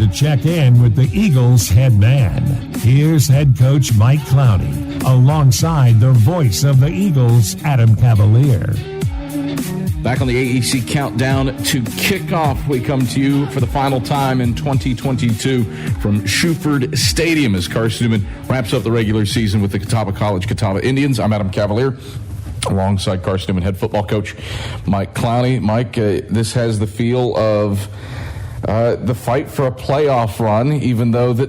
to check in with the Eagles head man. Here's head coach Mike Clowney, alongside the voice of the Eagles, Adam Cavalier. Back on the AEC countdown to kickoff, we come to you for the final time in 2022 from Shuford Stadium as Carson-Newman wraps up the regular season with the Catawba College Catawba Indians. I'm Adam Cavalier, alongside Carson-Newman head football coach Mike Clowney. Mike, this has the feel of the fight for a playoff run, even though the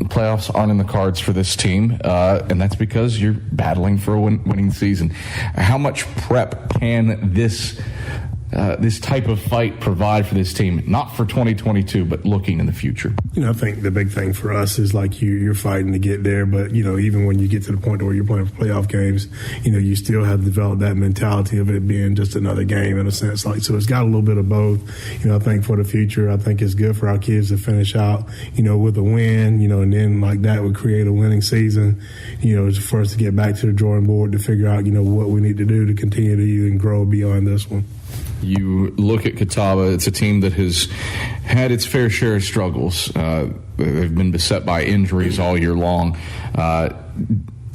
playoffs aren't in the cards for this team, and that's because you're battling for a winning season. How much prep can this type of fight provide for this team, not for 2022, but looking in the future? I think the big thing for us is like you're fighting to get there, but even when you get to the point where you're playing for playoff games, you still have developed that mentality of it being just another game in a sense. So it's got a little bit of both. I think for the future, I think it's good for our kids to finish out, with a win, and then like that would create a winning season, for us to get back to the drawing board to figure out, what we need to do to continue to even grow beyond this one. You look at Kataba, it's a team that has had its fair share of struggles. They've been beset by injuries all year long.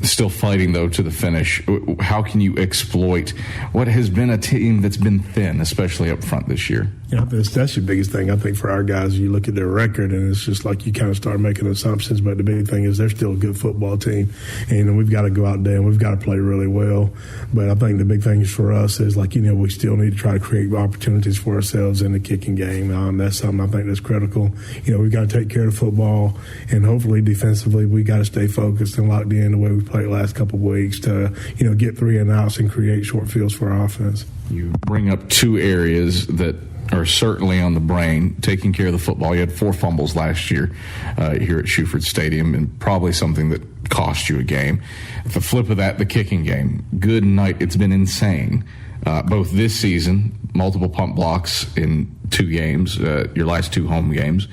Still fighting, though, to the finish. How can you exploit what has been a team that's been thin, especially up front this year? That's your biggest thing, I think, for our guys. You look at their record, and it's just like you kind of start making assumptions, but the big thing is they're still a good football team, and we've got to go out there and we've got to play really well. But I think the big thing for us is, we still need to try to create opportunities for ourselves in the kicking game. That's something I think that's critical. We've got to take care of the football, and hopefully defensively we got to stay focused and locked in the way we played the last couple of weeks to, get 3 and outs and create short fields for our offense. You bring up two areas that are certainly on the brain. Taking care of the football. You had 4 fumbles last year here at Shuford Stadium, and probably something that cost you a game. The flip of that, the kicking game. Good night. It's been insane. Both this season, multiple punt blocks in 2 games, your last 2 home games.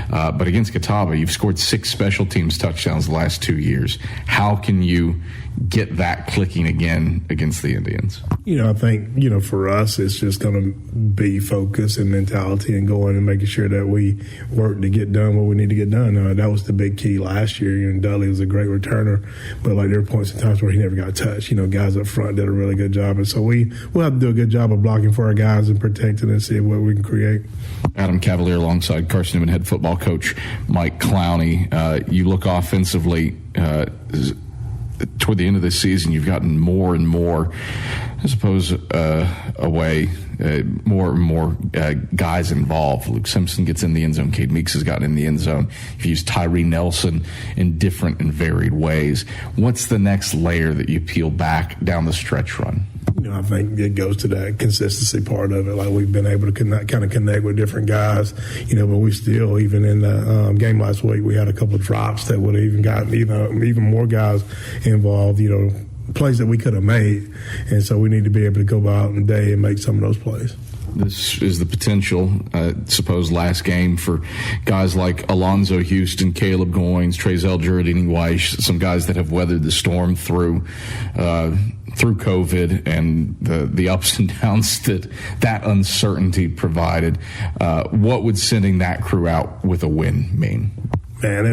But against Kataba, you've scored 6 special teams touchdowns the last 2 years. How can you get that clicking again against the Indians? I think, for us, it's just going to be focus and mentality and going and making sure that we work to get done what we need to get done. That was the big key last year. Dudley was a great returner, but there were points in times where he never got touched. Guys up front did a really good job. And so we'll have to do a good job of blocking for our guys and protecting and see what we can create. Adam Cavalier alongside Carson-Newman head football coach Mike Clowney. You look offensively toward the end of this season, you've gotten more and more, I suppose, away, more and more guys involved. Luke Simpson gets in the end zone. Cade Meeks has gotten in the end zone. You've used Tyree Nelson in different and varied ways. What's the next layer that you peel back down the stretch run? I think it goes to that consistency part of it. We've been able to kind of connect with different guys, but we still, even in the game last week, we had a couple of drops that would have even gotten even more guys involved, plays that we could have made. And so we need to be able to go out in the day and make some of those plays. This is the potential, suppose, last game for guys like Alonzo Houston, Caleb Goins, Trezell Jardini Weiss, some guys that have weathered the storm through COVID and the ups and downs that uncertainty provided. What would sending that crew out with a win mean? Man,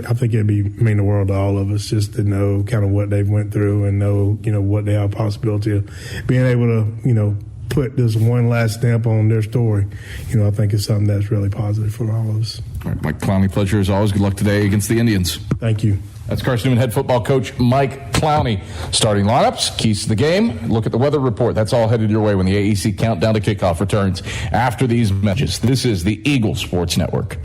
I think it'd mean the world to all of us just to know kind of what they've went through and know, what they have a possibility of being able to, put this one last stamp on their story. I think it's something that's really positive for all of us. All right, Mike Clowney, pleasure as always. Good luck today against the Indians. Thank you. That's Carson-Newman head football coach Mike Clowney. Starting lineups, keys to the game, look at the weather report. That's all headed your way when the AEC countdown to kickoff returns after these messages. This is the Eagle Sports Network.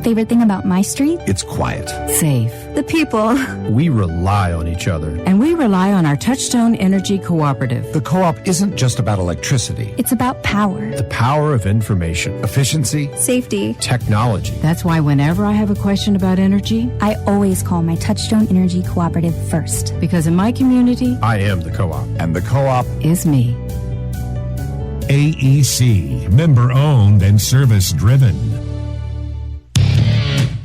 Favorite thing about my street? It's quiet. Safe. The people. We rely on each other. And we rely on our Touchstone Energy Cooperative. The co-op isn't just about electricity. It's about power. The power of information, efficiency, safety, technology. That's why whenever I have a question about energy, I always call my Touchstone Energy Cooperative first. Because in my community, I am the co-op. And the co-op is me. AEC, member-owned and service-driven.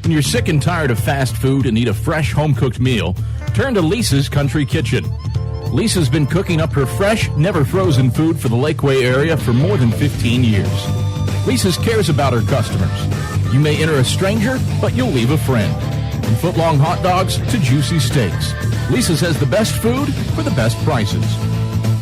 When you're sick and tired of fast food and need a fresh home-cooked meal, turn to Lisa's Country Kitchen. Lisa's been cooking up her fresh, never-frozen food for the Lakeway area for more than 15 years. Lisa's cares about her customers. You may enter a stranger, but you'll leave a friend. From foot-long hot dogs to juicy steaks, Lisa's has the best food for the best prices.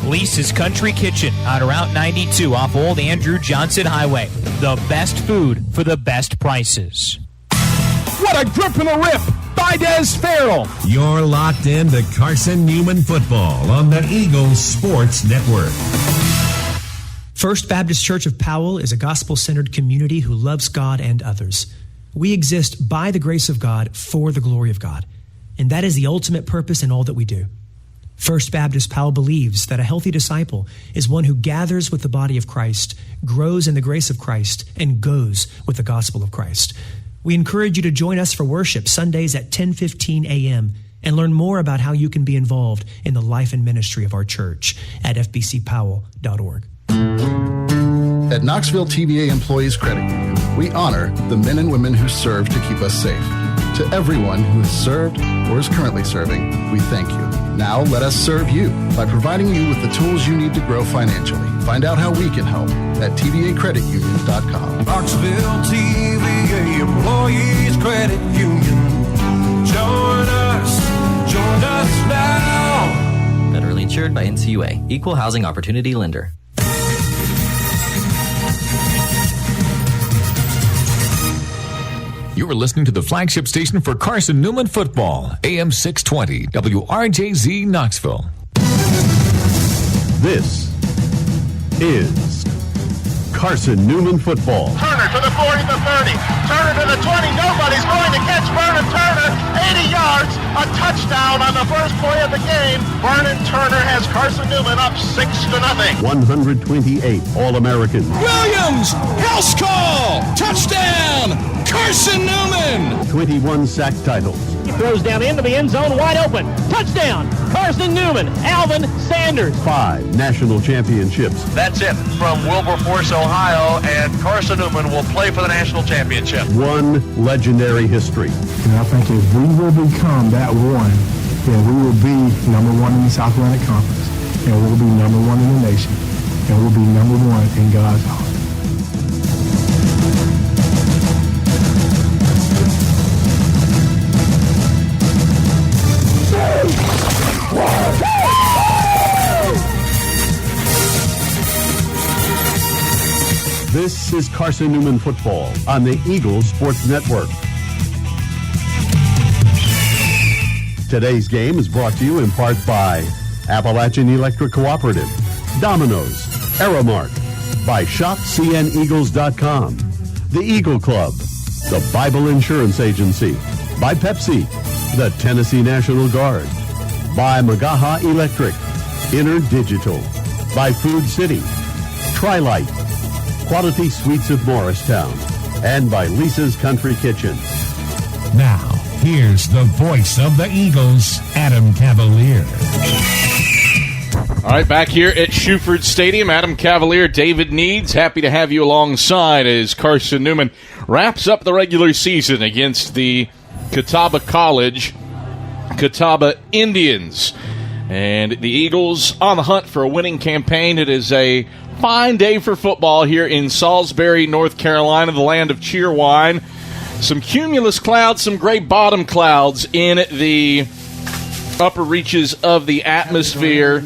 Lisa's Country Kitchen on Route 92 off Old Andrew Johnson Highway. The best food for the best prices. What a grip and a rip by Des Farrell. You're locked into Carson-Newman football on the Eagles Sports Network. First Baptist Church of Powell is a gospel-centered community who loves God and others. We exist by the grace of God for the glory of God, and that is the ultimate purpose in all that we do. First Baptist Powell believes that a healthy disciple is one who gathers with the body of Christ, grows in the grace of Christ, and goes with the gospel of Christ. We encourage you to join us for worship Sundays at 10:15 a.m. and learn more about how you can be involved in the life and ministry of our church at fbcpowell.org. At Knoxville TVA Employees Credit Union, we honor the men and women who serve to keep us safe. To everyone who has served or is currently serving, we thank you. Now let us serve you by providing you with the tools you need to grow financially. Find out how we can help at tvacreditunion.com. Knoxville TVA Employees Credit Union. Join us now. Federally insured by NCUA, Equal Housing Opportunity Lender. You are listening to the flagship station for Carson-Newman football, AM 620, WRJZ Knoxville. This is Carson-Newman football. Turner to the 40, the 30. Turner to the 20. Nobody's going to catch Vernon Turner. 80 yards, a touchdown on the first play of the game. Vernon Turner has Carson-Newman up 6-0. 128 All-Americans. Williams, house call, touchdown, Carson-Newman. 21 sack titles. He throws down into the end zone, wide open. Touchdown, Carson-Newman, Alvin Sanders. 5 national championships. That's it from Wilberforce, Ohio, and Carson-Newman will play for the national championship. 1 legendary history. And I think if we will become that one, then we will be number 1 in the South Atlantic Conference, and we'll be number 1 in the nation, and we'll be number 1 in God's heart. This is Carson-Newman football on the Eagles Sports Network. Today's game is brought to you in part by Appalachian Electric Cooperative, Domino's, Aramark, by ShopCNEagles.com, the Eagle Club, the Bible Insurance Agency, by Pepsi, the Tennessee National Guard, by Magaha Electric, Inner Digital, by Food City, Trilite, Quality Sweets of Morristown, and by Lisa's Country Kitchen. Now, here's the voice of the Eagles, Adam Cavalier. All right, back here at Shuford Stadium, Adam Cavalier, David Needs, happy to have you alongside as Carson-Newman wraps up the regular season against the Catawba College Catawba Indians. And the Eagles on the hunt for a winning campaign. It is a fine day for football here in Salisbury, North Carolina, the land of cheerwine. Some cumulus clouds, some gray bottom clouds in the upper reaches of the atmosphere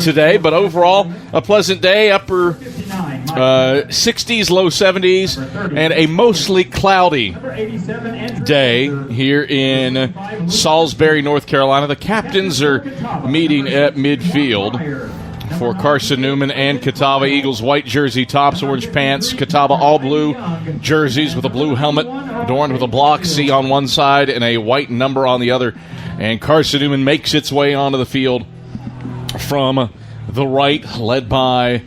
today, but overall a pleasant day, upper 60s, low 70s, and a mostly cloudy day here in Salisbury, North Carolina. The captains are meeting at midfield for Carson-Newman and Catawba. Eagles white jersey tops, orange pants. Catawba all blue jerseys with a blue helmet adorned with a block C on one side and a white number on the other. And Carson-Newman makes its way onto the field from the right, led by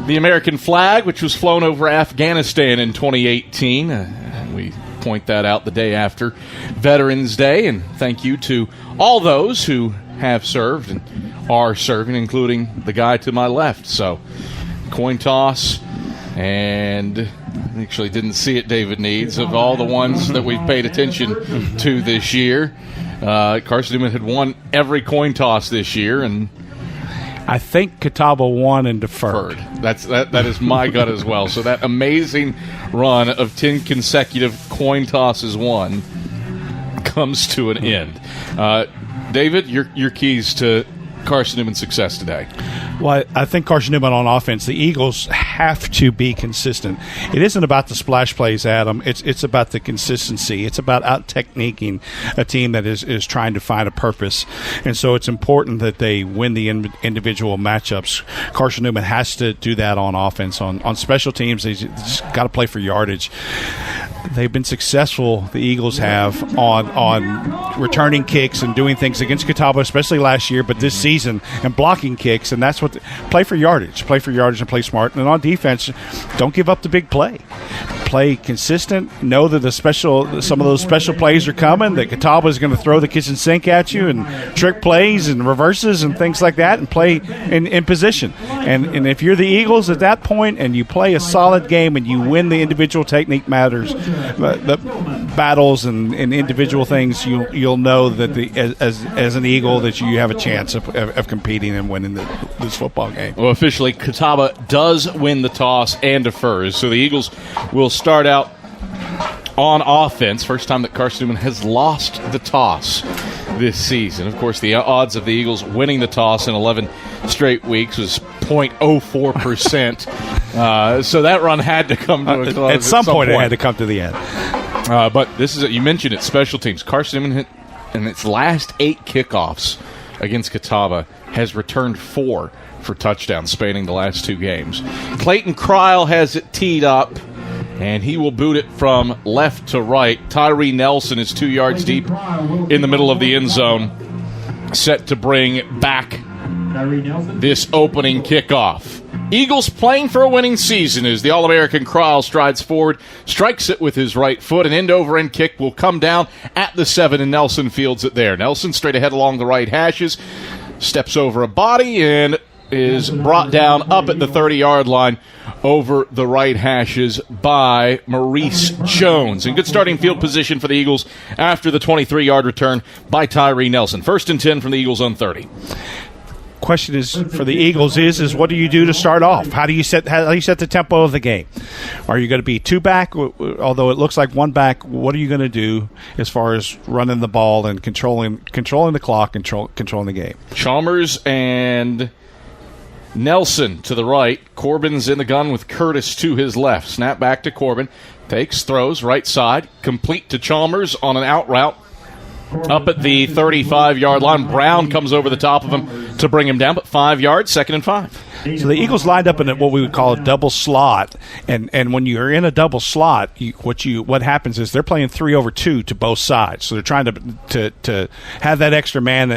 the American flag, which was flown over Afghanistan in 2018. We point that out the day after Veterans Day, and thank you to all those who have served and are serving, including the guy to my left. So, coin toss, and I actually didn't see it, David Needs, of all the ones that we've paid attention to this year. Carson-Newman had won every coin toss this year, and I think Cataba won and deferred. That is my gut as well. So that amazing run of 10 consecutive coin tosses won comes to an end. David, your keys to Carson-Newman's success today? Well, I think Carson-Newman on offense, the Eagles have to be consistent. It isn't about the splash plays, Adam. It's about the consistency. It's about out-techniquing a team that is trying to find a purpose. And so it's important that they win the individual matchups. Carson-Newman has to do that on offense. On special teams, they just got to play for yardage. They've been successful, the Eagles have, on returning kicks and doing things against Kataba, especially last year, but this season, and blocking kicks, and that's what play for yardage and play smart. And on defense, don't give up the big play. Play consistent. Know that some of those special plays are coming, that Kataba is going to throw the kitchen sink at you, and trick plays and reverses and things like that, and play in position. And if you're the Eagles at that point and you play a solid game and you win the individual technique matters, the battles and individual things, you'll know that as an Eagle that you have a chance of competing and winning this football game. Well, officially, Kataba does win the toss and defers. So the Eagles will start out on offense. First time that Carson-Newman has lost the toss this season. Of course, the odds of the Eagles winning the toss in 11 straight weeks was 0.04%. So that run had to come to a close. At some point, it had to come to the end. But this is you mentioned it, special teams. Carson-Newman in its last 8 kickoffs against Kataba has returned 4 for touchdowns, spanning the last 2 games. Clayton Kryle has it teed up, and he will boot it from left to right. Tyree Nelson is 2 yards deep in the middle of the end zone, set to bring back this opening kickoff. Eagles playing for a winning season as the All-American Kryle strides forward, strikes it with his right foot. An end-over-end kick will come down at the 7, and Nelson fields it there. Nelson straight ahead along the right hashes, steps over a body, and is brought down up at the 30-yard line over the right hashes by Maurice Jones. In good starting field position for the Eagles after the 23-yard return by Tyree Nelson. 1st and 10 from the Eagles on 30. Question is for the Eagles is what do you do to start off? How do you set the tempo of the game? Are you going to be 2 back? Although it looks like 1 back, what are you going to do as far as running the ball and controlling the clock, controlling the game? Chalmers and Nelson to the right. Corbin's in the gun with Curtis to his left. Snap back to Corbin. Takes, throws, right side. Complete to Chalmers on an out route. Up at the 35-yard line. Brown comes over the top of him to bring him down, but 5 yards, 2nd and 5. So the Eagles lined up in what we would call a double slot, and when you're in a double slot, what happens is they're playing 3 over 2 to both sides. So they're trying to have that extra man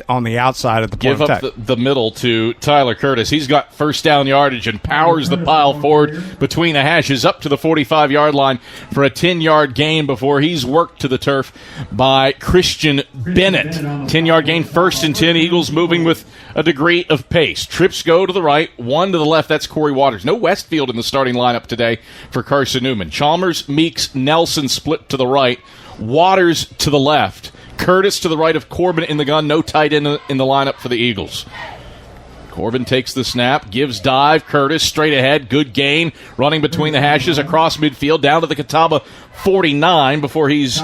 on the outside of the point of attack. Give up the middle to Tyler Curtis. He's got first down yardage and powers the pile forward between the hashes up to the 45-yard line for a 10-yard gain before he's worked to the turf by Christian Bennett. 10-yard gain, 1st and 10. Eagles moving with a degree of pace. Trips go to the right, 1 to the left. That's Corey Waters. No Westfield in the starting lineup today for Carson-Newman. Chalmers, Meeks, Nelson split to the right. Waters to the left. Curtis to the right of Corbin in the gun. No tight end in the lineup for the Eagles. Corbin takes the snap, gives dive. Curtis straight ahead. Good gain. Running between the hashes across midfield down to the Kataba 49 before he's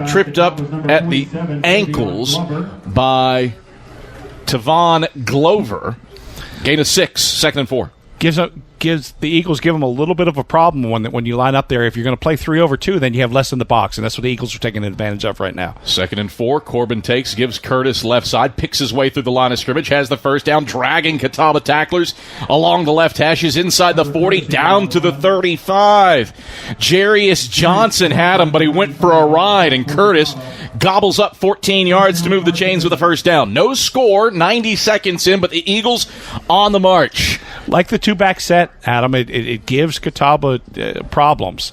tripped up at the ankles by Tavon Glover. Gain of 6, 2nd and 4. Gives the Eagles give them a little bit of a problem when you line up there. If you're going to play 3 over 2, then you have less in the box, and that's what the Eagles are taking advantage of right now. 2nd and 4. Corbin takes, gives Curtis left side, picks his way through the line of scrimmage, has the first down, dragging Catawba tacklers along the left hashes inside the 40, down to the 35. Jarius Johnson had him, but he went for a ride, and Curtis gobbles up 14 yards to move the chains with a first down. No score, 90 seconds in, but the Eagles on the march. Like the 2-back set, Adam, it gives Kataba problems.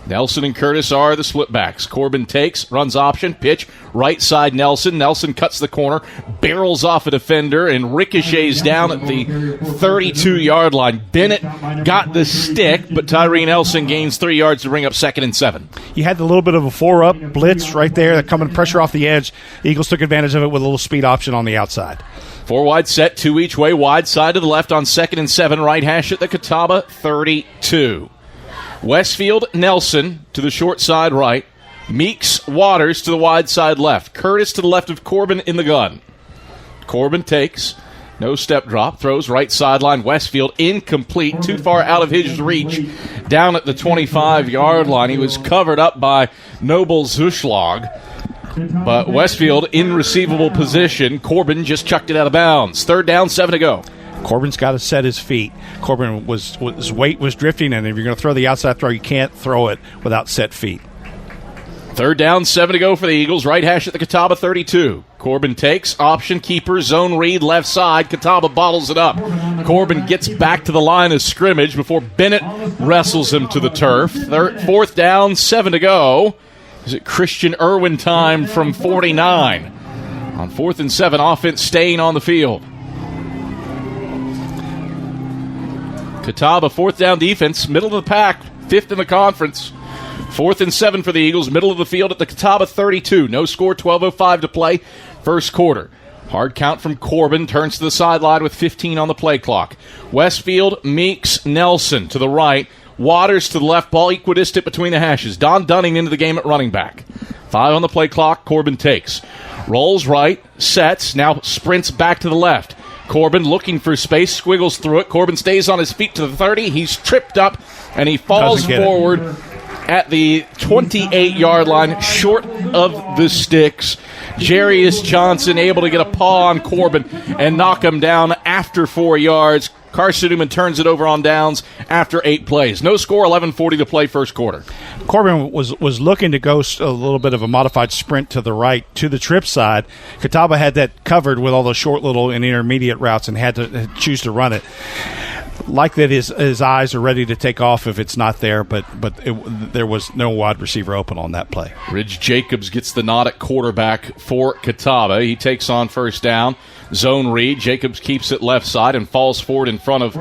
Nelson and Curtis are the split backs. Corbin takes, runs option, pitch, right side Nelson. Nelson cuts the corner, barrels off a defender, and ricochets down at the 32-yard line. Bennett got the stick, but Tyree Nelson gains 3 yards to bring up 2nd and 7. You had a little bit of a 4-up blitz right there, that coming pressure off the edge. Eagles took advantage of it with a little speed option on the outside. 4 wide set, 2 each way, wide side to the left on 2nd and 7, right hash at the Catawba 32. Westfield, Nelson to the short side right. Meeks, Waters to the wide side left. Curtis to the left of Corbin in the gun. Corbin takes, no step drop, throws right sideline. Westfield incomplete, too far out of his reach, down at the 25-yard line. He was covered up by Noble Zuschlag. But Westfield in receivable position. Corbin just chucked it out of bounds. 3rd down, 7 to go. Corbin's got to set his feet. Corbin his weight was drifting, and if you're going to throw the outside throw, you can't throw it without set feet. 3rd down, 7 to go for the Eagles. Right hash at the Catawba 32. Corbin takes, option keeper, zone read, left side. Catawba bottles it up. Corbin gets back to the line of scrimmage before Bennett wrestles him to the turf. 4th down, 7 to go. Is it Christian Irwin time from 49? On 4th and 7, offense staying on the field. Catawba, 4th down defense, middle of the pack, 5th in the conference. 4th and 7 for the Eagles, middle of the field at the Catawba 32. No score, 12:05 to play, first quarter. Hard count from Corbin, turns to the sideline with 15 on the play clock. Westfield, Meeks, Nelson to the right. Waters to the left, ball equidistant between the hashes. Don Dunning into the game at running back. 5 on the play clock, Corbin takes. Rolls right, sets, now sprints back to the left. Corbin looking for space, squiggles through it. Corbin stays on his feet to the 30. He's tripped up, and he falls forward at the 28-yard line, short of the sticks. Jarius Johnson able to get a paw on Corbin and knock him down after 4 yards. Carson-Newman turns it over on downs after 8 plays. No score, 11:40 to play, first quarter. Corbin was looking to go a little bit of a modified sprint to the right, to the trip side. Catawba had that covered with all those short little and intermediate routes and had to choose to run it. Like that, his eyes are ready to take off if it's not there, but there was no wide receiver open on that play. Ridge Jacobs gets the nod at quarterback for Catawba. He takes on first down. Zone read. Jacobs keeps it left side and falls forward in front of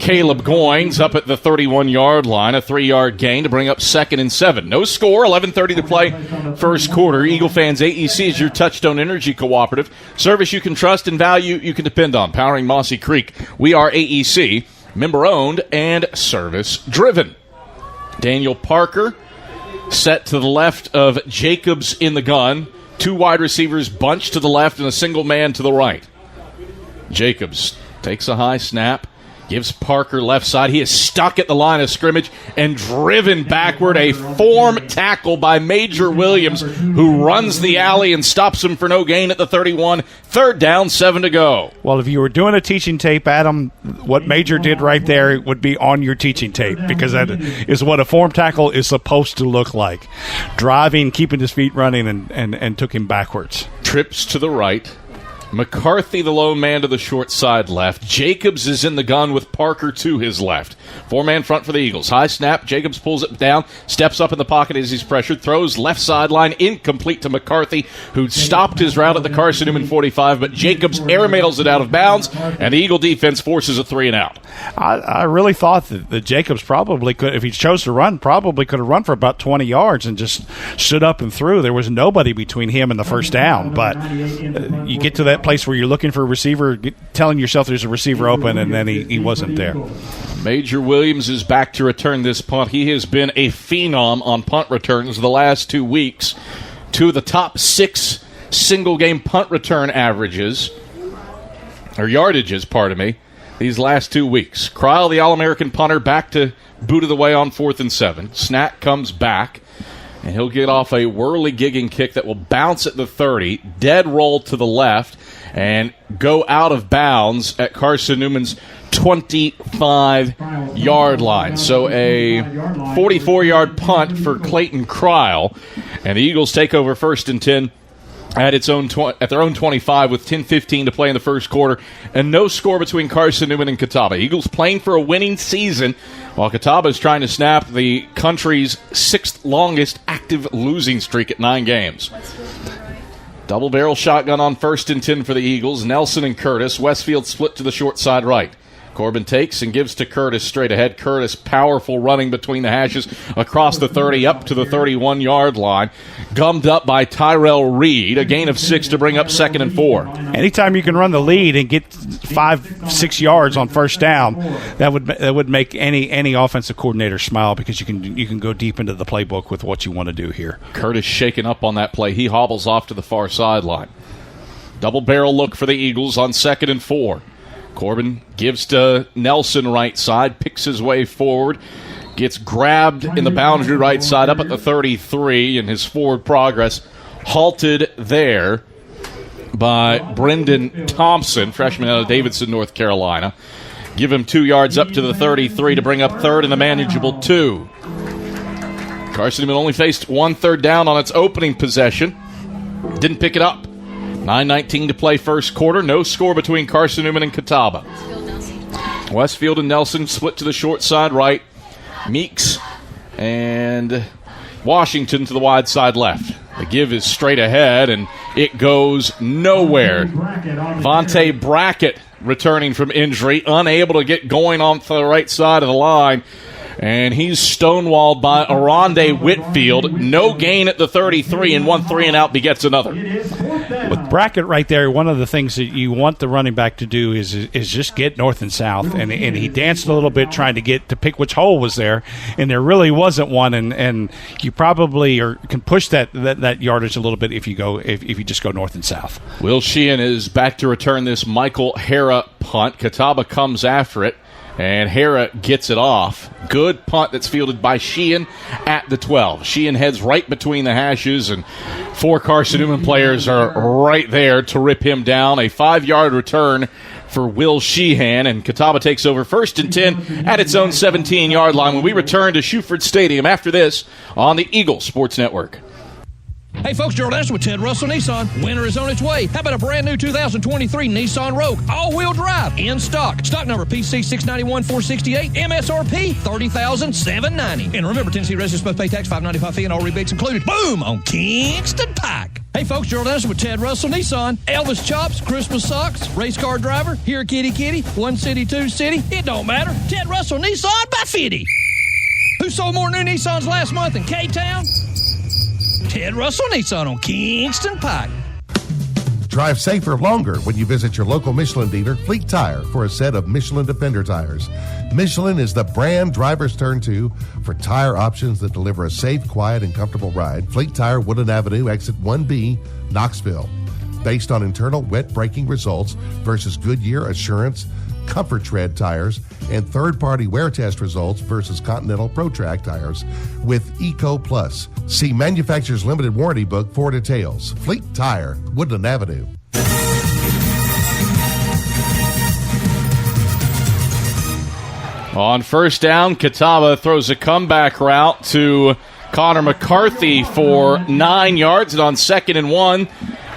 Caleb Goins up at the 31-yard line. A 3-yard gain to bring up 2nd and 7. No score, 11:30 to play, first quarter. Eagle fans, AEC is your Touchstone Energy Cooperative. Service you can trust and value you can depend on. Powering Mossy Creek. We are AEC, member-owned and service-driven. Daniel Parker set to the left of Jacobs in the gun. 2 wide receivers bunched to the left and a single man to the right. Jacobs takes a high snap, gives Parker left side. He is stuck at the line of scrimmage and driven backward. A form tackle by Major Williams, who runs the alley and stops him for no gain at the 31. 3rd down, 7 to go. Well, if you were doing a teaching tape, Adam, what Major did right there would be on your teaching tape, because that is what a form tackle is supposed to look like. Driving, keeping his feet running, and took him backwards. Trips to the right. McCarthy, the lone man, to the short side left. Jacobs is in the gun with Parker to his left. 4-man front for the Eagles. High snap. Jacobs pulls it down, steps up in the pocket as he's pressured, throws left sideline, incomplete to McCarthy, who stopped his route at the Carson-Newman 45, but Jacobs airmails it out of bounds, and the Eagle defense forces a 3 and out. I really thought that Jacobs probably could, if he chose to run, probably could have run for about 20 yards and just stood up and threw. There was nobody between him and the first down, but you get to that place where you're looking for a receiver, telling yourself there's a receiver open, and then he wasn't there. Major Williams is back to return this punt. He has been a phenom on punt returns the last 2 weeks. 2 of the top 6 single-game punt return averages, or yardages, pardon me, these last 2 weeks. Cryle, the All-American punter, back to boot of the way on 4th and 7. Snack comes back, and he'll get off a whirly-gigging kick that will bounce at the 30, dead roll to the left, and go out of bounds at Carson-Newman's 25-yard line. So a 44-yard punt for Clayton Cryle, and the Eagles take over 1st and 10 at their own 25 with 10:15 to play in the first quarter, and no score between Carson-Newman and Catawba. Eagles playing for a winning season, while Kataba is trying to snap the country's 6th longest active losing streak at 9 games. Double barrel shotgun on 1st and 10 for the Eagles. Nelson and Curtis. Westfield split to the short side right. Corbin takes and gives to Curtis straight ahead. Curtis, powerful running between the hashes across the 30 up to the 31-yard line. Gummed up by Tyrell Reed. A gain of 6 to bring up 2nd and 4. Anytime you can run the lead and get 5-6 yards on first down, that would make any offensive coordinator smile, because you can go deep into the playbook with what you want to do here. Curtis shaken up on that play. He hobbles off to the far sideline. Double barrel look for the Eagles on 2nd and 4. Corbin gives to Nelson right side, picks his way forward, gets grabbed in the boundary right side up at the 33, and his forward progress halted there by Brendan Thompson, freshman out of Davidson, North Carolina. Give him 2 yards up to the 33 to bring up 3rd and a manageable 2. Carson-Newman only faced 1 third down on its opening possession. Didn't pick it up. 9:19 to play first quarter. No score between Carson-Newman and Catawba. Westfield and Nelson split to the short side right. Meeks and Washington to the wide side left. The give is straight ahead, and it goes nowhere. Vontae Brackett returning from injury, unable to get going on the right side of the line. And he's stonewalled by Aronde Whitfield. No gain at the 33, and 1 3-and-out begets another. With Brackett right there, one of the things that you want the running back to do is just get north and south. And he danced a little bit trying to pick which hole was there, and there really wasn't one. And you probably can push that yardage a little bit if you just go north and south. Will Sheehan is back to return this Michael Hara punt. Catawba comes after it, and Hara gets it off. Good punt that's fielded by Sheehan at the 12. Sheehan heads right between the hashes, and 4 Carson-Newman players are right there to rip him down. A 5-yard return for Will Sheehan, and Catawba takes over 1st and 10 at its own 17-yard line when we return to Shuford Stadium after this on the Eagle Sports Network. Hey folks, Gerald Anderson with Ted Russell Nissan. Winter is on its way. How about a brand new 2023 Nissan Rogue, all-wheel drive, in stock. Stock number PC691468, MSRP $30,790. And remember, Tennessee residents must pay tax, $5.95 fee, and all rebates included. Boom! On Kingston Pike. Hey folks, Gerald Anderson with Ted Russell Nissan. Elvis Chops, Christmas socks, race car driver, here kitty, one city, two city. It don't matter. Ted Russell Nissan by 50. Who sold more new Nissans last month in K-Town? Ted Russell Nissan on Kingston Pike. Drive safer longer when you visit your local Michelin dealer, Fleet Tire, for a set of Michelin Defender tires. Michelin is the brand drivers turn to for tire options that deliver a safe, quiet, and comfortable ride. Fleet Tire, Woodland Avenue, exit 1B, Knoxville. Based on internal wet braking results versus Goodyear, Assurance, Comfort Tread tires, and third-party wear test results versus Continental ProTrack tires with Eco Plus. See manufacturer's limited warranty book for details. Fleet Tire, Woodland Avenue. On first down, Catawba throws a comeback route to Connor McCarthy for 9 yards, and on 2nd and 1,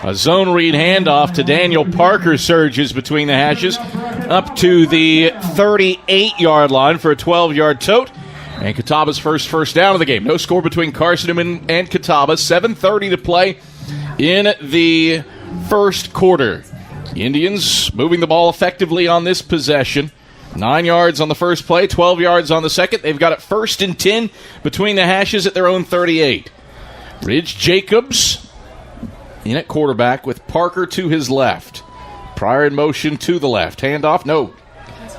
a zone read handoff to Daniel Parker surges between the hashes up to the 38-yard line for a 12-yard tote. And Catawba's first down of the game. No score between Carson-Newman and Catawba. 7:30 to play in the first quarter. The Indians moving the ball effectively on this possession. 9 yards on the first play, 12 yards on the second. They've got it 1st and 10 between the hashes at their own 38. Ridge Jacobs in at quarterback with Parker to his left. Pryor in motion to the left. Handoff, no.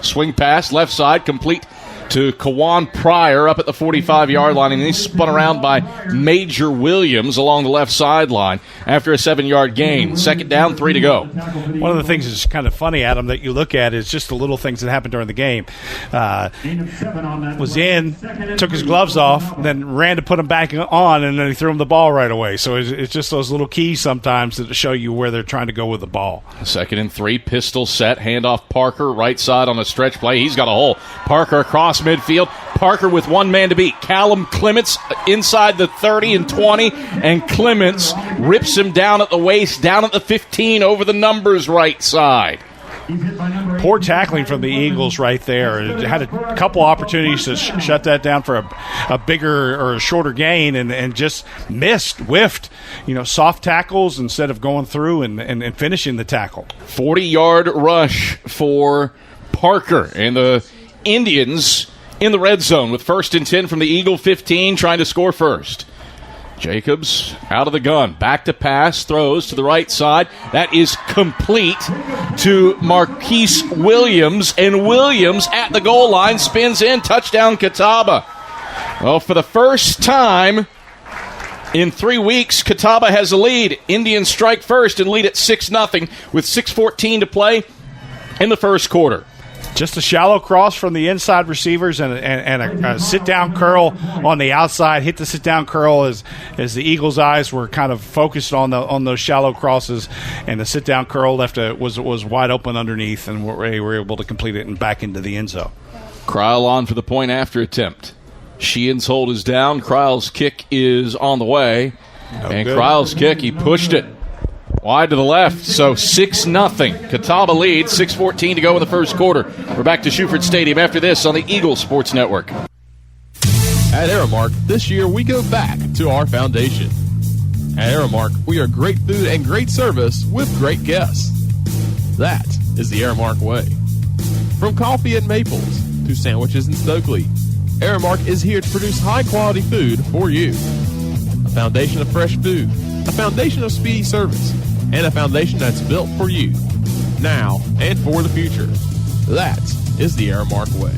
Swing pass, left side, complete to Kawan Pryor up at the 45-yard line, and he's spun around by Major Williams along the left sideline after a 7-yard gain. 2nd down, 3 to go. One of the things that's kind of funny, Adam, that you look at is just the little things that happen during the game. Was in, took his gloves off, then ran to put them back on, and then he threw him the ball right away. So it's just those little keys sometimes that show you where they're trying to go with the ball. 2nd and 3, pistol set, handoff Parker, right side on a stretch play. He's got a hole. Parker across across midfield. Parker with one man to beat. Callum Clements inside the 30 and 20, and Clements rips him down at the waist, down at the 15, over the numbers right side. Poor tackling from the Eagles right there. It had a couple opportunities to shut that down for a bigger or a shorter gain, and just whiffed. Soft tackles instead of going through and finishing the tackle. 40-yard rush for Parker, and the Indians in the red zone with 1st and 10 from the Eagle 15, trying to score first. Jacobs out of the gun. Back to pass. Throws to the right side. That is complete to Marquise Williams. And Williams at the goal line spins in. Touchdown, Kataba. Well, for the first time in 3 weeks, Kataba has a lead. Indians strike first and lead at 6-0 with 6:14 to play in the first quarter. Just a shallow cross from the inside receivers and a sit-down curl on the outside. Hit the sit-down curl as the Eagles' eyes were kind of focused on those shallow crosses, and the sit-down curl was wide open underneath, and we were able to complete it and back into the end zone. Cryle on for the point after attempt. Sheehan's hold is down. Cryle's kick is on the way. Cryle's kick, he pushed it wide to the left, so 6-0. Catawba leads, 6:14 to go in the first quarter. We're back to Shuford Stadium after this on the Eagles Sports Network. At Aramark, this year we go back to our foundation. At Aramark, we are great food and great service with great guests. That is the Aramark way. From coffee at Maples to sandwiches in Stokely, Aramark is here to produce high-quality food for you. A foundation of fresh food, a foundation of speedy service, and a foundation that's built for you, now and for the future. That is the Aramark way.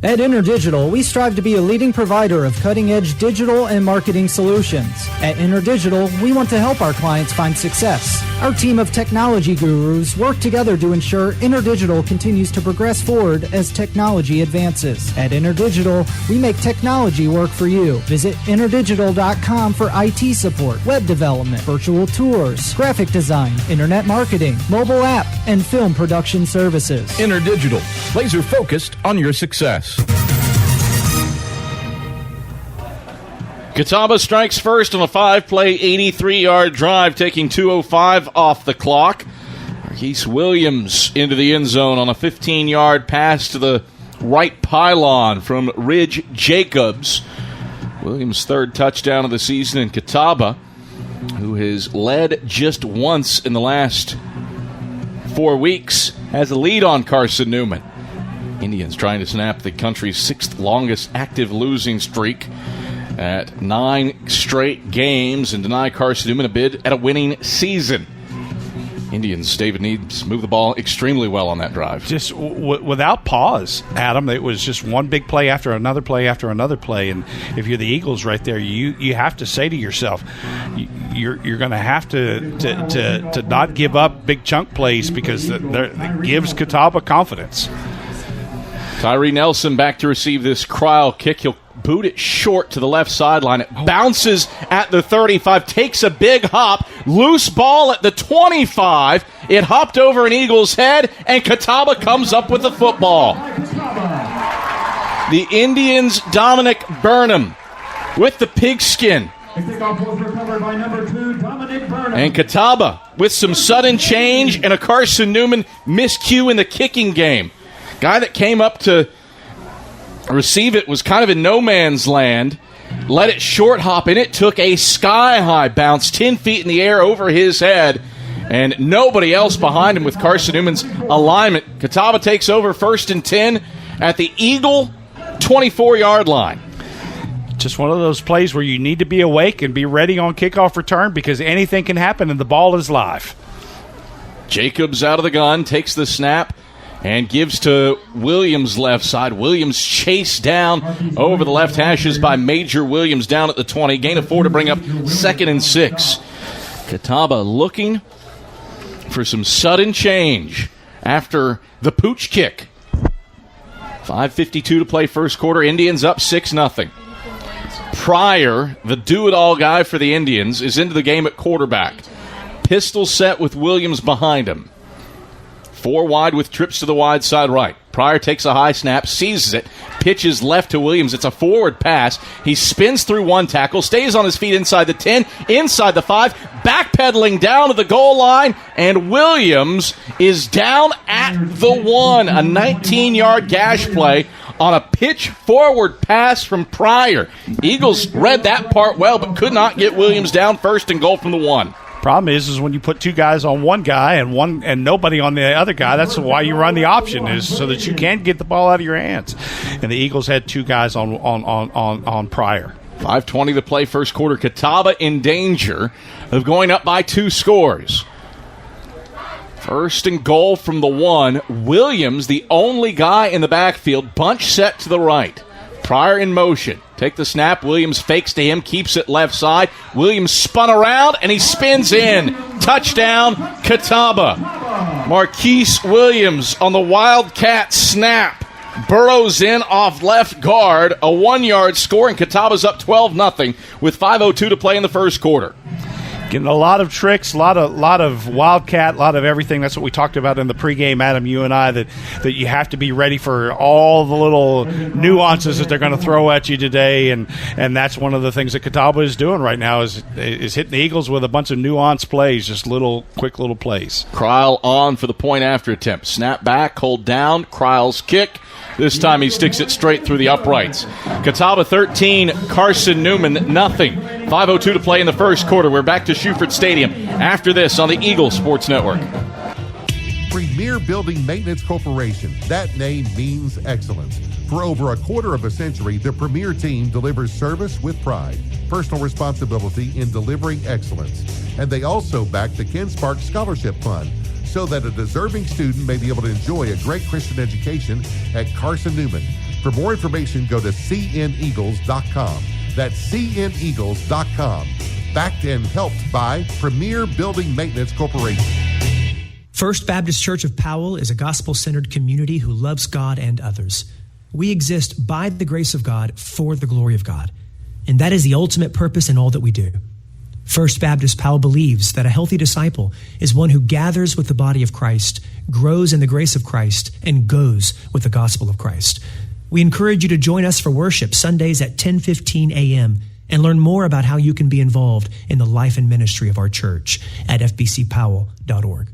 At InterDigital, we strive to be a leading provider of cutting-edge digital and marketing solutions. At InterDigital, we want to help our clients find success. Our team of technology gurus work together to ensure InterDigital continues to progress forward as technology advances. At InterDigital, we make technology work for you. Visit interdigital.com for IT support, web development, virtual tours, graphic design, internet marketing, mobile app, and film production services. InterDigital, laser focused on your success. Catawba strikes first on a 5-play, 83-yard drive, taking 2:05 off the clock. Marquise Williams into the end zone on a 15-yard pass to the right pylon from Ridge Jacobs. Williams' third touchdown of the season, in Catawba, who has led just once in the last 4 weeks, has a lead on Carson-Newman. Indians trying to snap the country's 6th longest active losing streak at 9 straight games and deny Carson-Newman a bid at a winning season. Indians, David Needs, move the ball extremely well on that drive. Just without pause, Adam. It was just one big play after another play after another play. And if you're the Eagles right there, you have to say to yourself, you're going to have to not give up big chunk plays, because it gives Catawba confidence. Tyree Nelson back to receive this Cryle kick. He'll boot it short to the left sideline. It bounces at the 35, takes a big hop, loose ball at the 25. It hopped over an Eagle's head, and Catawba comes up with the football. The Indians' Dominic Burnham with the pigskin. And Catawba with some sudden change and a Carson-Newman miscue in the kicking game. Guy that came up to receive it was kind of in no man's land, let it short hop, and it took a sky-high bounce 10 feet in the air over his head, and nobody else behind him with Carson-Newman's alignment. Catawba takes over 1st and 10 at the Eagle 24-yard line. Just one of those plays where you need to be awake and be ready on kickoff return, because anything can happen and the ball is live. Jacobs out of the gun, takes the snap, and gives to Williams left side. Williams chased down over the left hashes by Major Williams down at the 20. Gain of 4 to bring up 2nd and 6. Catawba looking for some sudden change after the pooch kick. 5:52 to play first quarter. Indians up 6-0. Pryor, the do-it-all guy for the Indians, is into the game at quarterback. Pistol set with Williams behind him. 4 wide with trips to the wide side right. Pryor takes a high snap, seizes it, pitches left to Williams. It's a forward pass. He spins through one tackle, stays on his feet inside the 10, inside the 5, backpedaling down to the goal line, and Williams is down at the 1. A 19-yard gash play on a pitch forward pass from Pryor. Eagles read that part well, but could not get Williams down first and goal from the 1. Problem is when you put two guys on one guy and nobody on the other guy, that's why you run the option, is so that you can get the ball out of your hands. And the Eagles had two guys on Pryor. 5:20 to play first quarter. Kataba in danger of going up by 2 scores. First and goal from the 1. Williams, the only guy in the backfield, bunch set to the right. Pryor in motion. Take the snap. Williams fakes to him, keeps it left side. Williams spun around, and he spins in. Touchdown, Kataba. Marquise Williams on the Wildcat snap. Burrows in off left guard. A 1-yard score, and Kataba's up 12-0 with 5:02 to play in the first quarter. Getting a lot of tricks, a lot of Wildcat, a lot of everything. That's what we talked about in the pregame, Adam, you and I, that you have to be ready for all the little nuances that they're going to throw at you today, and that's one of the things that Catawba is doing right now is hitting the Eagles with a bunch of nuanced plays, just quick little plays. Cryle on for the point after attempt. Snap back, hold down, Cryle's kick. This time he sticks it straight through the uprights. Catawba 13, Carson-Newman nothing. 5:02 to play in the first quarter. We're back to Shuford Stadium after this on the Eagle Sports Network. Premier Building Maintenance Corporation. That name means excellence. For over a quarter of a century, the Premier team delivers service with pride, personal responsibility in delivering excellence. And they also back the Ken Sparks Scholarship Fund, so that a deserving student may be able to enjoy a great Christian education at Carson-Newman. For more information, go to cneagles.com. That's cneagles.com. Backed and helped by Premier Building Maintenance Corporation. First Baptist Church of Powell is a gospel-centered community who loves God and others. We exist by the grace of God for the glory of God. And that is the ultimate purpose in all that we do. First Baptist Powell believes that a healthy disciple is one who gathers with the body of Christ, grows in the grace of Christ, and goes with the gospel of Christ. We encourage you to join us for worship Sundays at 10:15 a.m. and learn more about how you can be involved in the life and ministry of our church at fbcpowell.org.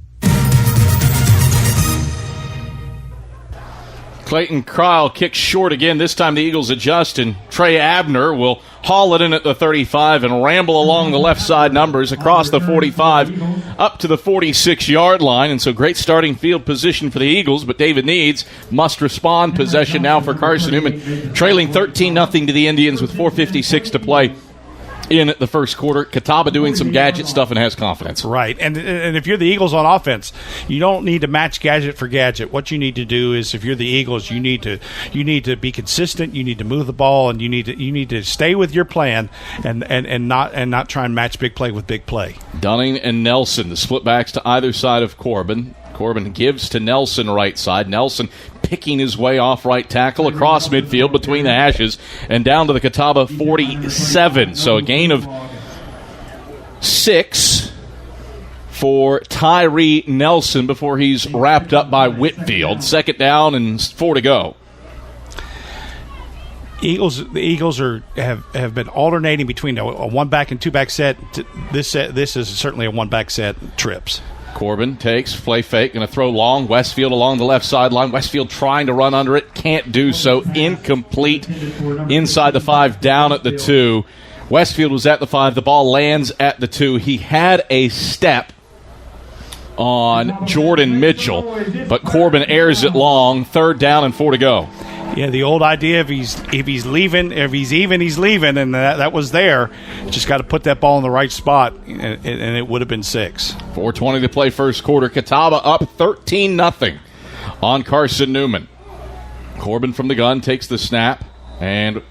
Clayton Cryle kicks short again. This time the Eagles adjust, and Trey Abner will haul it in at the 35 and ramble along the left side numbers across the 45 up to the 46-yard line. And so great starting field position for the Eagles, but David Needs must respond. Possession now for Carson-Newman, trailing 13-0 to the Indians with 4:56 to play in the first quarter. Kataba doing some gadget stuff and has confidence. Right, and if you're the Eagles on offense, you don't need to match gadget for gadget. What you need to do is, if you're the Eagles, you need to be consistent. You need to move the ball, and you need to stay with your plan and not try and match big play with big play. Dunning and Nelson, the split backs to either side of Corbin. Corbin gives to Nelson right side. Nelson picking his way off right tackle across midfield between the hashes and down to the Catawba 47. So a gain of 6 for Tyree Nelson before he's wrapped up by Whitfield. Second down and 4 to go. The Eagles have been alternating between a one-back and two-back set. This is certainly a one-back set, trips. Corbin takes, play fake, going to throw long. Westfield along the left sideline. Westfield trying to run under it, can't do so. Incomplete inside the 5, down at the 2. Westfield was at the 5. The ball lands at the 2. He had a step on Jordan Mitchell, but Corbin airs it long. Third down and 4 to go. Yeah, the old idea if he's leaving, he's leaving, and that was there. Just got to put that ball in the right spot, and it would have been 6. 4:20 to play first quarter. Catawba up 13-0 on Carson-Newman. Corbin from the gun takes the snap, and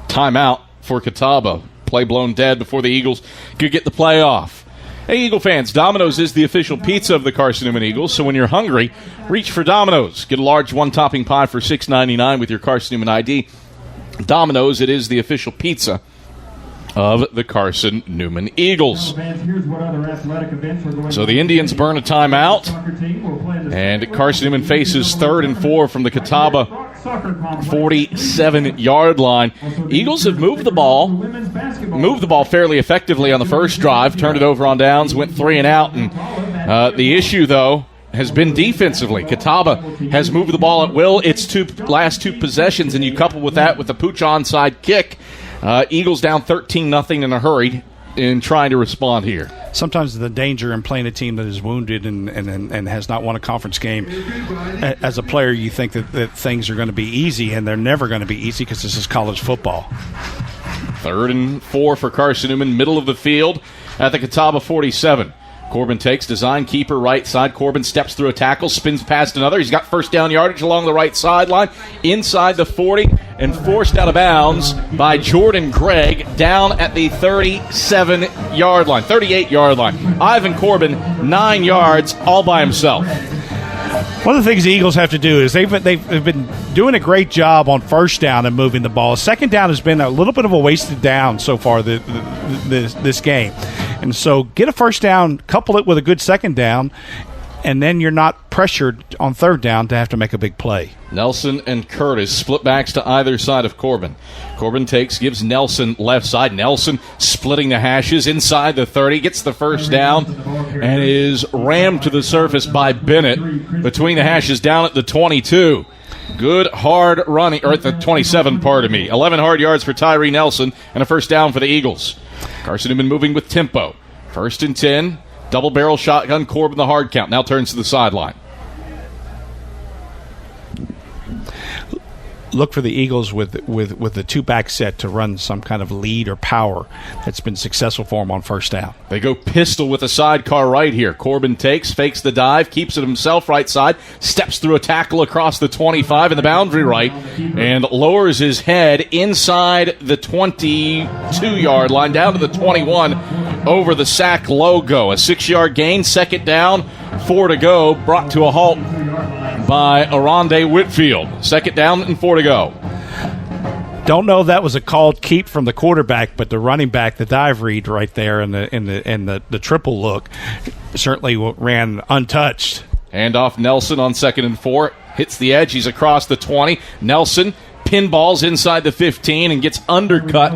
timeout for Catawba. Play blown dead before the Eagles could get the play off. Hey, Eagle fans, Domino's is the official pizza of the Carson-Newman Eagles, so when you're hungry, reach for Domino's. Get a large one-topping pie for $6.99 with your Carson-Newman ID. Domino's, it is the official pizza of the Carson-Newman Eagles. So the Indians burn a timeout. And Carson-Newman faces 3rd and 4 from the Catawba 47-yard line. Eagles have moved the ball fairly effectively on the first drive, turned it over on downs, went 3 and out. And the issue, though, has been defensively. Kataba has moved the ball at will its last two possessions, and you couple with that with the Pooch onside kick. Eagles down 13-0 in a hurry in trying to respond here. Sometimes the danger in playing a team that is wounded and has not won a conference game, as a player you think that things are going to be easy, and they're never going to be easy because this is college football. 3rd and 4 for Carson-Newman, middle of the field at the Catawba 47. Corbin takes, design keeper right side. Corbin steps through a tackle, spins past another. He's got first down yardage along the right sideline, inside the 40, and forced out of bounds by Jordan Gregg down at the 38-yard line. Ivan Corbin, 9 yards, all by himself. One of the things the Eagles have to do is they've been doing a great job on first down and moving the ball. Second down has been a little bit of a wasted down so far this game. And so get a first down, couple it with a good second down, and then you're not pressured on third down to have to make a big play. Nelson and Curtis split backs to either side of Corbin. Corbin takes, gives Nelson left side. Nelson splitting the hashes inside the 30, gets the first down, and is rammed to the surface by Bennett between the hashes down at the 22. Good hard running, or at the 27, pardon me. 11 hard yards for Tyree Nelson and a first down for the Eagles. Carson-Newman moving with tempo. 1st and 10. Double barrel shotgun, Corbin the hard count. Now turns to the sideline. Look for the Eagles with the two-back set to run some kind of lead or power that's been successful for them on first down. They go pistol with a sidecar right here. Corbin takes, fakes the dive, keeps it himself right side, steps through a tackle across the 25 in the boundary right, and lowers his head inside the 22-yard line, down to the 21, over the sack logo. A 6-yard gain, second down, 4 to go, brought to a halt by Aronde Whitfield. Second down and 4 to go. Don't know if that was a called keep from the quarterback, but the running back, the dive read right there and the triple look certainly ran untouched. Handoff Nelson on 2nd and 4. Hits the edge. He's across the 20. Nelson pinballs inside the 15 and gets undercut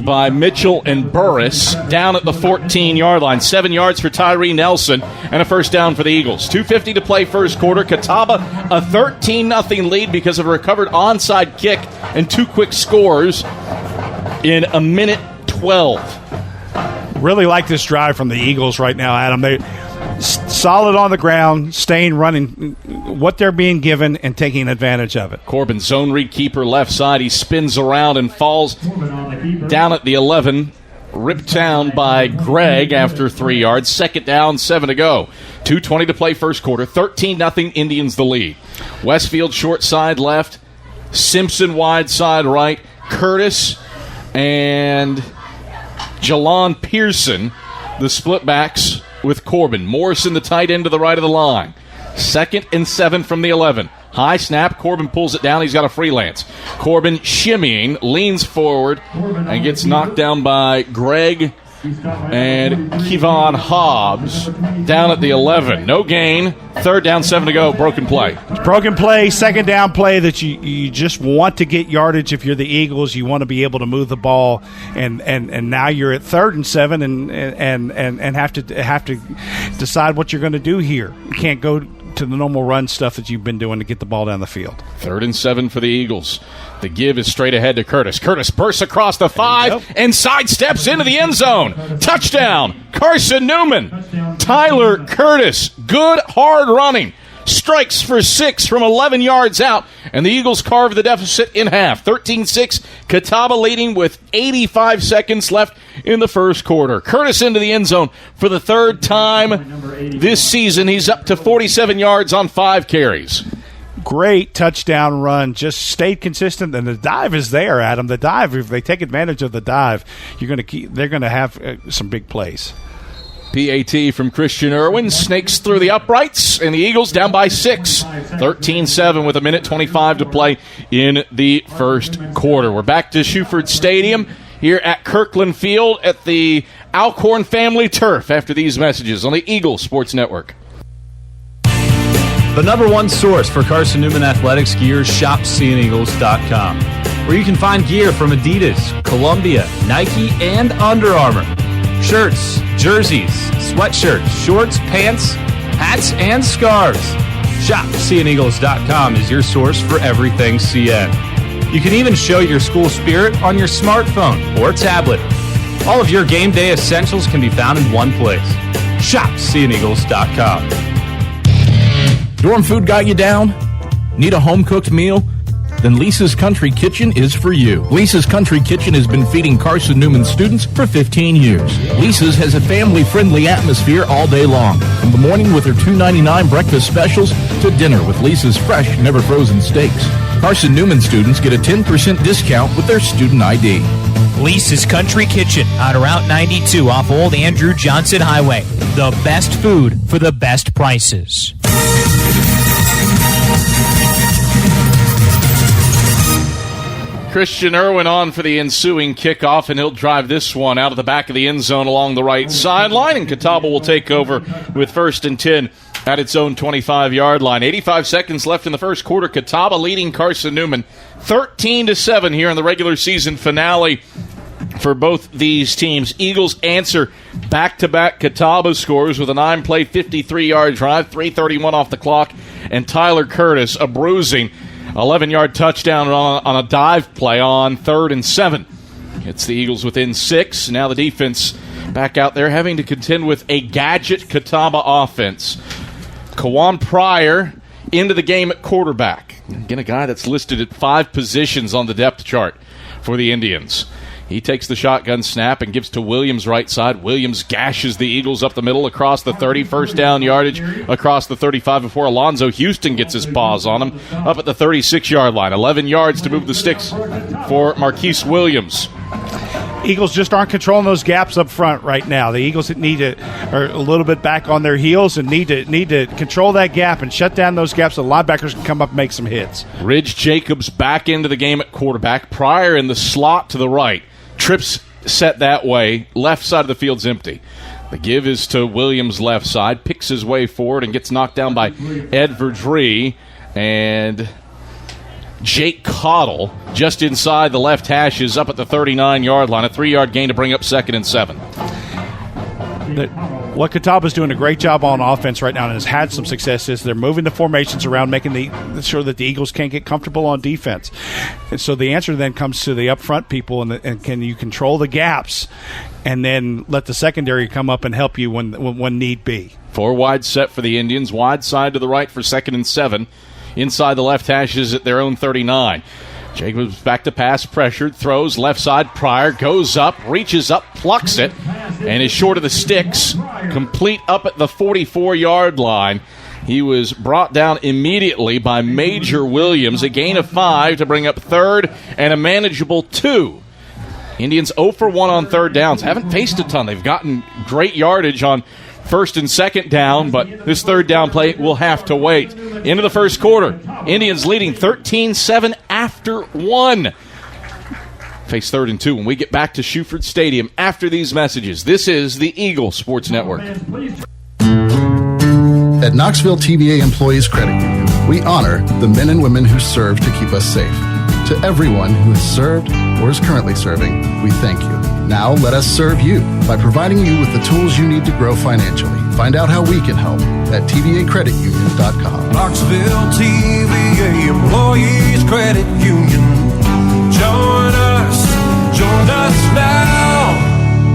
by Mitchell and Burris down at the 14-yard line. 7 yards for Tyree Nelson and a first down for the Eagles. 2:50 to play first quarter. Catawba a 13-0 lead because of a recovered onside kick and 2 quick scores in a minute 12. Really like this drive from the Eagles right now, Adam. They solid on the ground, staying running what they're being given and taking advantage of it. Corbin, zone read keeper left side. He spins around and falls down at the 11. Ripped down by Gregg after 3 yards. Second down, 7 to go. 2:20 to play first quarter. 13-0 Indians the lead. Westfield short side left. Simpson wide side right. Curtis and Jalon Pearson, the split backs with Corbin. Morrison, the tight end to the right of the line. 2nd and 7 from the 11. High snap. Corbin pulls it down. He's got a freelance. Corbin shimmying, leans forward, and gets knocked down by Gregg and Kevon Hobbs down at the 11. No gain. 3rd down, 7 to go. Broken play. Broken play, second down play that you just want to get yardage if you're the Eagles. You want to be able to move the ball, and now you're at 3rd and 7 and have to decide what you're going to do here. You can't go to the normal run stuff that you've been doing to get the ball down the field. 3rd and 7 for the Eagles. The give is straight ahead to Curtis. Curtis bursts across the 5 and sidesteps into the end zone. Touchdown, Carson-Newman. Tyler Curtis, good hard running. Strikes for 6 from 11 yards out, and the Eagles carve the deficit in half. 13-6, Kataba leading with 85 seconds left in the first quarter. Curtis into the end zone for the 3rd time this season. He's up to 47 yards on 5 carries. Great touchdown run, just stayed consistent, and the dive is there, Adam. The dive, if they take advantage of the dive, they're going to have some big plays. PAT from Christian Irwin snakes through the uprights, and the Eagles down by 6. 13-7 with a minute 25 to play in the first quarter. We're back to Shuford Stadium here at Kirkland Field at the Alcorn Family Turf after these messages on the Eagle Sports Network. The number one source for Carson-Newman athletics gear is shopseeandeagles.com, where you can find gear from Adidas, Columbia, Nike, and Under Armour. Shirts, jerseys, sweatshirts, shorts, pants, hats, and scarves. ShopSeeAndEagles.com is your source for everything CN. You can even show your school spirit on your smartphone or tablet. All of your game day essentials can be found in one place. ShopSeeAndEagles.com. Dorm food got you down? Need a home-cooked meal? Then Lisa's Country Kitchen is for you. Lisa's Country Kitchen has been feeding Carson-Newman students for 15 years. Lisa's has a family-friendly atmosphere all day long. From the morning with her $2.99 breakfast specials to dinner with Lisa's fresh, never-frozen steaks. Carson-Newman students get a 10% discount with their student ID. Lisa's Country Kitchen on Route 92 off Old Andrew Johnson Highway. The best food for the best prices. Christian Irwin on for the ensuing kickoff, and he'll drive this one out of the back of the end zone along the right sideline, and Catawba will take over with 1st and 10 at its own 25-yard line. 85 seconds left in the first quarter. Catawba leading Carson-Newman 13-7 here in the regular season finale for both these teams. Eagles answer back-to-back Catawba scores with a 9-play, 53-yard drive, 3:31 off the clock, and Tyler Curtis, a bruising 11-yard touchdown on a dive play on 3rd and 7. It's the Eagles within 6. Now the defense back out there having to contend with a gadget Catawba offense. Kawan Pryor into the game at quarterback. Again, a guy that's listed at 5 positions on the depth chart for the Indians. He takes the shotgun snap and gives to Williams right side. Williams gashes the Eagles up the middle across the 30. First down yardage across the 35 before Alonzo Houston gets his paws on him up at the 36-yard line. 11 yards to move the sticks for Marquise Williams. Eagles just aren't controlling those gaps up front right now. The Eagles are a little bit back on their heels and need to control that gap and shut down those gaps so the linebackers can come up and make some hits. Ridge Jacobs back into the game at quarterback. Pryor in the slot to the right. Trips set that way. Left side of the field's empty. The give is to Williams' left side. Picks his way forward and gets knocked down by Ed Verdree. And Jake Cottle just inside the left hashes up at the 39-yard line. A 3-yard gain to bring up 2nd and 7. What Catawba's doing a great job on offense right now and has had some success is they're moving the formations around, making sure that the Eagles can't get comfortable on defense. And so the answer then comes to the up front people, and can you control the gaps and then let the secondary come up and help you when need be. 4 wide set for the Indians. Wide side to the right for 2nd and 7. Inside the left hashes at their own 39. Jacobs back to pass, pressured, throws left side. Pryor goes up, reaches up, plucks it, and is short of the sticks. Complete up at the 44-yard line. He was brought down immediately by Major Williams. A gain of 5 to bring up 3rd and a manageable 2. Indians 0 for 1 on 3rd downs. Haven't faced a ton. They've gotten great yardage on 1st and 2nd down, but this 3rd down play will have to wait. Into the first quarter, Indians leading 13-7 after 1. Face 3rd and 2 when we get back to Shuford Stadium after these messages. This is the Eagle Sports Network. At Knoxville TVA Employees Credit Union, we honor the men and women who serve to keep us safe. To everyone who has served or is currently serving, we thank you. Now let us serve you by providing you with the tools you need to grow financially. Find out how we can help at tvacreditunion.com. Knoxville TVA Employees Credit Union. Join us now.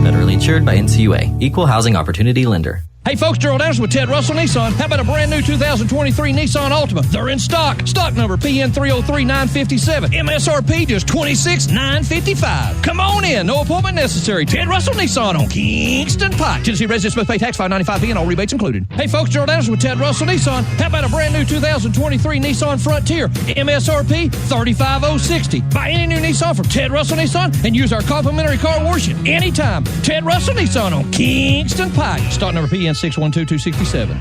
Federally insured by NCUA. Equal Housing Opportunity Lender. Hey folks, Gerald Anderson with Ted Russell Nissan. How about a brand new 2023 Nissan Altima? They're in stock. Stock number PN303957. MSRP just $26,955. Come on in. No appointment necessary. Ted Russell Nissan on Kingston Pike. Tennessee residents must pay tax $5.95 and all rebates included. Hey folks, Gerald Anderson with Ted Russell Nissan. How about a brand new 2023 Nissan Frontier? MSRP $35,060. Buy any new Nissan from Ted Russell Nissan and use our complimentary car wash at any time. Ted Russell Nissan on Kingston Pike. Stock number PN 612267.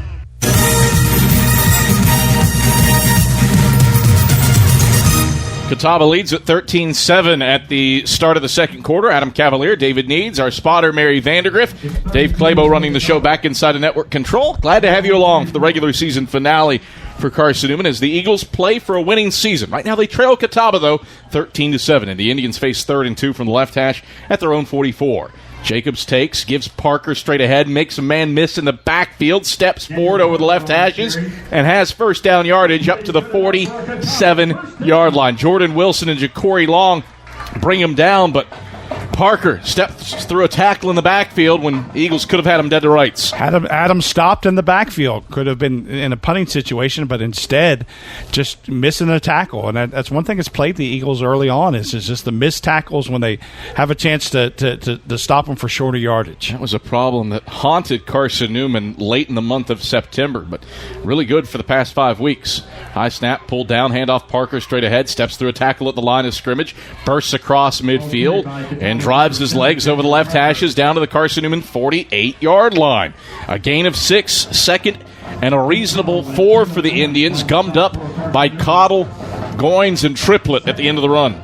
Catawba leads at 13-7 at the start of the second quarter. Adam Cavalier, David Needs, our spotter, Mary Vandergriff, Dave Clabo running the show back inside of network control. Glad to have you along for the regular season finale for Carson-Newman as the Eagles play for a winning season. Right now they trail Kataba, though, 13-7, and the Indians face 3rd and 2 from the left hash at their own 44. Jacobs takes, gives Parker straight ahead, makes a man miss in the backfield, steps forward over the left hashes, and has first down yardage up to the 47-yard line. Jordan Wilson and Ja'Cory Long bring him down, but Parker steps through a tackle in the backfield when Eagles could have had him dead to rights. Adam stopped in the backfield. Could have been in a punting situation, but instead just missing a tackle. And that's one thing that's plagued the Eagles early on is just the missed tackles when they have a chance to stop them for shorter yardage. That was a problem that haunted Carson-Newman late in the month of September, but really good for the past 5 weeks. High snap, pulled down, handoff Parker straight ahead, steps through a tackle at the line of scrimmage, bursts across midfield, and drives his legs over the left hashes down to the Carson-Newman 48-yard line. A gain of 6, second, and a reasonable 4 for the Indians, gummed up by Cottle, Goins, and Triplett at the end of the run.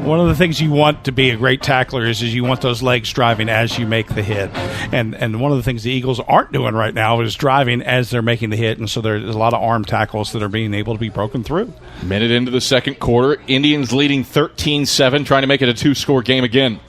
One of the things you want to be a great tackler is you want those legs driving as you make the hit. And one of the things the Eagles aren't doing right now is driving as they're making the hit, and so there's a lot of arm tackles that are being able to be broken through. Minute into the second quarter, Indians leading 13-7, trying to make it a 2-score game again.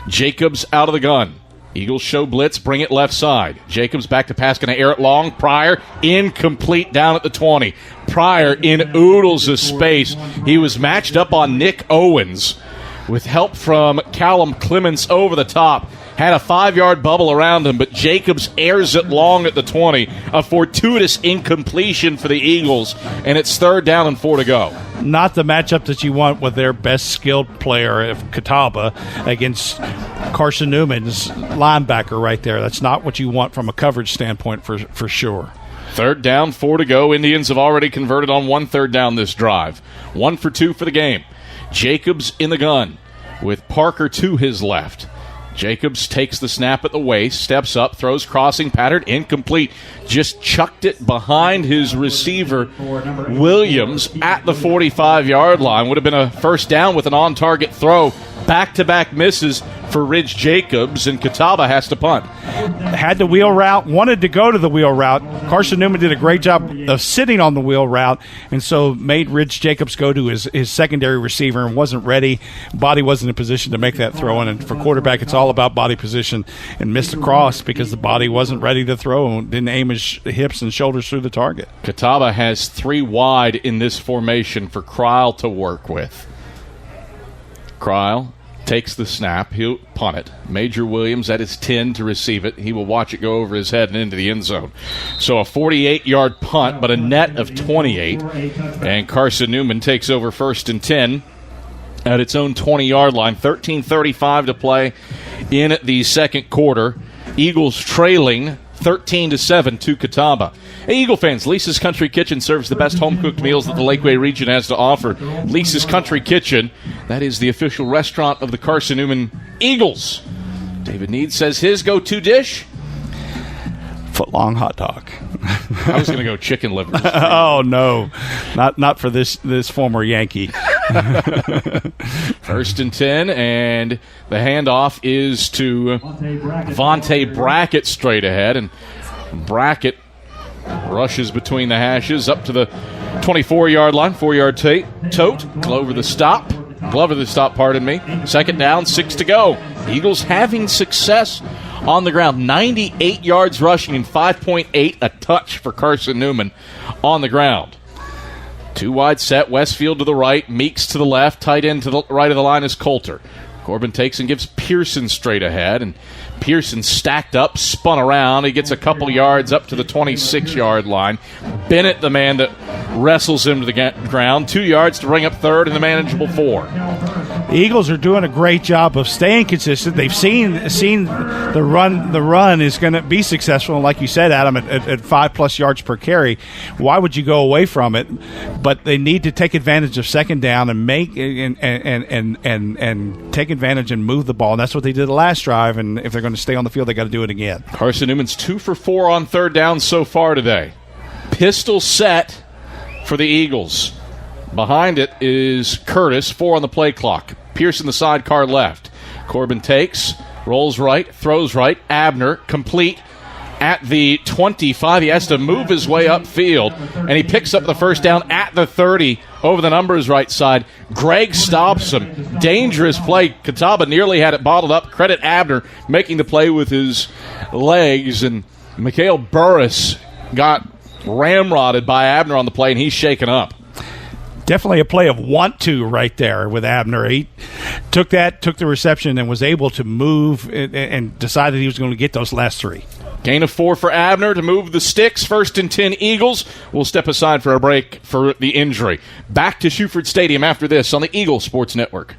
Jacobs out of the gun. Eagles show blitz, bring it left side. Jacobs back to pass, going to air it long. Pryor, incomplete down at the 20. Pryor in oodles of space. He was matched up on Nick Owens with help from Callum Clements over the top. Had a 5-yard bubble around him, but Jacobs airs it long at the 20. A fortuitous incompletion for the Eagles, and it's 3rd down and 4 to go. Not the matchup that you want with their best skilled player, Kataba, against Carson-Newman's linebacker right there. That's not what you want from a coverage standpoint for sure. 3rd down, 4 to go. Indians have already converted on 1 third down this drive. 1 for 2 for the game. Jacobs in the gun with Parker to his left. Jacobs takes the snap at the waist, steps up, throws crossing pattern, incomplete. Just chucked it behind his receiver, Williams, at the 45-yard line. Would have been a first down with an on-target throw. Back-to-back misses for Ridge Jacobs, and Kataba has to punt. Had the wheel route, wanted to go to the wheel route. Carson-Newman did a great job of sitting on the wheel route, and so made Ridge Jacobs go to his secondary receiver and wasn't ready. Body wasn't in position to make that throw, and for quarterback, it's all about body position, and missed the cross because the body wasn't ready to throw, didn't aim his hips and shoulders through the target. Kataba has 3 wide in this formation for Cryle to work with. Cryle takes the snap. He'll punt it. Major Williams at his 10 to receive it. He will watch it go over his head and into the end zone. So a 48-yard punt, but a net of 28. And Carson-Newman takes over 1st and 10 at its own 20-yard line. 13:35 to play in the second quarter. Eagles trailing 13-7 to Catawba. Hey, Eagle fans, Lisa's Country Kitchen serves the best home-cooked meals that the Lakeway region has to offer. Lisa's Country Kitchen, that is the official restaurant of the Carson-Newman Eagles. David Need says his go-to dish? Foot-long hot dog. I was going to go chicken liver. Oh, no. Not for this former Yankee. 1st and 10, and the handoff is to Vontae Brackett straight ahead, and Brackett rushes between the hashes up to the 24-yard line, 4-yard tote. Glover the stop, pardon me. 2nd down, 6 to go. Eagles having success on the ground. 98 yards rushing and 5.8 a touch for Carson-Newman on the ground. 2 wide set, Westfield to the right, Meeks to the left, tight end to the right of the line is Coulter. Corbin takes and gives Pearson straight ahead, and Pearson stacked up, spun around. He gets a couple yards up to the 26-yard line. Bennett, the man that wrestles him to the ground. 2 yards to bring up 3rd and the manageable 4. The Eagles are doing a great job of staying consistent. They've seen the run. The run is going to be successful, and like you said, Adam, at 5+ yards per carry. Why would you go away from it? But they need to take advantage of 2nd down and make and take advantage and move the ball. And that's what they did the last drive. And if they're going to stay on the field, they got to do it again. Carson-Newman's 2 for 4 on 3rd down so far today. Pistol set for the Eagles. Behind it is Curtis, 4 on the play clock. Pearson the sidecar left. Corbin takes, rolls right, throws right. Abner complete at the 25. He has to move his way upfield, and he picks up the first down at the 30 over the numbers right side. Greg stops him. Dangerous play. Kataba nearly had it bottled up. Credit Abner making the play with his legs, and Mikhail Burris got ramrodded by Abner on the play, and he's shaken up. Definitely a play of want to right there with Abner. He took the reception, and was able to move and decided he was going to get those last 3. Gain of 4 for Abner to move the sticks. 1st and 10 Eagles. We'll step aside for a break for the injury. Back to Shuford Stadium after this on the Eagle Sports Network.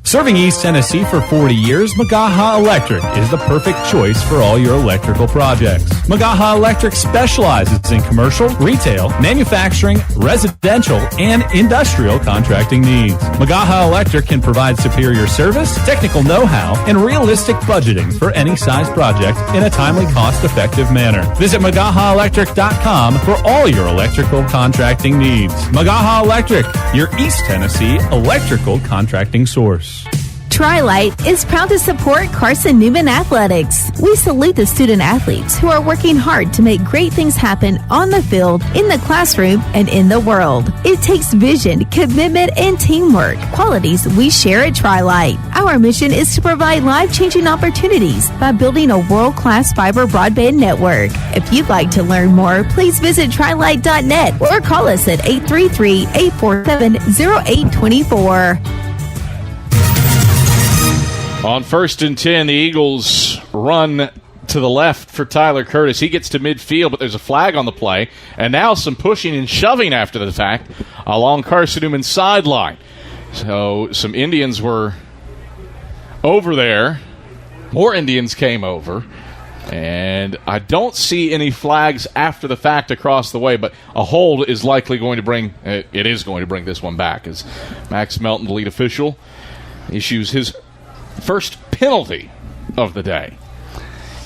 Serving East Tennessee for 40 years, Magaha Electric is the perfect choice for all your electrical projects. Magaha Electric specializes in commercial, retail, manufacturing, residential, and industrial contracting needs. Magaha Electric can provide superior service, technical know-how, and realistic budgeting for any size project in a timely, cost-effective manner. Visit MagahaElectric.com for all your electrical contracting needs. Magaha Electric, your East Tennessee electrical contracting source. Tri-Light is proud to support Carson-Newman Athletics. We salute the student athletes who are working hard to make great things happen on the field, in the classroom, and in the world. It takes vision, commitment, and teamwork, qualities we share at Tri-Light. Our mission is to provide life-changing opportunities by building a world-class fiber broadband network. If you'd like to learn more, please visit trilight.net or call us at 833-847-0824. On 1st and 10, the Eagles run to the left for Tyler Curtis. He gets to midfield, but there's a flag on the play. And now some pushing and shoving after the fact along Carson-Newman's sideline. So some Indians were over there. More Indians came over. And I don't see any flags after the fact across the way, but a hold is likely going to bring this one back as Max Melton, the lead official, issues his first penalty of the day.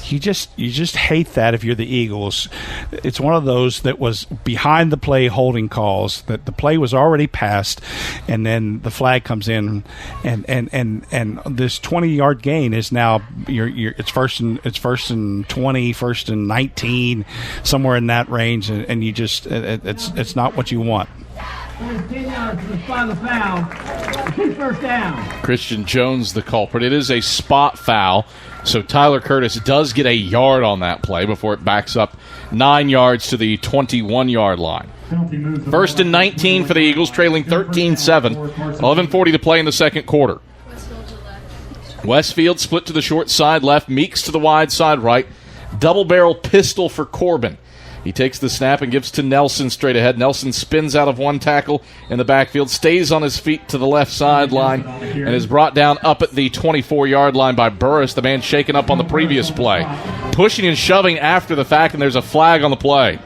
You just hate that if you're the Eagles. It's one of those that was behind the play holding calls, that the play was already passed, and then the flag comes in, and this 20-yard gain is now it's first and 20, first and 19, somewhere in that range, and you just it's not what you want. 10 yards to the spot of the foul. 2 first down. Christian Jones, the culprit. It is a spot foul, so Tyler Curtis does get a yard on that play before it backs up 9 yards to the 21-yard line. 1st and 19 for the Eagles, trailing 13-7. 11:40 to play in the second quarter. Westfield split to the short side left, Meeks to the wide side right. Double-barrel pistol for Corbin. He takes the snap and gives to Nelson straight ahead. Nelson spins out of one tackle in the backfield, stays on his feet to the left sideline, and is brought down up at the 24-yard line by Burris, the man shaken up on the previous play. Pushing and shoving after the fact, and there's a flag on the play.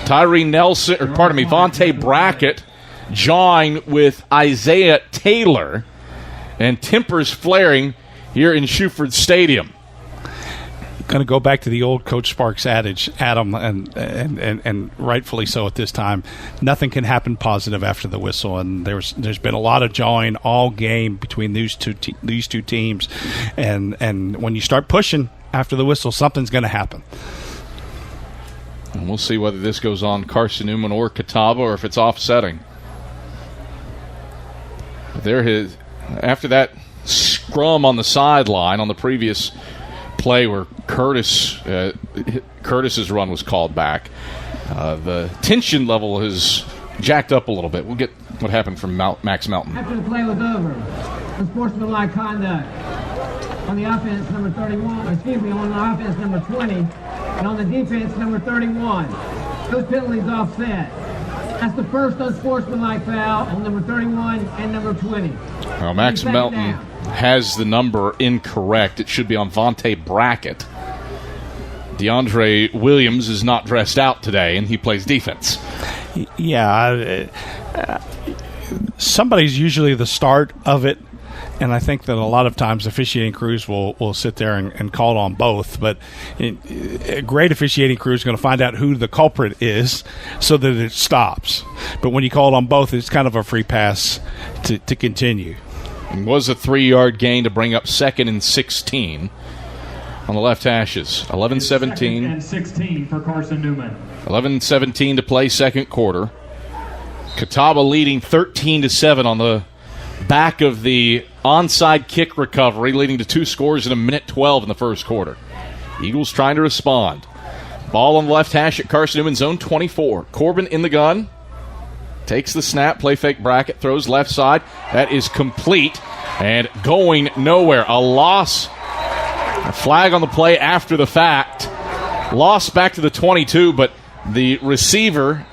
Vontae Brackett joined with Isaiah Taylor, and tempers flaring here in Shuford Stadium. Going to go back to the old Coach Sparks adage, Adam, and rightfully so at this time. Nothing can happen positive after the whistle, and there's been a lot of jawing all game between these two teams, and when you start pushing after the whistle, something's going to happen. And we'll see whether this goes on Carson-Newman or Kataba, or if it's offsetting. After that scrum on the sideline on the previous play where Curtis's run was called back, the tension level has jacked up a little bit. We'll get what happened from Max Melton. After the play was over, unsportsmanlike conduct on the offense, number 31, on the offense, number 20, and on the defense, number 31. Those penalties offset. That's the first unsportsmanlike foul on number 31 and number 20. Well, Max Melton has the number incorrect. It should be on Vontae Brackett. DeAndre Williams is not dressed out today, and he plays defense. Yeah, somebody's usually the start of it, and I think that a lot of times officiating crews will sit there and call on both. But a great officiating crew is going to find out who the culprit is so that it stops. But when you call it on both, it's kind of a free pass to continue. It was a 3-yard gain to bring up 2nd and 16 on the left hashes. 11-17. 2nd and 16 for Carson-Newman. 11-17 to play second quarter. Kataba leading 13-7 on the back of the onside kick recovery, leading to 2 scores in a minute 12 in the first quarter. Eagles trying to respond. Ball on the left hash at Carson-Newman's zone 24. Corbin in the gun. Takes the snap, play fake bracket, throws left side. That is complete and going nowhere. A loss. A flag on the play after the fact. Loss back to the 22, but the receiver,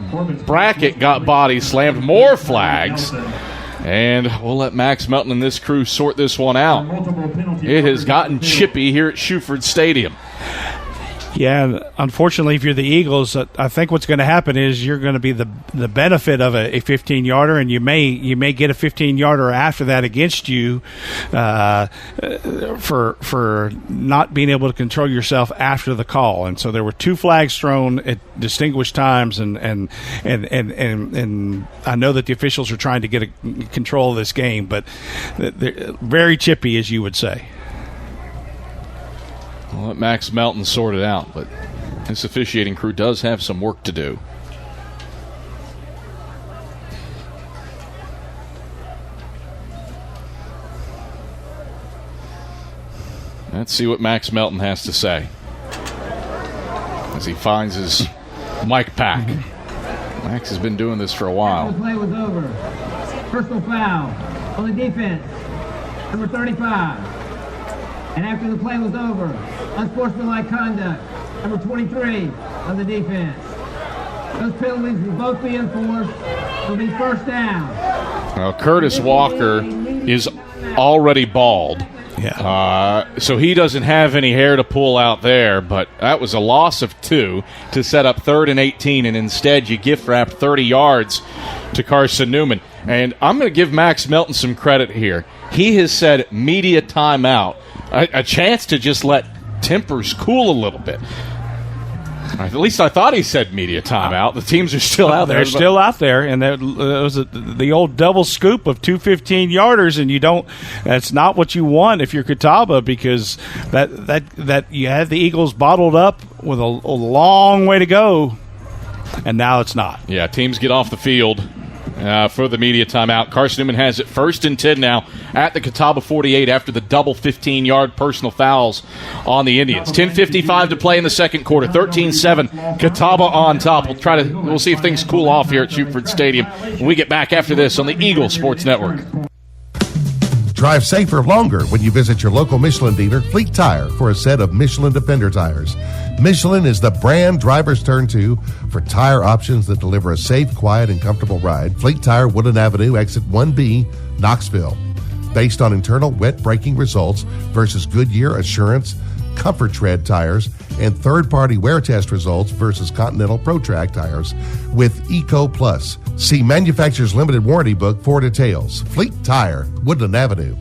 Brackett, got body slammed. More flags. And we'll let Max Melton and this crew sort this one out. It has gotten chippy here at Shuford Stadium. Yeah, unfortunately, if you're the Eagles, I think what's going to happen is you're going to be the benefit of a 15-yarder, and you may get a 15-yarder after that against you for not being able to control yourself after the call. And so there were 2 flags thrown at distinguished times, and I know that the officials are trying to get control of this game, but they're very chippy, as you would say. I'll let Max Melton sort it out, but this officiating crew does have some work to do. Let's see what Max Melton has to say as he finds his mic pack. Max has been doing this for a while. The play was over. Personal foul on the defense, number 35. And after the play was over, unsportsmanlike conduct, number 23 on the defense. Those penalties will both be enforced. It'll be first down. Well, Curtis Walker is already bald. Yeah. So he doesn't have any hair to pull out there, but that was a loss of 2 to set up 3rd and 18, and instead you gift-wrapped 30 yards to Carson-Newman. And I'm going to give Max Melton some credit here. He has said media timeout, a chance to just let tempers cool a little bit. At least I thought he said media timeout. The teams are still out there. They're still out there, and it was the old double scoop of 2 15-yarders, and that's not what you want if you're Catawba, because that you had the Eagles bottled up with a long way to go, and now it's not. Yeah, teams get off the field for the media timeout. Carson-Newman has it 1st and 10 now at the Catawba 48 after the double 15-yard personal fouls on the Indians. 10:55 to play in the second quarter. 13-7. Catawba on top. We'll see if things cool off here at Shuford Stadium when we get back after this on the Eagle Sports Network. Drive safer longer when you visit your local Michelin dealer, Fleet Tire, for a set of Michelin Defender tires. Michelin is the brand drivers turn to for tire options that deliver a safe, quiet, and comfortable ride. Fleet Tire, Woodland Avenue, exit 1B, Knoxville. Based on internal wet braking results versus Goodyear, Assurance, Comfort Tread tires, and third-party wear test results versus Continental ProTrack tires with Eco Plus. See manufacturer's limited warranty book for details. Fleet Tire, Woodland Avenue.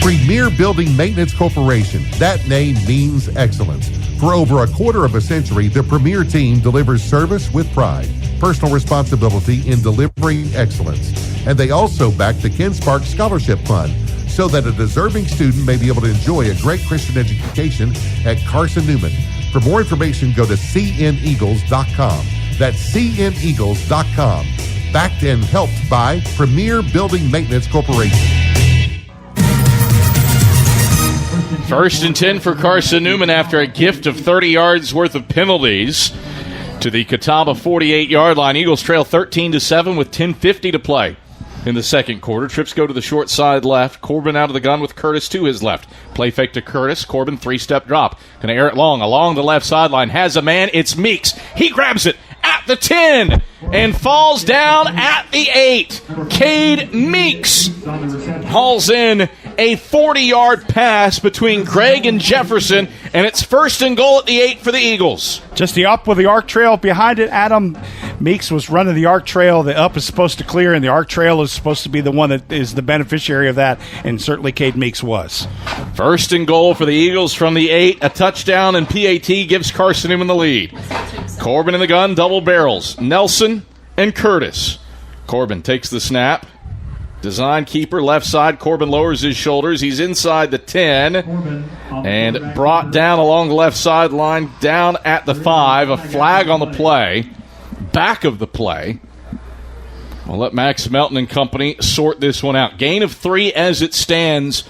Premier Building Maintenance Corporation. That name means excellence. For over a quarter of a century, the Premier team delivers service with pride, personal responsibility in delivering excellence. And they also back the Ken Sparks Scholarship Fund so that a deserving student may be able to enjoy a great Christian education at Carson-Newman. For more information, go to cneagles.com. That's cneagles.com. Backed and helped by Premier Building Maintenance Corporation. 1st and 10 for Carson-Newman after a gift of 30 yards worth of penalties to the Catawba 48-yard line. Eagles trail 13-7 with 10:50 to play in the second quarter. Trips go to the short side left. Corbin out of the gun with Curtis to his left. Play fake to Curtis. Corbin 3-step drop. Gonna air it long along the left sideline. Has a man. It's Meeks. He grabs it at the 10 and falls down at the 8. Cade Meeks hauls in a 40-yard pass between Craig and Jefferson, and it's 1st and goal at the 8 for the Eagles. Just the up with the arc trail behind it. Adam Meeks was running the arc trail. The up is supposed to clear, and the arc trail is supposed to be the one that is the beneficiary of that, and certainly Cade Meeks was. 1st and goal for the Eagles from the 8. A touchdown, and PAT gives Carson-Newman the lead. Corbin in the gun, double barrels. Nelson and Curtis. Corbin takes the snap, Design keeper, left side. Corbin lowers his shoulders. He's inside the 10 and brought down along the left sideline, down at the 5. A flag on the play, back of the play. We'll let Max Melton and company sort this one out. Gain of 3 as it stands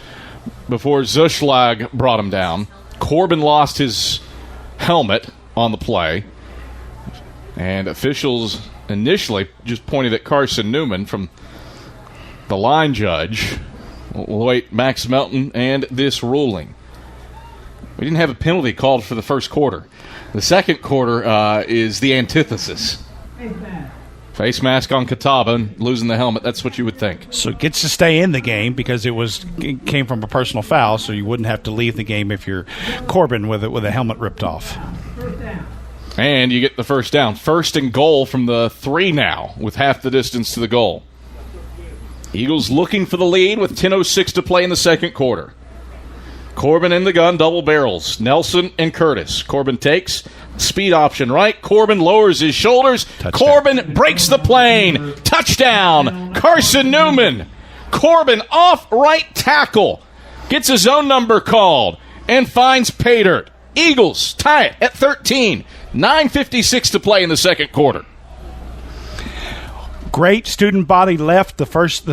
before Zuschlag brought him down. Corbin lost his helmet on the play. And officials initially just pointed at Carson-Newman from the line judge. We'll wait Max Melton and this ruling. We didn't have a penalty called for the first quarter. The second quarter is the antithesis. Face mask on Kataba and losing the helmet. That's what you would think. So it gets to stay in the game because it came from a personal foul, so you wouldn't have to leave the game if you're Corbin with a helmet ripped off. And you get the first down. 1st and goal from the 3 now with half the distance to the goal. Eagles looking for the lead with 10:06 to play in the second quarter. Corbin in the gun, double barrels. Nelson and Curtis. Corbin takes, speed option right. Corbin lowers his shoulders. Touchdown. Corbin breaks the plane. Touchdown, Carson-Newman. Corbin off right tackle. Gets his own number called and finds pay dirt. Eagles tie it at 13. 9:56 to play in the second quarter. Great student body left the first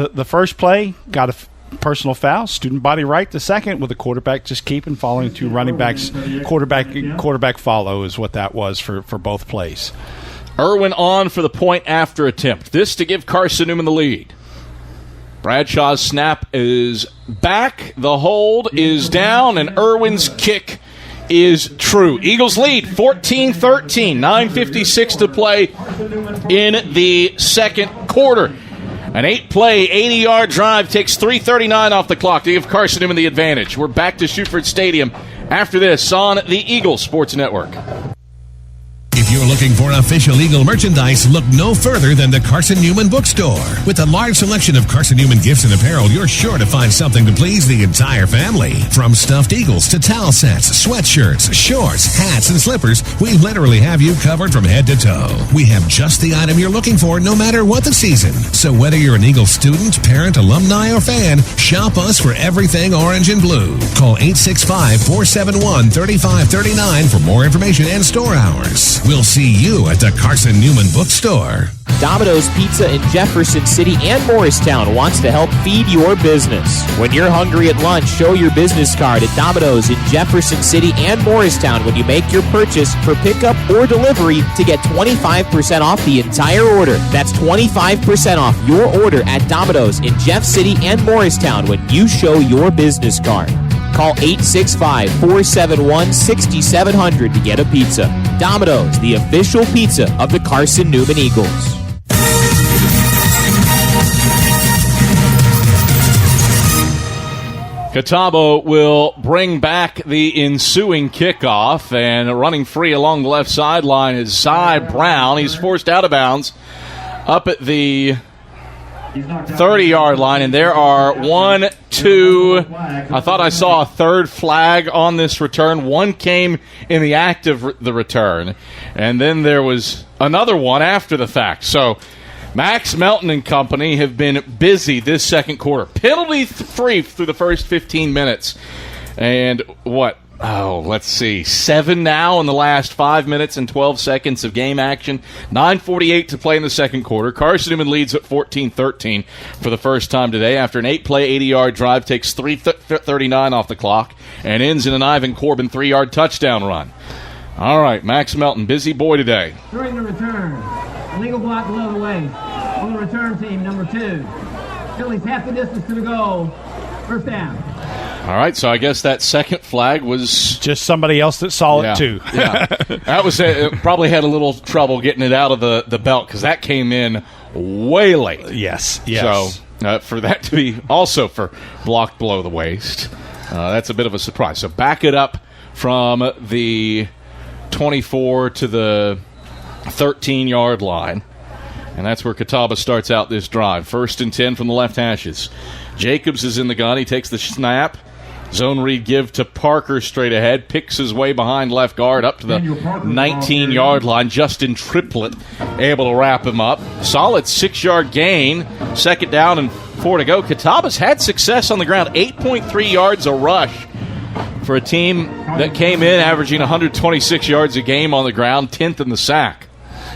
play, got a personal foul. Student body right the second, with the quarterback just keeping following 2 running backs. Quarterback follow is what that was for both plays. Irwin on for the point after attempt. This to give Carson-Newman the lead. Bradshaw's snap is back. The hold is down, and Irwin's kick is true. Eagles lead 14-13. 9:56 to play in the second quarter. An 8-play, 80-yard drive takes 3:39 off the clock to give Carson-Newman the advantage. We're back to Shuford Stadium after this on the Eagles Sports Network. If you're looking for official Eagle merchandise, look no further than the Carson-Newman Bookstore. With a large selection of Carson-Newman gifts and apparel, you're sure to find something to please the entire family. From stuffed eagles to towel sets, sweatshirts, shorts, hats, and slippers, we literally have you covered from head to toe. We have just the item you're looking for no matter what the season. So whether you're an Eagle student, parent, alumni, or fan, shop us for everything orange and blue. Call 865-471-3539 for more information and store hours. We'll see you at the Carson-Newman Bookstore. Domino's Pizza in Jefferson City and Morristown wants to help feed your business. When you're hungry at lunch, show your business card at Domino's in Jefferson City and Morristown when you make your purchase for pickup or delivery to get 25% off the entire order. That's 25% off your order at Domino's in Jeff City and Morristown when you show your business card. Call 865-471-6700 to get a pizza. Domino's, the official pizza of the Carson-Newman Eagles. Catawba will bring back the ensuing kickoff, and running free along the left sideline is Zy Brown. He's forced out of bounds up at the 30-yard line, and there are 1, 2, I thought I saw a third flag on this return. One came in the act of the return, and then there was another one after the fact. So Max Melton and company have been busy this second quarter. Penalty-free through the first 15 minutes. And let's see, 7 now in the last 5 minutes and 12 seconds of game action. 9:48 to play in the second quarter. Carson-Newman leads at 14-13 for the first time today after an 8-play, 80-yard drive takes 3:39 off the clock and ends in an Ivan Corbin 3-yard touchdown run. All right, Max Melton, busy boy today. During the return, illegal block below the waist. On the return team, number 2. Phillies half the distance to the goal. First down. All right, so I guess that second flag was just somebody else that saw it too. Yeah, that was it. Probably had a little trouble getting it out of the belt because that came in way late. Yes. So for that to be also for blocked below the waist, that's a bit of a surprise. So back it up from the 24 to the 13-yard line, and that's where Kataba starts out this drive. 1st and 10 from the left hashes. Jacobs is in the gun. He takes the snap. Zone read give to Parker straight ahead. Picks his way behind left guard up to the 19-yard line. Justin Triplett able to wrap him up. Solid 6-yard gain. 2nd down and 4 to go. Kataba's had success on the ground, 8.3 yards a rush for a team that came in averaging 126 yards a game on the ground, 10th in the sack.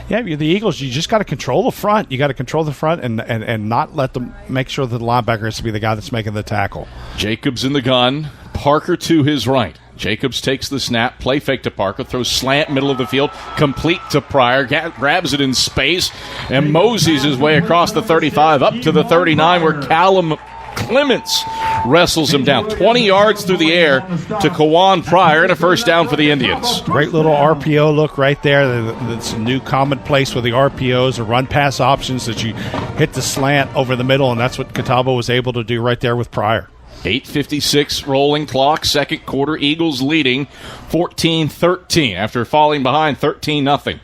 Yeah, the Eagles, you just got to control the front. You got to control the front and not let them make sure that the linebacker has to be the guy that's making the tackle. Jacobs in the gun. Parker to his right. Jacobs takes the snap, play fake to Parker, throws slant middle of the field, complete to Pryor, grabs it in space, and moseys his way across the 35 up to the 39 where Callum Clements wrestles him down 20 yards through the air to Kawan Pryor and a first down for the Indians. Great little RPO look right there. That's a new commonplace with the RPOs, or run-pass options that you hit the slant over the middle, and that's what Cataba was able to do right there with Pryor. 8:56 rolling clock, second quarter. Eagles leading 14-13 after falling behind 13-0.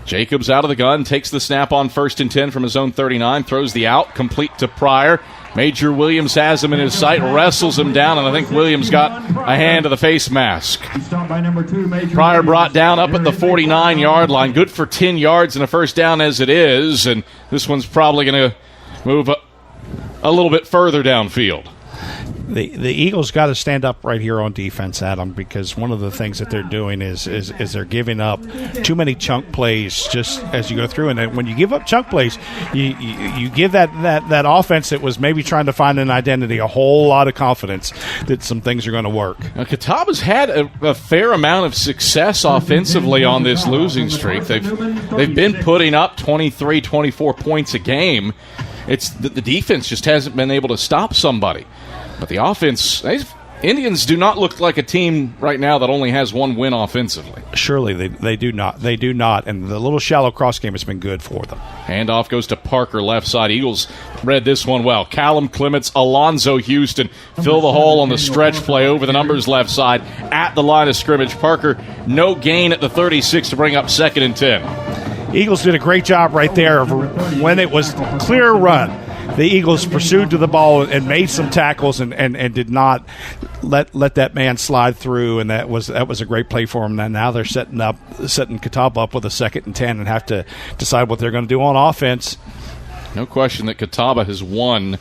Jacobs out of the gun, takes the snap on 1st and 10 from his own 39, throws the out, complete to Pryor. Major Williams has him in his sight, wrestles him down, and I think Williams got a hand to the face mask. Pryor brought down up at the 49-yard line, good for 10 yards and a first down as it is, and this one's probably going to move a little bit further downfield. The Eagles got to stand up right here on defense, Adam, because one of the things that they're doing is they're giving up too many chunk plays just as you go through. And then when you give up chunk plays, you give that offense that was maybe trying to find an identity a whole lot of confidence that some things are going to work. Now, Kataba's had a fair amount of success offensively on this losing streak. They've been putting up 23, 24 points a game. It's the defense just hasn't been able to stop somebody. But the offense, Indians do not look like a team right now that only has one win offensively. Surely they do not. They do not. And the little shallow cross game has been good for them. Handoff goes to Parker, left side. Eagles read this one well. Callum Clements, Alonzo Houston fill the hole on the stretch play over the numbers left side at the line of scrimmage. Parker, no gain at the 36 to bring up 2nd and 10. Eagles did a great job right there when it was clear run. The Eagles pursued to the ball and made some tackles and did not let that man slide through, and that was a great play for them. And now they're setting Kataba up with a 2nd and 10 and have to decide what they're going to do on offense. No question that Kataba has won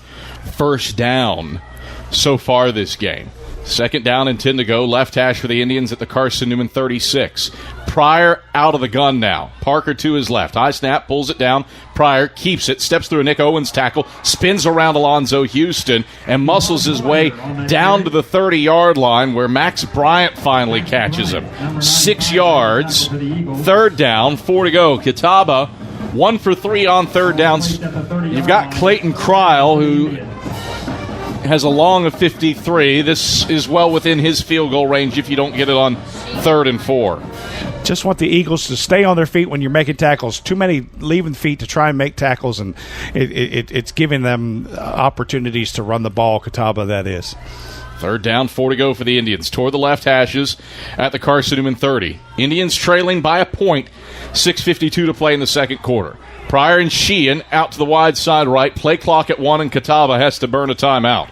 first down so far this game. 2nd down and 10 to go. Left hash for the Indians at the Carson-Newman 36. Pryor out of the gun now. Parker to his left. High snap, pulls it down. Pryor keeps it, steps through a Nick Owens tackle, spins around Alonzo Houston, and muscles his way down to the 30-yard line where Max Bryant finally catches him. 6 yards. 3rd down, 4 to go. Kataba, 1 for 3 on 3rd downs. You've got Clayton Cryle, who has a long of 53. This is well within his field goal range if you don't get it on 3rd and 4. Just want the Eagles to stay on their feet when you're making tackles. Too many leaving feet to try and make tackles, and it's giving them opportunities to run the ball. Kataba, that is. 3rd down, 4 to go for the Indians. Toward the left hashes at the Carson-Newman 30. Indians trailing by a point. 6:52 to play in the second quarter. Pryor and Sheehan out to the wide side right. Play clock at 1, and Kataba has to burn a timeout.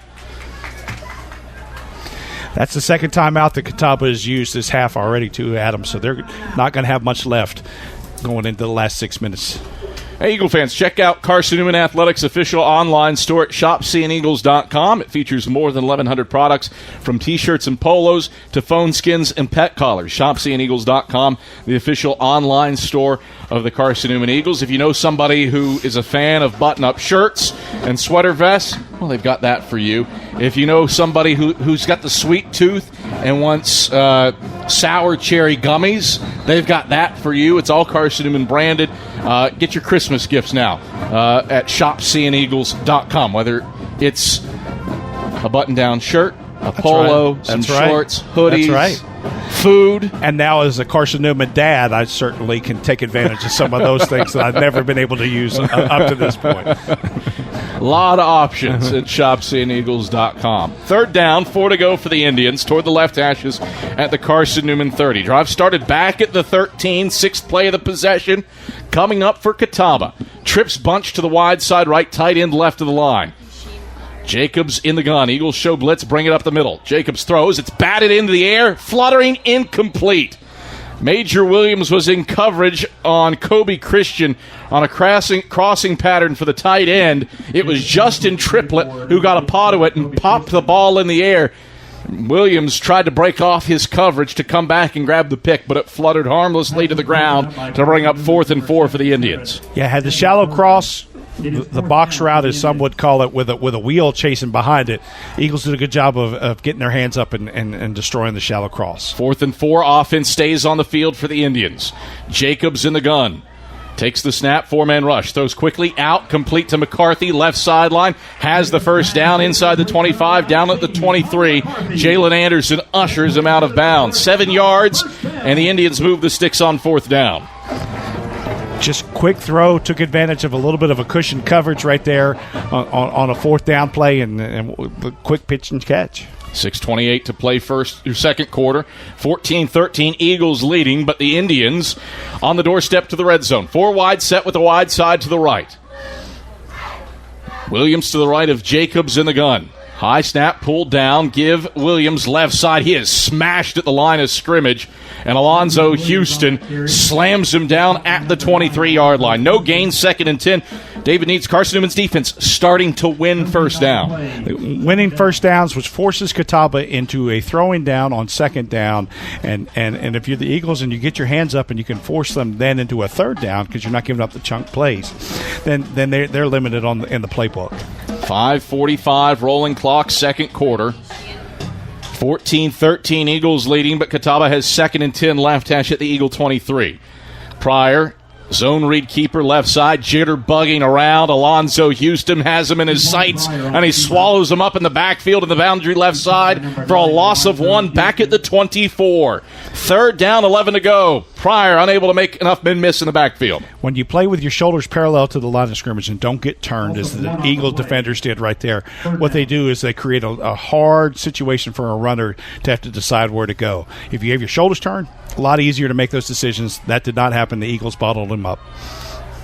That's the second timeout that Kataba has used this half already, too, Adam. So they're not going to have much left going into the last 6 minutes. Hey, Eagle fans, check out Carson-Newman Athletics' official online store at shopseeandeagles.com. It features more than 1,100 products, from T-shirts and polos to phone skins and pet collars. Shopseeandeagles.com, the official online store of the Carson-Newman Eagles. If you know somebody who is a fan of button-up shirts and sweater vests, well, they've got that for you. If you know somebody who's got the sweet tooth and wants sour cherry gummies, they've got that for you. It's all Carson-Newman branded. Get your Christmas gifts now at shopseeandeagles.com, whether it's a button-down shirt, a polo, some shorts, hoodies, food. And now as a Carson-Newman dad, I certainly can take advantage of some of those things that I've never been able to use up to this point. A lot of options at shopseeandeagles.com. 3rd down, 4 to go for the Indians toward the left hashes at the Carson-Newman 30. Drive started back at the 13, 6th play of the possession. Coming up for Kataba. Trips bunch to the wide side right, tight end left of the line. Jacobs in the gun. Eagles show blitz, bring it up the middle. Jacobs throws. It's batted into the air, fluttering, incomplete. Major Williams was in coverage on Kobe Christian on a crossing pattern for the tight end. It was Justin Triplett who got a paw to it and popped the ball in the air. Williams tried to break off his coverage to come back and grab the pick, but it fluttered harmlessly to the ground to bring up 4th and 4 for the Indians. Yeah, had the shallow cross, the box route, as some would call it, with a wheel chasing behind it. Eagles did a good job of getting their hands up and destroying the shallow cross. 4th and 4, offense stays on the field for the Indians. Jacobs in the gun. Takes the snap, 4-man rush. Throws quickly out, complete to McCarthy, left sideline. Has the first down inside the 25, down at the 23. Jalen Anderson ushers him out of bounds. 7 yards, and the Indians move the sticks on 4th down. Just quick throw, took advantage of a little bit of a cushion coverage right there on a 4th down play, and the quick pitch and catch. 6:28 to play second quarter. 14-13, Eagles leading, but the Indians on the doorstep to the red zone. 4 wide set with a wide side to the right. Williams to the right of Jacobs in the gun. High snap, pulled down, give Williams left side. He is smashed at the line of scrimmage, and Alonzo Houston slams him down at the 23-yard line. No gain, 2nd and 10. David needs Carson-Newman's defense starting to win first down. Winning first downs, which forces Kataba into a throwing down on 2nd down, and if you're the Eagles and you get your hands up and you can force them then into a 3rd down because you're not giving up the chunk plays, then they're limited in the playbook. 5:45 rolling clock, second quarter. 14-13, Eagles leading, but Kataba has 2nd and 10 left, hash at the Eagle 23. Pryor, zone read keeper left side, jitterbugging around. Alonzo Houston has him in his sights, and he swallows him up in the backfield in the boundary left side for a loss of 1 back at the 24. 3rd down, 11 to go. Pryor unable to make enough men miss in the backfield. When you play with your shoulders parallel to the line of scrimmage and don't get turned, as the Eagles defenders did right there, what they do is they create a hard situation for a runner to have to decide where to go. If you have your shoulders turned, a lot easier to make those decisions. That did not happen. The Eagles bottled him up.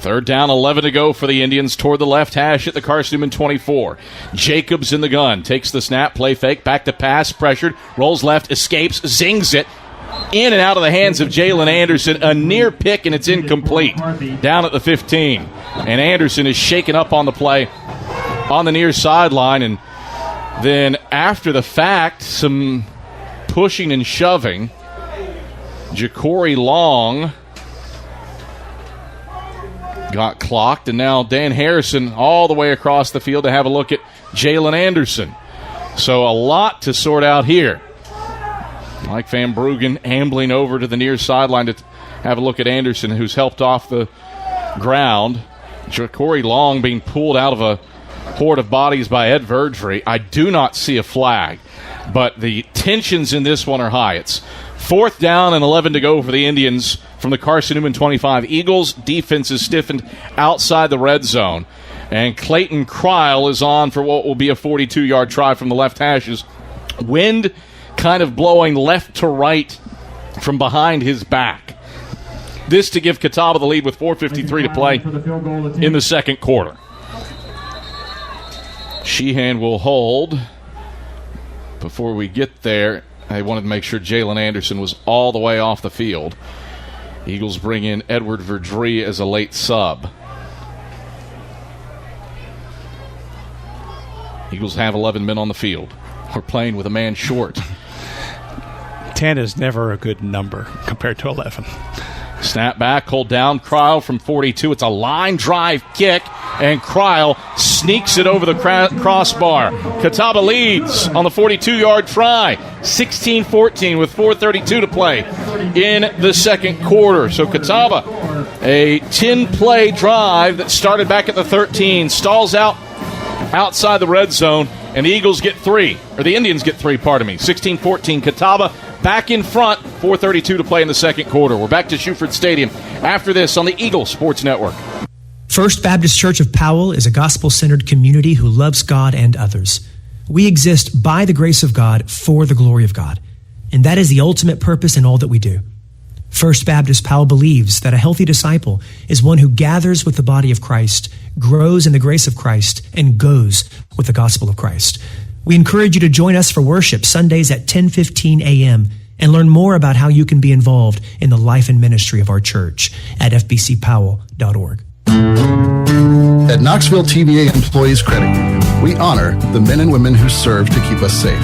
3rd down, 11 to go for the Indians toward the left hash at the Carson-Newman 24. Jacobs in the gun. Takes the snap, play fake, back to pass, pressured, rolls left, escapes, zings it. In and out of the hands of Jalen Anderson. A near pick, and it's incomplete. Down at the 15. And Anderson is shaken up on the play on the near sideline. And then after the fact, some pushing and shoving. Ja'Cory Long got clocked, and now Dan Harrison all the way across the field to have a look at Jalen Anderson. So a lot to sort out here. Mike Van Bruggen ambling over to the near sideline to have a look at Anderson, who's helped off the ground. Ja'Cory Long being pulled out of a horde of bodies by Ed Verdry. I do not see a flag, but the tensions in this one are high. It's 4th down and 11 to go for the Indians from the Carson-Newman 25. Eagles defense is stiffened outside the red zone, and Clayton Cryle is on for what will be a 42-yard try from the left hashes. Wind kind of blowing left to right from behind his back. This to give Kataba the lead with 4:53 to play in the second quarter. Sheehan will hold. Before we get there, I wanted to make sure Jalen Anderson was all the way off the field. Eagles bring in Edward Verdry as a late sub. Eagles have 11 men on the field. We're playing with a man short. 10 is never a good number compared to 11. Snap back, hold down, Cryle from 42. It's a line drive kick, and Cryle sneaks it over the crossbar. Kataba leads on the 42-yard try, 16-14 with 4:32 to play in the second quarter. So Kataba, a 10-play drive that started back at the 13, stalls out outside the red zone, and the Indians get 3, 16-14. Kataba back in front, 4:32 to play in the second quarter. We're back to Shuford Stadium after this on the Eagle Sports Network. First Baptist Church of Powell is a gospel-centered community who loves God and others. We exist by the grace of God for the glory of God, and that is the ultimate purpose in all that we do. First Baptist Powell believes that a healthy disciple is one who gathers with the body of Christ, grows in the grace of Christ, and goes with the gospel of Christ. We encourage you to join us for worship Sundays at 10:15 a.m. and learn more about how you can be involved in the life and ministry of our church at fbcpowell.org. At Knoxville TVA Employees Credit Union, we honor the men and women who serve to keep us safe.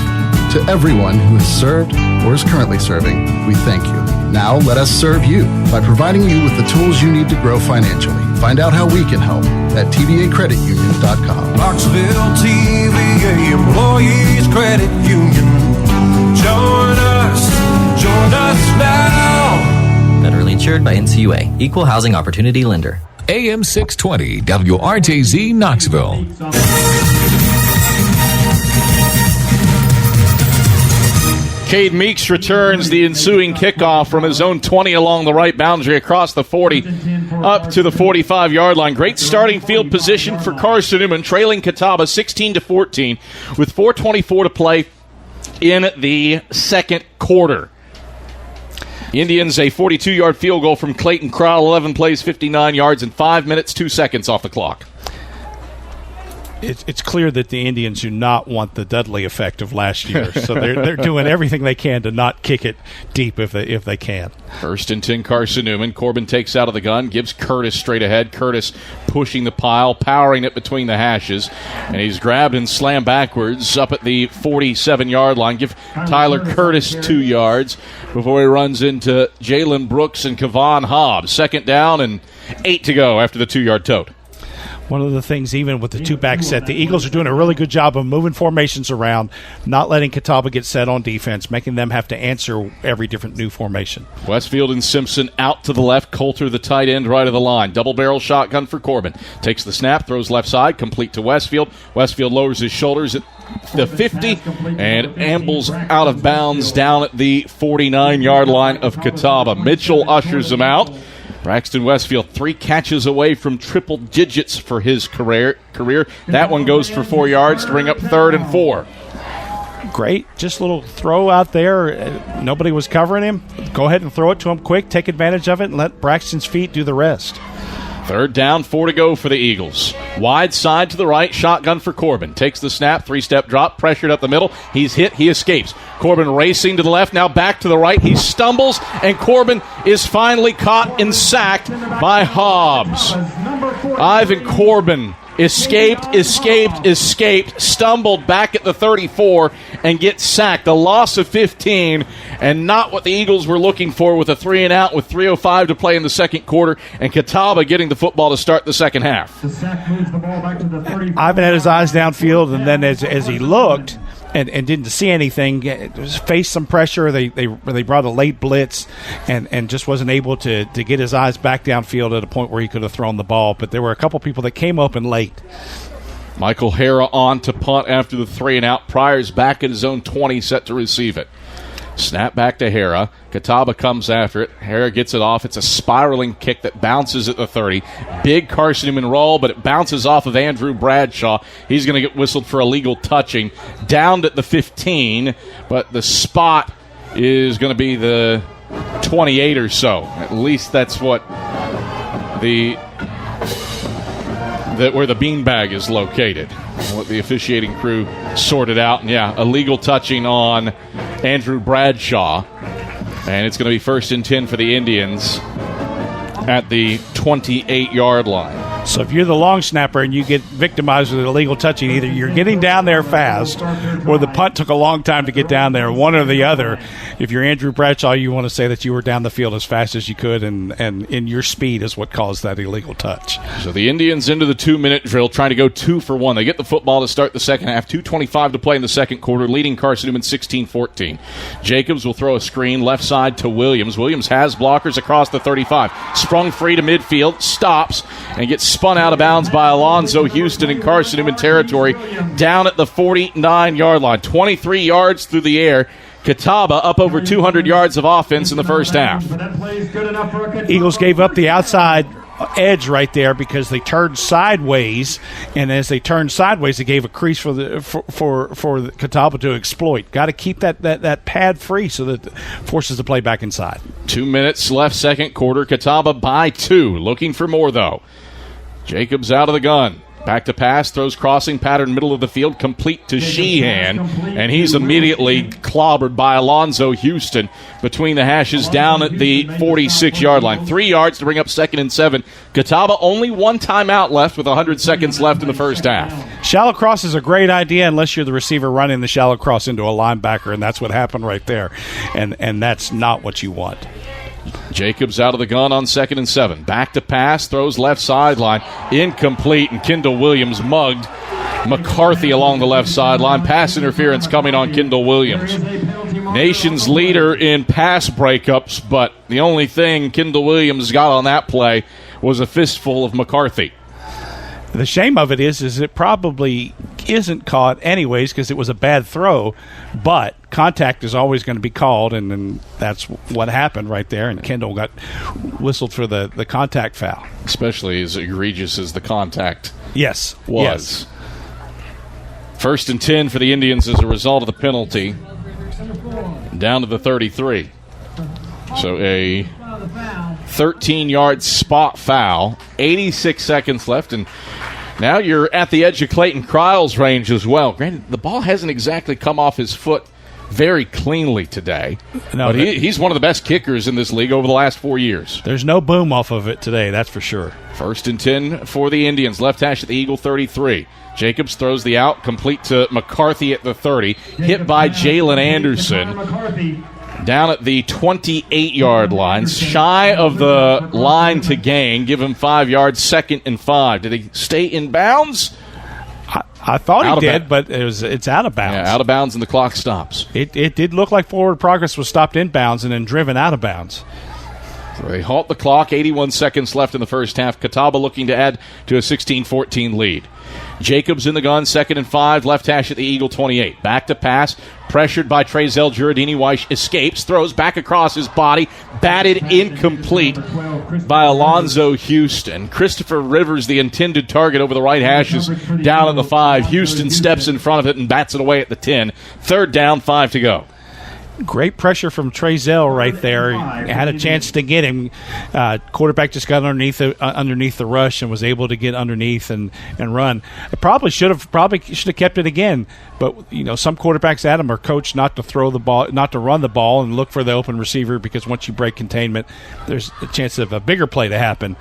To everyone who has served or is currently serving, we thank you. Now let us serve you by providing you with the tools you need to grow financially. Find out how we can help at tvacreditunion.com. Knoxville TVA Employees Credit Union. Join us now. Federally insured by NCUA. Equal housing opportunity lender. AM 620 WRJZ Knoxville. Cade Meeks returns the ensuing kickoff from his own 20 along the right boundary across the 40 up to the 45-yard line. Great starting field position for Carson-Newman, trailing Kataba 16-14 with 4:24 to play in the second quarter. Indians a 42-yard field goal from Clayton Crowell, 11 plays, 59 yards, and 5 minutes, 2 seconds off the clock. It's clear that the Indians do not want the Dudley effect of last year, so they're doing everything they can to not kick it deep if they can. 1st and 10, Carson-Newman. Corbin takes out of the gun, gives Curtis straight ahead. Curtis pushing the pile, powering it between the hashes, and he's grabbed and slammed backwards up at the 47-yard line. Give Tyler Curtis 2 yards before he runs into Jalen Brooks and Kevon Hobbs. 2nd down and 8 to go after the 2-yard tote. One of the things, even with the two-back set, the Eagles are doing a really good job of moving formations around, not letting Catawba get set on defense, making them have to answer every different new formation. Westfield and Simpson out to the left. Coulter, the tight end, right of the line. Double-barrel shotgun for Corbin. Takes the snap, throws left side, complete to Westfield. Westfield lowers his shoulders at the 50 and ambles out of bounds down at the 49-yard line of Catawba. Mitchell ushers him out. Braxton Westfield 3 catches away from triple digits for his career. That one goes for 4 yards to bring up 3rd and 4. Great. Just a little throw out there. Nobody was covering him. Go ahead and throw it to him quick. Take advantage of it and let Braxton's feet do the rest. 3rd down, 4 to go for the Eagles. Wide side to the right, shotgun for Corbin. Takes the snap, 3-step drop, pressured up the middle. He's hit, he escapes. Corbin racing to the left, now back to the right. He stumbles, and Corbin is finally caught and sacked by Hobbs. Ivan Corbin escaped, stumbled back at the 34, and gets sacked. A loss of 15, and not what the Eagles were looking for with a 3-and-out with 3:05 to play in the second quarter, and Catawba getting the football to start the second half. Ivan had his eyes downfield, and then as he looked and didn't see anything, faced some pressure. They brought a late blitz and just wasn't able to get his eyes back downfield at a point where he could have thrown the ball. But there were a couple people that came open late. Michael Hara on to punt after the 3-and-out. Pryor's back at his own 20, set to receive it. Snap back to Hara. Kataba comes after it. Hara gets it off. It's a spiraling kick that bounces at the 30. Big Carson-Newman roll, but it bounces off of Andrew Bradshaw. He's going to get whistled for illegal touching. Downed at the 15, but the spot is going to be the 28 or so. At least that's what where the beanbag is located. What the officiating crew sorted out. And yeah, illegal touching on Andrew Bradshaw. And it's going to be 1st and 10 for the Indians at the 28-yard line. So if you're the long snapper and you get victimized with illegal touching, either you're getting down there fast or the punt took a long time to get down there, one or the other. If you're Andrew Bradshaw, you want to say that you were down the field as fast as you could, and in your speed is what caused that illegal touch. So the Indians into the 2-minute drill, trying to go 2 for 1. They get the football to start the second half. 2:25 to play in the second quarter, leading Carson-Newman 16-14. Jacobs will throw a screen left side to Williams. Williams has blockers across the 35. Sprung free to midfield, stops, and gets spun out of bounds by Alonzo Houston in Carson-Newman territory down at the 49-yard line. 23 yards through the air. Kataba up over 200 yards of offense in the first half. Eagles gave up the outside edge right there because they turned sideways, and as they turned sideways, they gave a crease for the Catawba to exploit. Got to keep that pad free so that it forces the play back inside. 2 minutes left, second quarter. Catawba by 2. Looking for more, though. Jacobs out of the gun. Back to pass, throws crossing pattern, middle of the field, complete to Sheehan. And he's immediately clobbered by Alonzo Houston between the hashes down at the 46-yard line. 3 yards to bring up 2nd and 7. Kataba only 1 timeout left with 100 seconds left in the first half. Shallow cross is a great idea unless you're the receiver running the shallow cross into a linebacker, and that's what happened right there. And that's not what you want. Jacobs out of the gun on 2nd and 7. Back to pass, throws left sideline, incomplete, and Kendall Williams mugged McCarthy along the left sideline. Pass interference coming on Kendall Williams. Nation's leader in pass breakups, but the only thing Kendall Williams got on that play was a fistful of McCarthy. The shame of it is it probably isn't caught anyways because it was a bad throw, but contact is always going to be called, and then that's what happened right there, and Kendall got whistled for the contact foul. Especially as egregious as the contact was. Yes. 1st and 10 for the Indians as a result of the penalty. Down to the 33. So a 13-yard spot foul. 86 seconds left, and now you're at the edge of Clayton Cryle's range as well. Granted, the ball hasn't exactly come off his foot very cleanly today. No, but he's one of the best kickers in this league over the last 4 years. There's no boom off of it today, that's for sure. 1st and 10 for the Indians. Left hash at the Eagle 33. Jacobs throws the out, complete to McCarthy at the 30. Hit by Jalen Anderson. Down at the 28-yard line. Shy of the line to gain. Give him 5 yards, 2nd and 5. Did he stay in bounds? I thought he did, but it's out of bounds. Yeah, out of bounds, and the clock stops. It did look like forward progress was stopped in bounds and then driven out of bounds. So they halt the clock. 81 seconds left in the first half. Catawba looking to add to a 16-14 lead. Jacobs in the gun, 2nd and 5. Left hash at the Eagle 28. Back to pass. Pressured by Trezell Giardini. Weiss escapes. Throws back across his body. Batted incomplete by Alonzo Houston. Christopher Rivers, the intended target over the right hash, is down at the 5. Houston steps in front of it and bats it away at the 10. 3rd down, 5 to go. Great pressure from Trezell right there. He had a chance to get him. Quarterback just got underneath the rush and was able to get underneath and run. Probably should have kept it again. But some quarterbacks, Adam, are coached not to throw the ball, not to run the ball, and look for the open receiver because once you break containment, there's a chance of a bigger play to happen.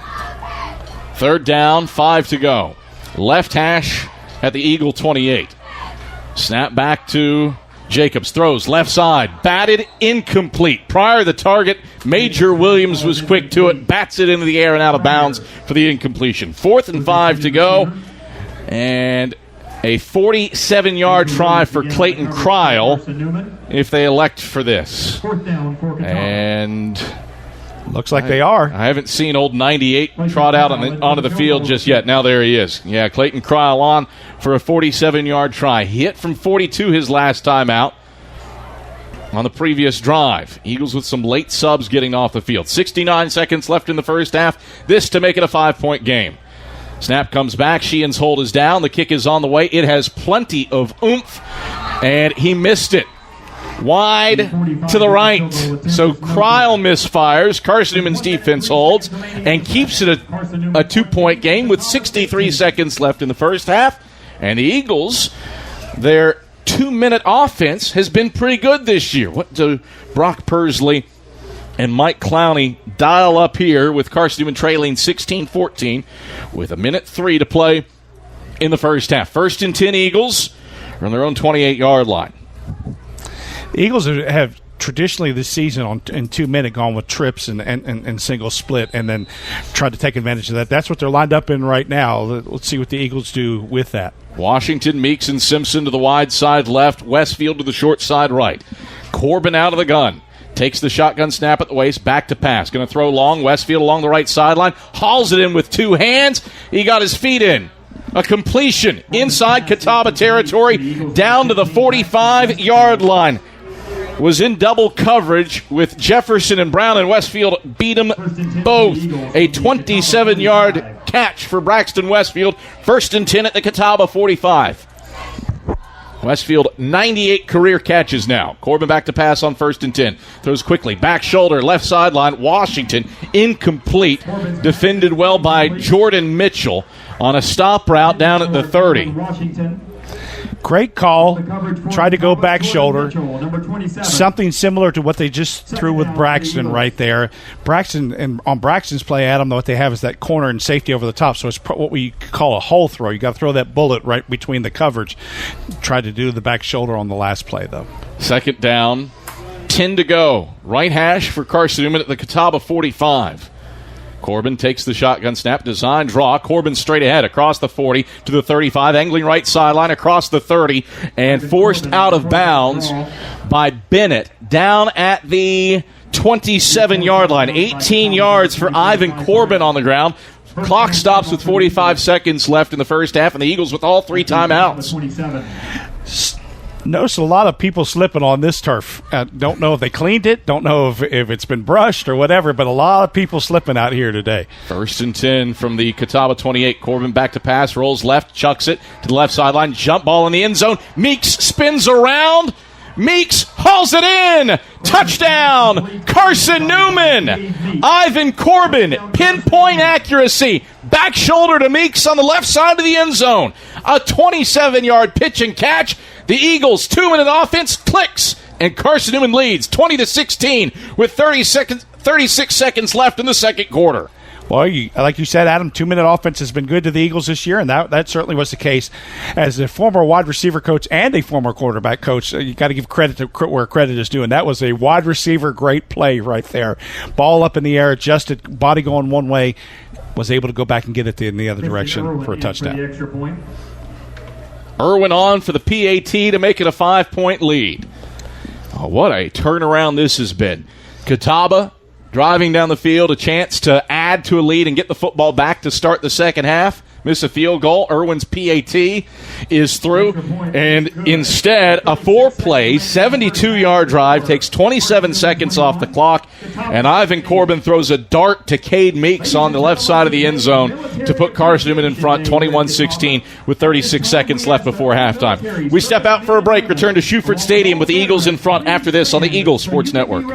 3rd down, 5 to go. Left hash at the Eagle 28. Snap back to Jacobs. Throws left side. Batted incomplete. Prior to the target, Major Williams was quick to it. Bats it into the air and out of bounds for the incompletion. 4th and 5 to go. And a 47-yard try for Clayton Cryle if they elect for this. And looks like they are. I haven't seen old 98 trot out onto the field just yet. Now there he is. Yeah, Clayton Cryle on for a 47-yard try. He hit from 42 his last time out on the previous drive. Eagles with some late subs getting off the field. 69 seconds left in the first half. This to make it a 5-point game. Snap comes back. Sheehan's hold is down. The kick is on the way. It has plenty of oomph, and he missed it. Wide to the right. So Cryle misfires. Carson-Newman's defense holds and keeps it a 2-point game with 63 seconds left in the first half. And the Eagles, their 2-minute offense has been pretty good this year. What do Brock Pursley and Mike Clowney dial up here with Carson-Newman trailing 16-14 with 1:03 to play in the first half? 1st and 10 Eagles are on their own 28-yard line. The Eagles have traditionally this season in 2-minute gone with trips and single split and then tried to take advantage of that. That's what they're lined up in right now. Let's see what the Eagles do with that. Washington, Meeks, and Simpson to the wide side left. Westfield to the short side right. Corbin out of the gun. Takes the shotgun snap at the waist. Back to pass. Going to throw long. Westfield along the right sideline. Hauls it in with 2 hands. He got his feet in. A completion inside Kataba territory down to the 45-yard line. Was in double coverage with Jefferson and Brown, and Westfield beat them both. A 27-yard catch for Braxton Westfield. 1st and 10 at the Catawba 45. Westfield, 98 career catches now. Corbin back to pass on 1st and 10. Throws quickly. Back shoulder, left sideline. Washington, incomplete. Defended well by Jordan Mitchell. on a stop route down at the 30. Great call. Tried to go back shoulder. Something similar to what they just threw with Braxton right there. Braxton, and on Braxton's play, Adam, what they have is that corner and safety over the top. So it's what we call a hole throw. You got to throw that bullet right between the coverage. Tried to do the back shoulder on the last play, though. Second down, 10 to go. Right hash for Carson-Newman at the Catawba 45. Corbin takes the shotgun snap, design draw. Corbin straight ahead across the 40 to the 35, angling right sideline across the 30, and forced out of bounds by Bennett down at the 27-yard line. 18 yards for Ivan Corbin on the ground. Clock stops with 45 seconds left in the first half, and the Eagles with all 3 timeouts. Notice a lot of people slipping on this turf. Don't know if they cleaned it, don't know if it's been brushed or whatever, but a lot of people slipping out here today. 1st and 10 from the Catawba 28. Corbin back to pass, rolls left, chucks it to the left sideline, jump ball in the end zone. Meeks spins around. Meeks hauls it in. Touchdown, Carson-Newman. Ivan Corbin, pinpoint accuracy. Back shoulder to Meeks on the left side of the end zone. A 27-yard pitch and catch. The Eagles' 2-minute offense clicks, and Carson-Newman leads 20-16 with 36 seconds left in the second quarter. Well, like you said, Adam, 2-minute offense has been good to the Eagles this year, and that certainly was the case. As a former wide receiver coach and a former quarterback coach, you got to give credit to where credit is due, and that was a wide receiver great play right there. Ball up in the air, adjusted, body going one way, was able to go back and get it in the other direction for a touchdown. Irwin on for the PAT to make it a 5-point lead. Oh, what a turnaround this has been. Kataba driving down the field, a chance to add to a lead and get the football back to start the second half. Miss a field goal. Irwin's PAT is through. And instead, a 4-play, 72-yard drive takes 27 seconds off the clock. And Ivan Corbin throws a dart to Cade Meeks on the left side of the end zone to put Carson-Newman in front 21-16 with 36 seconds left before halftime. We step out for a break, return to Shuford Stadium with the Eagles in front after this on the Eagles Sports Network.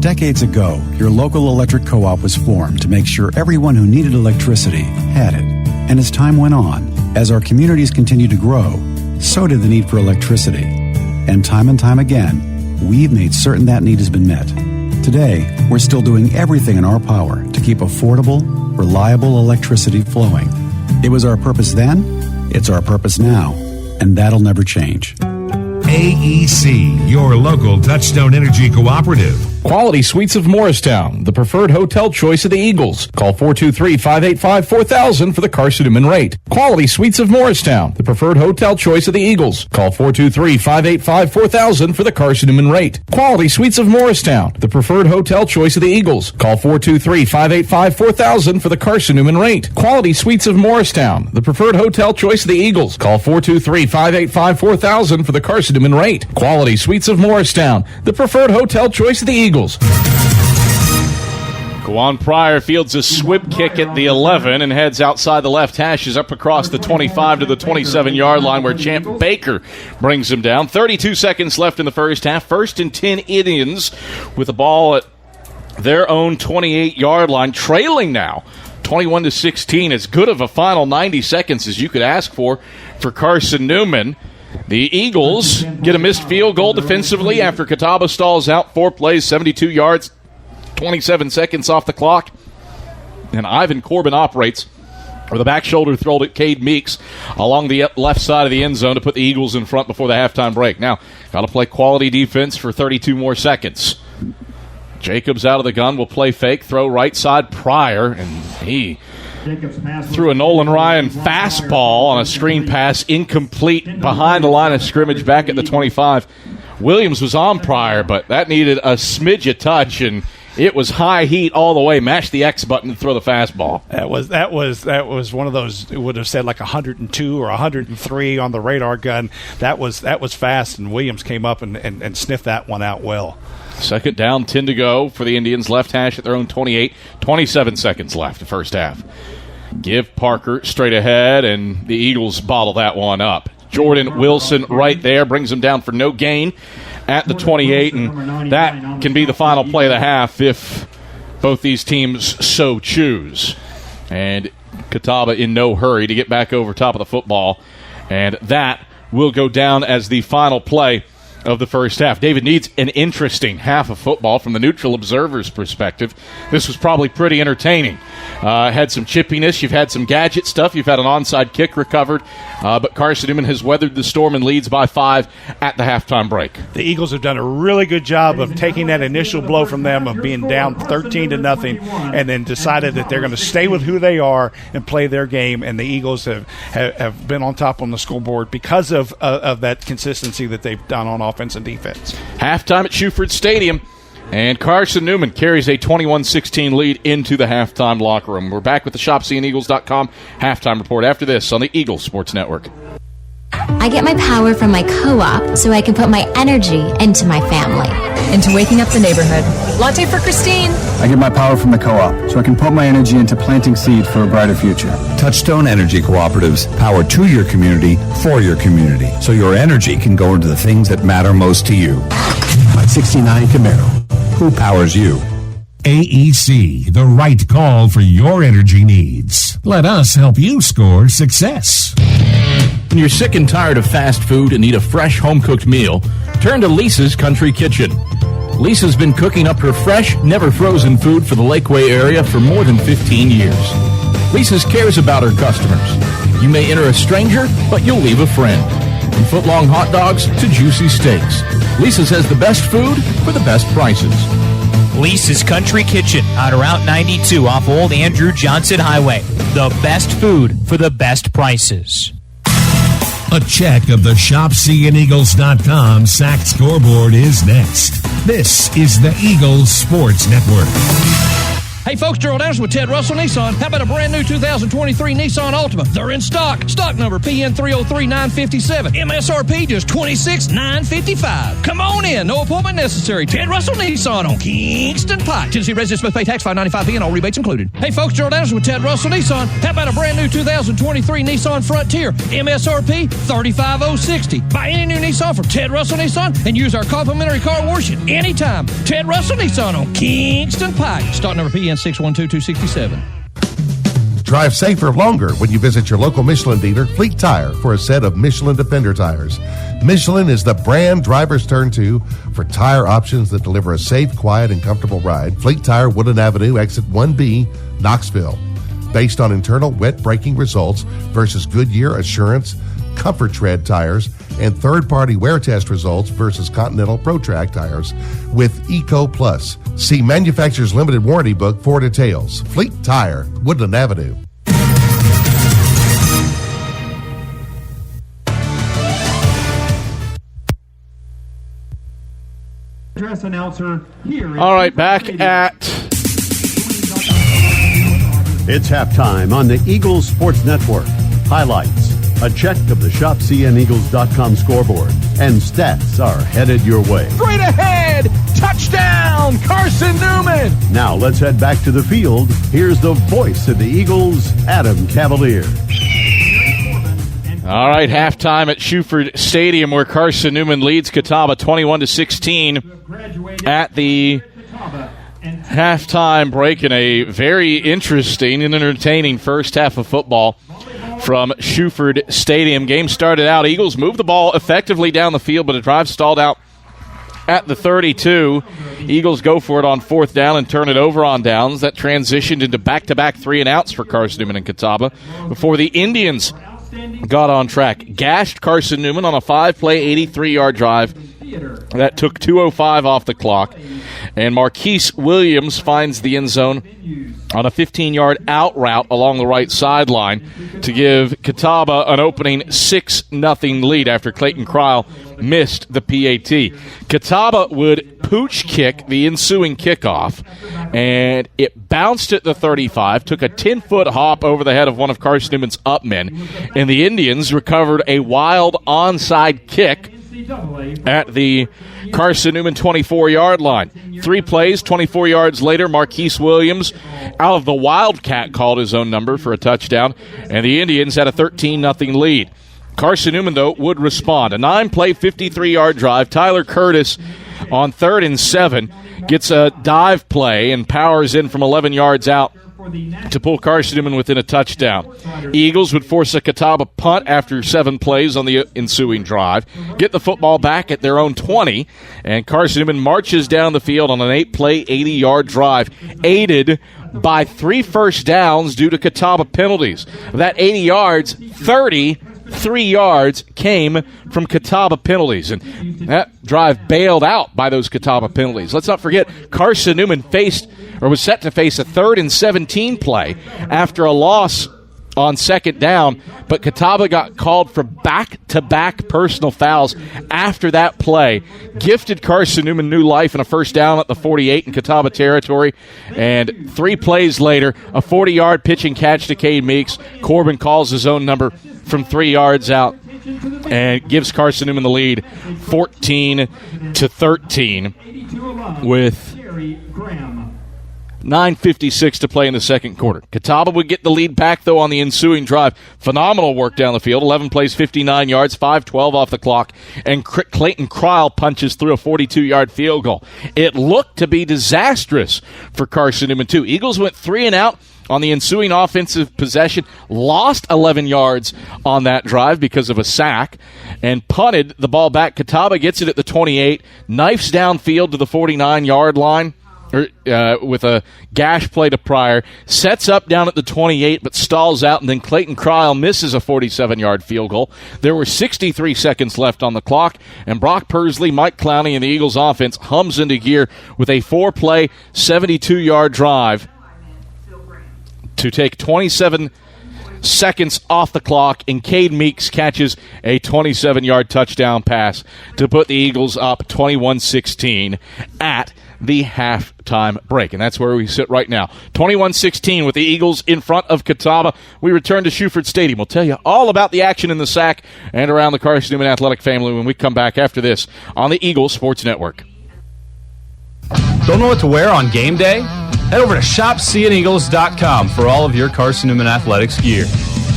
Decades ago, your local electric co-op was formed to make sure everyone who needed electricity had it. And as time went on, as our communities continued to grow, so did the need for electricity. And time again, we've made certain that need has been met. Today, we're still doing everything in our power to keep affordable, reliable electricity flowing. It was our purpose then, it's our purpose now, and that'll never change. AEC, your local Touchstone Energy Cooperative. Quality Suites of Morristown, the preferred hotel choice of the Eagles. Call 423-585-4000 for the Carson-Newman rate. Quality Suites of Morristown, the preferred hotel choice of the Eagles. Call 423-585-4000 for the Carson-Newman rate. Quality Suites of Morristown, the preferred hotel choice of the Eagles. Call 423-585-4000 for the Carson-Newman rate. Quality Suites of Morristown, the preferred hotel choice of the Eagles. Call 423-585-4000 for the Carson-Newman rate. Quality Suites of Morristown, the preferred hotel choice of the Eagles. Kwan Pryor fields a swip kick at the 11 and heads outside the left hash, is up across the 25 to the 27-yard line where Champ Baker brings him down. 32 seconds left in the first half. 1st and 10 Indians with the ball at their own 28-yard line, trailing now 21-16. As good of a final 90 seconds as you could ask for Carson-Newman. The Eagles get a missed field goal defensively after Kataba stalls out. 4 plays, 72 yards, 27 seconds off the clock. And Ivan Corbin operates with a back shoulder throw to Cade Meeks along the left side of the end zone to put the Eagles in front before the halftime break. Now, got to play quality defense for 32 more seconds. Jacobs out of the gun will play fake, throw right side Pryor, and he threw a Nolan Ryan fastball on a screen pass, incomplete behind the line of scrimmage back at the 25. Williams was on Pryor, but that needed a smidge of touch, and it was high heat all the way. Mash the X button and throw the fastball. That was one of those. It would have said like 102 or 103 on the radar gun. That was fast, and Williams came up and sniffed that one out well. Second down, 10 to go for the Indians. Left hash at their own 28. 27 seconds left in the first half. Give Parker straight ahead, and the Eagles bottle that one up. Jordan Wilson right there brings him down for no gain at the 28, and that can be the final play of the half if both these teams so choose. And Kataba in no hurry to get back over top of the football. And that will go down as the final play of the first half. David, needs an interesting half of football from the neutral observer's perspective. This was probably pretty entertaining. Had some chippiness. You've had some gadget stuff. You've had an onside kick recovered. But Carson-Newman has weathered the storm and leads by 5 at the halftime break. The Eagles have done a really good job of taking that initial blow from them of being down 13-0 and then decided that they're going to stay with who they are and play their game. And the Eagles have been on top on the scoreboard because of that consistency that they've done on offense and defense. Halftime at Shuford Stadium, and Carson-Newman carries a 21-16 lead into the halftime locker room. We're back with the ShopCNEagles.com halftime report after this on the Eagles Sports Network. I get my power from my co-op so I can put my energy into my family. Into waking up the neighborhood. Latte for Christine. I get my power from the co-op so I can put my energy into planting seed for a brighter future. Touchstone Energy Cooperatives, power to your community, for your community, so your energy can go into the things that matter most to you. My 69 Camaro. Who powers you? AEC, the right call for your energy needs. Let us help you score success. When you're sick and tired of fast food and need a fresh home-cooked meal, turn to Lisa's Country Kitchen. Lisa's been cooking up her fresh, never-frozen food for the Lakeway area for more than 15 years. Lisa's cares about her customers. You may enter a stranger, but you'll leave a friend. From foot-long hot dogs to juicy steaks, Lisa's has the best food for the best prices. Lisa's Country Kitchen on Route 92 off Old Andrew Johnson Highway. The best food for the best prices. A check of the ShopCNEagles.com sacked scoreboard is next. This is the Eagles Sports Network. Hey folks, Gerald Anderson with Ted Russell Nissan. How about a brand new 2023 Nissan Altima? They're in stock. Stock number PN303957. MSRP just $26,955. Come on in. No appointment necessary. Ted Russell Nissan on Kingston Pike. Tennessee residents must pay tax $5.95 and all rebates included. Hey folks, Gerald Anderson with Ted Russell Nissan. How about a brand new 2023 Nissan Frontier? MSRP $35,060. Buy any new Nissan from Ted Russell Nissan and use our complimentary car wash at any time. Ted Russell Nissan on Kingston Pike. Stock number PN 612267. Drive safer longer when you visit your local Michelin dealer, Fleet Tire, for a set of Michelin Defender tires. Michelin is the brand drivers turn to for tire options that deliver a safe, quiet, and comfortable ride. Fleet Tire, Woodland Avenue, exit 1B, Knoxville. Based on internal wet braking results versus Goodyear, Assurance, Comfort Tread tires, and third-party wear test results versus Continental ProTrack tires with Eco Plus. See manufacturer's limited warranty book for details. Fleet Tire, Woodland Avenue. Address announcer here. All right, back at... It's halftime on the Eagles Sports Network. Highlights, a check of the ShopCNEagles.com scoreboard, and stats are headed your way. Straight ahead! Touchdown! Carson-Newman! Now let's head back to the field. Here's the voice of the Eagles, Adam Cavalier. All right, halftime at Shuford Stadium where Carson-Newman leads Kataba 21-16 at the halftime break in a very interesting and entertaining first half of football from Shuford Stadium. Game started out. Eagles moved the ball effectively down the field, but a drive stalled out at the 32. Eagles go for it on fourth down and turn it over on downs. That transitioned into back-to-back 3-and-outs for Carson-Newman and Kataba before the Indians got on track. Gashed Carson-Newman on a 5-play, 83-yard drive that took 2:05 off the clock. And Marquise Williams finds the end zone on a 15-yard out route along the right sideline to give Kataba an opening 6-0 lead after Clayton Cryle missed the PAT. Kataba would pooch kick the ensuing kickoff, and it bounced at the 35, took a 10-foot hop over the head of one of Carson-Newman's upmen, and the Indians recovered a wild onside kick at the Carson-Newman 24-yard line. 3 plays, 24 yards later, Marquise Williams out of the Wildcat called his own number for a touchdown, and the Indians had a 13-0 lead. Carson-Newman, though, would respond. A 9-play, 53-yard drive. Tyler Curtis on 3rd and 7 gets a dive play and powers in from 11 yards out to pull Carson-Newman within a touchdown. Eagles would force a Kataba punt after 7 plays on the ensuing drive, get the football back at their own 20, and Carson-Newman marches down the field on an 8-play, 80-yard drive, aided by 3 first downs due to Kataba penalties. Of that 80 yards, 33 yards came from Kataba penalties, and that drive bailed out by those Kataba penalties. Let's not forget, Carson-Newman was set to face a 3rd and 17 play after a loss on 2nd down, but Kataba got called for back-to-back personal fouls after that play, gifted Carson-Newman new life in a first down at the 48 in Kataba territory, and 3 plays later, a 40-yard pitch and catch to Cade Meeks. Corbin calls his own number from 3 yards out and gives Carson-Newman the lead 14-13 with 9:56 to play in the second quarter. Cataba would get the lead back, though, on the ensuing drive. Phenomenal work down the field. 11 plays, 59 yards, 5:12 off the clock, and Clayton Cryle punches through a 42-yard field goal. It looked to be disastrous for Carson-Newman, too. Eagles went 3 and out on the ensuing offensive possession, lost 11 yards on that drive because of a sack, and punted the ball back. Cataba gets it at the 28, knifes downfield to the 49-yard line, with a gash play to Pryor, sets up down at the 28 but stalls out, and then Clayton Cryle misses a 47-yard field goal. There were 63 seconds left on the clock, and Brock Pursley, Mike Clowney, and the Eagles offense hums into gear with a 4-play, 72-yard drive to take 27 seconds off the clock, and Cade Meeks catches a 27-yard touchdown pass to put the Eagles up 21-16 at the halftime break. And that's where we sit right now. 21-16 with the Eagles in front of Catawba. We return to Shuford Stadium. We'll tell you all about the action in the SAC and around the Carson-Newman athletic family when we come back after this on the Eagles Sports Network. Don't know what to wear on game day? Head over to shopcneagles.com for all of your Carson-Newman athletics gear.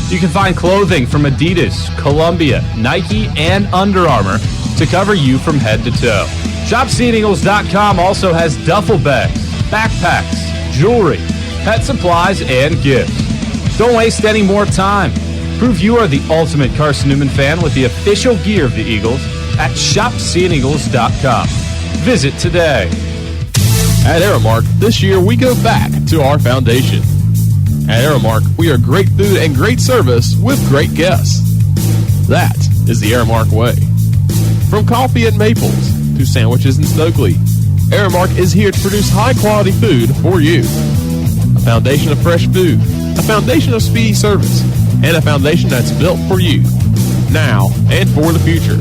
You can find clothing from Adidas, Columbia, Nike, and Under Armour to cover you from head to toe. ShopCneagles.com also has duffel bags, backpacks, jewelry, pet supplies, and gifts. Don't waste any more time. Prove you are the ultimate Carson-Newman fan with the official gear of the Eagles at ShopCneagles.com. Visit today. At Aramark, this year we go back to our foundation. At Aramark, we are great food and great service with great guests. That is the Aramark way. From coffee at Maples to sandwiches in Stokely, Aramark is here to produce high-quality food for you. A foundation of fresh food, a foundation of speedy service, and a foundation that's built for you, now and for the future.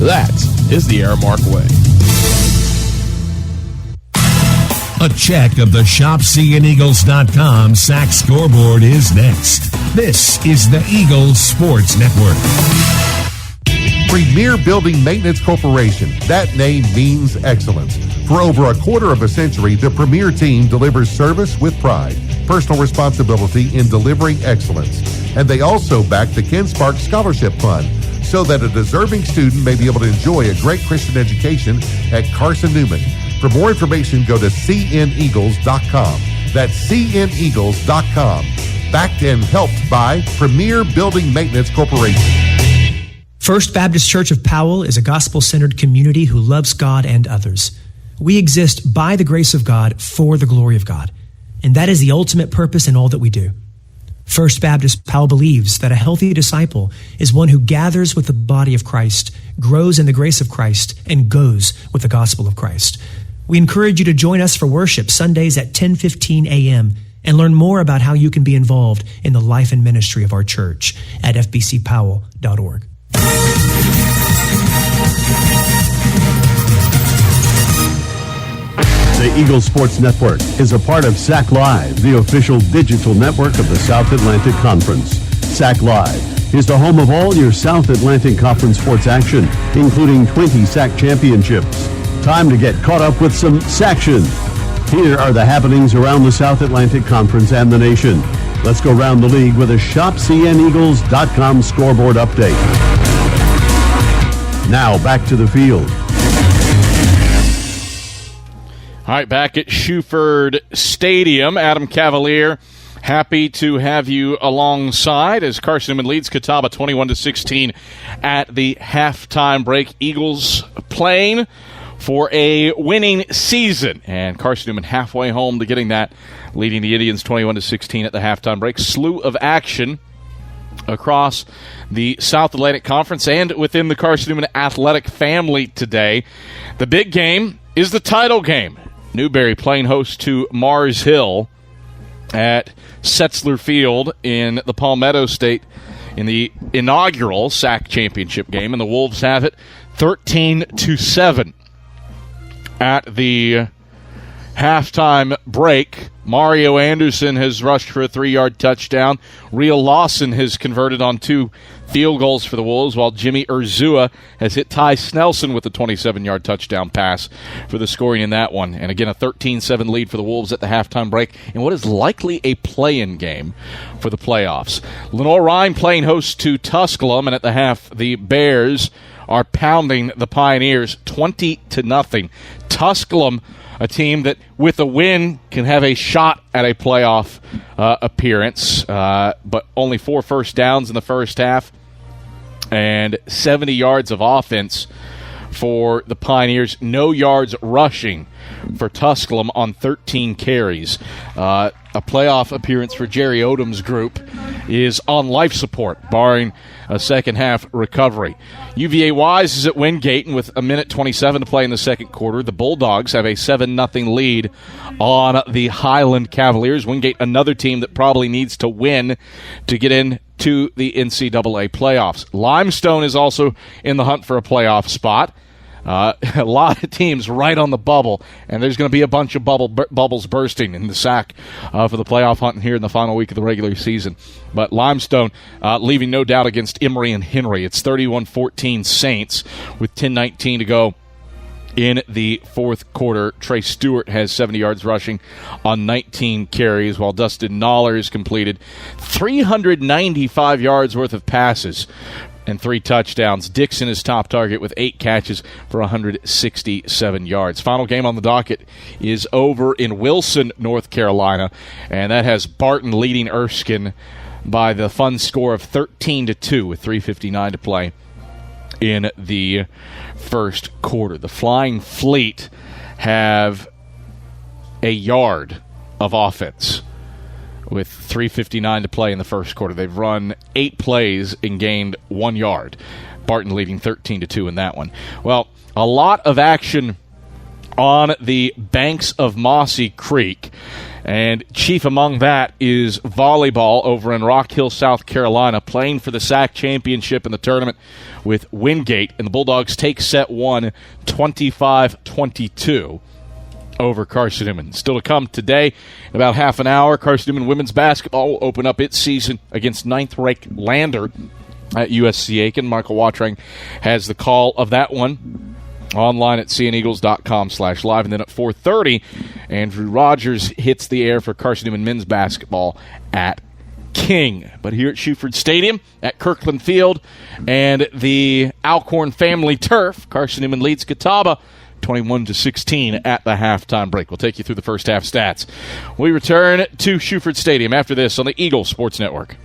That is the Aramark way. A check of the ShopCneagles.com SAC scoreboard is next. This is the Eagles Sports Network. Premier Building Maintenance Corporation. That name means excellence. For over a quarter of a century, the Premier team delivers service with pride, personal responsibility in delivering excellence. And they also back the Ken Sparks Scholarship Fund so that a deserving student may be able to enjoy a great Christian education at Carson-Newman. For more information, go to cneagles.com. That's cneagles.com. Backed and helped by Premier Building Maintenance Corporation. First Baptist Church of Powell is a gospel-centered community who loves God and others. We exist by the grace of God for the glory of God, and that is the ultimate purpose in all that we do. First Baptist Powell believes that a healthy disciple is one who gathers with the body of Christ, grows in the grace of Christ, and goes with the gospel of Christ. We encourage you to join us for worship Sundays at 10:15 a.m. and learn more about how you can be involved in the life and ministry of our church at fbcpowell.org. The Eagles Sports Network is a part of SAC Live, the official digital network of the South Atlantic Conference. SAC Live is the home of all your South Atlantic Conference sports action, including 20 SAC championships. Time to get caught up with some SACtion. Here are the happenings around the South Atlantic Conference and the nation. Let's go around the league with a ShopCneagles.com scoreboard update. Now back to the field. All right, back at Shuford Stadium, Adam Cavalier Happy to have you alongside as Carson-Newman leads Kataba 21-16 at the halftime break. Eagles playing for a winning season, and Carson-Newman halfway home to getting that, leading the Indians 21-16 at the halftime break. Slew of action across the South Atlantic Conference and within the Carson-Newman athletic family today. The big game is the title game. Newberry playing host to Mars Hill at Setzler Field in the Palmetto State in the inaugural SAC championship game, and the Wolves have it 13-7 at the halftime break. Mario Anderson has rushed for a 3-yard touchdown. Real Lawson has converted on 2 field goals for the Wolves, while Jimmy Urzua has hit Ty Snelson with a 27-yard touchdown pass for the scoring in that one. And again, a 13-7 lead for the Wolves at the halftime break in what is likely a play-in game for the playoffs. Lenore Rhine playing host to Tusculum, and at the half, the Bears are pounding the Pioneers 20-0. Tusculum, a team that, with a win, can have a shot at a playoff appearance, but only 4 first downs in the first half and 70 yards of offense for the Pioneers. No yards rushing for Tusculum on 13 carries. A playoff appearance for Jerry Odom's group is on life support, barring a second-half recovery. UVA Wise is at Wingate, and with a minute 27 to play in the second quarter, the Bulldogs have a 7-0 lead on the Highland Cavaliers. Wingate, another team that probably needs to win to get into the NCAA playoffs. Limestone is also in the hunt for a playoff spot. A lot of teams right on the bubble, and there's going to be a bunch of bubbles bursting in the SAC for the playoff hunt here in the final week of the regular season. But Limestone leaving no doubt against Emory and Henry. It's 31-14 Saints with 10:19 to go in the fourth quarter. Trey Stewart has 70 yards rushing on 19 carries, while Dustin Nollers completed 395 yards worth of passes and 3 touchdowns. Dixon is top target with 8 catches for 167 yards. Final game on the docket is over in Wilson, North Carolina, and that has Barton leading Erskine by the fun score of 13-2 with 3:59 to play in the first quarter. The Flying Fleet have a yard of offense with 3:59 to play in the first quarter. They've run 8 plays and gained 1 yard. Barton leading 13-2 in that one. Well, a lot of action on the banks of Mossy Creek, and chief among that is volleyball over in Rock Hill, South Carolina, playing for the SAC championship in the tournament with Wingate, and the Bulldogs take set 1 25-22 over Carson-Newman. Still to come today, in about half an hour, Carson-Newman women's basketball will open up its season against 9th-ranked Lander at USC Aiken. Michael Watrang has the call of that one online at cneagles.com/live. And then at 4:30, Andrew Rogers hits the air for Carson-Newman men's basketball at King. But here at Shuford Stadium, at Kirkland Field, and the Alcorn family turf, Carson-Newman leads Catawba 21-16 at the halftime break. We'll take you through the first half stats. We return to Shuford Stadium after this on the Eagles Sports Network.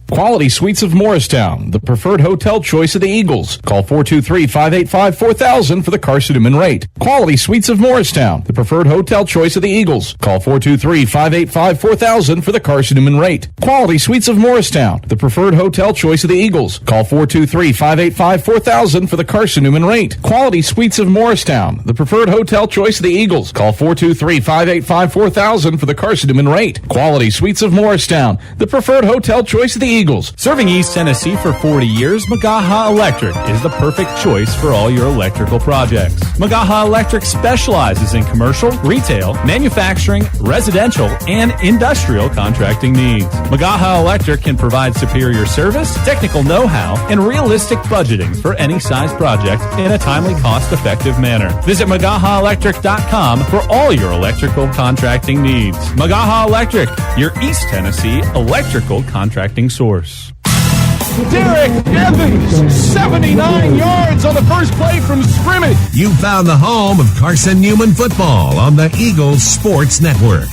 Quality Suites of Morristown, the preferred hotel choice of the Eagles. Call 423-585-4000 for the Carson-Newman rate. Quality Suites of Morristown, the preferred hotel choice of the Eagles. Call 423-585-4000 for the Carson-Newman rate. Quality Suites of Morristown, the preferred hotel choice of the Eagles. Call 423-585-4000 for the Carson-Newman rate. Quality Suites of Morristown, the preferred hotel choice of the Eagles. Call 423-585-4000 for the Carson-Newman rate. Quality Suites of Morristown, the preferred hotel choice of the Eagles. Serving East Tennessee for 40 years, Magaha Electric is the perfect choice for all your electrical projects. Magaha Electric specializes in commercial, retail, manufacturing, residential, and industrial contracting needs. Magaha Electric can provide superior service, technical know-how, and realistic budgeting for any size project in a timely, cost-effective manner. Visit MagahaElectric.com for all your electrical contracting needs. Magaha Electric, your East Tennessee electrical contracting source. Derek Evans, 79 yards on the first play from scrimmage. You found the home of Carson-Newman football on the Eagles Sports Network.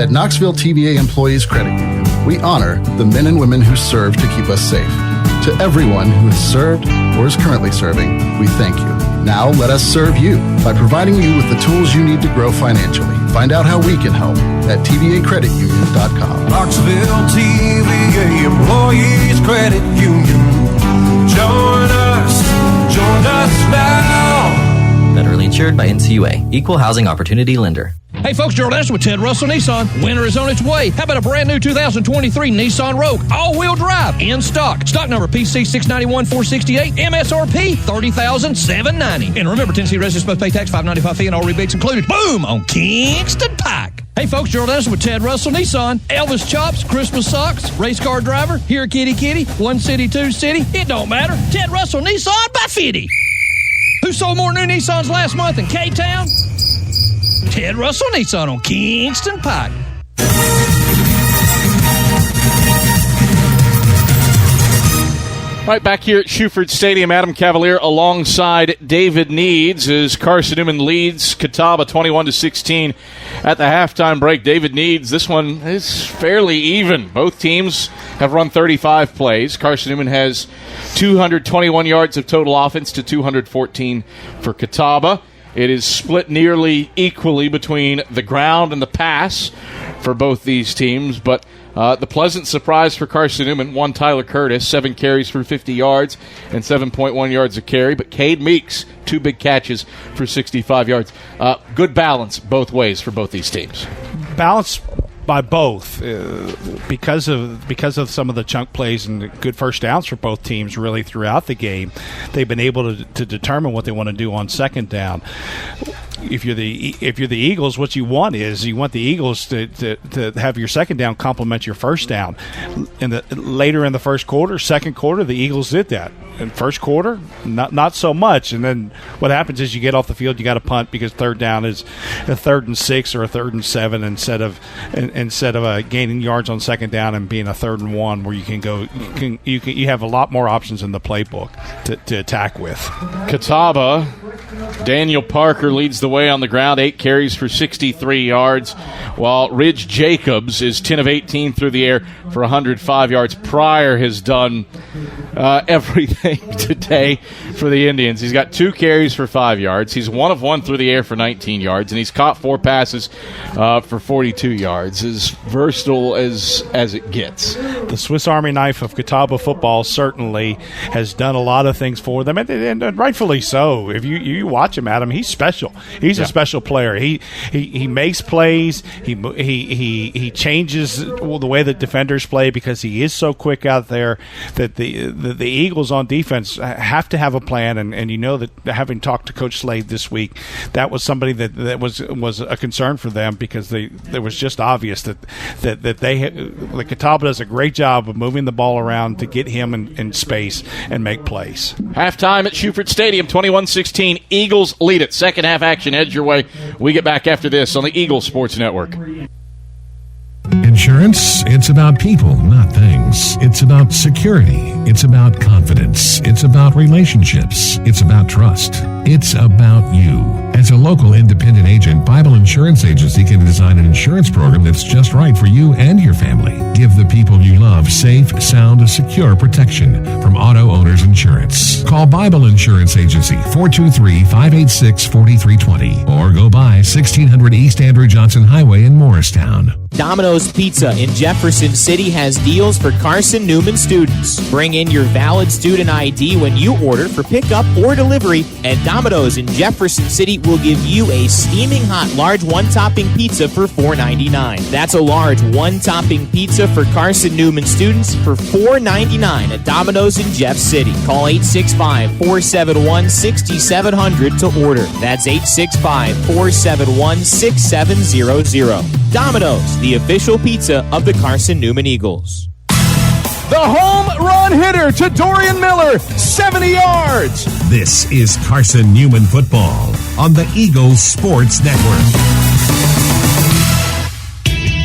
At Knoxville TVA Employees Credit Union, we honor the men and women who serve to keep us safe. To everyone who has served or is currently serving, we thank you. Now let us serve you by providing you with the tools you need to grow financially. Find out how we can help at tvacreditunion.com. Knoxville TVA Employees Credit Union. Join us now. Federally insured by NCUA. Equal Housing Opportunity Lender. Hey folks, Gerald Esther with Ted Russell Nissan. Winter is on its way. How about a brand new 2023 Nissan Rogue, all-wheel drive, in stock. Stock number PC691468, MSRP $30,790. And remember, Tennessee residents must pay tax, $5.95 fee, and all rebates included. Boom! On Kingston Pike. Hey folks, Gerald Esther with Ted Russell Nissan. Elvis chops, Christmas socks, race car driver, here kitty, one city, two city. It don't matter. Ted Russell Nissan by 50. Who sold more new Nissans last month in K-Town? Ted Russell Nissan on Kingston Pike. Right back here at Shuford Stadium, Adam Cavalier alongside David Needs as Carson-Newman leads Kataba 21-16 at the halftime break. David Needs, this one is fairly even. Both teams have run 35 plays. Carson-Newman has 221 yards of total offense to 214 for Kataba. It is split nearly equally between the ground and the pass for both these teams, but the pleasant surprise for Carson-Newman, one Tyler Curtis, 7 carries for 50 yards and 7.1 yards a carry, but Cade Meeks, 2 big catches for 65 yards. Good balance both ways for both these teams. Balance by both because of some of the chunk plays and good first downs for both teams really throughout the game. They've been able to determine what they want to do on second down. If you're the Eagles, what you want the Eagles to have your second down complement your first down. Later in the first quarter, second quarter, the Eagles did that. In first quarter, not so much. And then what happens is you get off the field, you got to punt because third down is a 3rd and 6 or a 3rd and 7 instead of gaining yards on second down and being a 3rd and 1 where you can go. You have a lot more options in the playbook to attack with. Kataba, Daniel Parker leads the way on the ground, 8 carries for 63 yards, while Ridge Jacobs is 10 of 18 through the air for 105 yards. Pryor has done everything today for the Indians. He's got 2 carries for 5 yards. He's 1 of 1 through the air for 19 yards, and he's caught 4 passes for 42 yards. As versatile as it gets. The Swiss Army knife of Catawba football certainly has done a lot of things for them, and rightfully so. If you watch him, Adam, he's special. He's a special player. He makes plays. He changes the way that defenders play because he is so quick out there that the Eagles on defense have to have a plan. And you know that having talked to Coach Slade this week, that was somebody that was a concern for them because it was just obvious that Catawba does a great job of moving the ball around to get him in space and make plays. Halftime at Shuford Stadium, 21-16. Eagles lead it. Second half action heads your way. We get back after this on the Eagles Sports Network. Insurance, it's about people, not things. It's about security. It's about confidence. It's about relationships. It's about trust. It's about you. As a local independent agent, Bible Insurance Agency can design an insurance program that's just right for you and your family. Give the people you love safe, sound, secure protection from Auto Owners Insurance. Call Bible Insurance Agency, 423-586-4320, or go by 1600 East Andrew Johnson Highway in Morristown. Domino's Pizza in Jefferson City has deals for Carson-Newman students. Bring in your valid student ID when you order for pickup or delivery, and Domino's in Jefferson City will give you a steaming hot large one-topping pizza for $4.99. That's a large one-topping pizza for Carson-Newman students for $4.99 at Domino's in Jeff City. Call 865-471-6700 to order. That's 865-471-6700. Domino's, the official pizza of the Carson-Newman Eagles. The home run hitter to Dorian Miller, 70 yards. This is Carson-Newman football on the Eagles Sports Network.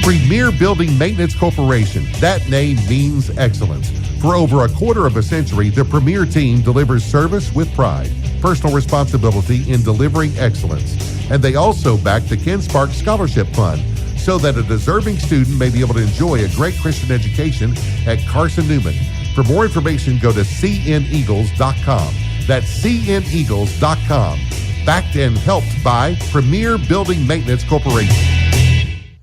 Premier Building Maintenance Corporation. That name means excellence. For over a quarter of a century, the Premier team delivers service with pride, personal responsibility in delivering excellence. And they also back the Ken Sparks Scholarship Fund, so that a deserving student may be able to enjoy a great Christian education at Carson-Newman. For more information, go to cneagles.com. That's cneagles.com. Backed and helped by Premier Building Maintenance Corporation.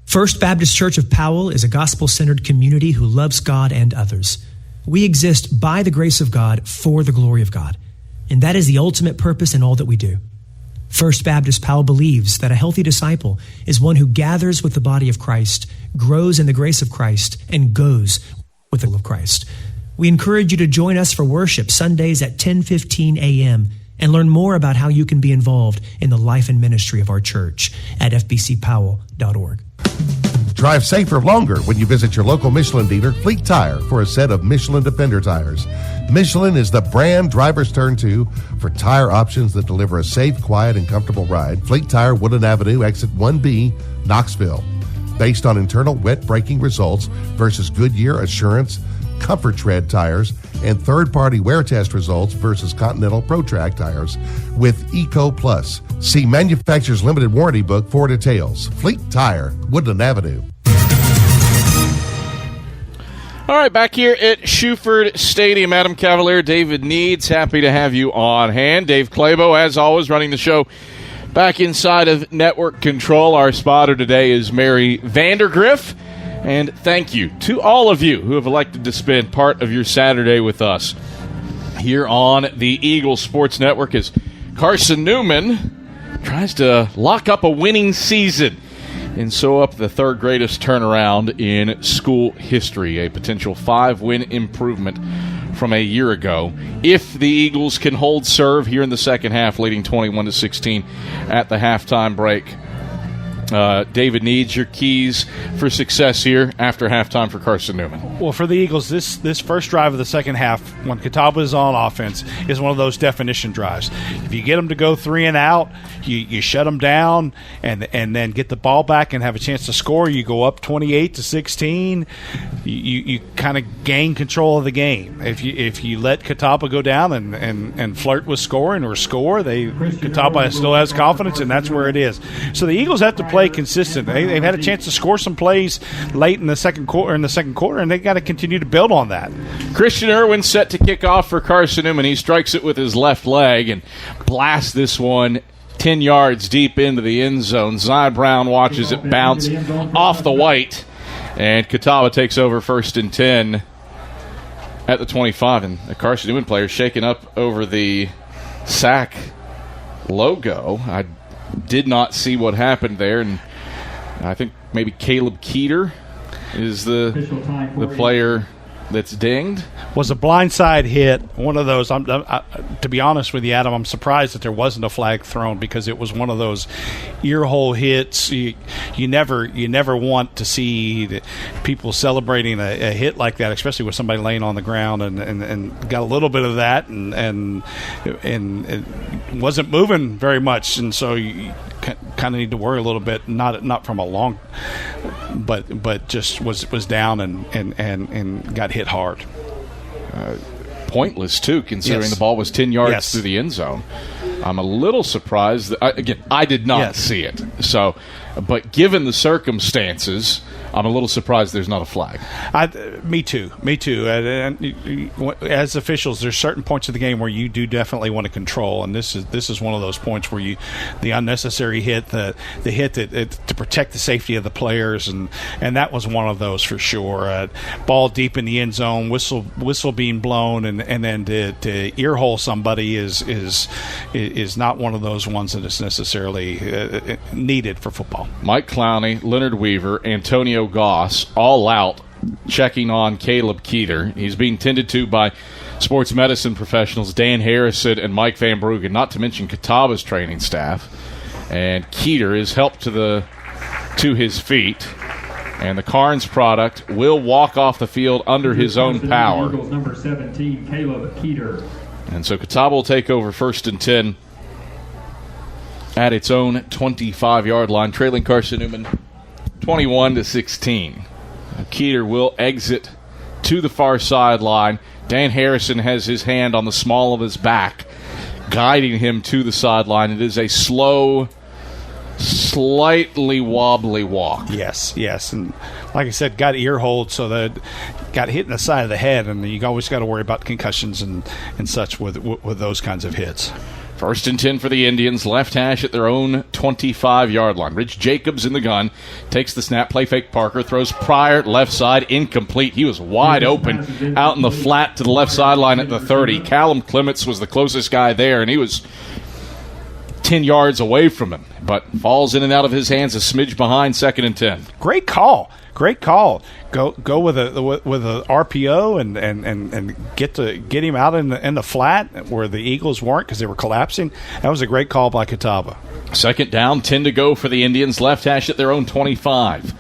First Baptist Church of Powell is a gospel-centered community who loves God and others. We exist by the grace of God for the glory of God, and that is the ultimate purpose in all that we do. First Baptist Powell believes that a healthy disciple is one who gathers with the body of Christ, grows in the grace of Christ, and goes with the will of Christ. We encourage you to join us for worship Sundays at 10:15 a.m. and learn more about how you can be involved in the life and ministry of our church at fbcpowell.org. Drive safer longer when you visit your local Michelin dealer, Fleet Tire, for a set of Michelin Defender tires. Michelin is the brand drivers turn to for tire options that deliver a safe, quiet, and comfortable ride. Fleet Tire, Woodland Avenue, exit 1B, Knoxville. Based on internal wet braking results versus Goodyear, Assurance, Comfort Tread tires, and third-party wear test results versus Continental ProTrack tires with Eco Plus. See manufacturer's limited warranty book for details. Fleet Tire, Woodland Avenue. All right, back here at Shuford Stadium, Adam Cavalier, David Needs, happy to have you on hand. Dave Clabo, as always, running the show back inside of Network Control. Our spotter today is Mary Vandergriff. And thank you to all of you who have elected to spend part of your Saturday with us here on the Eagles Sports Network as Carson-Newman tries to lock up a winning season and sew up the third greatest turnaround in school history, a potential 5-win improvement from a year ago. If the Eagles can hold serve here in the second half, leading 21-16 at the halftime break. David Needs, your keys for success here after halftime for Carson-Newman. Well, for the Eagles, this first drive of the second half, when Kataba is on offense, is one of those definition drives. If you get them to go 3 and out, you shut them down and then get the ball back and have a chance to score. You go up 28-16. You kind of gain control of the game. If you let Kataba go down and flirt with scoring or score, Kataba still has confidence, and that's where it is. So the Eagles have to play consistent. They've had a chance to score some plays late in the second quarter, and they got to continue to build on that. Christian Irwin set to kick off for Carson-Newman. He strikes it with his left leg and blasts this one 10 yards deep into the end zone. Zy Brown watches it bounce off the white, and Kataba takes over 1st and 10 at the 25. And the Carson-Newman player shaking up over the sack logo. I did not see what happened there, and I think maybe Caleb Keeter is the player that's dinged. Was a blindside hit, one of those. To be honest with you, Adam, I'm surprised that there wasn't a flag thrown, because it was one of those earhole hits. You never want to see people celebrating a hit like that, especially with somebody laying on the ground, and got a little bit of that, and it wasn't moving very much, and so you kind of need to worry a little bit, not from a long, but just was down and got hit hard. Pointless, too, considering the ball was 10 yards through the end zone. I'm a little surprised. I did not see it. So, but given the circumstances, I'm a little surprised there's not a flag. Me too. As officials, there's certain points of the game where you do definitely want to control, and this is one of those points where the unnecessary hit, the hit to protect the safety of the players, and that was one of those for sure. Ball deep in the end zone, whistle being blown, and then to earhole somebody is not one of those ones that is necessarily needed for football. Mike Clowney, Leonard Weaver, Antonio Goss, all out checking on Caleb Keeter. He's being tended to by sports medicine professionals Dan Harrison and Mike Van Bruggen, not to mention Kataba's training staff. And Keeter is helped to his feet. And the Carnes product will walk off the field under his own power. Eagles, number 17, Caleb Keeter. And so Kataba will take over 1st and 10 at its own 25-yard line, trailing Carson-Newman 21-16. Keeter will exit to the far sideline. Dan Harrison has his hand on the small of his back, guiding him to the sideline. It is a slow slightly wobbly walk. Yes. And like I said, got ear hold, so that got hit in the side of the head, and you always got to worry about concussions and such with those kinds of hits. 1st and 10 for the Indians. Left hash at their own 25-yard line. Rich Jacobs in the gun. Takes the snap. Play fake Parker. Throws Pryor. Left side. Incomplete. He was wide open out in the flat to the left sideline at the 30. Callum Clements was the closest guy there, and he was 10 yards away from him. But falls in and out of his hands a smidge behind. 2nd and 10. Great call. Go with a RPO and get him out in the flat where the Eagles weren't because they were collapsing. That was a great call by Kataba. 2nd down, 10 to go for the Indians. Left hash at their own 25.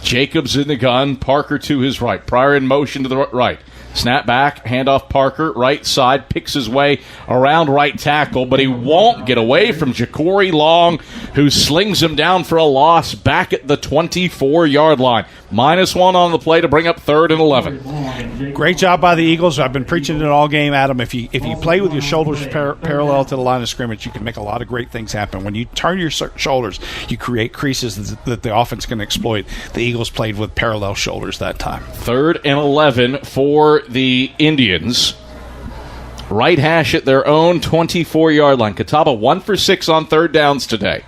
Jacobs in the gun. Parker to his right. Pryor in motion to the right. Snap back, handoff Parker, right side, picks his way around right tackle, but he won't get away from Ja'Cory Long, who slings him down for a loss back at the 24-yard line. -1 on the play to bring up 3rd and 11. Great job by the Eagles. I've been preaching it all game, Adam. If you play with your shoulders parallel to the line of scrimmage, you can make a lot of great things happen. When you turn your shoulders, you create creases that the offense can exploit. The Eagles played with parallel shoulders that time. 3rd and 11 for the Indians. Right hash at their own 24-yard line. Kataba 1 for 6 on 3rd downs today.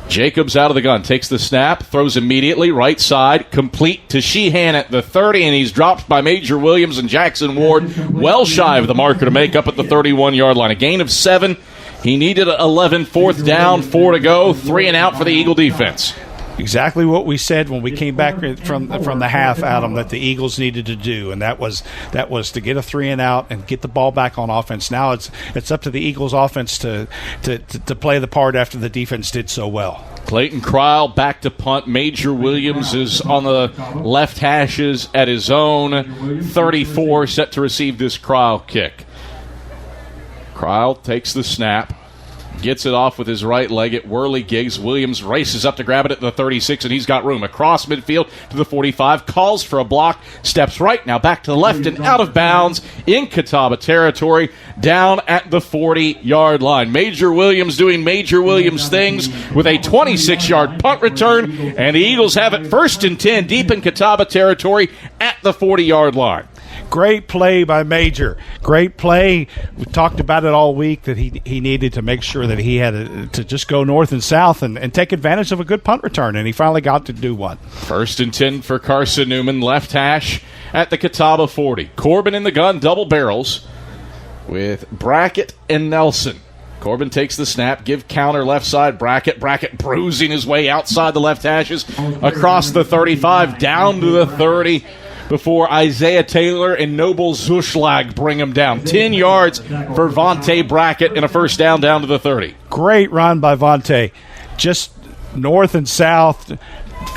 Jacobs out of the gun, takes the snap, throws immediately, right side, complete to Sheehan at the 30, and he's dropped by Major Williams and Jackson Ward, well shy of the marker to make up at the 31-yard line. A gain of 7. He needed 11, 4th down, 4 to go, 3 and out for the Eagle defense. Exactly what we said when we came back from the half, Adam, that the Eagles needed to do, and that was to get a 3 and out and get the ball back on offense. Now it's up to the Eagles offense to play the part after the defense did so well. Clayton Cryle back to punt. Major Williams is on the left hashes at his own 34, set to receive this Cryle kick. Cryle takes the snap. Gets it off with his right leg at whirligigs. Williams races up to grab it at the 36, and he's got room. Across midfield to the 45. Calls for a block. Steps right. Now back to the left and out of bounds in Catawba territory. Down at the 40-yard line. Major Williams doing Major Williams things with a 26-yard punt return. And the Eagles have it 1st and 10 deep in Catawba territory at the 40-yard line. Great play by Major. Great play. We talked about it all week that he needed to make sure that he had to just go north and south and take advantage of a good punt return, and he finally got to do one. 1st and 10 for Carson-Newman. Left hash at the Catawba 40. Corbin in the gun, double barrels with Brackett and Nelson. Corbin takes the snap, give counter left side, Brackett bruising his way outside the left hashes, across the 35, down to the 30, before Isaiah Taylor and Noble Zuschlag bring him down. 10 yards for Vontae Brackett and a 1st down to the 30. Great run by Vontae. Just north and south,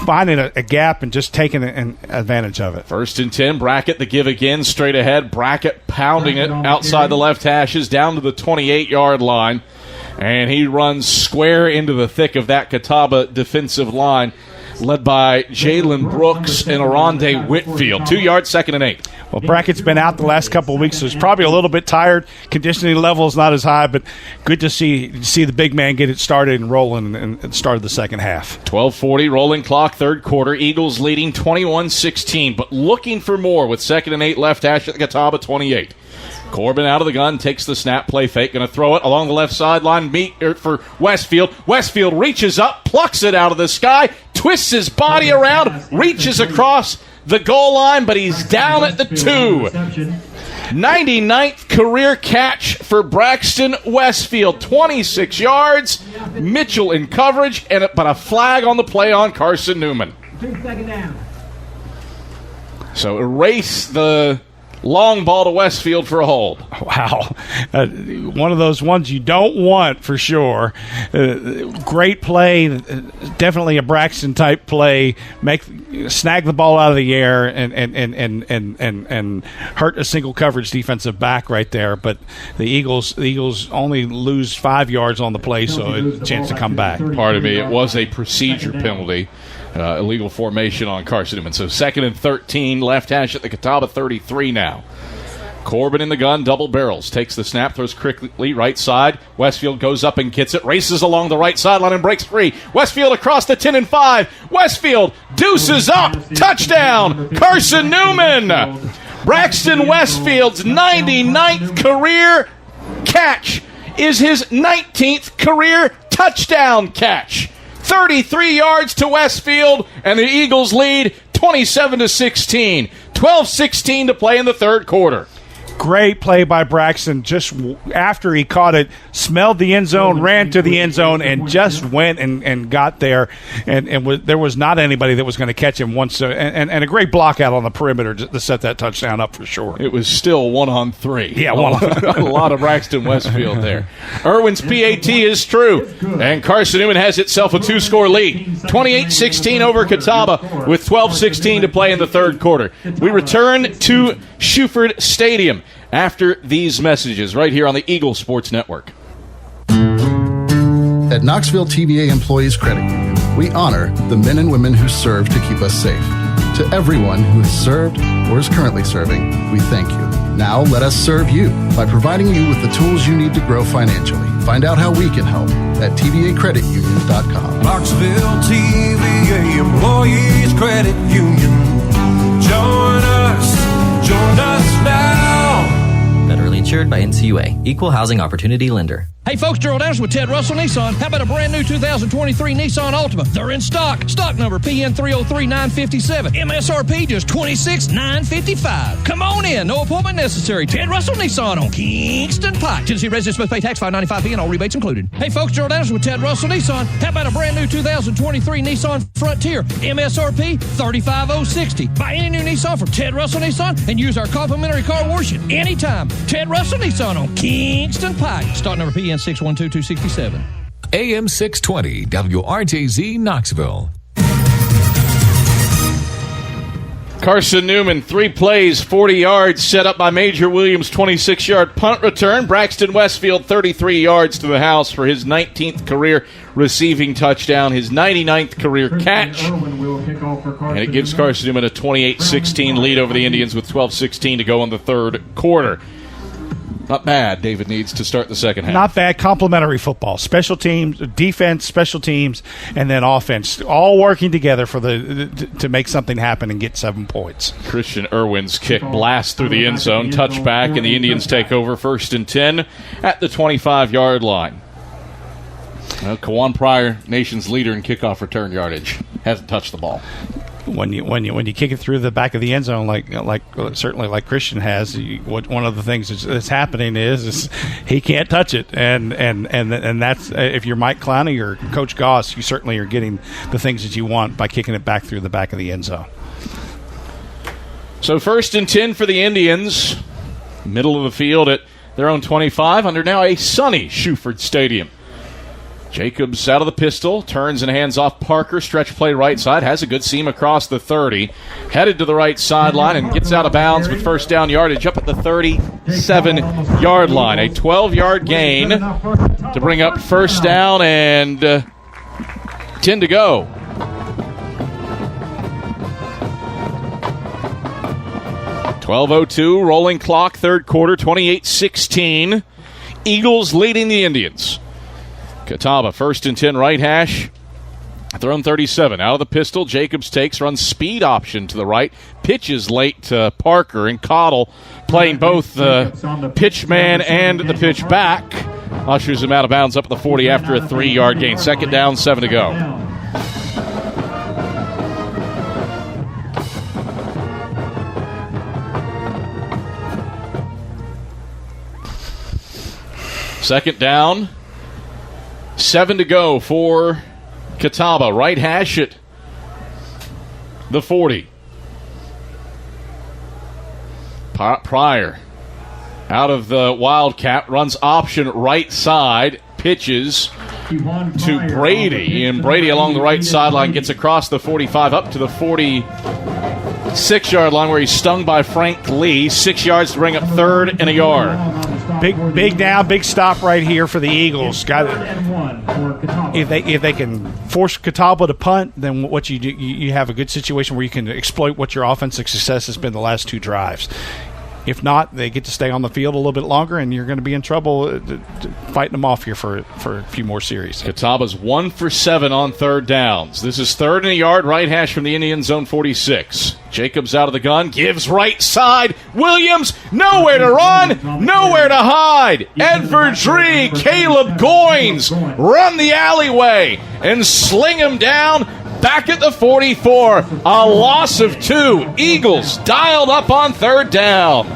finding a gap and just taking an advantage of it. 1st and 10, Brackett the give again, straight ahead. Brackett pounding it outside the left hashes, down to the 28-yard line. And he runs square into the thick of that Catawba defensive line, led by Jalen Brooks and Aronde Whitfield. 2 yards, 2nd and 8. Well, Brackett's been out the last couple of weeks, so he's probably a little bit tired. Conditioning level is not as high, but good to see the big man get it started and rolling and started the second half. 12:40, rolling clock, 3rd quarter. Eagles leading 21-16, but looking for more with 2nd and 8 left hash at the Catawba 28. Corbin out of the gun, takes the snap, play fake, going to throw it along the left sideline for Westfield. Westfield reaches up, plucks it out of the sky, twists his body around, reaches across the goal line, but he's down at the 2. 99th career catch for Braxton Westfield. 26 yards, Mitchell in coverage, but a flag on the play on Carson-Newman. So erase the long ball to Westfield for a hold. Wow. One of those ones you don't want for sure. Great play. Definitely a Braxton-type play. Snag the ball out of the air and hurt a single coverage defensive back right there. But the Eagles only lose 5 yards on the play, so a chance to come back. Pardon me. It was a procedure penalty. Illegal formation on Carson-Newman. So 2nd and 13, left hash at the Catawba 33 now. Corbin in the gun, double barrels. Takes the snap, throws quickly, right side. Westfield goes up and gets it, races along the right sideline and breaks free. Westfield across the 10 and 5. Westfield deuces up. Touchdown, Carson-Newman. Braxton Westfield's 99th career catch is his 19th career touchdown catch. 33 yards to Westfield, and the Eagles lead 27-16. 12-16 to play in the third quarter. Great play by Braxton. Just after he caught it, smelled the end zone, ran to the end zone, and just went and got there. And there was not anybody that was going to catch him once. And a great block out on the perimeter to set that touchdown up for sure. It was still 1-on-3. Yeah, a lot of Braxton Westfield there. Irwin's PAT is true, and Carson-Newman has itself a 2-score lead. 28-16 over Kataba with 12-16 to play in the third quarter. We return to Shuford Stadium after these messages right here on the Eagle Sports Network. At Knoxville TVA Employees Credit Union, we honor the men and women who serve to keep us safe. To everyone who has served or is currently serving, we thank you. Now let us serve you by providing you with the tools you need to grow financially. Find out how we can help at tvacreditunion.com. Knoxville TVA Employees Credit Union. Join us now. Federally insured by NCUA. Equal housing opportunity lender. Hey folks, Gerald Anderson with Ted Russell Nissan. How about a brand new 2023 Nissan Altima? They're in stock. Stock number PN303957. MSRP just $26,955. Come on in. No appointment necessary. Ted Russell Nissan on Kingston Pike. Tennessee residents must pay tax $5.95 and all rebates included. Hey folks, Gerald Anderson with Ted Russell Nissan. How about a brand new 2023 Nissan Frontier? MSRP $35,060. Buy any new Nissan from Ted Russell Nissan and use our complimentary car wash at any time. Ted Russell Nissan on Kingston Pike. Stock number PN 612267. AM 620 WRJZ Knoxville. Carson-Newman, 3 plays, 40 yards, set up by Major Williams' 26-yard punt return. Braxton Westfield, 33 yards to the house for his 19th career receiving touchdown, his 99th career catch. And it gives Carson-Newman a 28-16 lead over the Indians with 12-16 to go in the third quarter. Not bad, David needs to start the second half. Not bad. Complementary football. Special teams, defense, special teams, and then offense. All working together for to make something happen and get 7 points. Christian Irwin's kick blasts through the end zone. Touchback, and the Indians take over 1st and 10 at the 25-yard line. Well, Kawan Pryor, nation's leader in kickoff return yardage, hasn't touched the ball. When you kick it through the back of the end zone, like certainly like Christian has, one of the things that's happening is he can't touch it, and that's if you're Mike Clowney or Coach Goss, you certainly are getting the things that you want by kicking it back through the back of the end zone. So 1st and 10 for the Indians, middle of the field at their own 25 under now a sunny Shuford Stadium. Jacobs out of the pistol, turns and hands off Parker. Stretch play right side, has a good seam across the 30. Headed to the right sideline and gets out of bounds with first down yardage up at the 37-yard line. A 12-yard gain to bring up first down and 10 to go. .12:02, rolling clock, third quarter, 28-16. Eagles leading the Indians. Kataba, 1st and 10, right hash. Thrown 37. Out of the pistol, Jacobs takes, runs speed option to the right. Pitches late to Parker, and Cottle playing both the pitch man and the pitch back. Ushers him out of bounds up at the 40 after a 3-yard gain. Second down, 7 to go. Second down. 7 to go for Kataba. Right hash at the 40. Pryor out of the Wildcat. Runs option right side. Pitches to Brady. And Brady along the right sideline gets across the 45 up to the 46-yard line where he's stung by Frank Lee. 6 yards to bring up third and a yard. Big down, big stop right here for the Eagles. Got it. If they can force Catawba to punt, then what you do, you have a good situation where you can exploit what your offensive success has been the last 2 drives. If not, they get to stay on the field a little bit longer, and you're going to be in trouble fighting them off here for a few more series. Kataba's 1 for 7 on third downs. This is 3rd and a yard, right hash from the Indian zone 46. Jacobs out of the gun, gives right side. Williams, nowhere to run, nowhere to hide. Edward Dree, Caleb Goins run the alleyway and sling him down. Back at the 44, a loss of 2. Eagles dialed up on third down.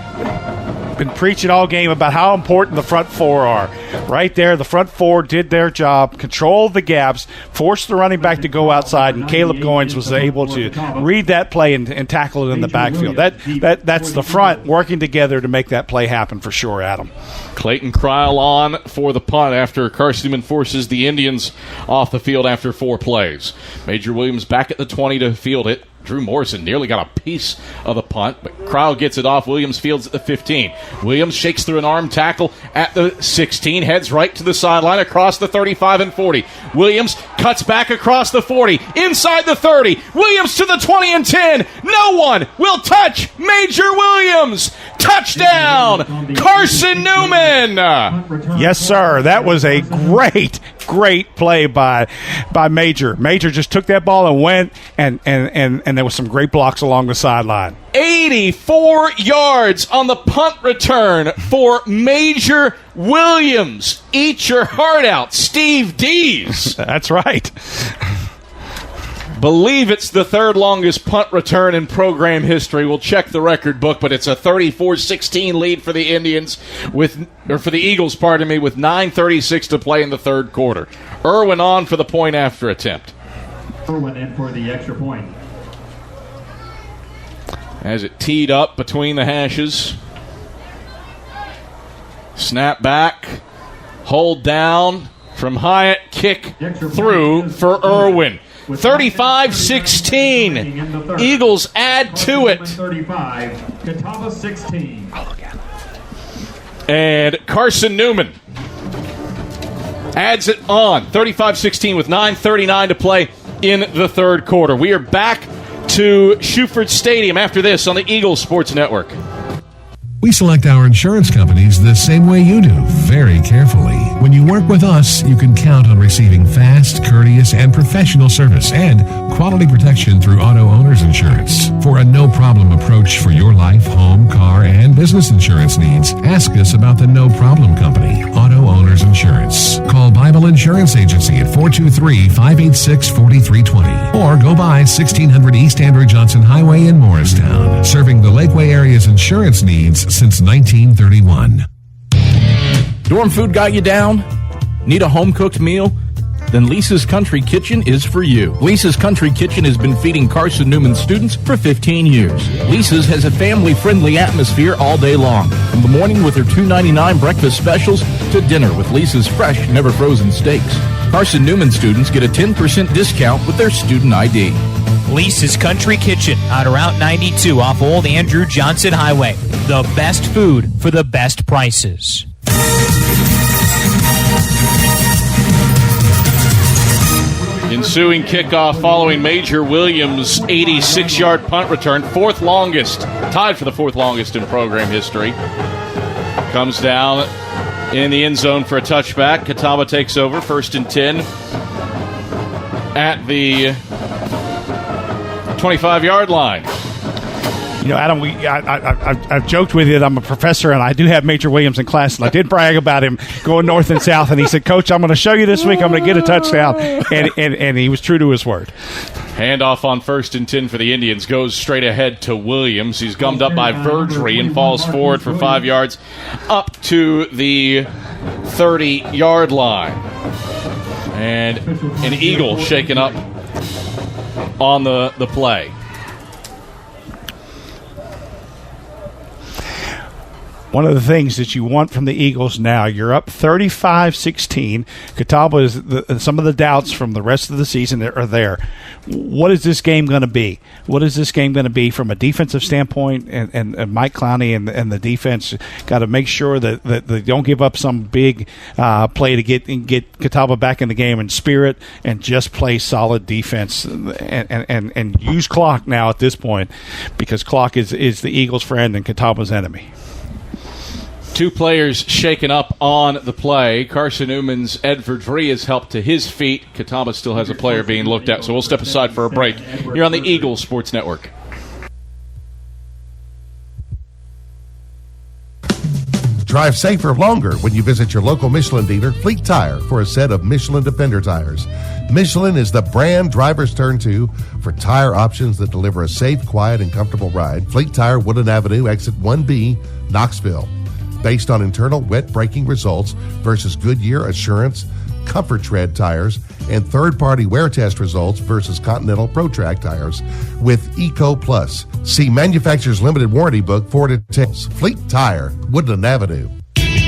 Been preaching all game about how important the front four are. Right there, the front four did their job, controlled the gaps, forced the running back to go outside, and Caleb Goins was able to read that play and tackle it in the backfield. That's the front working together to make that play happen for sure, Adam. Clayton Cryle on for the punt after Carson-Newman forces the Indians off the field after 4 plays. Major Williams back at the 20 to field it. Drew Morrison nearly got a piece of the punt, but Cryle gets it off. Williams fields at the 15. Williams shakes through an arm tackle at the 16, heads right to the sideline across the 35 and 40. Williams cuts back across the 40, inside the 30. Williams to the 20 and 10. No one will touch Major Williams. Touchdown, Carson-Newman. Yes, sir. That was a great play by Major. Major just took that ball and went, and there was some great blocks along the sideline. 84 yards on the punt return for Major Williams. Eat your heart out, Steve Dees. That's right. Believe it's the 3rd longest punt return in program history. We'll check the record book, but it's a 34-16 lead for the Eagles, with 9:36 to play in the 3rd quarter. Irwin on for the point after attempt. Irwin in for the extra point. As it teed up between the hashes. Snap back. Hold down from Hyatt. Kick through for Irwin. 35-16. Eagles add to it. 35. Kataba 16. And Carson-Newman adds it on. 35-16 with 9:39 to play in the 3rd quarter. We are back to Shuford Stadium after this on the Eagles Sports Network. We select our insurance companies the same way you do, very carefully. When you work with us, you can count on receiving fast, courteous, and professional service and quality protection through Auto Owners Insurance. For a no-problem approach for your life, home, car, and business insurance needs, ask us about the No Problem Company, Auto Owners Insurance. Call Bible Insurance Agency at 423-586-4320 or go by 1600 East Andrew Johnson Highway in Morristown, serving the Lakeway area's insurance needs since 1931. Dorm food got you down? Need a home-cooked meal? Then Lisa's Country Kitchen is for you. Lisa's Country Kitchen has been feeding Carson-Newman students for 15 years. Lisa's has a family-friendly atmosphere all day long. From the morning with their $2.99 breakfast specials to dinner with Lisa's fresh, never-frozen steaks. Carson-Newman students get a 10% discount with their student ID. Lisa's Country Kitchen on Route 92 off Old Andrew Johnson Highway. The best food for the best prices. Ensuing kickoff following Major Williams' 86-yard punt return, 4th longest, tied for the 4th longest in program history. Comes down in the end zone for a touchback. Kataba takes over, 1st and 10 at the 25-yard line. You know, Adam, I've joked with you that I'm a professor, and I do have Major Williams in class, and I did brag about him going north and south, and he said, Coach, I'm going to show you this week, I'm going to get a touchdown, and he was true to his word. Handoff on 1st and 10 for the Indians goes straight ahead to Williams. He's gummed up by Verdry and falls forward for 5 yards up to the 30-yard line. And an Eagle shaken up on the play. one of the things that you want from the Eagles now, you're up 35-16. Catawba is some of the doubts from the rest of the season are there. What is this game going to be? What is this game going to be from a defensive standpoint? And Mike Clowney and the defense got to make sure that they don't give up some big play to get Catawba back in the game in spirit, and just play solid defense and use clock now at this point, because clock is the Eagles' friend and Catawba's enemy. Two players shaken up on the play. Carson-Newman's Ed Verdry has helped to his feet. Kataba still has a player being looked at, so we'll step aside for a break here on the Eagles Sports Network. Drive safer longer when you visit your local Michelin dealer, Fleet Tire, for a set of Michelin Defender tires. Michelin is the brand drivers turn to for tire options that deliver a safe, quiet, and comfortable ride. Fleet Tire, Woodland Avenue, exit 1B, Knoxville. Based on internal wet braking results versus Goodyear, Assurance, Comfort Tread tires, and third-party wear test results versus Continental ProTrack tires with Eco Plus. See manufacturer's limited warranty book for details. Fleet Tire, Woodland Avenue.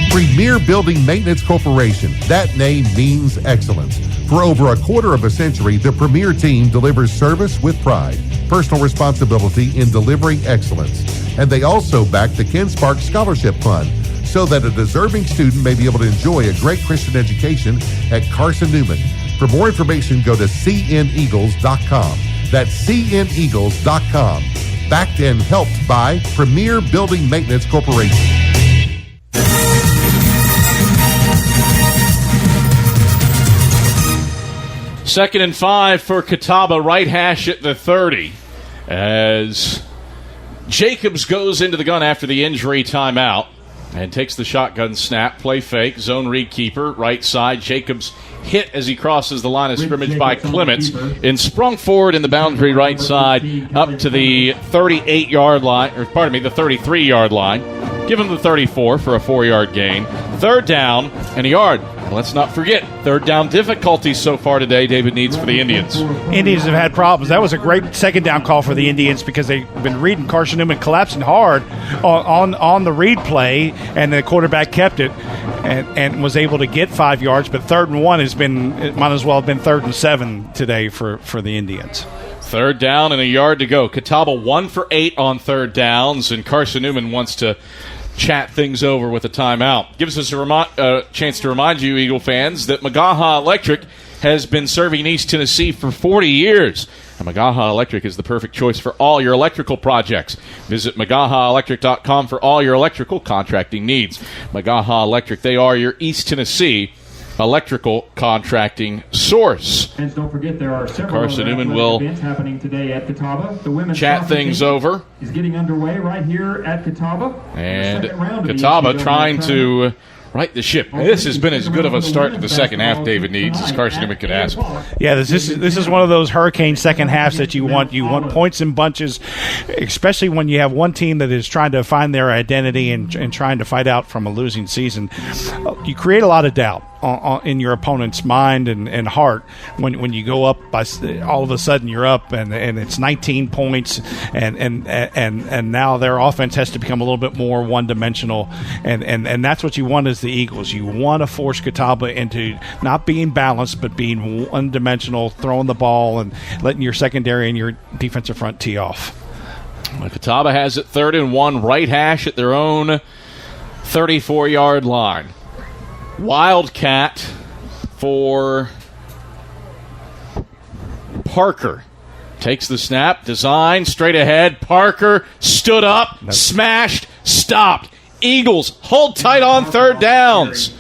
Premier Building Maintenance Corporation. That name means excellence. For over a quarter of a century, the Premier team delivers service with pride, personal responsibility in delivering excellence. And they also back the Ken Sparks Scholarship Fund, so that a deserving student may be able to enjoy a great Christian education at Carson-Newman. For more information, go to cneagles.com. That's cneagles.com. Backed and helped by Premier Building Maintenance Corporation. Second and 5 for Catawba, right hash at the 30. As Jacobs goes into the gun after the injury timeout and takes the shotgun snap, play fake, zone read keeper, right side. Jacobs hit as he crosses the line of scrimmage by Clements and sprung forward in the boundary right side up to the 38-yard line, or pardon me, the 33-yard line. Give him the 34 for a 4-yard gain. Third down and a yard. And let's not forget, third down difficulties so far today David needs for the Indians. Indians have had problems. That was a great second down call for the Indians because they've been reading Carson-Newman collapsing hard on the read play, and the quarterback kept it and was able to get 5 yards. But 3rd and 1 it might as well have been 3rd and 7 today for the Indians. Third down and a yard to go. Catawba 1 for 8 on third downs, and Carson-Newman wants to chat things over with a timeout. Gives us a chance to remind you, Eagle fans, that Magaha Electric has been serving East Tennessee for 40 years. And Magaha Electric is the perfect choice for all your electrical projects. Visit MagahaElectric.com for all your electrical contracting needs. Magaha Electric, they are your East Tennessee electrical contracting source. And don't forget, there are several Carson-Newman will events happening today at Catawba. The women's chat things over. Is getting underway right here at Catawba. And Catawba trying to right the ship. This has been as good of a start to the second half David needs as Carson-Newman could ask. Yeah, this is one of those hurricane second halves that you want. You want points in bunches, especially when you have one team that is trying to find their identity and trying to fight out from a losing season. You create a lot of doubt in your opponent's mind and heart when you go up by all of a sudden you're up and it's 19 points and now their offense has to become a little bit more one-dimensional and that's what you want as the Eagles. You want to force Catawba into not being balanced but being one-dimensional, throwing the ball and letting your secondary and your defensive front tee off. Catawba has it 3rd and 1, right hash at their own 34-yard line. Wildcat for Parker. Takes the snap, design, straight ahead. Parker stood up, smashed, stopped. Eagles hold tight on third downs.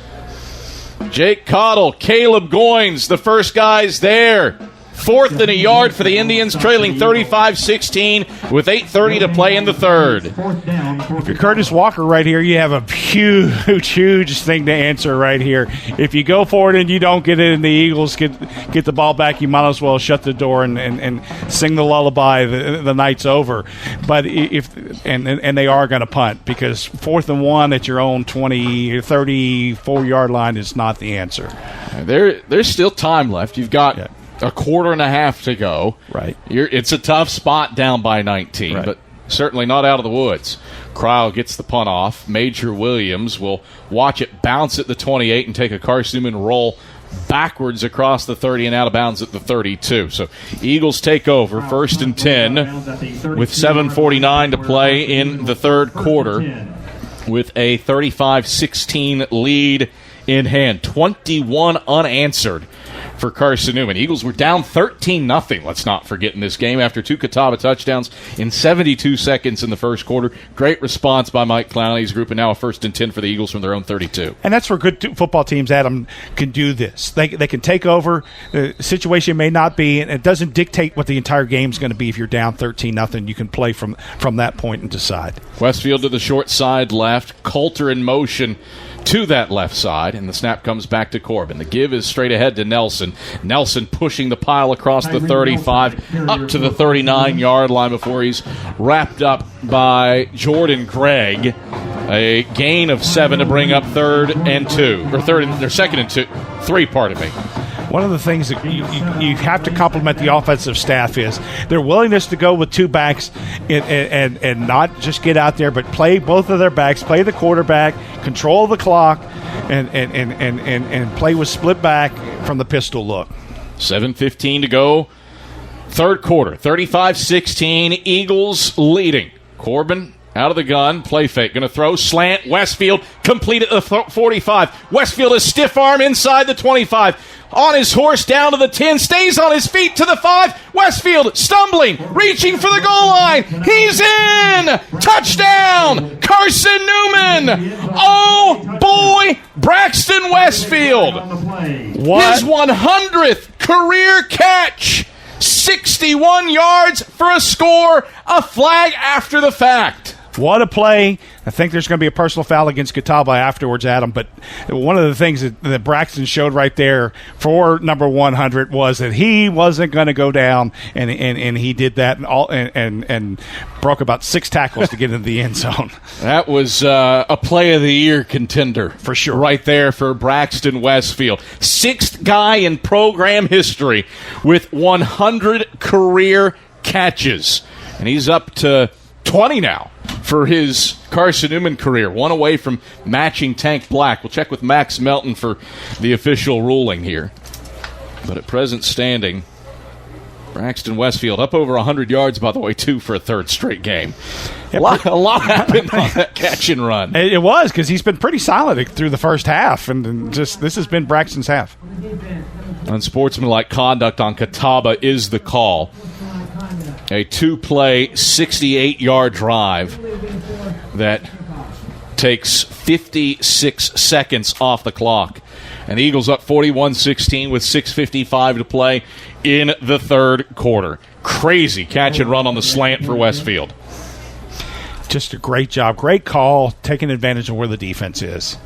Jake Cottle, Caleb Goins, the first guys there. 4th and a yard for the Indians, trailing 35-16 with 8:30 to play in the third. If you're Curtis Walker right here, you have a huge thing to answer right here. If you go for it and you don't get it and the Eagles get the ball back, you might as well shut the door and sing the lullaby, the night's over. But if they are going to punt, because 4th and 1 at your own 20, 34-yard line is not the answer. There's still time left. You've got a quarter and a half to go. Right. It's a tough spot down by 19, right. but certainly not out of the woods. Cryle gets the punt off. Major Williams will watch it bounce at the 28 and take a Carson-Newman roll backwards across the 30 and out of bounds at the 32. So Eagles take over, 1st and 10, with 7:49 to play in the third quarter, with a 35-16 lead in hand. 21 unanswered for Carson-Newman. Eagles were down 13-0, let's not forget, in this game after 2 Kataba touchdowns in 72 seconds in the first quarter. Great response by Mike Clowney's group, and now a 1st and 10 for the Eagles from their own 32. And that's where good football teams, Adam, can do this. They can take over. The situation may not be, and it doesn't dictate what the entire game's going to be. If you're down 13-0, you can play from that point and decide. Westfield to the short side left. Coulter in motion to that left side, and the snap comes back to Corbin. The give is straight ahead to Nelson. Nelson pushing the pile across the 35 up to the 39-yard line before he's wrapped up by Jordan Gregg. A gain of 7 to bring up 3rd and 3, pardon me. One of the things that you have to compliment the offensive staff is their willingness to go with 2 backs and not just get out there, but play both of their backs, play the quarterback, control the clock, and play with split back from the pistol look. 7:15 to go. Third quarter, 35-16, Eagles leading. Corbin out of the gun, play fake, going to throw, slant, Westfield, complete at the 45. Westfield a stiff arm inside the 25. On his horse, down to the 10, stays on his feet to the 5. Westfield stumbling, reaching for the goal line. He's in! Touchdown! Carson-Newman! Oh, boy, Braxton Westfield. What? His 100th career catch. 61 yards for a score, a flag after the fact. What a play. I think there's going to be a personal foul against Kataba afterwards, Adam. But one of the things that Braxton showed right there for number 100 was that he wasn't going to go down, and he did that and broke about 6 tackles to get into the end zone. That was a play of the year contender. For sure. Right there for Braxton Westfield. 6th guy in program history with 100 career catches. And he's up to 20 now for his Carson-Newman career. 1 away from matching Tank Black. We'll check with Max Melton for the official ruling here. But at present standing, Braxton Westfield up over 100 yards, by the way, too, for a 3rd straight game. A lot happened on that catch and run. It was, because he's been pretty solid through the first half, and just this has been Braxton's half. Unsportsmanlike conduct on Kataba is the call. A 2-play, 68-yard drive that takes 56 seconds off the clock. And the Eagles up 41-16 with 6:55 to play in the third quarter. Crazy catch and run on the slant for Westfield. Just a great job. Great call, taking advantage of where the defense is.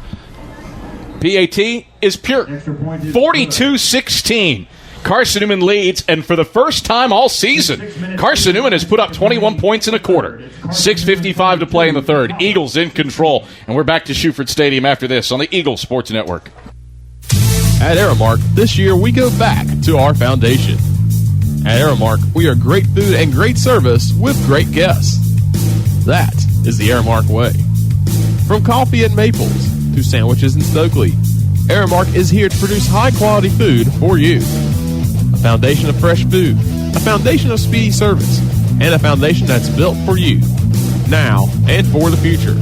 PAT is pure. 42-16. Carson-Newman leads, and for the first time all season, Carson-Newman has put up 21 points in a quarter. 6:55 to play in the third. Eagles in control, and we're back to Shuford Stadium after this on the Eagles Sports Network. At Aramark, this year we go back to our foundation. At Aramark, we are great food and great service with great guests. That is the Aramark way. From coffee and Maples to sandwiches in Stokely, Aramark is here to produce high-quality food for you. A foundation of fresh food, a foundation of speedy service, and a foundation that's built for you, now and for the future.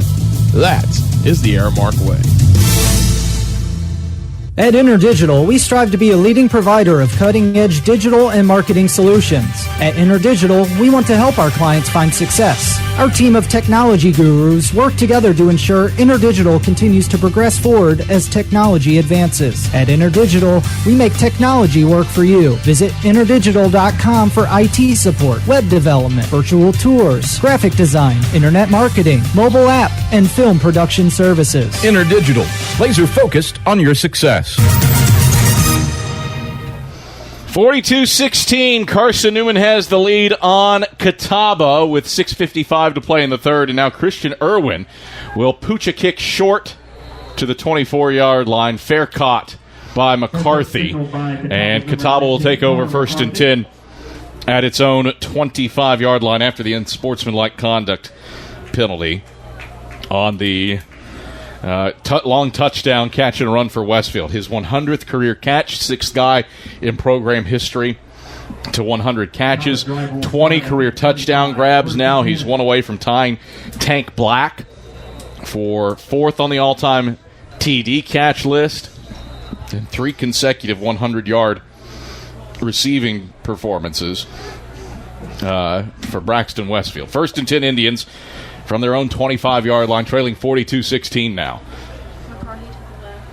That is the Aramark way. At InterDigital, we strive to be a leading provider of cutting-edge digital and marketing solutions. At InterDigital, we want to help our clients find success. Our team of technology gurus work together to ensure InterDigital continues to progress forward as technology advances. At InterDigital, we make technology work for you. Visit interdigital.com for IT support, web development, virtual tours, graphic design, internet marketing, mobile app, and film production services. InterDigital, laser-focused on your success. 42-16, Carson-Newman has the lead on Kataba with 6:55 to play in the third, and now Christian Irwin will pooch a kick short to the 24-yard line. Fair caught by McCarthy, and Kataba will take over 1st and 10 at its own 25-yard line after the unsportsmanlike conduct penalty on the long touchdown catch and run for Westfield. His 100th career catch, 6th guy in program history to 100 catches, 20 career touchdown grabs now. He's one away from tying Tank Black for 4th on the all-time TD catch list, and 3 consecutive 100-yard receiving performances for Braxton Westfield. 1st and 10 Indians from their own 25-yard line, trailing 42-16 now.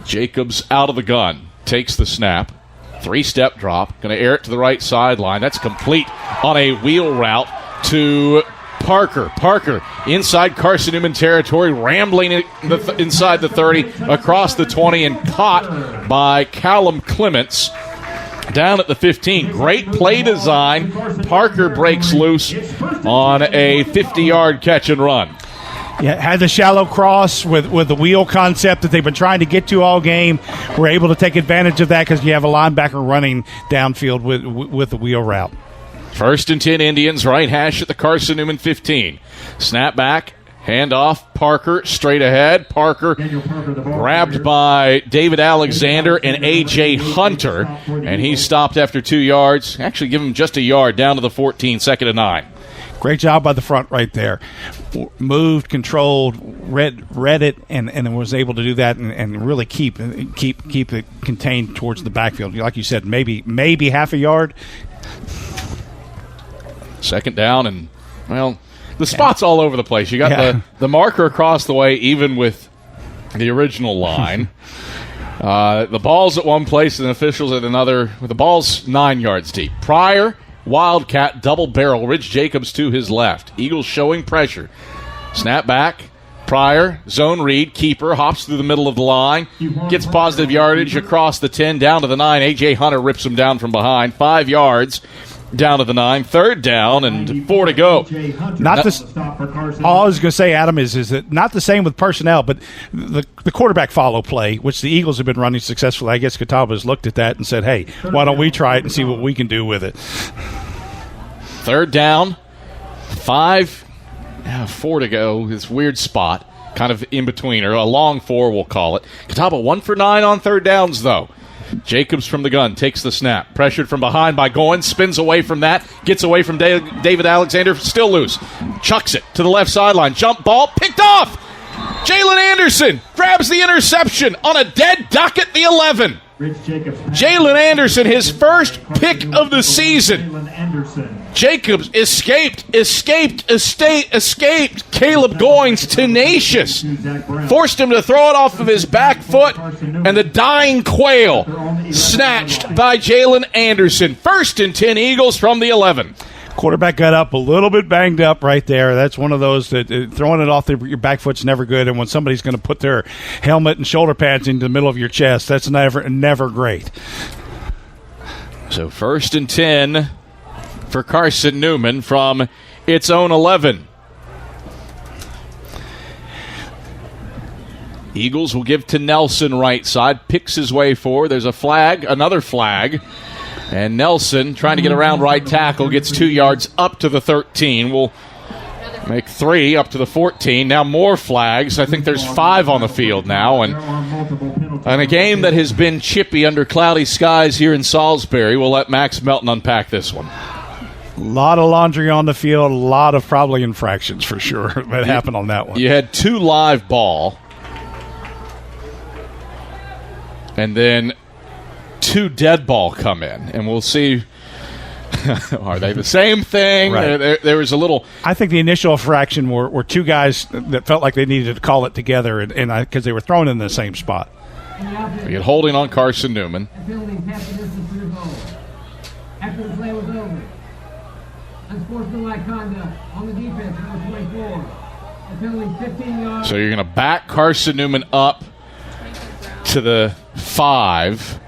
Jacobs out of the gun, takes the snap, 3-step drop, going to air it to the right sideline. That's complete on a wheel route to Parker. Parker inside Carson-Newman territory, rambling inside the 30, across the 20, and caught by Callum Clements down at the 15. Great play design. Parker breaks loose on a 50-yard catch and run. Yeah, had the shallow cross with the wheel concept that they've been trying to get to all game. We're able to take advantage of that because you have a linebacker running downfield with the wheel route. 1st and 10 Indians, right hash at the Carson-Newman 15. Snap back, handoff, Parker straight ahead. Parker grabbed by David Alexander and A.J. Hunter, and he stopped after 2 yards. Actually, give him just a yard down to the 14, 2nd and 9. Great job by the front right there. Moved, controlled, read it, and was able to do that and really keep it contained towards the backfield. Like you said, maybe half a yard. 2nd down, and, well, the spot's all over the place. You got the marker across the way, even with the original line. The ball's at one place and the officials at another. The ball's 9 yards deep. Pryor, Wildcat, double barrel. Rich Jacobs to his left. Eagles showing pressure. Snap back. Pryor, zone read, keeper, hops through the middle of the line, gets positive yardage across the 10, down to the 9. A.J. Hunter rips him down from behind. 5 yards. Down to the 9, 3rd down, and 4 to go. All I was going to say, Adam, is that not the same with personnel, but the quarterback follow play, which the Eagles have been running successfully. I guess Kataba has looked at that and said, hey, why don't we try it and see what we can do with it. 3rd down, 4 to go. This weird spot, kind of in between, or a long 4, we'll call it. Kataba 1 for 9 on 3rd downs, though. Jacobs from the gun, takes the snap. Pressured from behind by Goins, spins away from that, gets away from David Alexander, still loose. Chucks it to the left sideline. Jump ball, picked off! Jalen Anderson grabs the interception on a dead duck at the 11. Jalen Anderson, his first pick of the season. Jacobs escaped. Caleb Goins, tenacious. Forced him to throw it off of his back foot, and the dying quail snatched by Jalen Anderson. 1st and 10 Eagles from the 11. Quarterback got up a little bit banged up right there. That's one of those that throwing it off your back foot's never good. And when somebody's going to put their helmet and shoulder pads into the middle of your chest, that's never great. So 1st and 10 for Carson-Newman from its own 11. Eagles will give to Nelson right side. Picks his way forward. There's a flag, another flag. And Nelson, trying to get around right tackle, gets 2 yards up to the 13. Will make 3 up to the 14. Now more flags. I think there's 5 on the field now. And a game that has been chippy under cloudy skies here in Salisbury. We'll let Max Melton unpack this one. A lot of laundry on the field, a lot of probably infractions for sure that happened on that one. You had 2 live ball. And then 2 dead ball come in, and we'll see. Are they the same thing? Right. There was a little. I think the initial infraction were 2 guys that felt like they needed to call it together, and because they were thrown in the same spot. We get holding on Carson-Newman. After the play was over, unsportsmanlike conduct on the defense, number 24. A penalty 15 yards. So you're going to back Carson-Newman up to the 5.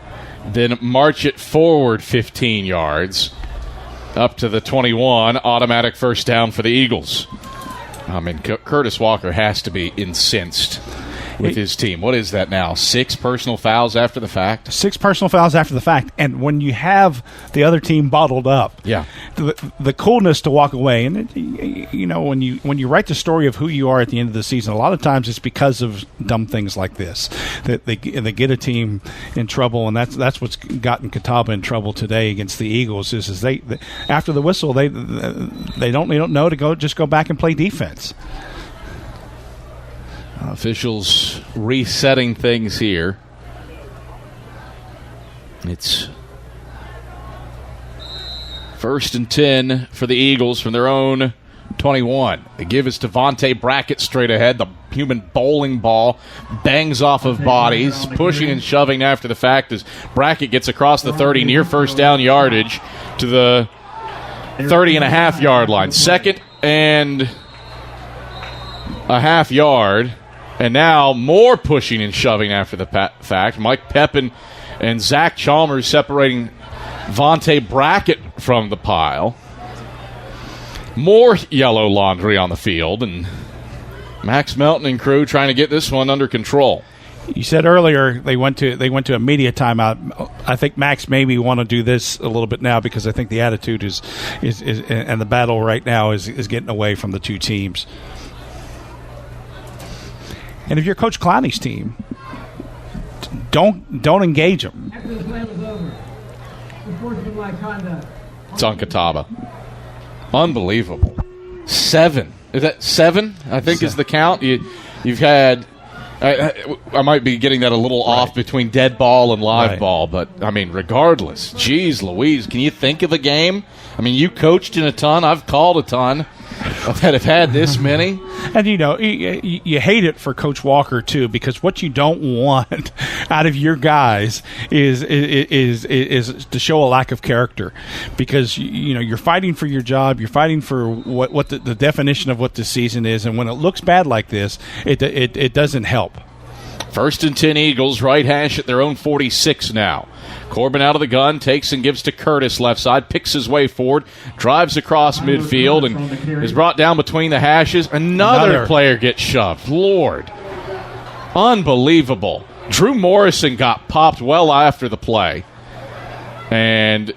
Then march it forward 15 yards up to the 21. Automatic first down for the Eagles. I mean, Curtis Walker has to be incensed with his team. What is that now? 6 personal fouls after the fact? 6 personal fouls after the fact. And when you have the other team bottled up, the coolness to walk away. And, when you write the story of who you are at the end of the season, a lot of times it's because of dumb things like this. That they get a team in trouble, and that's what's gotten Kataba in trouble today against the Eagles, is they after the whistle, they don't know to go back and play defense. Officials resetting things here. It's 1st and 10 for the Eagles from their own 21. They give us Devontae Brackett straight ahead. The human bowling ball bangs off of bodies, pushing and shoving after the fact as Brackett gets across the 30 near first down yardage to the 30-and-a-half-yard line. 2nd and a half yard. And now more pushing and shoving after the fact. Mike Pepin and Zach Chalmers separating Vontae Brackett from the pile. More yellow laundry on the field, and Max Melton and crew trying to get this one under control. You said earlier they went to a media timeout. I think Max maybe want to do this a little bit now because I think the attitude is and the battle right now is getting away from the two teams. And if you're Coach Clowney's team, don't engage them. After the play was over, unsportsmanlike conduct. It's on Kataba. Unbelievable. 7. Is that 7? I think is the count. You've had. I might be getting that a little off between dead ball and live ball, but I mean, regardless, geez Louise, can you think of a game? I mean, you coached in a ton. I've called a ton that have had this many. And, you hate it for Coach Walker, too, because what you don't want out of your guys is to show a lack of character. Because, you're fighting for your job. You're fighting for what the definition of what the season is. And when it looks bad like this, it doesn't help. 1st and 10 Eagles, right hash at their own 46 now. Corbin out of the gun, takes and gives to Curtis left side, picks his way forward, drives across midfield, and is brought down between the hashes. Another player gets shoved. Lord. Unbelievable. Drew Morrison got popped well after the play. And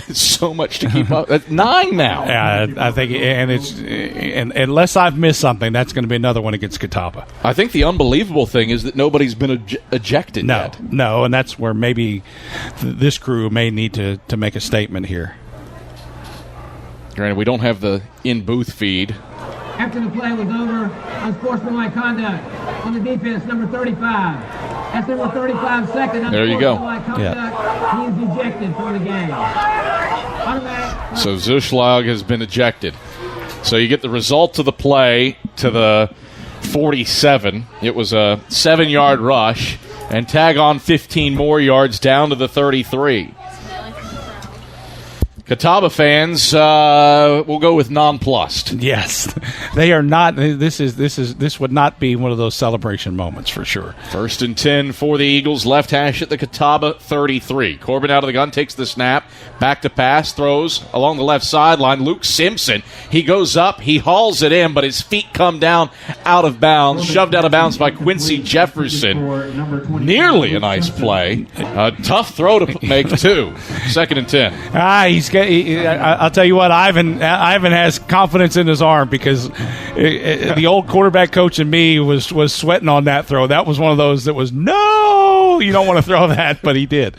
so much to keep up. That's 9 now. Yeah, I think, and unless I've missed something, that's going to be another one against Kataba. I think the unbelievable thing is that nobody's been ejected yet. No, and that's where maybe this crew may need to make a statement here. Granted, we don't have the in-booth feed. After the play was over, unsportsmanlike conduct on the defense, number 35. That's number 35 second. There you go. He is ejected from the game. So Zuschlag has been ejected. So you get the result of the play to the 47. It was a 7-yard rush, and tag on 15 more yards down to the 33. Catawba fans will go with nonplussed. Yes, they are not. This would not be one of those celebration moments for sure. 1st and 10 for the Eagles. Left hash at the Catawba 33. Corbin out of the gun, takes the snap, back to pass, throws along the left sideline. Luke Simpson, he goes up, he hauls it in, but his feet come down out of bounds, shoved out of bounds by Quincy Jefferson. Nearly a nice play. A tough throw to make too. 2nd and 10. I'll tell you what, Ivan has confidence in his arm because the old quarterback coach in me was sweating on that throw. That was one of those that was, no, you don't want to throw that, but he did.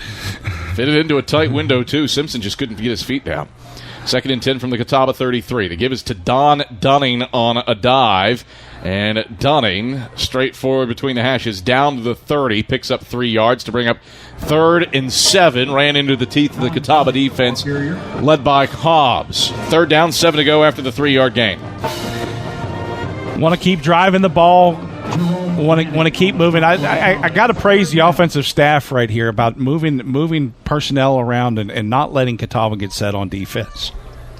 Fitted into a tight window, too. Simpson just couldn't get his feet down. 2nd and 10 from the Catawba 33. The give is to Don Dunning on a dive. And Dunning, straight forward between the hashes, down to the 30, picks up 3 yards to bring up 3rd and 7. Ran into the teeth of the Catawba defense, led by Hobbs. 3rd down, 7 to go after the 3-yard gain. Want to keep driving the ball. Want to keep moving. I got to praise the offensive staff right here about moving personnel around and not letting Catawba get set on defense.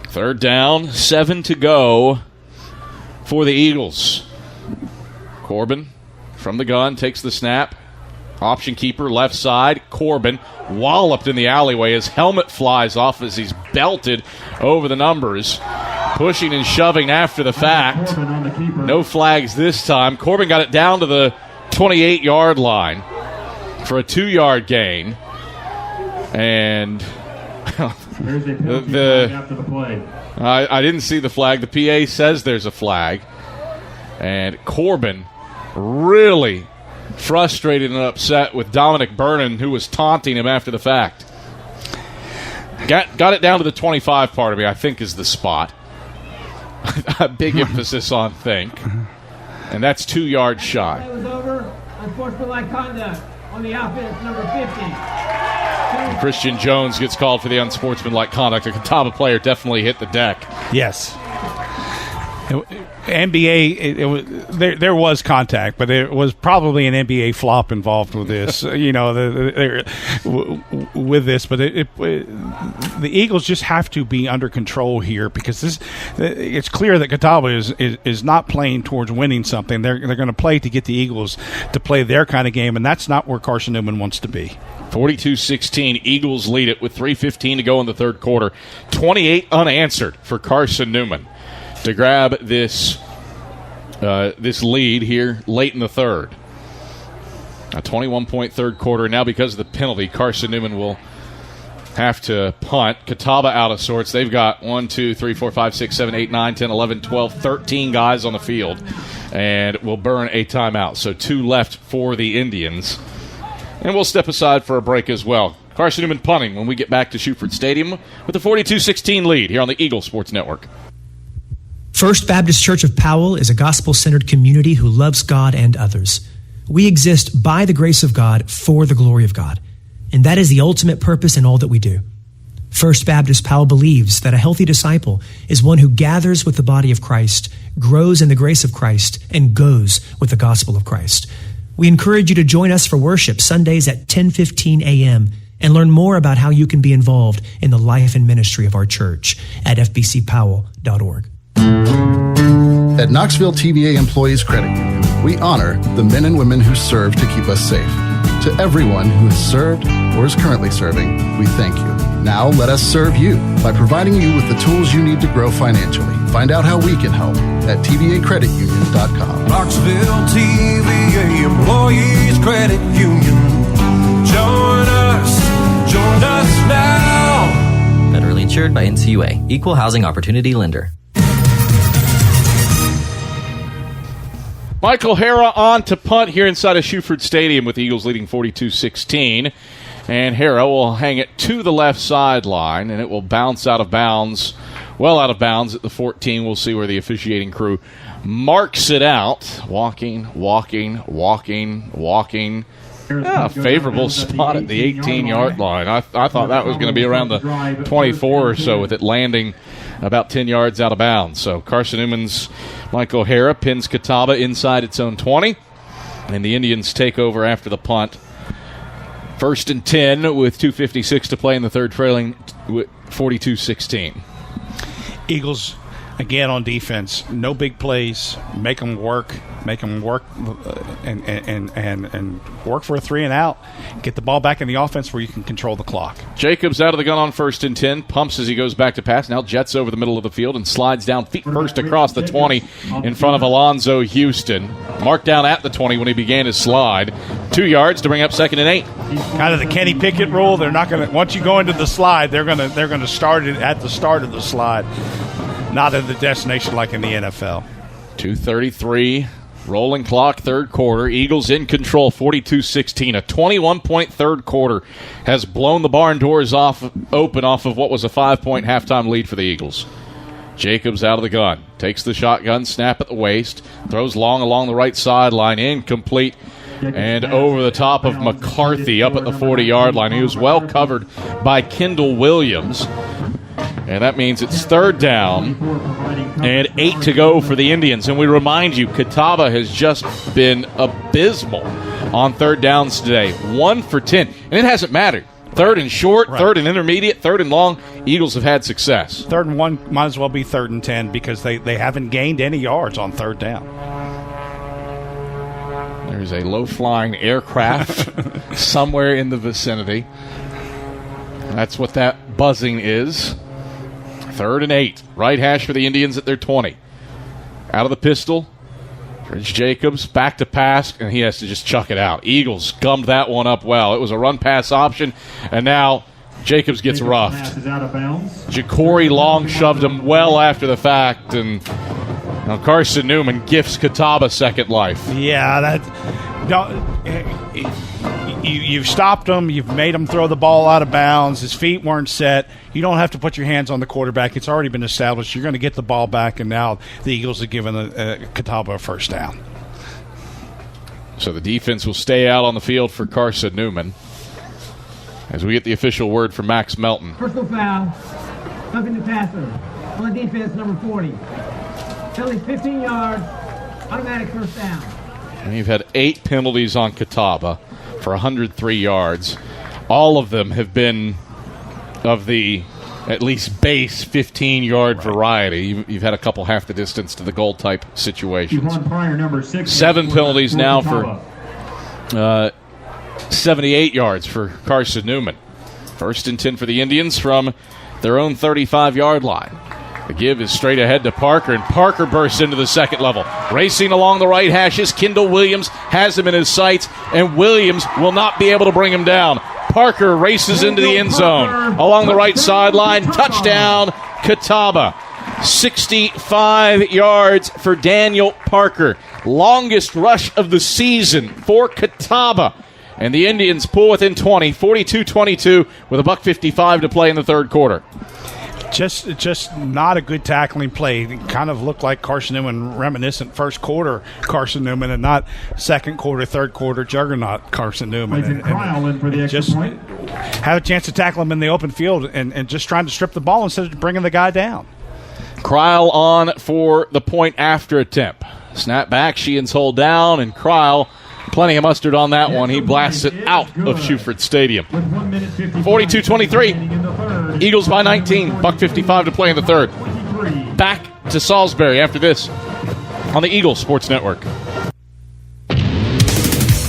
3rd down, 7 to go for the Eagles. Corbin from the gun takes the snap. Option keeper left side. Corbin walloped in the alleyway. His helmet flies off as he's belted over the numbers. Pushing and shoving after the fact. No flags this time. Corbin got it down to the 28-yard line for a 2-yard gain. And after the play. I didn't see the flag. The PA says there's a flag. And Corbin really frustrated and upset with Dominic Vernon, who was taunting him after the fact. Got it down to the 25 part of me, I think, is the spot. A big emphasis on think. And that's 2 yards shy. It was over. Unsportsmanlike conduct on the offense, number 50. And Christian Jones gets called for the unsportsmanlike conduct. A Kataba player definitely hit the deck. Yes. NBA, there was contact, but it was probably an NBA flop involved with this. With this, but the Eagles just have to be under control here because it's clear that Catawba is not playing towards winning something. They're going to play to get the Eagles to play their kind of game, and that's not where Carson-Newman wants to be. 42-16, Eagles lead it with 3:15 to go in the third quarter. 28 unanswered for Carson-Newman to grab this lead here late in the third. A 21-point third quarter. Now because of the penalty, Carson-Newman will have to punt. Kataba out of sorts. They've got 1, 2, 3, 4, 5, 6, 7, 8, 9, 10, 11, 12, 13 guys on the field and will burn a timeout. So 2 left for the Indians. And we'll step aside for a break as well. Carson-Newman punting when we get back to Shuford Stadium with a 42-16 lead here on the Eagle Sports Network. First Baptist Church of Powell is a gospel-centered community who loves God and others. We exist by the grace of God for the glory of God, and that is the ultimate purpose in all that we do. First Baptist Powell believes that a healthy disciple is one who gathers with the body of Christ, grows in the grace of Christ, and goes with the gospel of Christ. We encourage you to join us for worship Sundays at 10:15 a.m. and learn more about how you can be involved in the life and ministry of our church at fbcpowell.org. At Knoxville TVA Employees Credit Union, we honor the men and women who serve to keep us safe. To everyone who has served or is currently serving, we thank you. Now let us serve you by providing you with the tools you need to grow financially. Find out how we can help at tvacreditunion.com. Knoxville TVA Employees Credit Union. Join us now. Federally insured by NCUA. Equal housing opportunity lender. Michael Hara on to punt here inside of Shuford Stadium with the Eagles leading 42-16. And Hara will hang it to the left sideline, and it will bounce out of bounds, well out of bounds at the 14. We'll see where the officiating crew marks it out. Walking. Favorable spot at the 18-yard line. I thought that was going to be around the 24 or so with it landing about 10 yards out of bounds. So Carson-Newman's Michael Hara pins Kataba inside its own 20, and the Indians take over after the punt. 1st and 10 with 2:56 to play in the third, trailing 42-16. Eagles, again on defense, no big plays, make them work and work for a 3-and-out. Get the ball back in the offense where you can control the clock. Jacobs out of the gun on 1st and 10, pumps as he goes back to pass, now jets over the middle of the field and slides down feet first across the 20 in front of Alonzo Houston. Marked down at the 20 when he began his slide. 2 yards to bring up 2nd and 8. Kind of the Kenny Pickett rule. They're not going to, once you go into the slide, they're going to start it at the start of the slide, not at the destination like in the NFL. 2:33, rolling clock, third quarter. Eagles in control, 42-16. A 21-point third quarter has blown the barn doors open off of what was a 5-point halftime lead for the Eagles. Jacobs out of the gun, takes the shotgun, snap at the waist, throws long along the right sideline, incomplete, and over the top of McCarthy up at the 40-yard line. He was well covered by Kendall Williams. And that means it's 3rd down and 8 to go for the Indians. And we remind you, Kataba has just been abysmal on 3rd downs today. 1 for 10. And it hasn't mattered. 3rd and short, right. 3rd and intermediate, 3rd and long, Eagles have had success. 3rd and 1 might as well be 3rd and 10 because they haven't gained any yards on 3rd down. There's a low-flying aircraft somewhere in the vicinity. That's what that buzzing is. 3rd and 8. Right hash for the Indians at their 20. Out of the pistol. Rich Jacobs back to pass, and he has to just chuck it out. Eagles gummed that one up well. It was a run-pass option, and now Jacobs gets roughed. Ja'Cory Long shoved him well after the fact, and now Carson-Newman gifts Kataba second life. Yeah, you've stopped him. You've made him throw the ball out of bounds. His feet weren't set. You don't have to put your hands on the quarterback. It's already been established. You're going to get the ball back, and now the Eagles have given Catawba a first down. So the defense will stay out on the field for Carson-Newman as we get the official word from Max Melton. Personal foul. Nothing to passer. On the defense, number 40. Penalty 15 yards. Automatic first down. And you've had 8 penalties on Kataba for 103 yards. All of them have been of the at least base 15-yard variety. You've had a couple half the distance to the goal type situations. Number 6, 7 penalties now for 78 yards for Carson-Newman. 1st and 10 for the Indians from their own 35-yard line. The give is straight ahead to Parker, and Parker bursts into the second level. Racing along the right hashes, Kendall Williams has him in his sights, and Williams will not be able to bring him down. Parker races into the end zone along the right sideline. Touchdown, Kataba. 65 yards for Daniel Parker. Longest rush of the season for Kataba. And the Indians pull within 20, 42-22, with $1:55 to play in the third quarter. Just not a good tackling play. It kind of looked like Carson-Newman reminiscent first quarter Carson-Newman and not second quarter, third quarter juggernaut Carson-Newman. And for the extra point. Had a chance to tackle him in the open field and just trying to strip the ball instead of bringing the guy down. Cryle on for the point after attempt. Snap back, Sheehan's hold down, and Cryle, plenty of mustard on that one. He blasts it out of Shuford Stadium. 42-23. Eagles by 19. $1:55 to play in the third. Back to Salisbury after this on the Eagles Sports Network.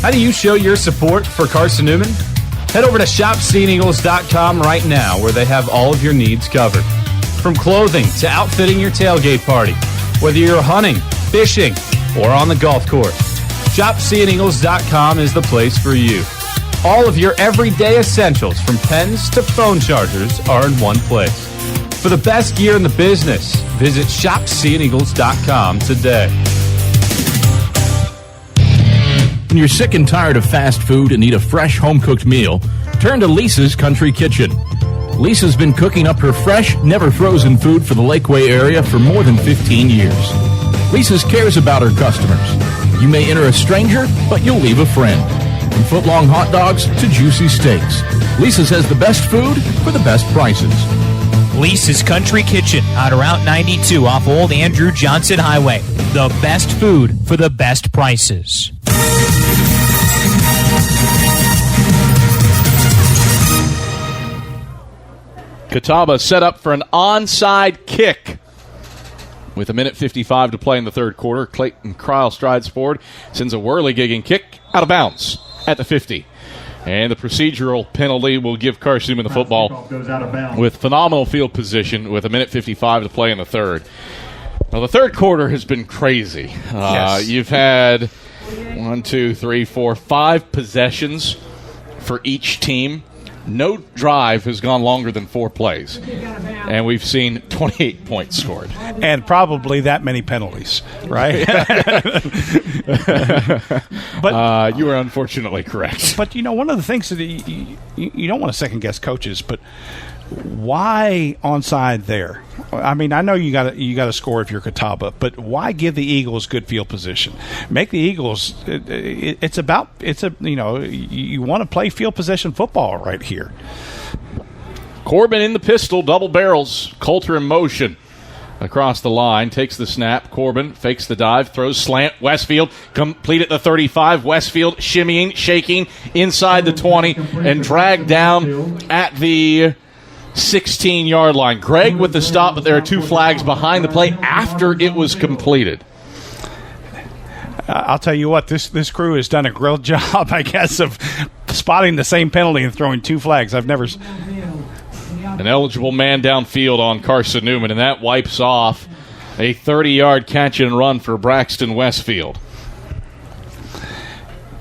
How do you show your support for Carson-Newman? Head over to shopseeandeagles.com right now, where they have all of your needs covered. From clothing to outfitting your tailgate party, whether you're hunting, fishing, or on the golf course, shopseeandeagles.com is the place for you. All of your everyday essentials, from pens to phone chargers, are in one place. For the best gear in the business, visit shopseeandeagles.com today. When you're sick and tired of fast food and need a fresh home-cooked meal, turn to Lisa's Country Kitchen. Lisa's been cooking up her fresh, never-frozen food for the Lakeway area for more than 15 years. Lisa's cares about her customers. You may enter a stranger, but you'll leave a friend. From foot-long hot dogs to juicy steaks, Lisa's has the best food for the best prices. Lisa's Country Kitchen on Route 92 off Old Andrew Johnson Highway. The best food for the best prices. Kataba set up for an onside kick. With 1:55 to play in the third quarter, Clayton Cryle strides forward, sends a whirligigging kick out of bounds at the 50. And the procedural penalty will give Carson-Newman the football with phenomenal field position with 1:55 to play in the third. Well, the third quarter has been crazy. Yes. You've had 5 possessions for each team. No drive has gone longer than 4 plays. And we've seen 28 points scored. And probably that many penalties, right? But you are unfortunately correct. But, one of the things that you don't want to second-guess coaches, but why onside there? I mean, I know you got to score if you're Kataba, but why give the Eagles good field position? Make the Eagles. You want to play field position football right here. Corbin in the pistol, double barrels. Coulter in motion across the line, takes the snap. Corbin fakes the dive, throws slant. Westfield complete at the 35. Westfield shimmying, shaking inside the 20, and dragged down at the 16-yard line. Gregg with the stop, but there are 2 flags behind the play after it was completed. I'll tell you what, this crew has done a great job, I guess, of spotting the same penalty and throwing 2 flags. I've never. An eligible man downfield on Carson-Newman, and that wipes off a 30-yard catch and run for Braxton Westfield.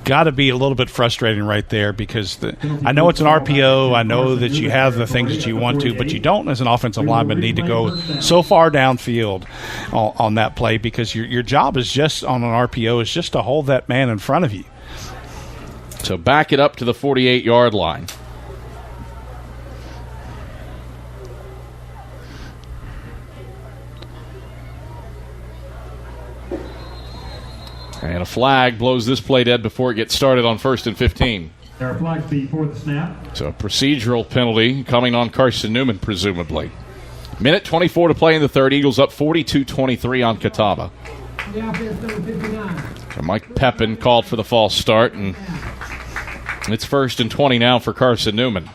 Got to be a little bit frustrating right there because I know it's an RPO. I know that you have the things that you want to, but you don't, as an offensive lineman, need to go so far downfield on that play because your job is just on an RPO is just to hold that man in front of you. So back it up to the 48-yard line. And a flag blows this play dead before it gets started on 1st and 15. There are flags before the snap. So a procedural penalty coming on Carson-Newman, presumably. Minute 24 to play in the third. Eagles up 42-23 on Kataba. So Mike Pepin called for the false start, and it's 1st and 20 now for Carson-Newman.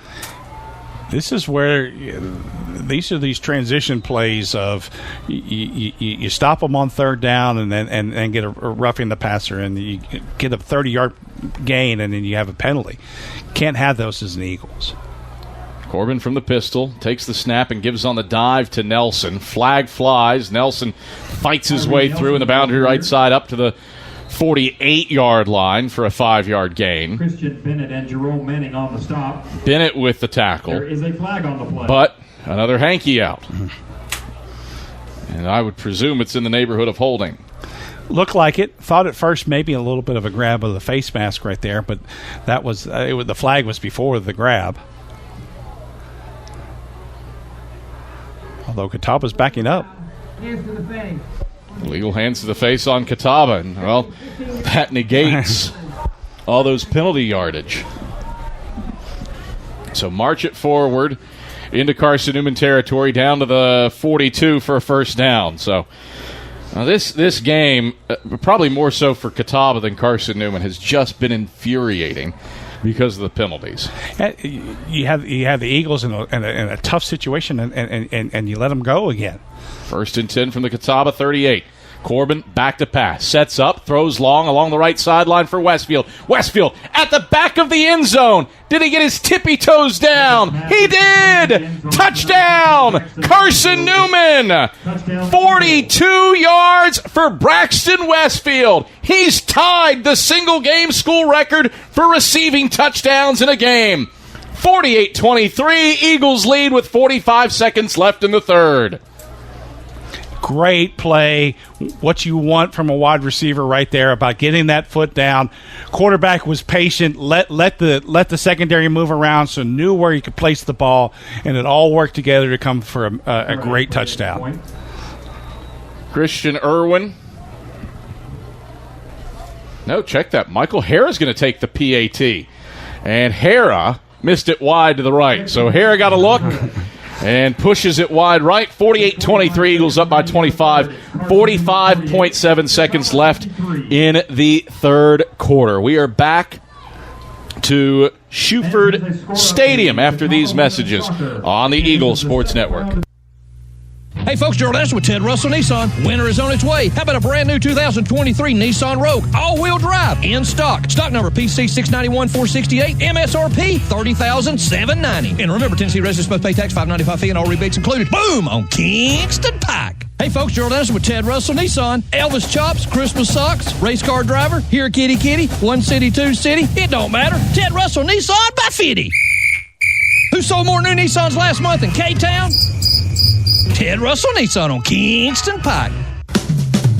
This is where these are these transition plays of you stop them on third down and then get a roughing the passer and you get a 30-yard gain and then you have a penalty. Can't have those as an Eagles. Corbin from the pistol takes the snap and gives on the dive to Nelson. Flag flies. Nelson fights his way through in the boundary right side up to the 48-yard line for a 5-yard gain. Christian Bennett and Jerome Manning on the stop. Bennett with the tackle. There is a flag on the play. But another hanky out. And I would presume it's in the neighborhood of holding. Looked like it. Thought at first maybe a little bit of a grab of the face mask right there, but that was the flag was before the grab. Although Kataba's backing up. Hands to the face. Legal hands to the face on Kataba, and, well, that negates all those penalty yardage. So march it forward into Carson-Newman territory, down to the 42 for a first down. So this game, probably more so for Kataba than Carson-Newman, has just been infuriating because of the penalties. You have the Eagles in a tough situation, and you let them go again. 1st and 10 from the Kataba 38. Corbin back to pass. Sets up, throws long along the right sideline for Westfield. Westfield at the back of the end zone. Did he get his tippy toes down? He did! Touchdown! Carson-Newman! 42 yards for Braxton Westfield. He's tied the single-game school record for receiving touchdowns in a game. 48-23, Eagles lead with 45 seconds left in the third. Great play. What you want from a wide receiver right there about getting that foot down. Quarterback was patient. Let the secondary move around, so knew where he could place the ball, and it all worked together to come for a great touchdown. Christian Irwin. No, check that. Michael Hara's going to take the PAT, and Hara missed it wide to the right. So Hara got a look. And pushes it wide right. 48-23, Eagles up by 25. 45.7 seconds left in the third quarter. We are back to Shuford Stadium after these messages on the Eagles Sports Network. Hey folks, Gerald Asher with Ted Russell Nissan. Winter is on its way. How about a brand new 2023 Nissan Rogue? All-wheel drive, in stock. Stock number PC691468. MSRP $30,790. And remember, Tennessee residents must pay tax, $5.95 fee, and all rebates included. Boom! On Kingston Pike. Hey folks, Gerald Asher with Ted Russell Nissan. Elvis chops, Christmas socks, race car driver, here kitty kitty, one city, two city. It don't matter. Ted Russell Nissan by 50. Who sold more new Nissans last month in K-Town? Ted Russell Nissan on Kingston Pike.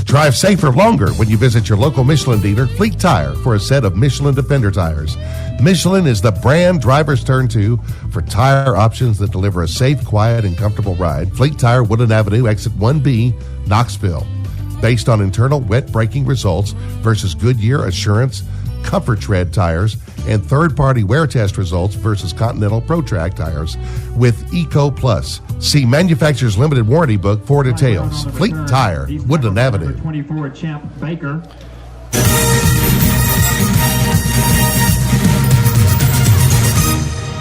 Drive safer longer when you visit your local Michelin dealer, Fleet Tire, for a set of Michelin Defender tires. Michelin is the brand drivers turn to for tire options that deliver a safe, quiet, and comfortable ride. Fleet Tire, Woodland Avenue, exit 1B, Knoxville. Based on internal wet braking results versus Goodyear Assurance Comfort Tread tires and third-party wear test results versus Continental ProTrack tires with Eco Plus. See manufacturer's limited warranty book for details. Fleet Tire, Woodland Avenue. 24 Champ Baker.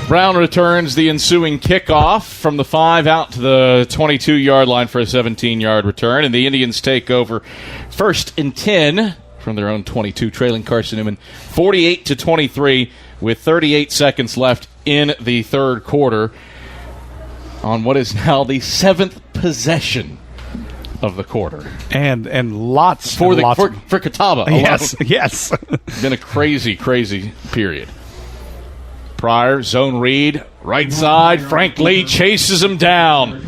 Brown returns the ensuing kickoff from the 5 out to the 22-yard line for a 17-yard return, and the Indians take over 1st and 10 from their own 22, trailing Carson-Newman 48-23 with 38 seconds left in the third quarter. on what is now the 7th possession of the quarter. And lots for Catawba. Cataba. Yes. Been a crazy period. Pryor, zone read, right side. Frank Lee chases him down.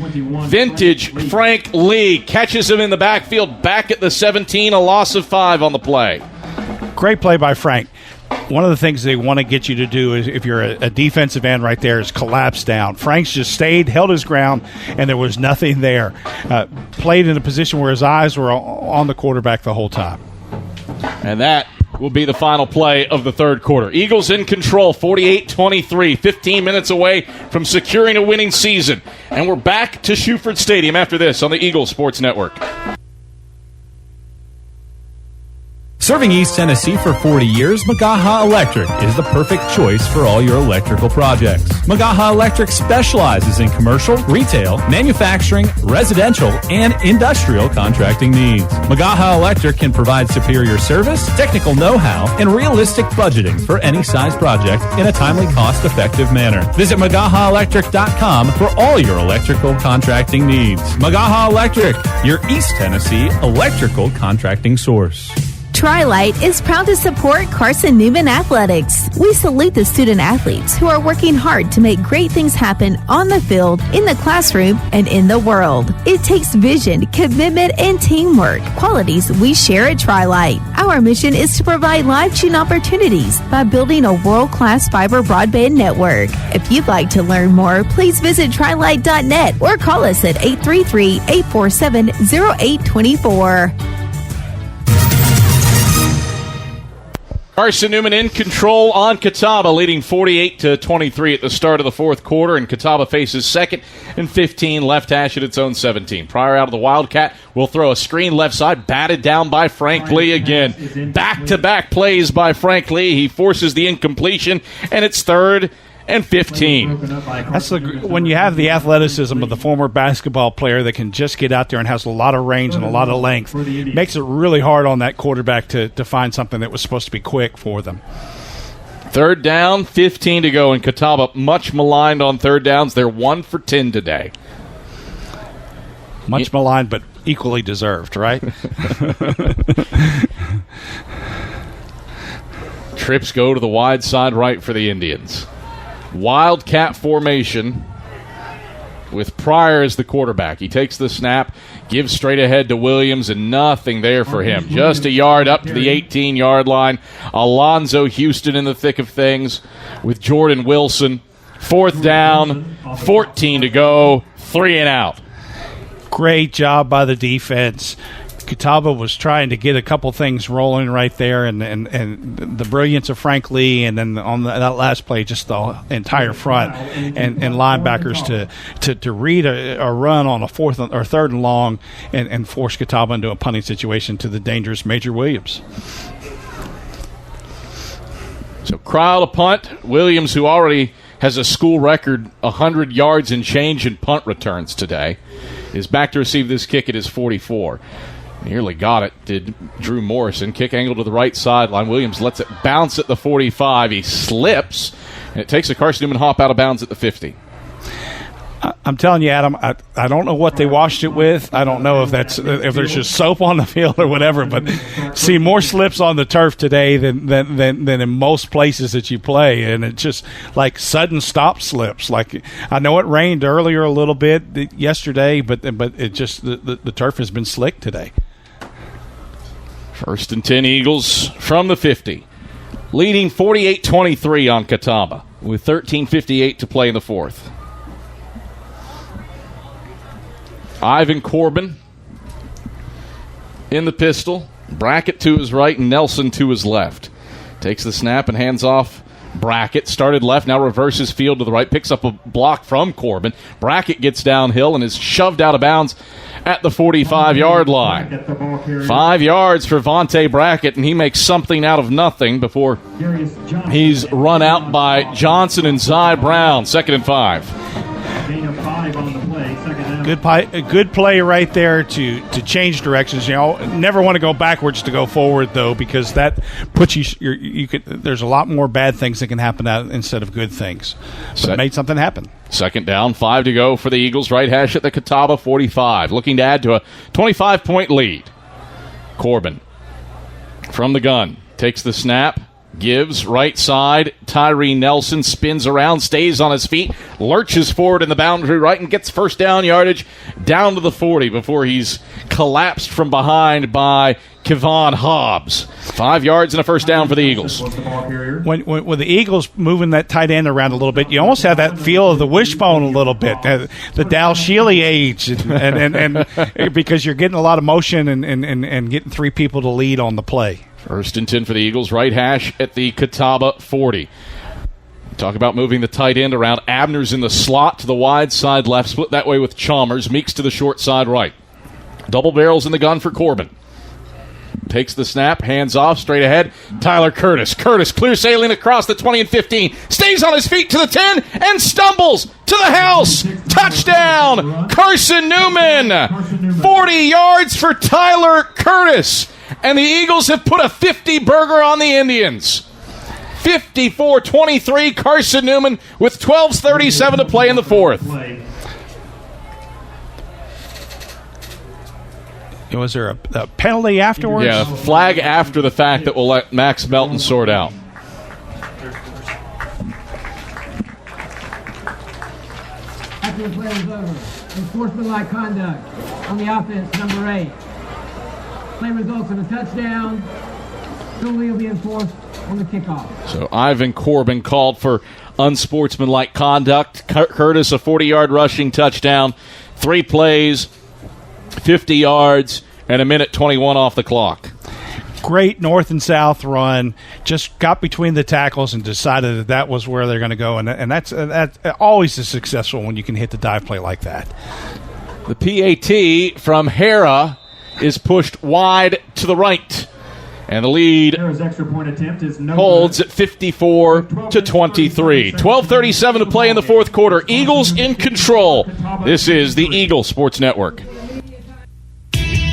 Vintage Frank Lee catches him in the backfield, back at the 17, a loss of 5 on the play. Great play by Frank. One of the things they want to get you to do is, if you're a defensive end right there, is collapse down. Frank's just stayed, held his ground, and there was nothing there. Played in a position where his eyes were on the quarterback the whole time. And that will be the final play of the third quarter. Eagles in control, 48-23, 15 minutes away from securing a winning season. And we're back to Shuford Stadium after this on the Eagles Sports Network. Serving East Tennessee for 40 years, Magaha Electric is the perfect choice for all your electrical projects. Magaha Electric specializes in commercial, retail, manufacturing, residential, and industrial contracting needs. Magaha Electric can provide superior service, technical know-how, and realistic budgeting for any size project in a timely, cost-effective manner. Visit MagahaElectric.com for all your electrical contracting needs. Magaha Electric, your East Tennessee electrical contracting source. Tri-Light is proud to support Carson-Newman Athletics. We salute the student athletes who are working hard to make great things happen on the field, in the classroom, and in the world. It takes vision, commitment, and teamwork, qualities we share at Tri-Light. Our mission is to provide life-changing opportunities by building a world-class fiber broadband network. If you'd like to learn more, please visit trilight.net or call us at 833-847-0824. Carson-Newman in control on Kataba, leading 48-23 at the start of the fourth quarter, and Kataba faces 2nd and 15, left hash at its own 17. Pryor out of the Wildcat will throw a screen left side, batted down by Frank Lee again. Back-to-back plays by Frank Lee. He forces the incompletion, and it's 3rd and 15. That's when you have the athleticism of the former basketball player that can just get out there and has a lot of range and a lot of length. Makes it really hard on that quarterback to find something that was supposed to be quick for them. 3rd down, 15 to go, and Catawba much maligned on 3rd downs. They're 1 for 10 today. Much maligned, but equally deserved, right? Trips go to the wide side right for the Indians. Wildcat formation with Pryor as the quarterback. He takes the snap, gives straight ahead to Williams, and nothing there for him. Just a yard up to the 18-yard line. Alonzo Houston in the thick of things with Jordan Wilson. 4th down, 14 to go, 3 and out. Great job by the defense. Kataba was trying to get a couple things rolling right there, and the brilliance of Frank Lee, and then on that last play, just the entire front and linebackers to read a run on a 4th or 3rd and long and force Kataba into a punting situation to the dangerous Major Williams. So Crowell to punt. Williams, who already has a school record 100 yards and change in punt returns today, is back to receive this kick at his 44. Nearly got it, did Drew Morrison. Kick angle to the right sideline. Williams lets it bounce at the 45. He slips, and it takes a Carson-Newman hop out of bounds at the 50. I'm telling you, Adam, I don't know what they washed it with. I don't know if there's just soap on the field or whatever, but see more slips on the turf today than in most places that you play, and it's just like sudden stop slips. Like, I know it rained earlier a little bit yesterday, but it just the turf has been slick today. 1st and 10 Eagles from the 50. Leading 48-23 on Kataba with 13:58 to play in the fourth. Ivan Corbin in the pistol. Brackett to his right and Nelson to his left. Takes the snap and hands off Brackett. Started left, now reverses field to the right. Picks up a block from Corbin. Brackett gets downhill and is shoved out of bounds at the 45-yard line. 5 yards for Vontae Brackett, and he makes something out of nothing before he's run out by Johnson and Zy Brown. 2nd and 5. Gain of 5 on the play. 2nd down. A good play right there to change directions. Never want to go backwards to go forward, though, because that puts you could. There's a lot more bad things that can happen out instead of good things. So it made something happen. Second down, 5 to go for the Eagles. Right hash at the Catawba 45. Looking to add to a 25-point lead. Corbin from the gun. Takes the snap. Gives right side. Tyree Nelson spins around, stays on his feet, lurches forward in the boundary right, and gets first down yardage down to the 40 before he's collapsed from behind by Kevon Hobbs. 5 yards and a first down for the Eagles. When the Eagles moving that tight end around a little bit, you almost have that feel of the wishbone a little bit, the Dal Shealy age, and because you're getting a lot of motion and getting 3 people to lead on the play. First and 10 for the Eagles. Right hash at the Catawba 40. Talk about moving the tight end around. Abner's in the slot to the wide side left. Split that way with Chalmers. Meeks to the short side right. Double barrels in the gun for Corbin. Takes the snap. Hands off. Straight ahead. Tyler Curtis. Curtis clear sailing across the 20 and 15. Stays on his feet to the 10 and stumbles to the house. Touchdown. Carson-Newman. 40 yards for Tyler Curtis. And the Eagles have put a 50 burger on the Indians. 54-23, Carson-Newman with 12:37 to play in the fourth. Was there a penalty afterwards? Yeah, flag after the fact that will let Max Melton sort out. After the play was over, unsportsmanlike conduct on the offense, number 8. Play results in a touchdown. Penalty will be enforced on the kickoff. So Ivan Corbin called for unsportsmanlike conduct. Curtis, a 40-yard rushing touchdown. 3 plays, 50 yards, and a minute 21 off the clock. Great north and south run. Just got between the tackles and decided that was where they're going to go. And that's always is successful when you can hit the dive play like that. The PAT from Hera is pushed wide to the right. And the lead extra point attempt is holds at 54-23. 12:37 to play in the fourth quarter. Eagles in control. This is the Eagle Sports Network.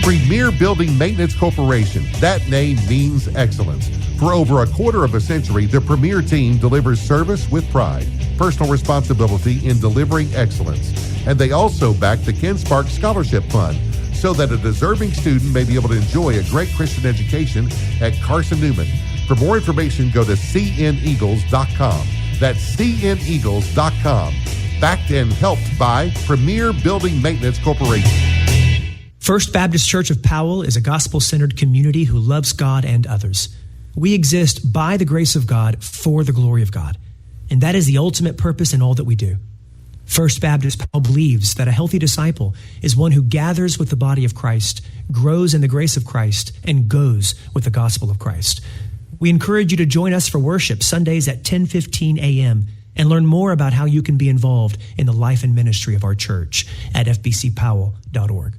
Premier Building Maintenance Corporation. That name means excellence. For over a quarter of a century, the Premier team delivers service with pride, personal responsibility in delivering excellence. And they also back the Ken Sparks Scholarship Fund, so that a deserving student may be able to enjoy a great Christian education at Carson-Newman. For more information, go to cneagles.com. That's cneagles.com. Backed and helped by Premier Building Maintenance Corporation. First Baptist Church of Powell is a gospel-centered community who loves God and others. We exist by the grace of God for the glory of God. And that is the ultimate purpose in all that we do. First Baptist Powell believes that a healthy disciple is one who gathers with the body of Christ, grows in the grace of Christ, and goes with the gospel of Christ. We encourage you to join us for worship Sundays at 10:15 a.m. and learn more about how you can be involved in the life and ministry of our church at fbcpowell.org.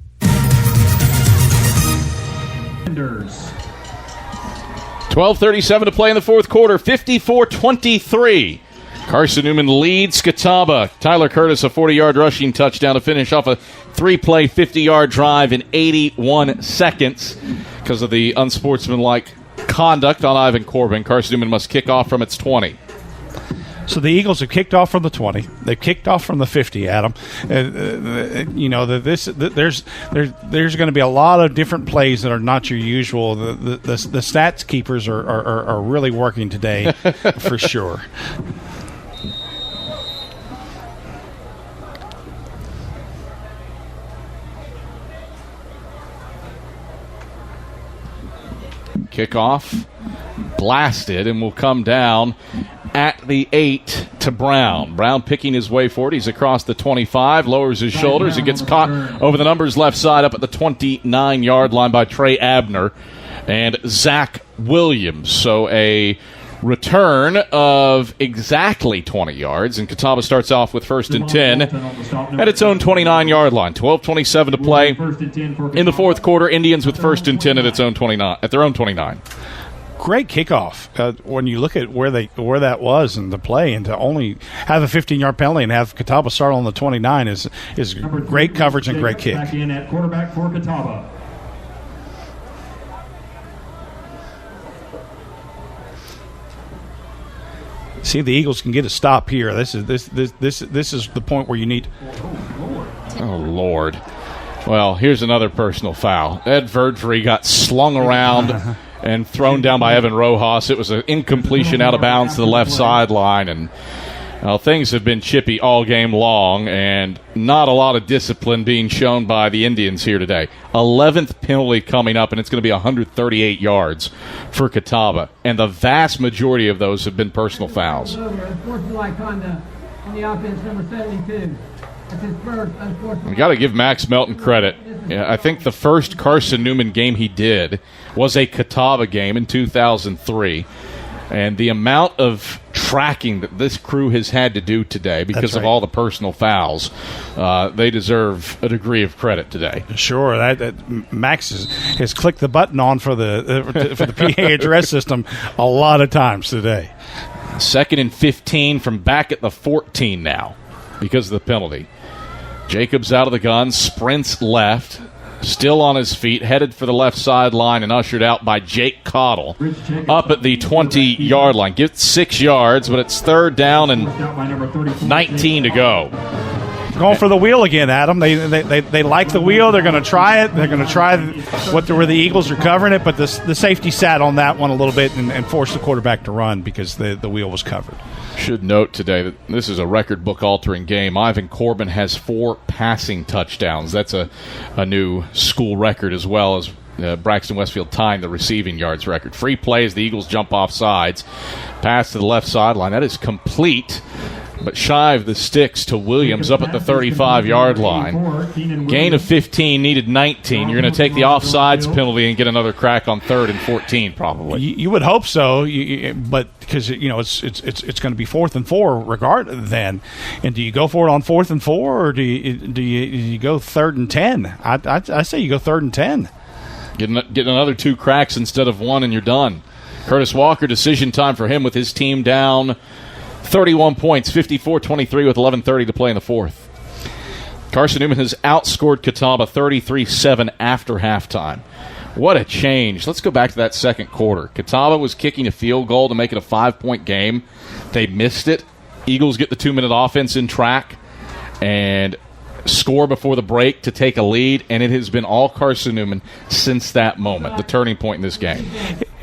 12:37 to play in the fourth quarter. 54-23. Carson-Newman leads Catawba. Tyler Curtis, a 40-yard rushing touchdown to finish off a 3-play, 50-yard drive in 81 seconds. Because of the unsportsmanlike conduct on Ivan Corbin, Carson-Newman must kick off from its 20. So the Eagles have kicked off from the 20. They've kicked off from the 50, Adam. There's going to be a lot of different plays that are not your usual. The stats keepers are really working today for sure. Kickoff blasted and will come down at the 8 to Brown. Brown picking his way forward. He's across the 25, lowers his shoulders, and gets caught over the numbers left side up at the 29-yard line by Trey Abner and Zach Williams. So a return of exactly 20 yards, and Catawba starts off with first and 10 at its own 29-yard line. 12:27 to play in the fourth quarter. Indians with first and 10 at its own 29, at their own 29. great kickoff when you look at where that was in the play, and to only have a 15-yard penalty and have Kataba start on the 29 is great coverage and great kick. Back in at quarterback for Kataba. See if the Eagles can get a stop here. This is the point where you need. Oh Lord! Well, here's another personal foul. Ed Verdry got slung around and thrown down by Evan Rojas. It was an incompletion out of bounds to the left sideline, and things have been chippy all game long, and not a lot of discipline being shown by the Indians here today. 11th penalty coming up, and it's going to be 138 yards for Cataba, and the vast majority of those have been personal fouls. Unsportsmanlike conduct on the offense, number 72. That's his first unsportsmanlike. We got to give Max Melton credit. I think the first Carson-Newman game he did was a Cataba game in 2003. And the amount of tracking that this crew has had to do today because of all the personal fouls, they deserve a degree of credit today. Sure, that Max has clicked the button on for the PA address system a lot of times today. 2nd and 15 from back at the 14 now because of the penalty. Jacobs out of the gun, sprints left. Still on his feet, headed for the left sideline and ushered out by Jake Cottle up at the 20-yard line. Gets 6 yards, but it's 3rd down and 19 to go. Going for the wheel again, Adam. They like the wheel. They're going to try it. They're going to try where the Eagles are covering it, but the safety sat on that one a little bit and forced the quarterback to run because the wheel was covered. Should note today that this is a record book-altering game. Ivan Corbin has 4 passing touchdowns. That's a new school record, as well as Braxton Westfield tying the receiving yards record. Free play as the Eagles jump off sides. Pass to the left sideline. That is complete, but shy of the sticks to Williams up at the 35-yard line. Gain of 15, needed 19. You're going to take the offsides penalty and get another crack on 3rd and 14, probably. You would hope so, but because it's going to be 4th and 4 regardless. Then, and do you go for it on 4th and 4, or do you go 3rd and 10? I say you go 3rd and 10. Get another 2 cracks instead of 1, and you're done. Curtis Walker, decision time for him with his team down 31 points, 54-23 with 11:30 to play in the 4th. Carson-Newman has outscored Catawba 33-7 after halftime. What a change. Let's go back to that second quarter. Catawba was kicking a field goal to make it a 5-point game. They missed it. Eagles get the 2-minute offense in track and score before the break to take a lead, and it has been all Carson-Newman since that moment, the turning point in this game.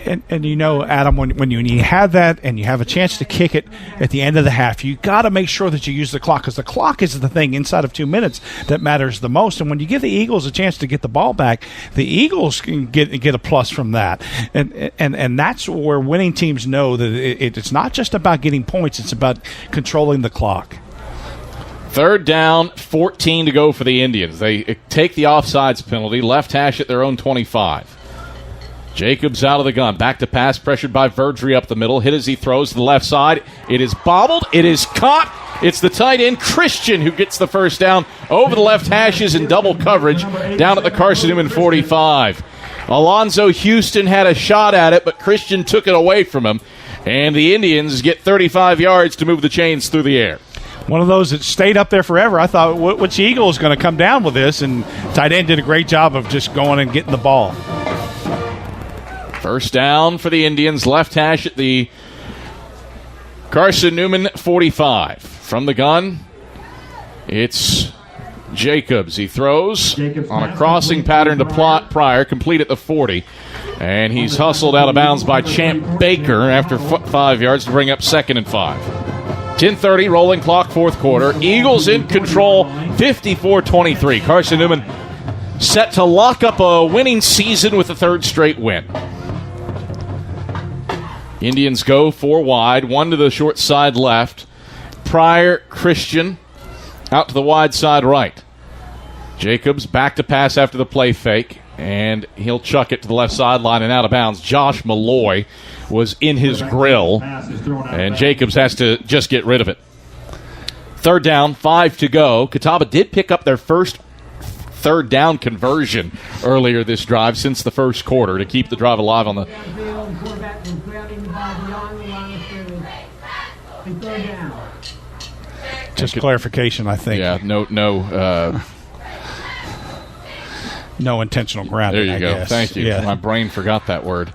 And Adam, when you have that and you have a chance to kick it at the end of the half, you got to make sure that you use the clock, because the clock is the thing inside of 2 minutes that matters the most. And when you give the Eagles a chance to get the ball back, the Eagles can get a plus from that. And that's where winning teams know that it's not just about getting points; it's about controlling the clock. 3rd down, 14 to go for the Indians. They take the offsides penalty, left hash at their own 25. Jacobs out of the gun. Back to pass, pressured by Verdry up the middle. Hit as he throws to the left side. It is bobbled. It is caught. It's the tight end, Christian, who gets the first down over the left hashes in double coverage down at the Carson-Newman 45. Alonzo Houston had a shot at it, but Christian took it away from him. And the Indians get 35 yards to move the chains through the air. One of those that stayed up there forever. I thought, which Eagle is going to come down with this? And tight end did a great job of just going and getting the ball. First down for the Indians. Left hash at the Carson-Newman 45. From the gun, it's Jacobs. He throws on a crossing pattern to Pryor, complete at the 40. And he's hustled out of bounds by Champ Baker after 5 yards to bring up 2nd and 5. 10:30, rolling clock, 4th quarter. Eagles in control, 54-23. Carson-Newman set to lock up a winning season with a 3rd straight win. Indians go 4 wide, 1 to the short side left. Pryor, Christian, out to the wide side right. Jacobs back to pass after the play fake, and he'll chuck it to the left sideline and out of bounds. Josh Malloy was in his grill, and Jacobs has to just get rid of it. 3rd down, 5 to go. Kataba did pick up their first 3rd down conversion earlier this drive since the first quarter to keep the drive alive on the Just clarification, I think. Yeah, no intentional grounding. There you go. Guess. Thank you. Yeah. My brain forgot that word.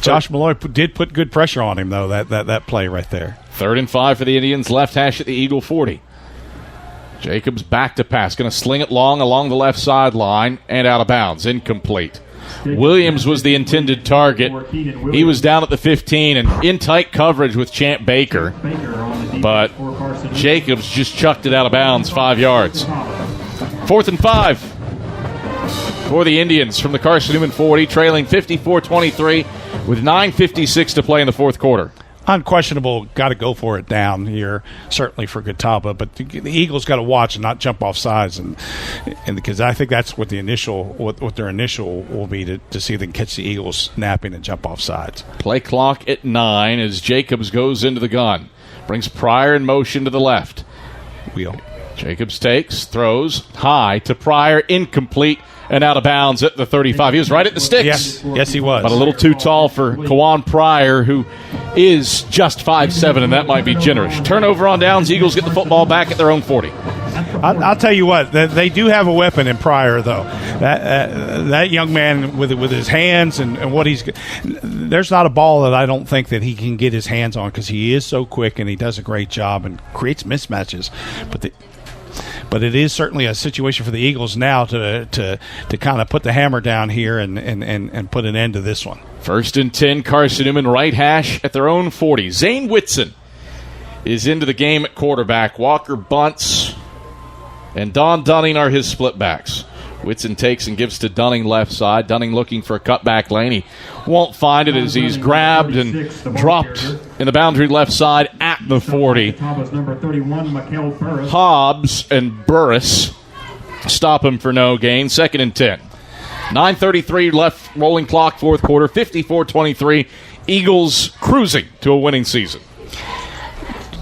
Josh Malloy did put good pressure on him, though, that play right there. 3rd and 5 for the Indians, left hash at the Eagle 40. Jacobs back to pass, going to sling it long along the left sideline and out of bounds, incomplete. Williams was the intended target. He was down at the 15 and in tight coverage with Champ Baker, but Jacobs just chucked it out of bounds 5 yards. 4th and 5 for the Indians from the Carson-Newman 40, trailing 54-23 with 9:56 to play in the fourth quarter. Unquestionable, got to go for it down here, certainly for Kataba, but the Eagles got to watch and not jump off sides, and because I think that's what their initial will be to see if they can catch the Eagles snapping and jump off sides. Play clock at 9 as Jacobs goes into the gun, brings Pryor in motion to the left. Wheel. Jacobs takes, throws high to Pryor, incomplete, and out of bounds at the 35. He was right at the sticks. Yes, he was. But a little too tall for Kawan Pryor, who is just 5'7", and that might be generous. Turnover on downs. Eagles get the football back at their own 40. I'll tell you what, they do have a weapon in Pryor, though. That young man with his hands and what he's – there's not a ball that I don't think that he can get his hands on because he is so quick and he does a great job and creates mismatches. But it is certainly a situation for the Eagles now to kind of put the hammer down here and put an end to this one. 1st and 10, Carson-Newman right hash at their own 40. Zane Whitson is into the game at quarterback. Walker bunts, and Don Dunning are his split backs. Whitson takes and gives to Dunning left side. Dunning looking for a cutback lane. He won't find it as he's grabbed and dropped in the boundary left side at the 40. Hobbs and Burris stop him for no gain. 2nd and 10. 9:33 left, rolling clock, fourth quarter, 54-23. Eagles cruising to a winning season.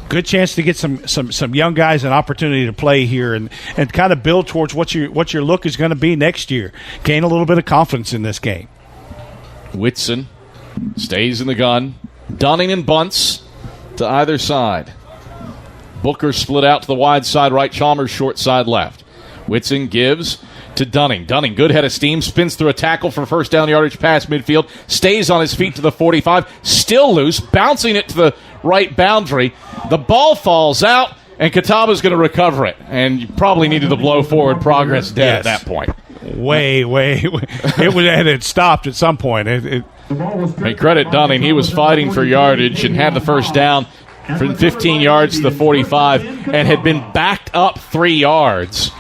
Good chance to get some young guys an opportunity to play here and kind of build towards what your look is going to be next year. Gain a little bit of confidence in this game. Whitson stays in the gun. Dunning and bunts to either side. Booker split out to the wide side right. Chalmers short side left. Whitson gives to Dunning. Dunning, good head of steam, spins through a tackle for first down yardage past midfield, stays on his feet to the 45, still loose, bouncing it to the right boundary. The ball falls out, and Kataba's going to recover it. And you probably needed the blow forward progress dead at that point. Way. It had stopped at some point. Hey, credit Dunning. He was fighting for yardage and had the first down from 15 yards to the 45 and had been backed up 3 yards.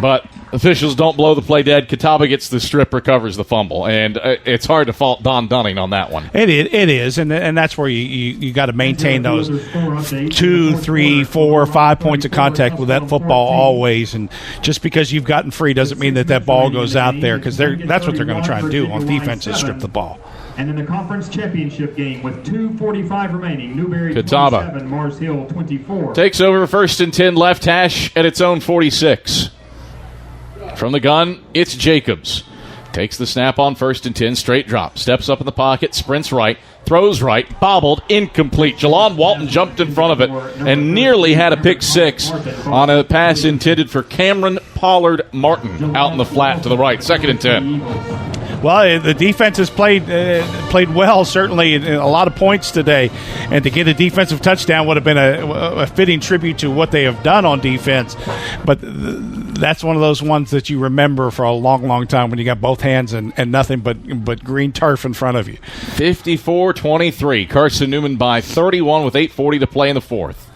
But officials don't blow the play dead. Kataba gets the strip, recovers the fumble, and it's hard to fault Don Dunning on that one. It is, and that's where you got to maintain those 2, 3, 4, 5 points of contact with that football always. And just because you've gotten free doesn't mean that ball goes out there, because that's what they're going to try and do on defense is strip the ball. And in the conference championship game with 2:45 remaining, Newberry Kataba 27, Mars Hill 24. Takes over 1st and 10 left hash at its own 46. From the gun, it's Jacobs. Takes the snap on 1st and 10, straight drop. Steps up in the pocket, sprints right, throws right, bobbled, incomplete. Jalon Walton jumped in front of it and nearly had a pick six on a pass intended for Cameron Pollard Martin out in the flat to the right. 2nd and 10. Well, the defense has played well, certainly, a lot of points today. And to get a defensive touchdown would have been a fitting tribute to what they have done on defense. But that's one of those ones that you remember for a long, long time when you got both hands and nothing but green turf in front of you. 54-23. Carson-Newman by 31 with 8:40 to play in the fourth.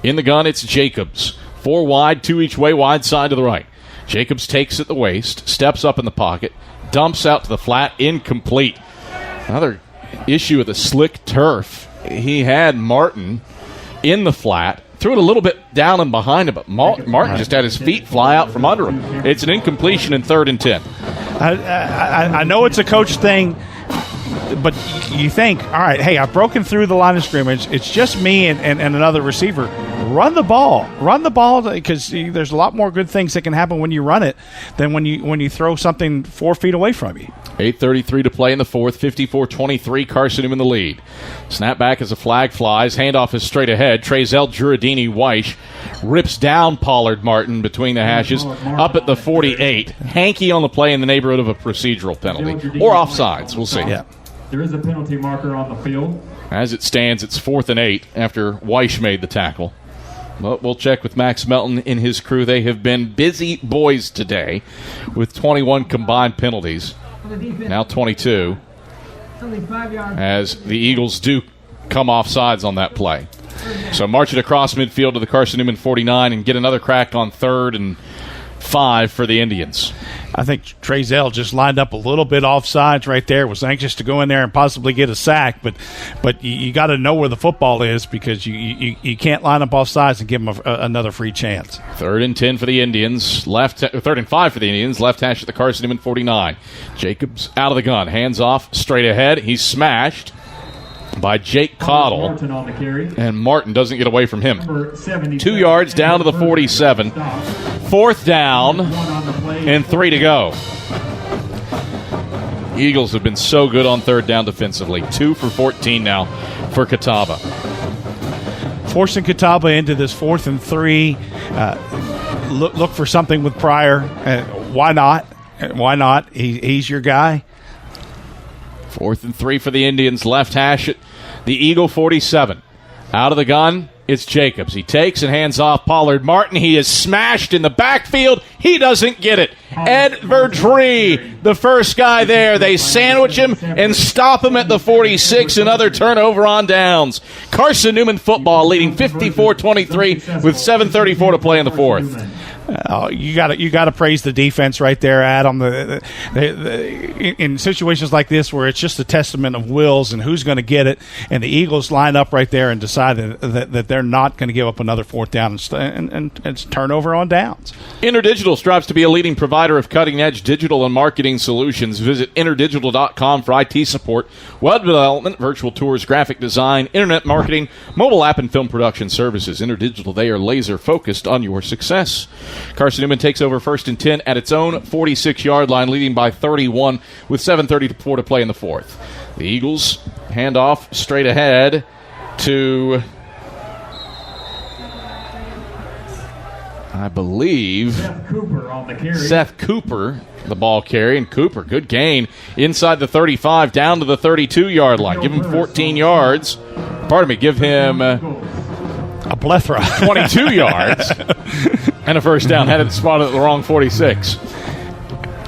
In the gun, it's Jacobs. 4 wide, 2 each way, wide side to the right. Jacobs takes at the waist, steps up in the pocket, dumps out to the flat, incomplete. Another issue with the slick turf. He had Martin in the flat, threw it a little bit down and behind him, but Martin just had his feet fly out from under him. It's an incompletion in 3rd and 10. I know it's a coach thing, But you think, all right, hey, I've broken through the line of scrimmage. It's just me and another receiver. Run the ball, because there's a lot more good things that can happen when you run it than when you throw something 4 feet away from you. 8:33 to play in the fourth. 54-23. Carson-Newman the lead. Snap back as a flag flies. Handoff is straight ahead. Trezell Giuradini-Weish rips down Pollard Martin between the hashes. Up at the 48. Hankey on the play in the neighborhood of a procedural penalty or offsides. We'll see. Yeah. There is a penalty marker on the field. As it stands, it's 4th and 8 after Weish made the tackle. But we'll check with Max Melton and his crew. They have been busy boys today with 21 combined penalties. Now 22. As the Eagles do come off sides on that play. So march it across midfield to the Carson-Newman 49 and get another crack on 3rd and 5 for the Indians. I think Trezell just lined up a little bit offsides right there, was anxious to go in there and possibly get a sack, but you got to know where the football is because you can't line up offsides and give them another free chance. 3rd and 10 for the Indians. 3rd and 5 for the Indians. Left hash at the Carson-Newman 49. Jacobs out of the gun. Hands off, straight ahead. He's smashed by Jake Cottle. And Martin doesn't get away from him. 2 yards down to the 47. 4th down and 3 to go. Eagles have been so good on 3rd down defensively. 2 for 14 now for Kataba. Forcing Kataba into this 4th and 3. Look for something with Pryor. Why not? Why not? He's your guy. 4th and 3 for the Indians. Left hash at the Eagle 47. Out of the gun, it's Jacobs. He takes and hands off Pollard Martin. He is smashed in the backfield. He doesn't get it. Ed Verdree, the first guy there. They sandwich him and stop him at the 46. Another turnover on downs. Carson-Newman football leading 54-23 with 7:34 to play in the fourth. You got to praise the defense right there, Adam. In situations like this where it's just a testament of wills and who's going to get it, and the Eagles line up right there and decide that they're not going to give up another 4th down and it's turnover on downs. InterDigital strives to be a leading provider of cutting-edge digital and marketing solutions. Visit interdigital.com for IT support, web development, virtual tours, graphic design, internet marketing, mobile app and film production services. InterDigital, they are laser-focused on your success. Carson-Newman takes over 1st and 10 at its own 46-yard line, leading by 31 with 7:34 to play in the fourth. The Eagles hand off straight ahead to, I believe, Seth Cooper, the ball carry. And Cooper, good gain inside the 35 down to the 32-yard line. Give him 14 yards. Pardon me, give him a plethora. 22 yards. And a first down. Had it spotted at the wrong 46.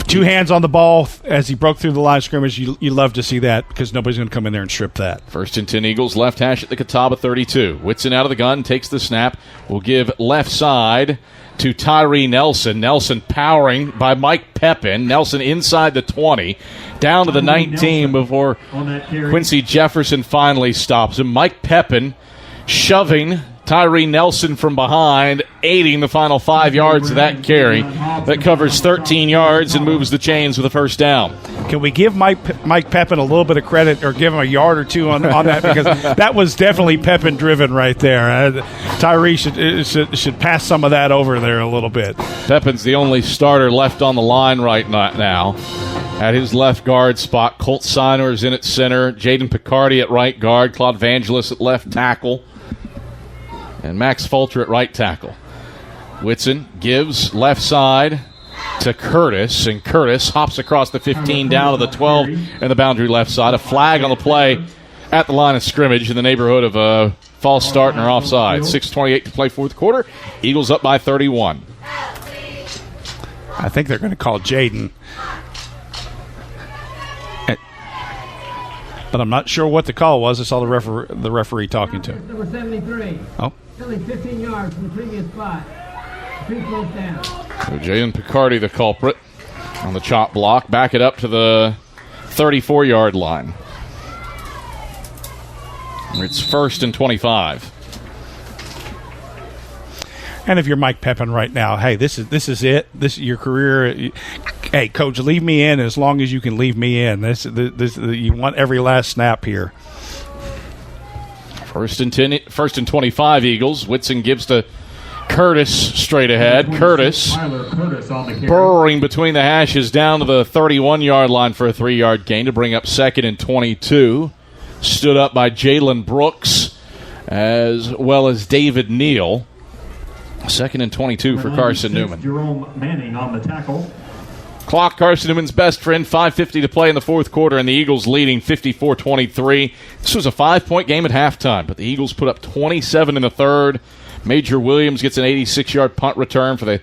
2 hands on the ball as he broke through the line of scrimmage. You love to see that because nobody's going to come in there and strip that. 1st and 10 Eagles. Left hash at the Catawba 32. Whitson out of the gun. Takes the snap. Will give left side to Tyree Nelson. Nelson powering by Mike Pepin. Nelson inside the 20. Down to the 19 before Quincy Jefferson finally stops him. Mike Pepin shoving Tyree Nelson from behind, aiding the final 5 yards of that carry. That covers 13 yards and moves the chains with a first down. Can we give Mike Pepin a little bit of credit or give him a yard or two on that? Because that was definitely Pepin-driven right there. Tyree should pass some of that over there a little bit. Pepin's the only starter left on the line right now. At his left guard spot, Colt Siner is in at center, Jaden Picardi at right guard, Claude Vangelis at left tackle, and Max Fulcher at right tackle. Whitson gives left side to Curtis, and Curtis hops across the 15 down to the 12 and the boundary left side. A flag on the play at the line of scrimmage in the neighborhood of a false start and or offside. 6:28 to play fourth quarter. Eagles up by 31. I think they're going to call Jaden. But I'm not sure what the call was. I saw the referee talking to him. Number 73. Oh. Only 15 yards from the previous spot. 3 close down. So Jaden Picardi, the culprit, on the chop block. Back it up to the 34-yard line. It's 1st and 25. And if you're Mike Pepin right now, hey, this is it. This is your career. hey, Coach, leave me in as long as you can leave me in. You want every last snap here. First and 25, Eagles. Whitson gives to Curtis straight ahead. Curtis burrowing between the hashes down to the 31-yard line for a 3-yard gain to bring up 2nd and 22. Stood up by Jalen Brooks as well as David Neal. 2nd and 22 for Carson-Newman. Jerome Manning on the tackle. Clock, Carson-Newman's best friend, 5:50 to play in the fourth quarter, and the Eagles leading 54-23. This was a 5-point game at halftime, but the Eagles put up 27 in the third. Major Williams gets an 86-yard punt return for the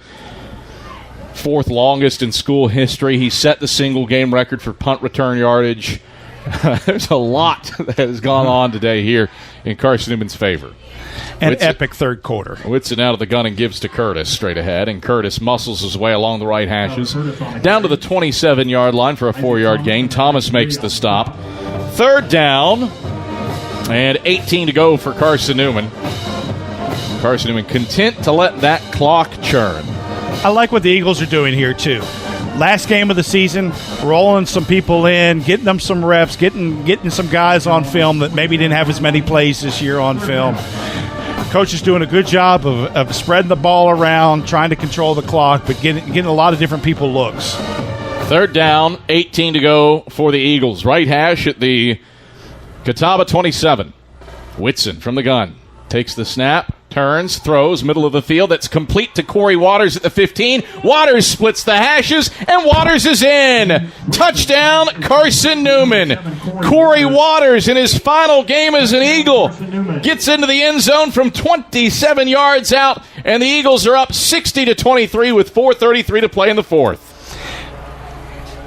fourth longest in school history. He set the single-game record for punt return yardage. There's a lot that has gone on today here in Carson-Newman's favor. An epic third quarter. Whitson out of the gun and gives to Curtis straight ahead, and Curtis muscles his way along the right hashes. Down to the 27-yard line for a 4-yard gain. Thomas makes the stop. Third down, and 18 to go for Carson-Newman. Carson-Newman content to let that clock churn. I like what the Eagles are doing here, too. Last game of the season, rolling some people in, getting them some reps, getting some guys on film that maybe didn't have as many plays this year on film. Coach is doing a good job of spreading the ball around, trying to control the clock, but getting a lot of different people looks. Third down, 18 to go for the Eagles. Right hash at the Kataba 27. Whitson from the gun. Takes the snap, turns, throws, middle of the field. That's complete to Corey Waters at the 15. Waters splits the hashes, and Waters is in. Touchdown, Carson-Newman. Corey Waters, in his final game as an Eagle, gets into the end zone from 27 yards out, and the Eagles are up 60-23 with 4:33 to play in the fourth.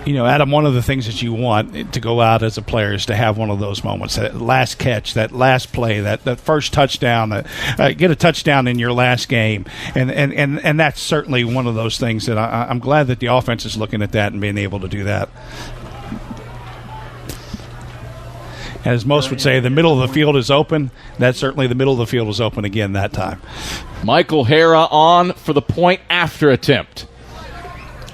You know, Adam, one of the things that you want to go out as a player is to have one of those moments, that last catch, that last play, that first touchdown, get a touchdown in your last game. And that's certainly one of those things that I'm glad that the offense is looking at that and being able to do that. As most would say, the middle of the field is open. That's certainly the middle of the field was open again that time. Michael Hara on for the point after attempt.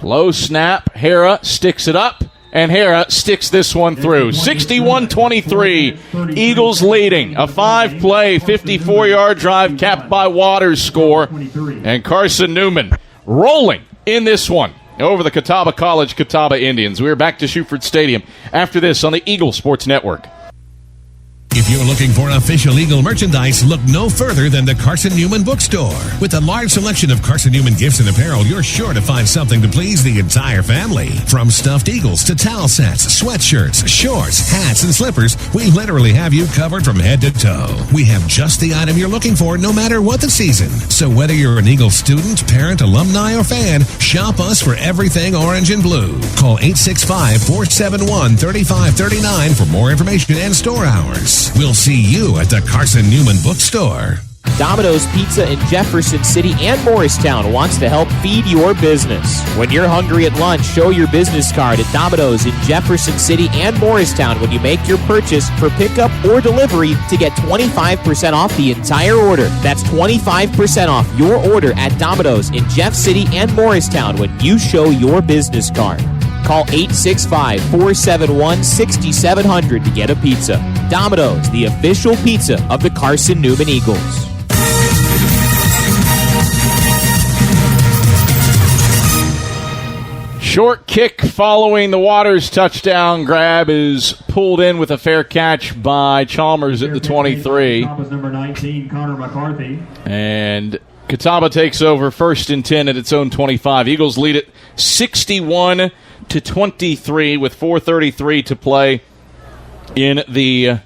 Low snap, Hara sticks it up, and Hara sticks this one through. 61-23, Eagles leading. A 5-play, 54-yard drive capped by Waters score, and Carson-Newman rolling in this one over the Catawba College Catawba Indians. We're back to Shuford Stadium after this on the Eagle Sports Network. If you're looking for official Eagle merchandise, look no further than the Carson-Newman Bookstore. With a large selection of Carson-Newman gifts and apparel, you're sure to find something to please the entire family. From stuffed eagles to towel sets, sweatshirts, shorts, hats, and slippers, we literally have you covered from head to toe. We have just the item you're looking for no matter what the season. So whether you're an Eagle student, parent, alumni, or fan, shop us for everything orange and blue. Call 865-471-3539 for more information and store hours. We'll see you at the Carson-Newman Bookstore. Domino's Pizza in Jefferson City and Morristown wants to help feed your business. When you're hungry at lunch, show your business card at Domino's in Jefferson City and Morristown when you make your purchase for pickup or delivery to get 25% off the entire order. That's 25% off your order at Domino's in Jeff City and Morristown when you show your business card. Call 865-471-6700 to get a pizza. Domino's, the official pizza of the Carson-Newman Eagles. Short kick following the Waters touchdown grab is pulled in with a fair catch by Chalmers at the 23. Number 19, Connor McCarthy. And Kataba takes over 1st and 10 at its own 25. Eagles lead it 61-23 with 4:33 to play in the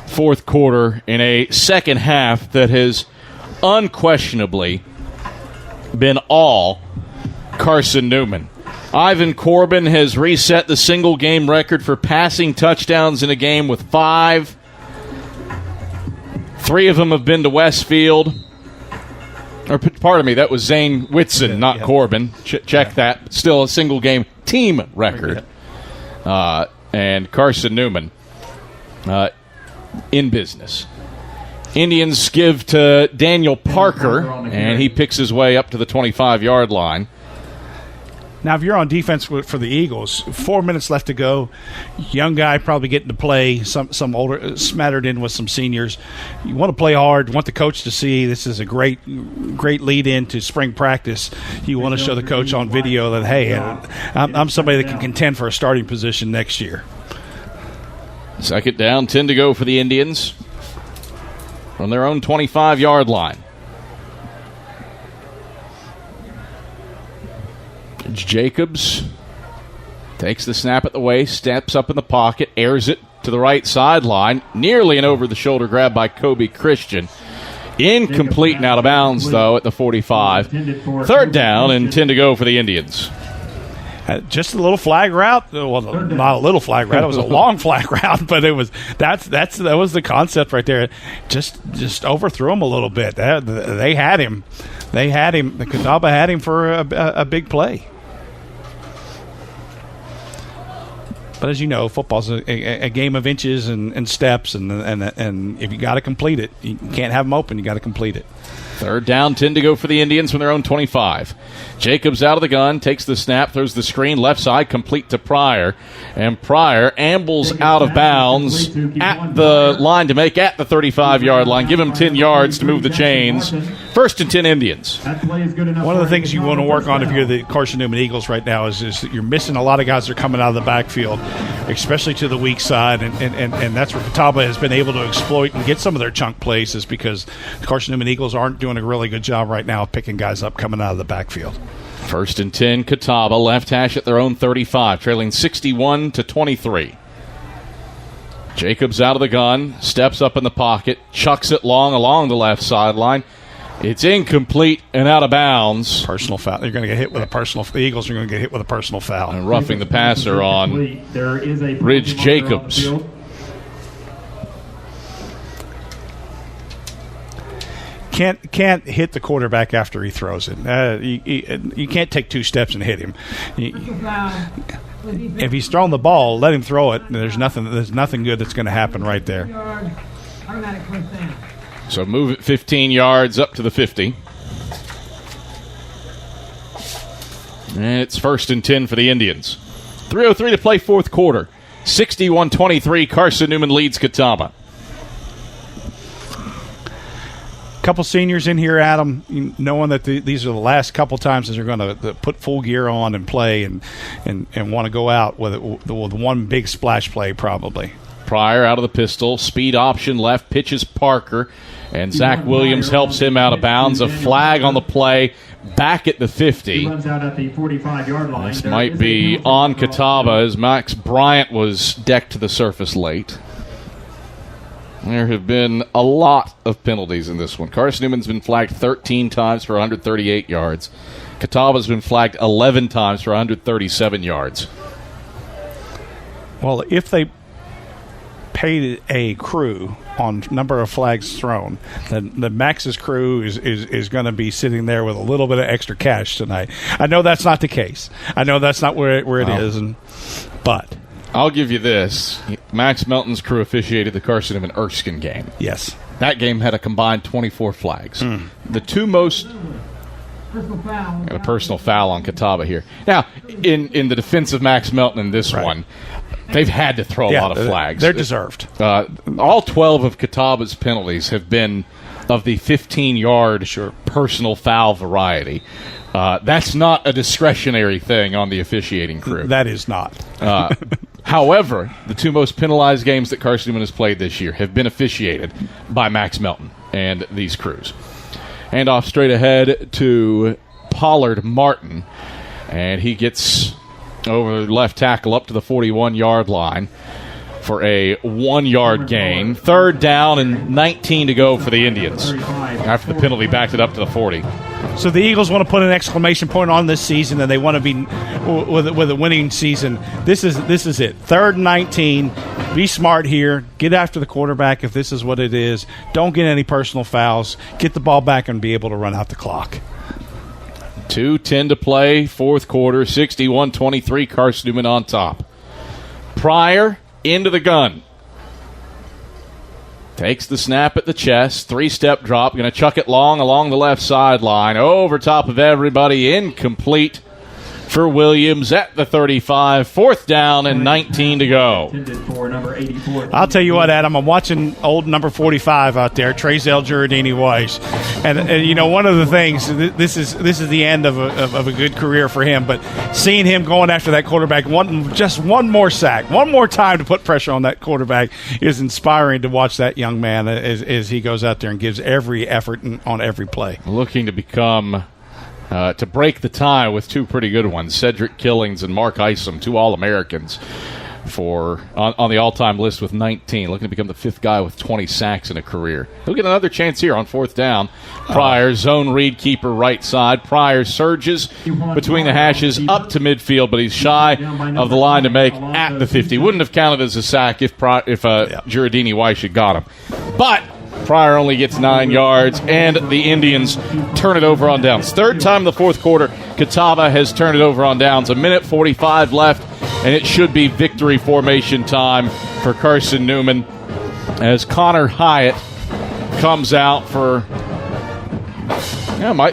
fourth quarter in a second half that has unquestionably been all Carson-Newman. Ivan Corbin has reset the single-game record for passing touchdowns in a game with 5. 3 of them have been to Westfield. Or, pardon me, that was Zane Whitson, not Corbin. Check that. Still a single-game team record. And Carson-Newman in business. Indians give to Daniel Parker, and he picks his way up to the 25-yard line. Now, if you're on defense for the Eagles, 4 minutes left to go, young guy probably getting to play, some older, smattered in with some seniors. You want to play hard, want the coach to see this is a great lead in to spring practice. You want to show the coach on video that, hey, I'm somebody that can contend for a starting position next year. Second down, 10 to go for the Indians from their own 25-yard line. Jacobs takes the snap at the waist, steps up in the pocket, airs it to the right sideline. Nearly an over-the-shoulder grab by Kobe Christian. Incomplete and out of bounds, though, at the 45. Third down and 10 to go for the Indians. Just a little flag route. Well, not a little flag route. It was a long flag route, but that was the concept right there. Just overthrew him a little bit. They had him. The Kataba had him for a big play. But as you know, football's a game of inches and steps, and if you got to complete it, you can't have them open. You got to complete it. Third down, 10 to go for the Indians from their own 25. Jacobs out of the gun, takes the snap, throws the screen left side, complete to Pryor. And Pryor ambles out of bounds at the line to make at the 35-yard line. Give him 10 yards to move the chains. First and 10 Indians. One of the things you want to work on if you're the Carson-Newman Eagles right now is that you're missing a lot of guys that are coming out of the backfield, especially to the weak side, and that's where Kataba has been able to exploit and get some of their chunk plays, is because the Carson-Newman Eagles aren't doing a really good job right now of picking guys up coming out of the backfield. First and 10, Kataba, left hash at their own 35, trailing 61-23. Jacobs out of the gun, steps up in the pocket, chucks it long along the left sideline. It's incomplete and out of bounds. Personal foul. They're going to get hit with a personal. The Eagles are going to get hit with a personal foul. And roughing the passer on Ridge Jacobs. Can't hit the quarterback after he throws it. You can't take two steps and hit him. If he's throwing the ball, let him throw it. There's nothing good that's going to happen right there. So move it 15 yards up to the 50. And it's first and 10 for the Indians. 3:03 to play fourth quarter. 61-23, Carson-Newman leads Kataba. Couple seniors in here, Adam, knowing that these are the last couple times that they're going to put full gear on and play and want to go out with one big splash play probably. Pryor out of the pistol, speed option left, pitches Parker, and Zach Williams helps him out of bounds. A flag on the play, back at the 50. He runs out at the 45-yard line. This might be on Kataba as Max Bryant was decked to the surface late. There have been a lot of penalties in this one. Carson-Newman's been flagged 13 times for 138 yards. Kataba's been flagged 11 times for 137 yards. Well, if they paid a crew on number of flags thrown, then the Max's crew is going to be sitting there with a little bit of extra cash tonight. I know that's not the case. I know that's not where it is, but I'll give you this. Max Melton's crew officiated the Carson-Newman Erskine game. Yes. That game had a combined 24 flags. The two most... a personal foul on Kataba here. Now, in the defense of Max Melton in this one, they've had to throw a lot of flags. They're deserved. All 12 of Kataba's penalties have been of the 15-yard personal foul variety. That's not a discretionary thing on the officiating crew. That is not. However, the two most penalized games that Carson-Newman has played this year have been officiated by Max Melton and these crews. Hand off straight ahead to Pollard Martin, and he gets over the left tackle up to the 41-yard line for a 1-yard gain. Third down and 19 to go for the Indians after the penalty backed it up to the 40. So the Eagles want to put an exclamation point on this season, and they want to be with a winning season. This is it. Third and 19. Be smart here. Get after the quarterback if this is what it is. Don't get any personal fouls. Get the ball back and be able to run out the clock. 2:10 to play, fourth quarter, 61-23, Carson-Newman on top. Pryor into the gun. Takes the snap at the chest, three-step drop, going to chuck it long along the left sideline, over top of everybody, incomplete. for Williams at the 35. 4th down and 19 to go. I'll tell you what, Adam, I'm watching old number 45 out there, Trezell Giardini-Weiss. And you know, one of the things, this is the end of a good career for him, but seeing him going after that quarterback, just one more sack, one more time to put pressure on that quarterback is inspiring to watch that young man as he goes out there and gives every effort on every play. Looking to become to break the tie with two pretty good ones, Cedric Killings and Mark Isom, two All-Americans on the all-time list with 19, looking to become the 5th guy with 20 sacks in a career. He'll get another chance here on 4th down. Pryor, zone read keeper right side. Pryor surges between the hashes up to midfield, but he's shy of the line to make at the 50. Wouldn't have counted as a sack if Giardini-Weiss had got him. But Pryor only gets 9 yards, and the Indians turn it over on downs. 3rd time in the 4th quarter, Kataba has turned it over on downs. 1:45 left, and it should be victory formation time for Carson-Newman as Connor Hyatt comes out for...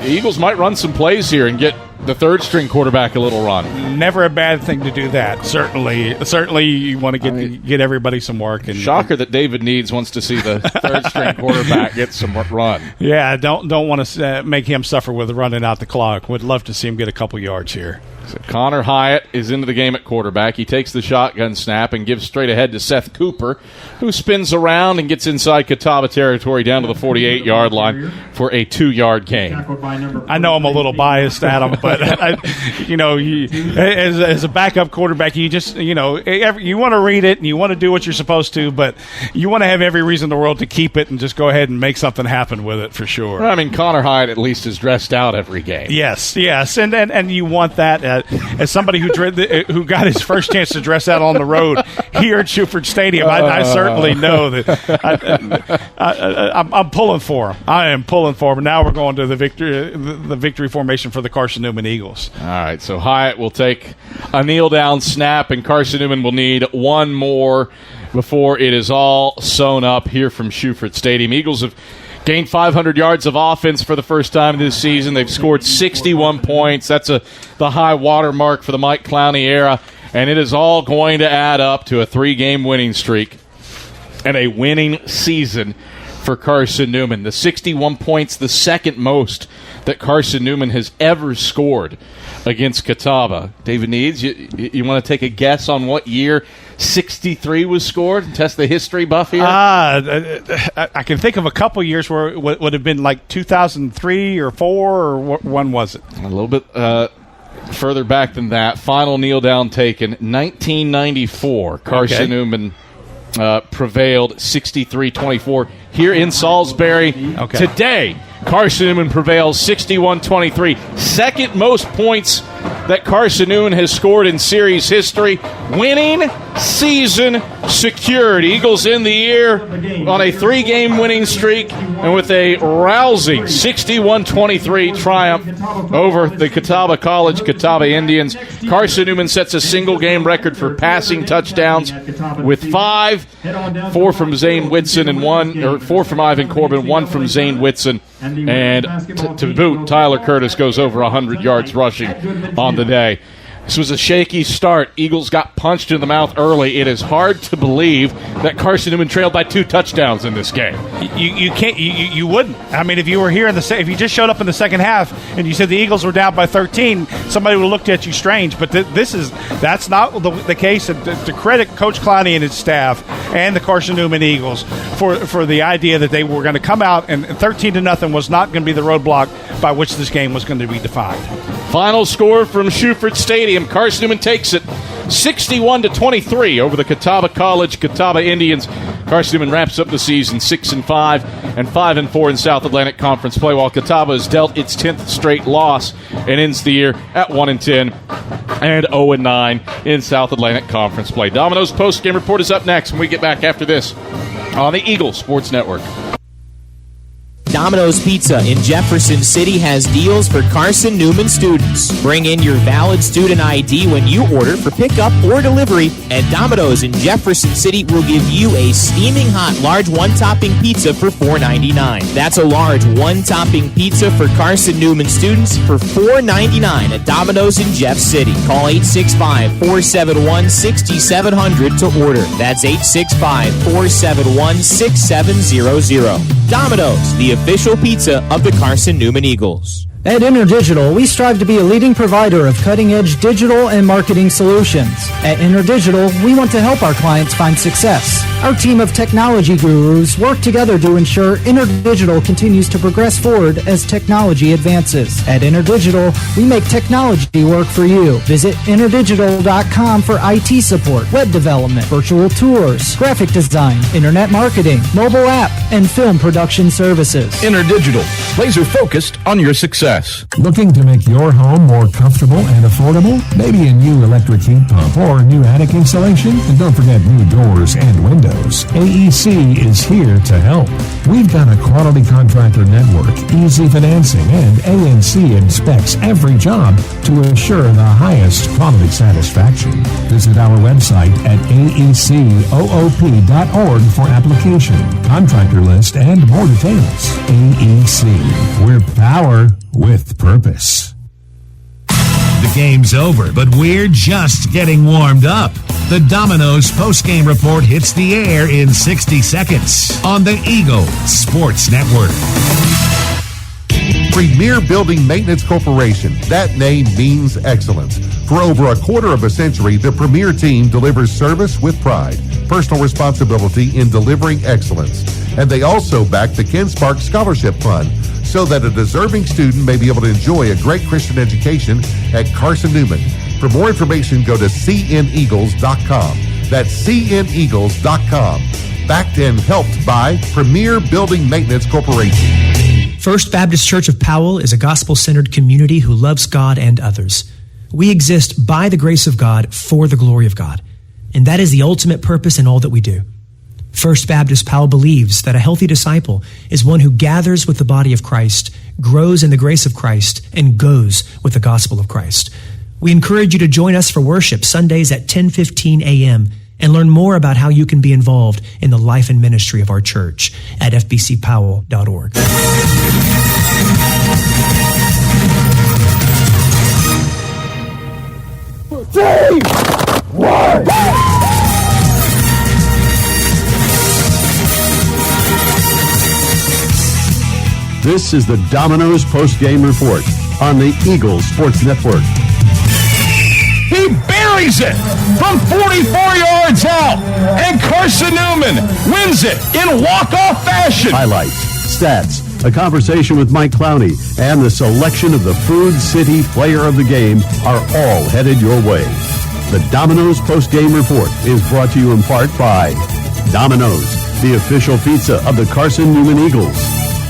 Eagles might run some plays here and get the 3rd-string quarterback a little run. Never a bad thing to do that. Certainly you want to get everybody some work. And shocker that David Needs wants to see the 3rd-string quarterback get some run. Yeah, don't want to make him suffer with running out the clock. Would love to see him get a couple yards here. So Connor Hyatt is into the game at quarterback. He takes the shotgun snap and gives straight ahead to Seth Cooper, who spins around and gets inside Catawba territory down to the 48-yard line for a 2-yard gain. I know I'm a little biased, Adam, but as a backup quarterback, you just you want to read it and you want to do what you're supposed to, but you want to have every reason in the world to keep it and just go ahead and make something happen with it for sure. I mean, Connor Hyatt at least is dressed out every game. Yes, and you want that. As somebody who got his first chance to dress out on the road here at Shuford Stadium, I certainly know that I'm pulling for him. I am pulling for him. Now we're going to the victory formation for the Carson-Newman Eagles. All right, so Hyatt will take a kneel-down snap, and Carson-Newman will need one more before it is all sewn up here from Shuford Stadium. Eagles have gained 500 yards of offense for the first time this season. They've scored 61 points. That's the high water mark for the Mike Clowney era, and it is all going to add up to a 3-game winning streak and a winning season for Carson-Newman. The 61 points, the second most that Carson-Newman has ever scored against Kataba. David Needs, you want to take a guess on what year 63 was scored and test the history buff here? I can think of a couple years where it would have been like 2003 or 4, or when was it? A little bit further back than that. Final kneel down taken, 1994. Carson-Newman prevailed 63-24 here in Salisbury. Today, Carson-Newman prevails 61-23. Second most points that Carson-Newman has scored in series history. Winning season secured. Eagles in the year on a 3-game winning streak and with a rousing 61-23 triumph over the Catawba College Catawba Indians. Carson-Newman sets a single-game record for passing touchdowns with 5, 4 from Zane Whitson and 4 from Ivan Corbin, 1 from Zane Whitson. And to boot, Tyler Curtis goes over 100 yards rushing on the day. This was a shaky start. Eagles got punched in the mouth early. It is hard to believe that Carson-Newman trailed by 2 touchdowns in this game. You can't. You wouldn't. I mean, if you were here if you just showed up in the second half and you said the Eagles were down by 13, somebody would have looked at you strange. But that's not the case. To credit Coach Clowney and his staff and the Carson-Newman Eagles for the idea that they were going to come out and 13-0 was not going to be the roadblock by which this game was going to be defined. Final score from Shuford Stadium. Carson-Newman takes it 61-23 over the Catawba College Catawba Indians. Carson-Newman wraps up the season 6-5 and 5-4 in South Atlantic Conference play, while Catawba has dealt its 10th straight loss and ends the year at 1-10 and 0-9 in South Atlantic Conference play. Domino's post-game report is up next when we get back after this on the Eagle Sports Network. Domino's Pizza in Jefferson City has deals for Carson-Newman students. Bring in your valid student ID when you order for pickup or delivery, and Domino's in Jefferson City will give you a steaming hot large one-topping pizza for $4.99. That's a large one-topping pizza for Carson-Newman students for $4.99 at Domino's in Jeff City. Call 865-471-6700 to order. That's 865-471-6700. Domino's, the official pizza of the Carson-Newman Eagles. At InterDigital, we strive to be a leading provider of cutting-edge digital and marketing solutions. At InterDigital, we want to help our clients find success. Our team of technology gurus work together to ensure InterDigital continues to progress forward as technology advances. At InterDigital, we make technology work for you. Visit interdigital.com for IT support, web development, virtual tours, graphic design, internet marketing, mobile app, and film production services. InterDigital, laser focused on your success. Looking to make your home more comfortable and affordable? Maybe a new electric heat pump or a new attic installation? And don't forget new doors and windows. AEC is here to help. We've got a quality contractor network, easy financing, and ANC inspects every job to ensure the highest quality satisfaction. Visit our website at aecoop.org for application, contractor list, and more details. AEC. We're power with purpose. The game's over, but we're just getting warmed up. The Domino's postgame report hits the air in 60 seconds on the Eagle Sports Network. Premier Building Maintenance Corporation. That name means excellence. For over a quarter of a century, the Premier team delivers service with pride, personal responsibility in delivering excellence. And they also back the Ken Sparks Scholarship Fund so that a deserving student may be able to enjoy a great Christian education at Carson-Newman. For more information, go to cneagles.com. That's cneagles.com. Backed and helped by Premier Building Maintenance Corporation. First Baptist Church of Powell is a gospel-centered community who loves God and others. We exist by the grace of God for the glory of God, and that is the ultimate purpose in all that we do. First Baptist Powell believes that a healthy disciple is one who gathers with the body of Christ, grows in the grace of Christ, and goes with the gospel of Christ. We encourage you to join us for worship Sundays at 10:15 a.m. and learn more about how you can be involved in the life and ministry of our church at fbcpowell.org. 3, 1. This is the Domino's postgame report on the Eagle Sports Network. He buries it from 44 yards out, and Carson-Newman wins it in walk-off fashion. Highlights, stats, a conversation with Mike Clowney, and the selection of the Food City Player of the Game are all headed your way. The Domino's postgame report is brought to you in part by Domino's, the official pizza of the Carson-Newman Eagles.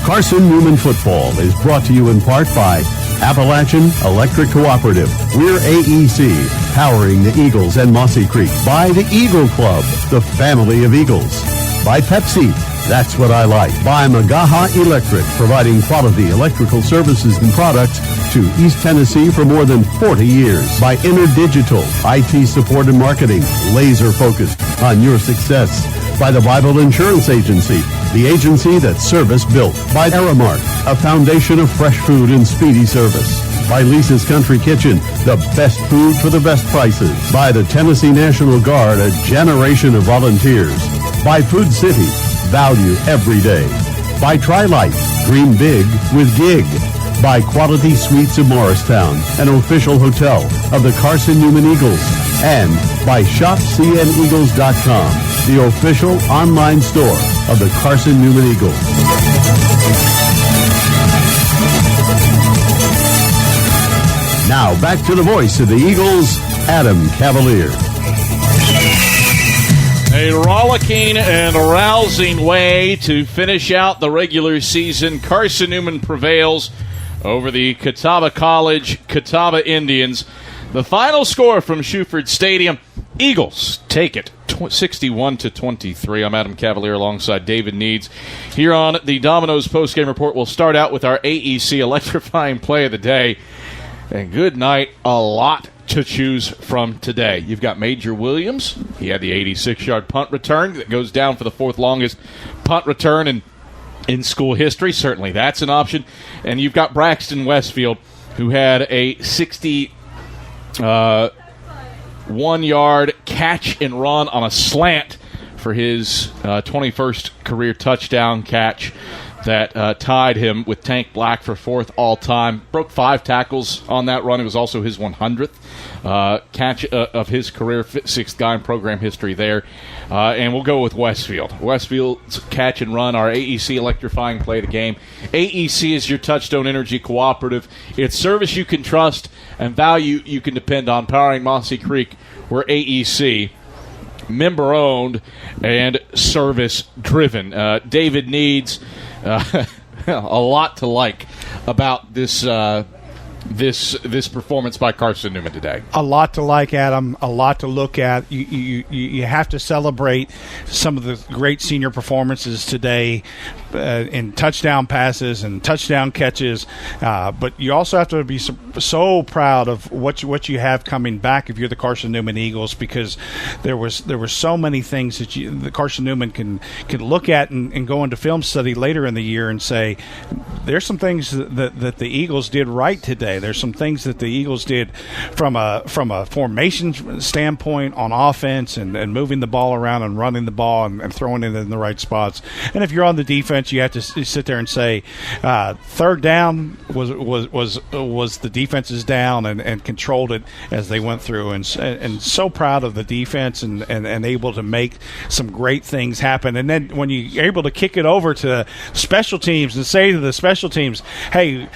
Carson-Newman football is brought to you in part by Appalachian Electric Cooperative. We're AEC, powering the Eagles and Mossy Creek. By the Eagle Club, the family of Eagles. By Pepsi, that's what I like. By Magaha Electric, providing quality electrical services and products to East Tennessee for more than 40 years. By InterDigital, IT support and marketing, laser focused on your success. By the Bible Insurance Agency, the agency that's service built. By Aramark, a foundation of fresh food and speedy service. By Lisa's Country Kitchen, the best food for the best prices. By the Tennessee National Guard, a generation of volunteers. By Food City, value every day. By Tri-Life, dream big with gig. By Quality Suites of Morristown, an official hotel of the Carson-Newman Eagles. And by ShopCNEagles.com, the official online store of the Carson-Newman Eagles. Now back to the voice of the Eagles, Adam Cavalier. A rollicking and rousing way to finish out the regular season. Carson-Newman prevails over the Catawba College Catawba Indians. The final score from Shuford Stadium, Eagles take it 61-23. I'm Adam Cavalier alongside David Needs. Here on the Domino's Postgame Report, we'll start out with our AEC electrifying play of the day. And good night, a lot to choose from today. You've got Major Williams. He had the 86-yard punt return that goes down for the fourth longest punt return in school history. Certainly that's an option. And you've got Braxton Westfield, who had a 61-yard catch and run on a slant for his 21st career touchdown catch that tied him with Tank Black for fourth all-time. Broke 5 tackles on that run. It was also his 100th catch of his career, 6th guy in program history there. And we'll go with Westfield. Westfield's catch and run, our AEC electrifying play of the game. AEC is your Touchstone Energy Cooperative. It's service you can trust and value you can depend on. Powering Mossy Creek, we're AEC. Member-owned and service-driven. David Needs a lot to like about this performance by Carson-Newman today. A lot to like, Adam. A lot to look at. You have to celebrate some of the great senior performances today in touchdown passes and touchdown catches. But you also have to be so proud of what you have coming back if you're the Carson-Newman Eagles, because there were so many things that the Carson-Newman can look at and go into film study later in the year and say, there's some things that the Eagles did right today. There's some things that the Eagles did from a formation standpoint on offense and moving the ball around and running the ball and throwing it in the right spots. And if you're on the defense, you have to sit there and say, third down was the defense's down and controlled it as they went through. And so proud of the defense and able to make some great things happen. And then when you're able to kick it over to special teams and say to the special teams, hey,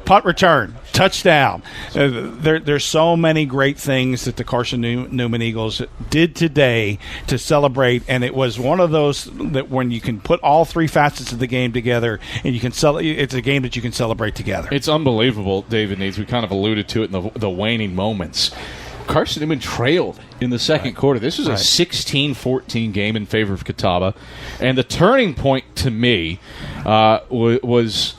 punt return, touchdown. There's so many great things that the Carson-Newman Eagles did today to celebrate, and it was one of those that when you can put all 3 facets of the game together, and you can it's a game that you can celebrate together. It's unbelievable, David Needs. We kind of alluded to it in the waning moments. Carson-Newman trailed in the second quarter. This was a 16-14 game in favor of Kataba, and the turning point to me was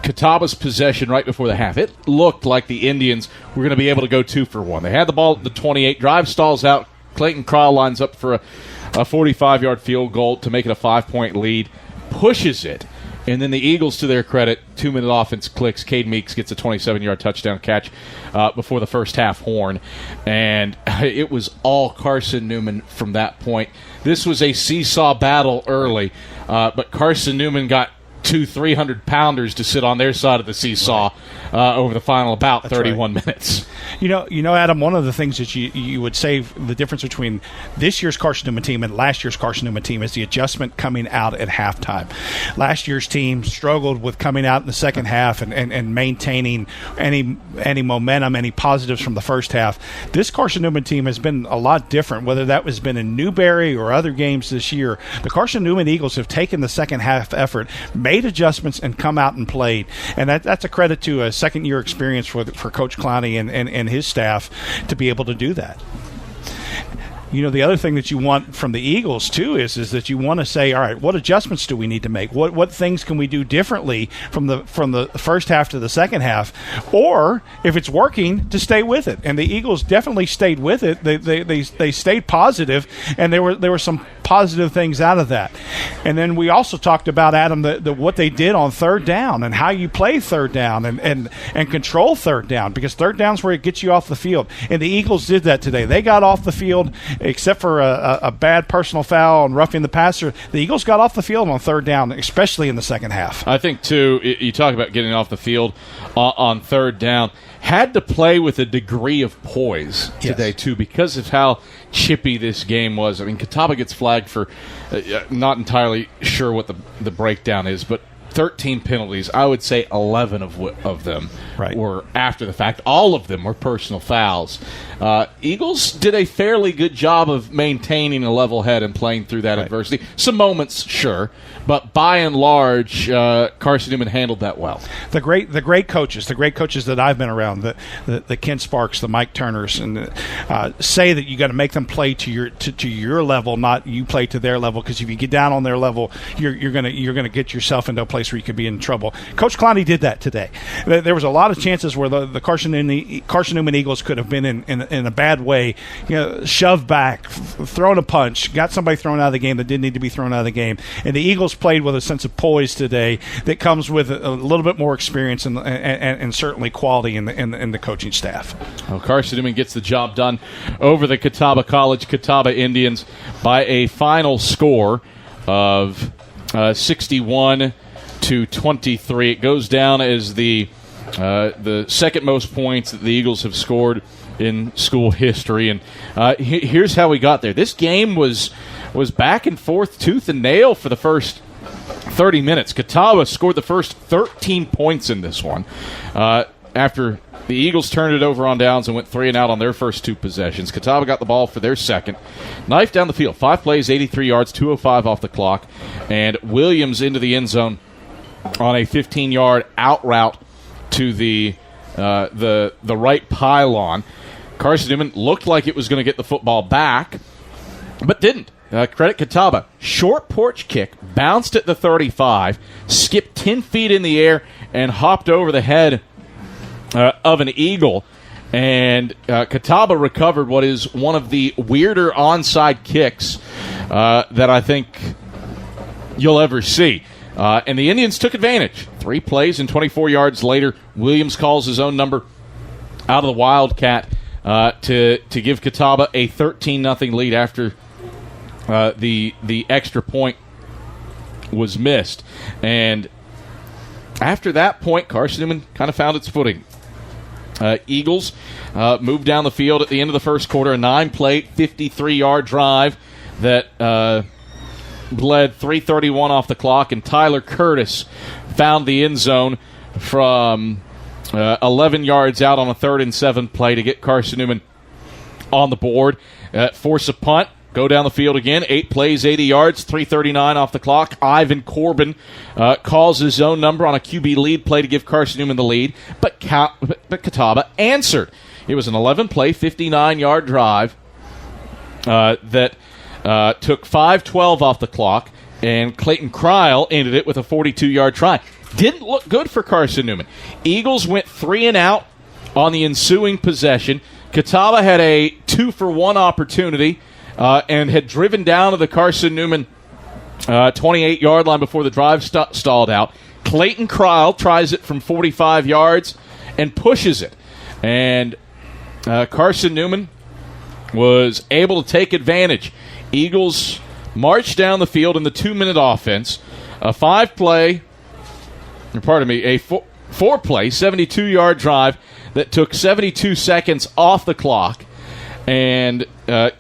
Kataba's possession right before the half. It looked like the Indians were going to be able to go 2 for 1. They had the ball at the 28. Drive stalls out. Clayton Crowell lines up for a 45-yard field goal to make it a 5-point lead. Pushes it. And then the Eagles, to their credit, 2-minute offense clicks. Cade Meeks gets a 27-yard touchdown catch before the first half horn. And it was all Carson-Newman from that point. This was a seesaw battle early, but Carson-Newman got 2 300-pounders to sit on their side of the seesaw over the final about 31 minutes. You know, Adam, one of the things that you would say the difference between this year's Carson-Newman team and last year's Carson-Newman team is the adjustment coming out at halftime. Last year's team struggled with coming out in the second half and maintaining any momentum, any positives from the first half. This Carson-Newman team has been a lot different, whether that has been in Newberry or other games this year. The Carson-Newman Eagles have taken the second half effort, made adjustments, and come out and played. And that's a credit to a second-year experience for Coach Clowney and his staff to be able to do that. You know, the other thing that you want from the Eagles, too, is that you want to say, all right, what adjustments do we need to make? What things can we do differently from the first half to the second half? Or, if it's working, to stay with it. And the Eagles definitely stayed with it. They stayed positive, and there were some positive things out of that. And then we also talked about, Adam, what they did on third down and how you play third down and control third down, because third down is where it gets you off the field. And the Eagles did that today. They got off the field, except for a bad personal foul and roughing the passer. The Eagles got off the field on third down, especially in the second half. I think, too, you talk about getting off the field on third down. Had to play with a degree of poise today, too, because of how chippy this game was. I mean, Kataba gets flagged for not entirely sure what the breakdown is, but 13 penalties, I would say 11 of them were after the fact. All of them were personal fouls. Eagles did a fairly good job of maintaining a level head and playing through that adversity. Some moments, sure, but by and large, Carson-Newman handled that well. The great coaches that I've been around, the Ken Sparks, the Mike Turners, and say that you got to make them play to your level, not you play to their level. Because if you get down on their level, you're gonna get yourself into a place where you could be in trouble. Coach Clowney did that today. There was a lot of chances where the Carson-Newman Eagles could have been in a bad way, shoved back, thrown a punch, got somebody thrown out of the game that didn't need to be thrown out of the game. And the Eagles played with a sense of poise today that comes with a little bit more experience and certainly quality in the coaching staff. Well, Carson-Newman gets the job done over the Catawba Indians by a final score of 61-23. It goes down as the second most points that the Eagles have scored in school history. And here's how we got there. This game was back and forth, tooth and nail for the first 30 minutes. Catawba scored the first 13 points in this one. After the Eagles turned it over on downs and went 3-and-out on their first two possessions, Catawba got the ball for their second. Knife down the field, 5 plays, 83 yards, 2:05 off the clock, and Williams into the end zone on a 15-yard out route to the right pylon. Carson-Newman looked like it was going to get the football back, but didn't. Credit Kataba. Short porch kick, bounced at the 35, skipped 10 feet in the air, and hopped over the head of an Eagle. And Kataba recovered what is one of the weirder onside kicks that I think you'll ever see. And the Indians took advantage. 3 plays and 24 yards later, Williams calls his own number out of the Wildcat to give Catawba a 13-0 lead after the extra point was missed. And after that point, Carson-Newman kind of found its footing. Eagles moved down the field at the end of the first quarter, a 9-play, 53-yard drive that bled 3:31 off the clock, and Tyler Curtis found the end zone from 11 yards out on a 3rd and 7 play to get Carson-Newman on the board. Force a punt, go down the field again, 8 plays, 80 yards, 3:39 off the clock. Ivan Corbin calls his own number on a QB lead play to give Carson-Newman the lead, but Kataba answered. It was an 11-play, 59-yard drive that took 5:12 off the clock, and Clayton Kryl ended it with a 42-yard try. Didn't look good for Carson-Newman. Eagles went 3-and-out on the ensuing possession. Catawba had a 2-for-1 opportunity and had driven down to the Carson-Newman 28-yard line before the drive stalled out. Clayton Kryl tries it from 45 yards and pushes it. And Carson-Newman was able to take advantage. Eagles marched down the field in the 2-minute offense. A 4-play, 72-yard drive that took 72 seconds off the clock. And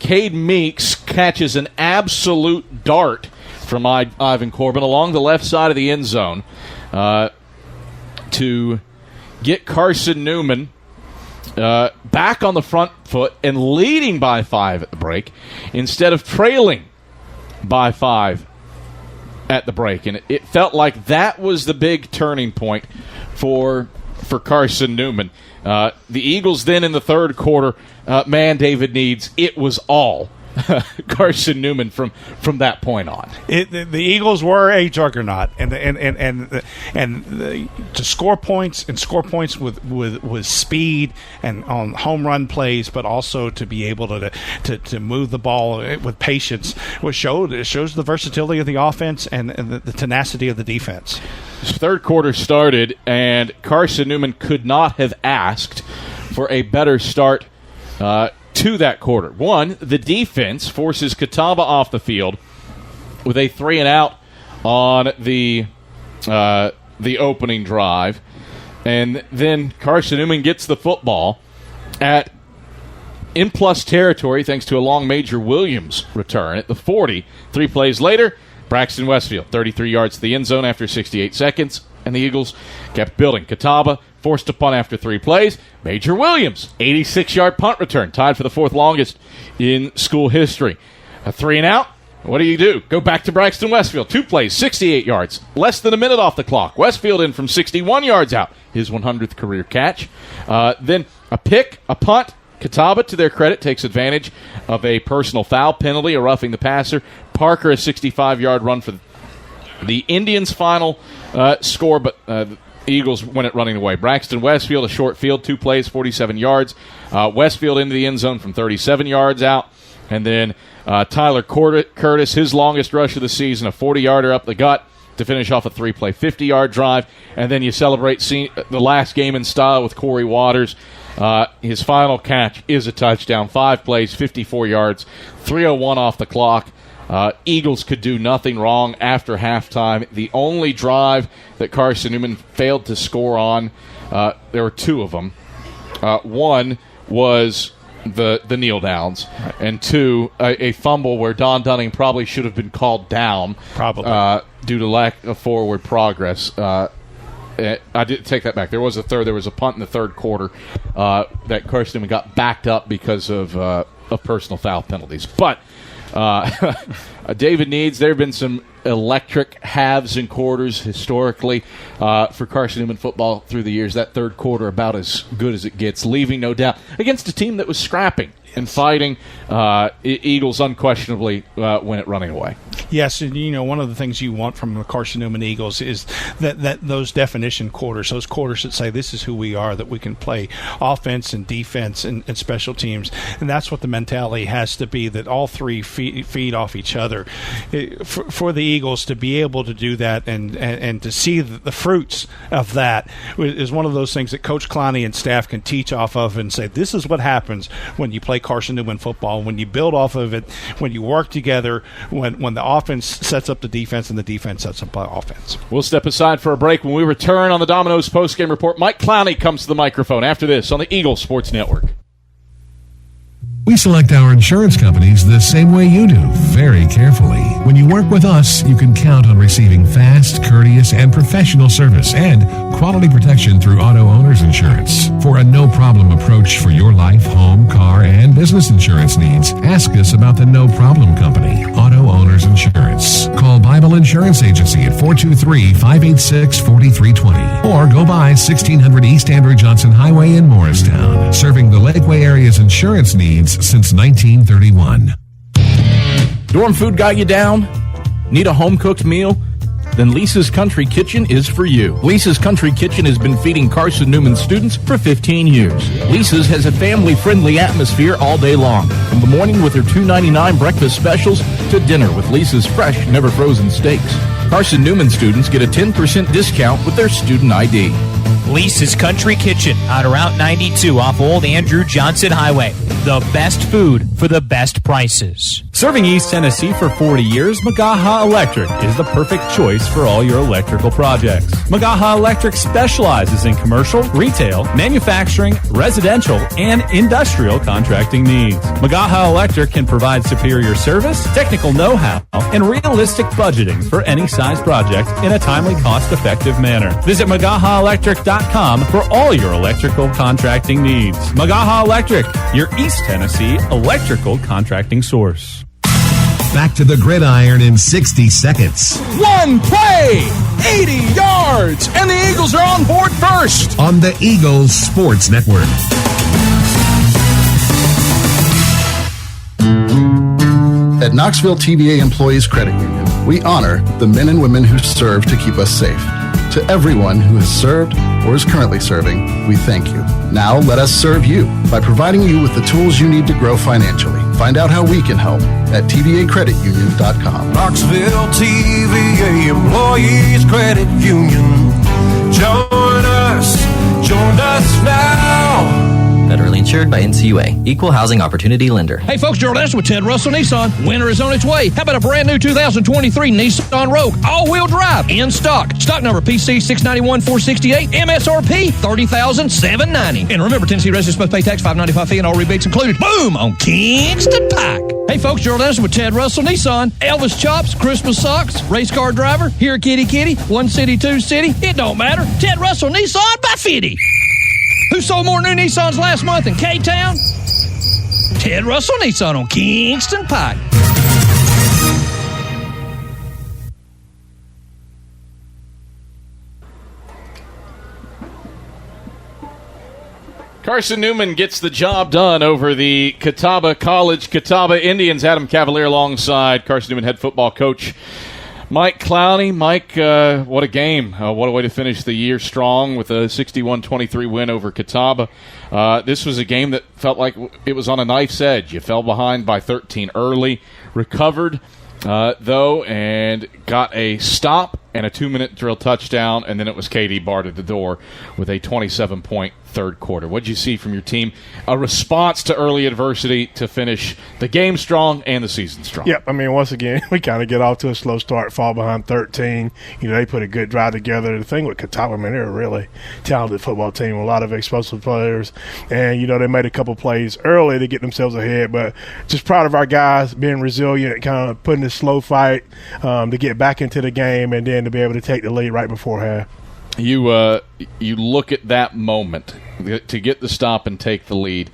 Cade Meeks catches an absolute dart from Ivan Corbin along the left side of the end zone to get Carson-Newman back on the front foot and leading by 5 at the break instead of trailing by 5 at the break. And it felt like that was the big turning point for Carson-Newman. The Eagles then in the third quarter, David Needs, it was all Carson-Newman from that point on. The Eagles were a juggernaut, and to score points with speed and on home run plays, but also to be able to move the ball with patience, it shows the versatility of the offense and the tenacity of the defense. Third quarter started, and Carson-Newman could not have asked for a better start to that quarter. One, the defense forces Catawba off the field with a 3-and-out on the opening drive, and then Carson-Newman gets the football in plus territory thanks to a long Major Williams return at the 40. 3 plays later, Braxton Westfield, 33 yards to the end zone after 68 seconds, and the Eagles kept building. Cataba forced to punt after 3 plays. Major Williams, 86-yard punt return, tied for the 4th longest in school history. A 3-and-out. What do? Go back to Braxton Westfield. 2 plays, 68 yards. Less than a minute off the clock. Westfield in from 61 yards out. His 100th career catch. Then a pick, a punt. Kataba, to their credit, takes advantage of a personal foul penalty, a roughing the passer. Parker, a 65-yard run for the Indians' final score, but the Eagles win it running away. Braxton Westfield, a short field, 2 plays, 47 yards. Westfield into the end zone from 37 yards out. And then Tyler Curtis, his longest rush of the season, a 40-yarder up the gut to finish off a 3-play, 50-yard drive. And then you celebrate the last game in style with Corey Waters. His final catch is a touchdown, 5 plays, 54 yards, 3:01 off the clock. Eagles could do nothing wrong after halftime. The only drive that Carson-Newman failed to score on, there were 2 of them. One was the kneel downs, and 2, a fumble where Don Dunning probably should have been called down, due to lack of forward progress. I did take that back. There was a third. There was a punt in the third quarter that Carson-Newman got backed up because of personal foul penalties. But David Needs, there have been some electric halves and quarters historically for Carson-Newman football through the years. That third quarter about as good as it gets, leaving no doubt against a team that was scrapping and fighting. Eagles unquestionably win it running away. Yes, and one of the things you want from the Carson-Newman Eagles is that those definition quarters, those quarters that say this is who we are, that we can play offense and defense and special teams, and that's what the mentality has to be, that all 3 feed off each other. For the Eagles to be able to do that and to see the fruits of that is one of those things that Coach Clowney and staff can teach off of and say, this is what happens when you play Carson-Newman football, when you build off of it, when you work together, when the offense sets up the defense and the defense sets up the offense. We'll step aside for a break. When we return on the Domino's postgame report, Mike Clowney comes to the microphone after this on the Eagles Sports Network. We select our insurance companies the same way you do, very carefully. When you work with us, you can count on receiving fast, courteous, and professional service and quality protection through Auto Owners Insurance. For a no-problem approach for your life, home, car, and business insurance needs, ask us about the No Problem Company, Auto Owners Insurance. Call Bible Insurance Agency at 423-586-4320 or go by 1600 East Andrew Johnson Highway in Morristown, serving the Lakeway area's insurance needs since 1931. Dorm food got you down? Need a home-cooked meal? Then Lisa's Country Kitchen is for you. Lisa's Country Kitchen has been feeding Carson-Newman students for 15 years. Lisa's has a family-friendly atmosphere all day long. From the morning with her $2.99 breakfast specials to dinner with Lisa's fresh, never-frozen steaks. Carson-Newman students get a 10% discount with their student ID. Lisa's Country Kitchen on Route 92 off Old Andrew Johnson Highway. The best food for the best prices. Serving East Tennessee for 40 years, Magaha Electric is the perfect choice for all your electrical projects. Magaha Electric specializes in commercial, retail, manufacturing, residential, and industrial contracting needs. Magaha Electric can provide superior service, technical know-how, and realistic budgeting for any size project in a timely, cost-effective manner. Visit MagahaElectric.com for all your electrical contracting needs. Magaha Electric, your East Tennessee electrical contracting source. Back to the gridiron in 60 seconds. One play, 80 yards, and the Eagles are on board first. On the Eagles Sports Network. At Knoxville TVA Employees Credit Union, we honor the men and women who serve to keep us safe. To everyone who has served or is currently serving, we thank you. Now let us serve you by providing you with the tools you need to grow financially. Find out how we can help at tvacreditunion.com. Knoxville TVA Employees Credit Union. Join us now. Federally insured. Insured by NCUA. Equal housing opportunity lender. Hey folks, Gerald Ashton with Ted Russell Nissan. Winter is on its way. How about a brand new 2023 Nissan Rogue, all-wheel drive, in stock. Stock number PC 691-468, MSRP $30,790. And remember, Tennessee residents must pay tax $595 fee and all rebates included. Boom! On Kingston Pike. Hey folks, Gerald Ashton with Ted Russell Nissan. Elvis Chops, Christmas socks, race car driver, here kitty kitty, one city, two city. It don't matter. Ted Russell Nissan by 50. Who sold more new Nissans last month in K-Town? Ted Russell Nissan on Kingston Pike. Carson-Newman gets the job done over the Catawba Catawba Indians. Adam Cavalier alongside Carson-Newman head football coach Mike Clowney. Mike, what a game. What a way to finish the year strong with a 61-23 win over Catawba. This was a game that felt like it was on a knife's edge. You fell behind by 13 early, recovered, though, and got a stop and a 2-minute drill touchdown, and then it was KD Bart at the door with a 27-point third quarter. What did you see from your team? A response to early adversity to finish the game strong and the season strong. Yep. I mean, once again, we kind of get off to a slow start, fall behind 13. They put a good drive together. The thing with Kataba, man, they're a really talented football team, a lot of explosive players. And, they made a couple plays early to get themselves ahead. But just proud of our guys being resilient, kind of putting a slow fight to get back into the game and then to be able to take the lead right before half. You look at that moment to get the stop and take the lead.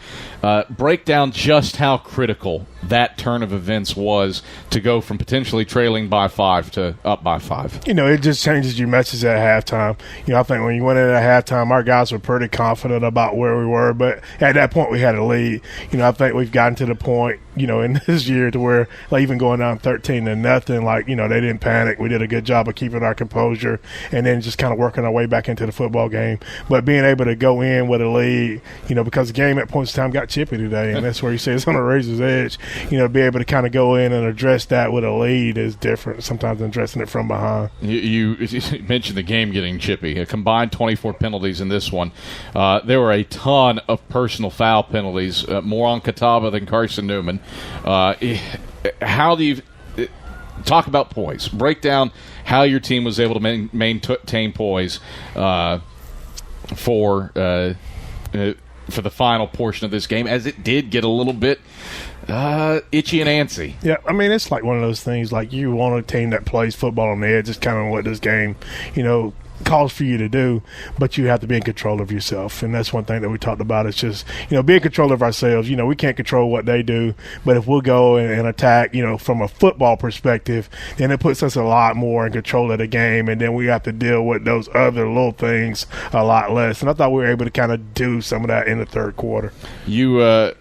Break down just how critical that turn of events was to go from potentially trailing by 5 to up by 5. It just changes your message at halftime. I think when you went in at halftime, our guys were pretty confident about where we were, but at that point we had a lead. I think we've gotten to the point, in this year to where, like, even going down 13-0, they didn't panic. We did a good job of keeping our composure and then just kind of working our way back into the football game. But being able to go in with a lead, because the game at points of time got chippy today, and that's where you say it's on a razor's edge. Be able to kind of go in and address that with a lead is different sometimes than addressing it from behind. You mentioned the game getting chippy. A combined 24 penalties in this one. There were a ton of personal foul penalties, more on Kataba than Carson-Newman. How do you talk about poise? Break down how your team was able to maintain poise for the final portion of this game, as it did get a little bit itchy and antsy. Yeah, I mean, it's like one of those things, like you want a team that plays football on the edge. It's kind of what this game, calls for you to do, but you have to be in control of yourself. And that's one thing that we talked about. It's just, be in control of ourselves. We can't control what they do, but if we'll go and attack, from a football perspective, then it puts us a lot more in control of the game, and then we have to deal with those other little things a lot less. And I thought we were able to kind of do some of that in the third quarter. You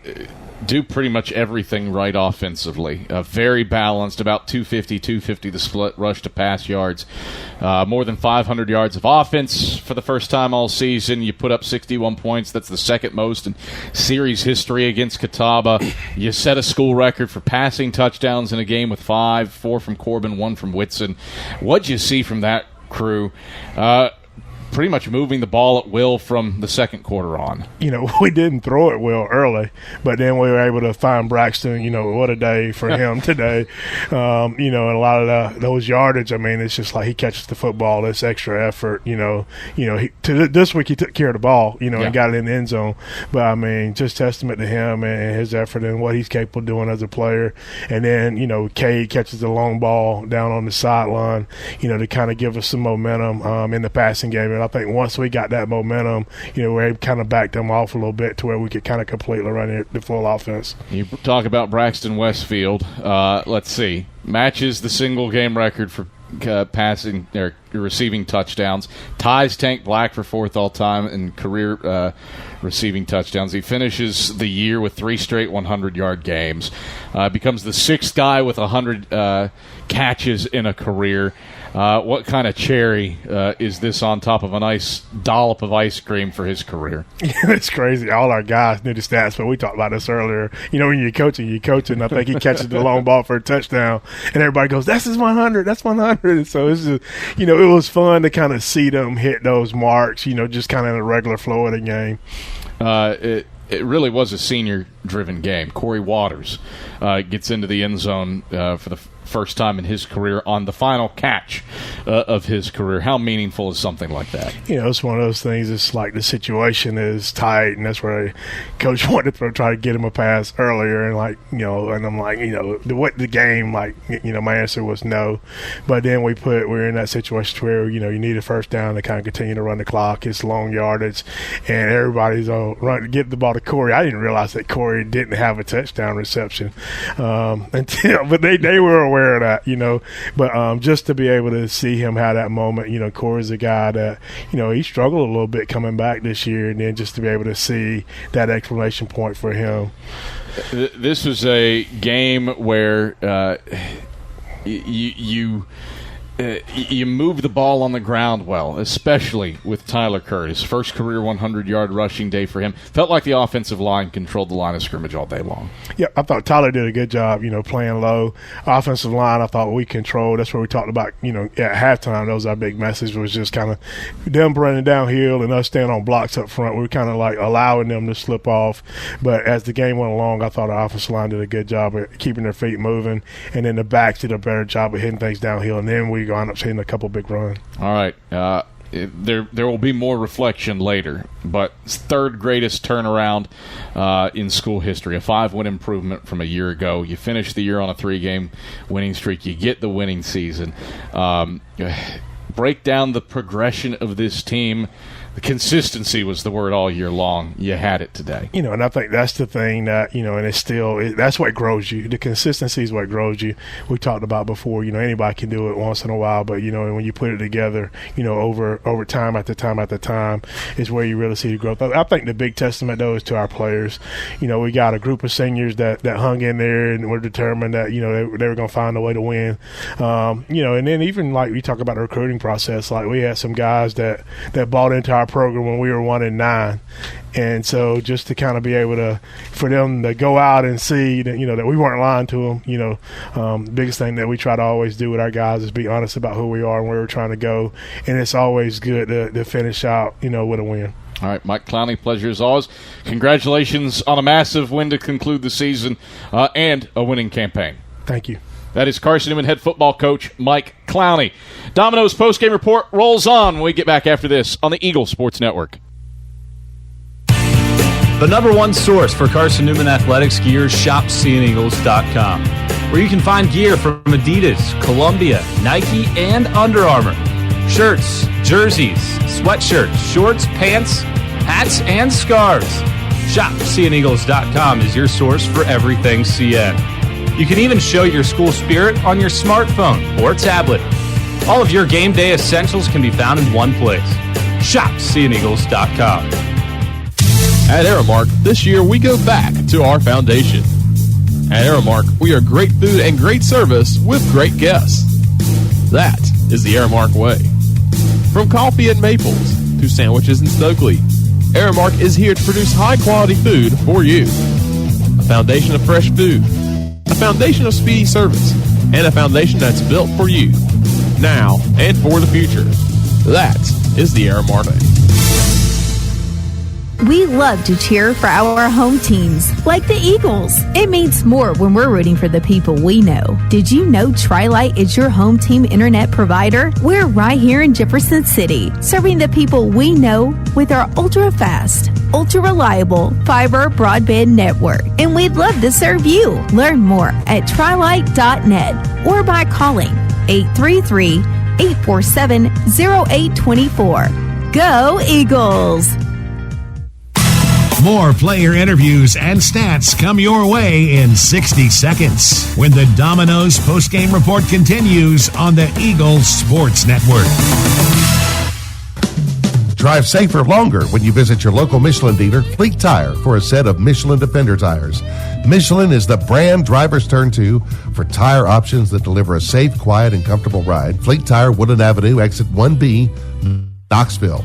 do pretty much everything right offensively. Very balanced, about 250 the split rush to pass yards. More than 500 yards of offense for the first time all season. You put up 61 points. That's the second most in series history against Catawba. You set a school record for passing touchdowns in a game with 5, 4 from Corbin, 1 from Whitson. What'd you see from that crew? Pretty much moving the ball at will from the second quarter on. We didn't throw it well early, but then we were able to find Braxton. What a day for him today. And a lot of those yardage, I mean, it's just like he catches the football, this extra effort. This week he took care of the ball, and got it in the end zone. But, I mean, just testament to him and his effort and what he's capable of doing as a player. And then, Cade catches the long ball down on the sideline, to kind of give us some momentum in the passing game. And I think once we got that momentum, we're able to kind of back them off a little bit to where we could kind of completely run the full offense. You talk about Braxton Westfield. Let's see. Matches the single game record for passing or receiving touchdowns. Ties Tank Black for 4th all time in career receiving touchdowns. He finishes the year with 3 straight 100-yard games. Becomes the 6th guy with 100 catches in a career. What kind of cherry is this on top of a nice dollop of ice cream for his career? It's crazy. All our guys knew the stats, but we talked about this earlier. When you're coaching. I think he catches the long ball for a touchdown, and everybody goes, that's his 100, that's 100. So it's just, it was fun to kind of see them hit those marks, just kind of in a regular flow of the game. it really was a senior-driven game. Corey Waters gets into the end zone for the first time in his career on the final catch of his career. How meaningful is something like that? It's one of those things. It's like the situation is tight, and that's where Coach wanted to try to get him a pass earlier, and and I'm like, the game, my answer was no. But then we're in that situation where you need a first down to kind of continue to run the clock. It's long yardage, and everybody's on get the ball to Corey. I didn't realize that Corey didn't have a touchdown reception but they were aware of that, But just to be able to see him have that moment, Corey's a guy that, he struggled a little bit coming back this year, and then just to be able to see that exclamation point for him. This was a game where you move the ball on the ground well, especially with Tyler Kerr. His first career 100-yard rushing day for him. Felt like the offensive line controlled the line of scrimmage all day long. Yeah, I thought Tyler did a good job, playing low. Offensive line, I thought we controlled. That's where we talked about, at halftime, that was our big message, was just kind of them running downhill and us staying on blocks up front. We were kind of like allowing them to slip off. But as the game went along, I thought our offensive line did a good job of keeping their feet moving, and then the backs did a better job of hitting things downhill, and then we wound up seeing a couple big runs. All right. There will be more reflection later, but third greatest turnaround in school history, a 5-win improvement from a year ago. You finish the year on a 3-game winning streak. You get the winning season. Break down the progression of this team. The consistency was the word all year long. You had it today. And I think that's the thing that, and it's still, that's what grows you. The consistency is what grows you. We talked about before, anybody can do it once in a while, but, when you put it together, over time after time after time is where you really see the growth. I think the big testament, though, is to our players. We got a group of seniors that hung in there and were determined that, they were going to find a way to win. And then even like we talk about the recruiting process, like we had some guys that bought into our program when we were 1-9, and so just to kind of be able to, for them to go out and see that that we weren't lying to them. The biggest thing that we try to always do with our guys is be honest about who we are and where we're trying to go, and it's always good to finish out with a win. All right, Mike Clowney, pleasure as always. Congratulations on a massive win to conclude the season and a winning campaign. Thank you. That is Carson-Newman head football coach Mike Clowney. Domino's postgame report rolls on when we get back after this on the Eagle Sports Network. The number one source for Carson-Newman athletics gear is shopseeandeagles.com, where you can find gear from Adidas, Columbia, Nike, and Under Armour. Shirts, jerseys, sweatshirts, shorts, pants, hats, and scarves. Shopseeandeagles.com is your source for everything CN. You can even show your school spirit on your smartphone or tablet. All of your game day essentials can be found in one place. ShopSeeAndEagles.com. At Aramark, this year we go back to our foundation. At Aramark, we are great food and great service with great guests. That is the Aramark way. From coffee at Maples to sandwiches in Stokely, Aramark is here to produce high-quality food for you. A foundation of fresh food, a foundation of speedy service, and a foundation that's built for you, now and for the future. That is the Aramark way. We love to cheer for our home teams, like the Eagles. It means more when we're rooting for the people we know. Did you know Tri-Lite is your home team internet provider? We're right here in Jefferson City, serving the people we know with our ultra-fast, ultra-reliable fiber broadband network. And we'd love to serve you. Learn more at trilite.net or by calling 833-847-0824. Go Eagles! More player interviews and stats come your way in 60 seconds when the Domino's postgame report continues on the Eagle Sports Network. Drive safer longer when you visit your local Michelin dealer, Fleet Tire, for a set of Michelin Defender tires. Michelin is the brand drivers turn to for tire options that deliver a safe, quiet, and comfortable ride. Fleet Tire, Woodland Avenue, exit 1B, Knoxville.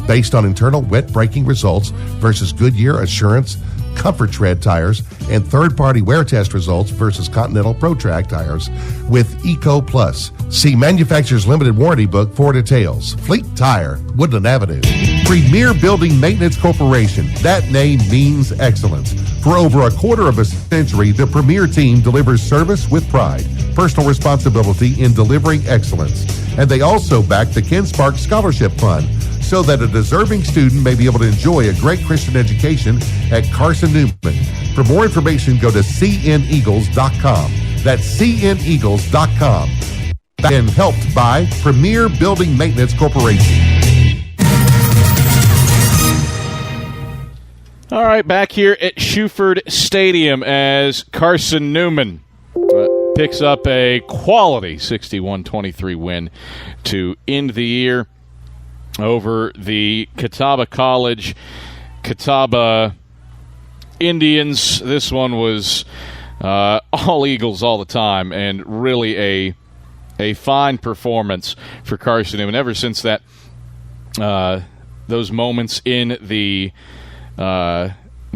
Based on internal wet braking results versus Goodyear Assurance Comfort Tread tires, and third-party wear test results versus Continental Pro Track tires with Eco Plus. See manufacturer's limited warranty book for details. Fleet Tire, Woodland Avenue. Premier Building Maintenance Corporation. That name means excellence. For over a quarter of a century, the Premier team delivers service with pride, personal responsibility in delivering excellence. And they also back the Ken Sparks Scholarship Fund so that a deserving student may be able to enjoy a great Christian education at Carson-Newman. For more information, go to cneagles.com. That's cneagles.com. And helped by Premier Building Maintenance Corporation. All right, back here at Shuford Stadium as Carson-Newman picks up a quality 61-23 win to end the year over the Catawba College Catawba Indians. This one was all Eagles all the time, and really a fine performance for Carson-Newman. Ever since that those moments in the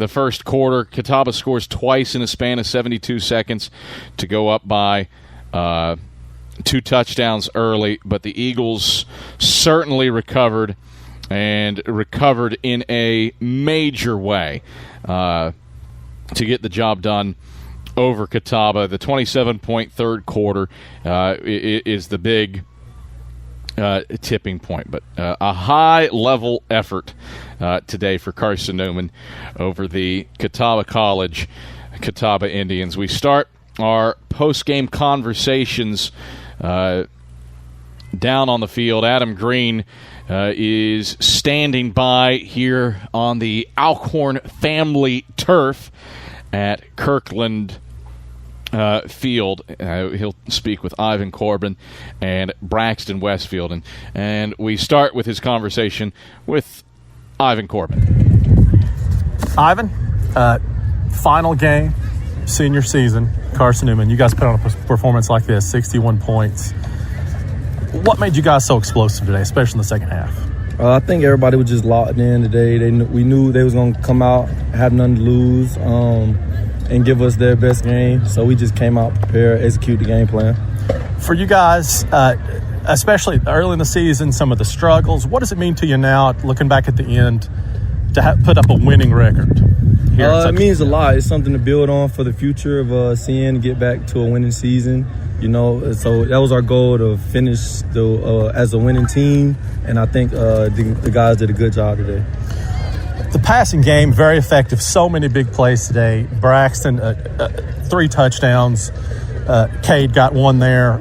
first quarter, Kataba scores twice in a span of 72 seconds to go up by 2 touchdowns early, but the Eagles certainly recovered, and recovered in a major way to get the job done over Catawba. The 27-point third quarter is the big tipping point, but a high-level effort today for Carson-Newman over the Catawba College Catawba Indians. We start our post-game conversations down on the field. Adam Green is standing by here on the Alcorn family turf at Kirkland Field. He'll speak with Ivan Corbin and Braxton Westfield. And we start with his conversation with Ivan Corbin. Ivan, final game, senior season, Carson-Newman. You guys put on a performance like this, 61 points. What made you guys so explosive today, especially in the second half? I think everybody was just locked in today. We knew they was going to come out, have nothing to lose, and give us their best game. So we just came out prepared, execute the game plan. For you guys, especially early in the season, some of the struggles, what does it mean to you now, looking back at the end, to put up a winning record? It means a lot. It's something to build on for the future of seeing get back to a winning season. You know, so that was our goal, to finish as a winning team, and I think the guys did a good job today. The passing game, very effective. So many big plays today. Braxton, 3 touchdowns. Cade got 1 there.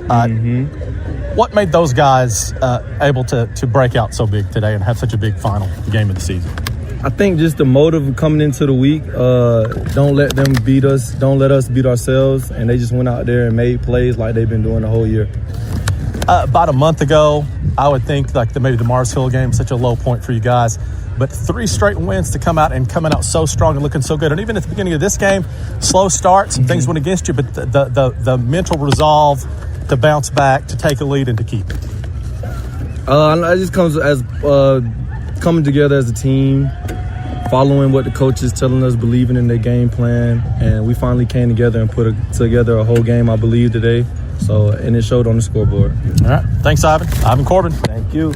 What made those guys able to break out so big today and have such a big final game of the season? I think just the motive of coming into the week. Don't let them beat us. Don't let us beat ourselves. And they just went out there and made plays like they've been doing the whole year. About a month ago, I would think maybe the Mars Hill game, such a low point for you guys. But 3 straight wins to come out so strong and looking so good. And even at the beginning of this game, slow start, some things went against you, but the mental resolve to bounce back, to take a lead, and to keep it. It just comes as coming together as a team, following what the coach is telling us, believing in their game plan, and we finally came together and put together a whole game, I believe, today. And it showed on the scoreboard. All right. Thanks, Ivan. Ivan Corbin. Thank you.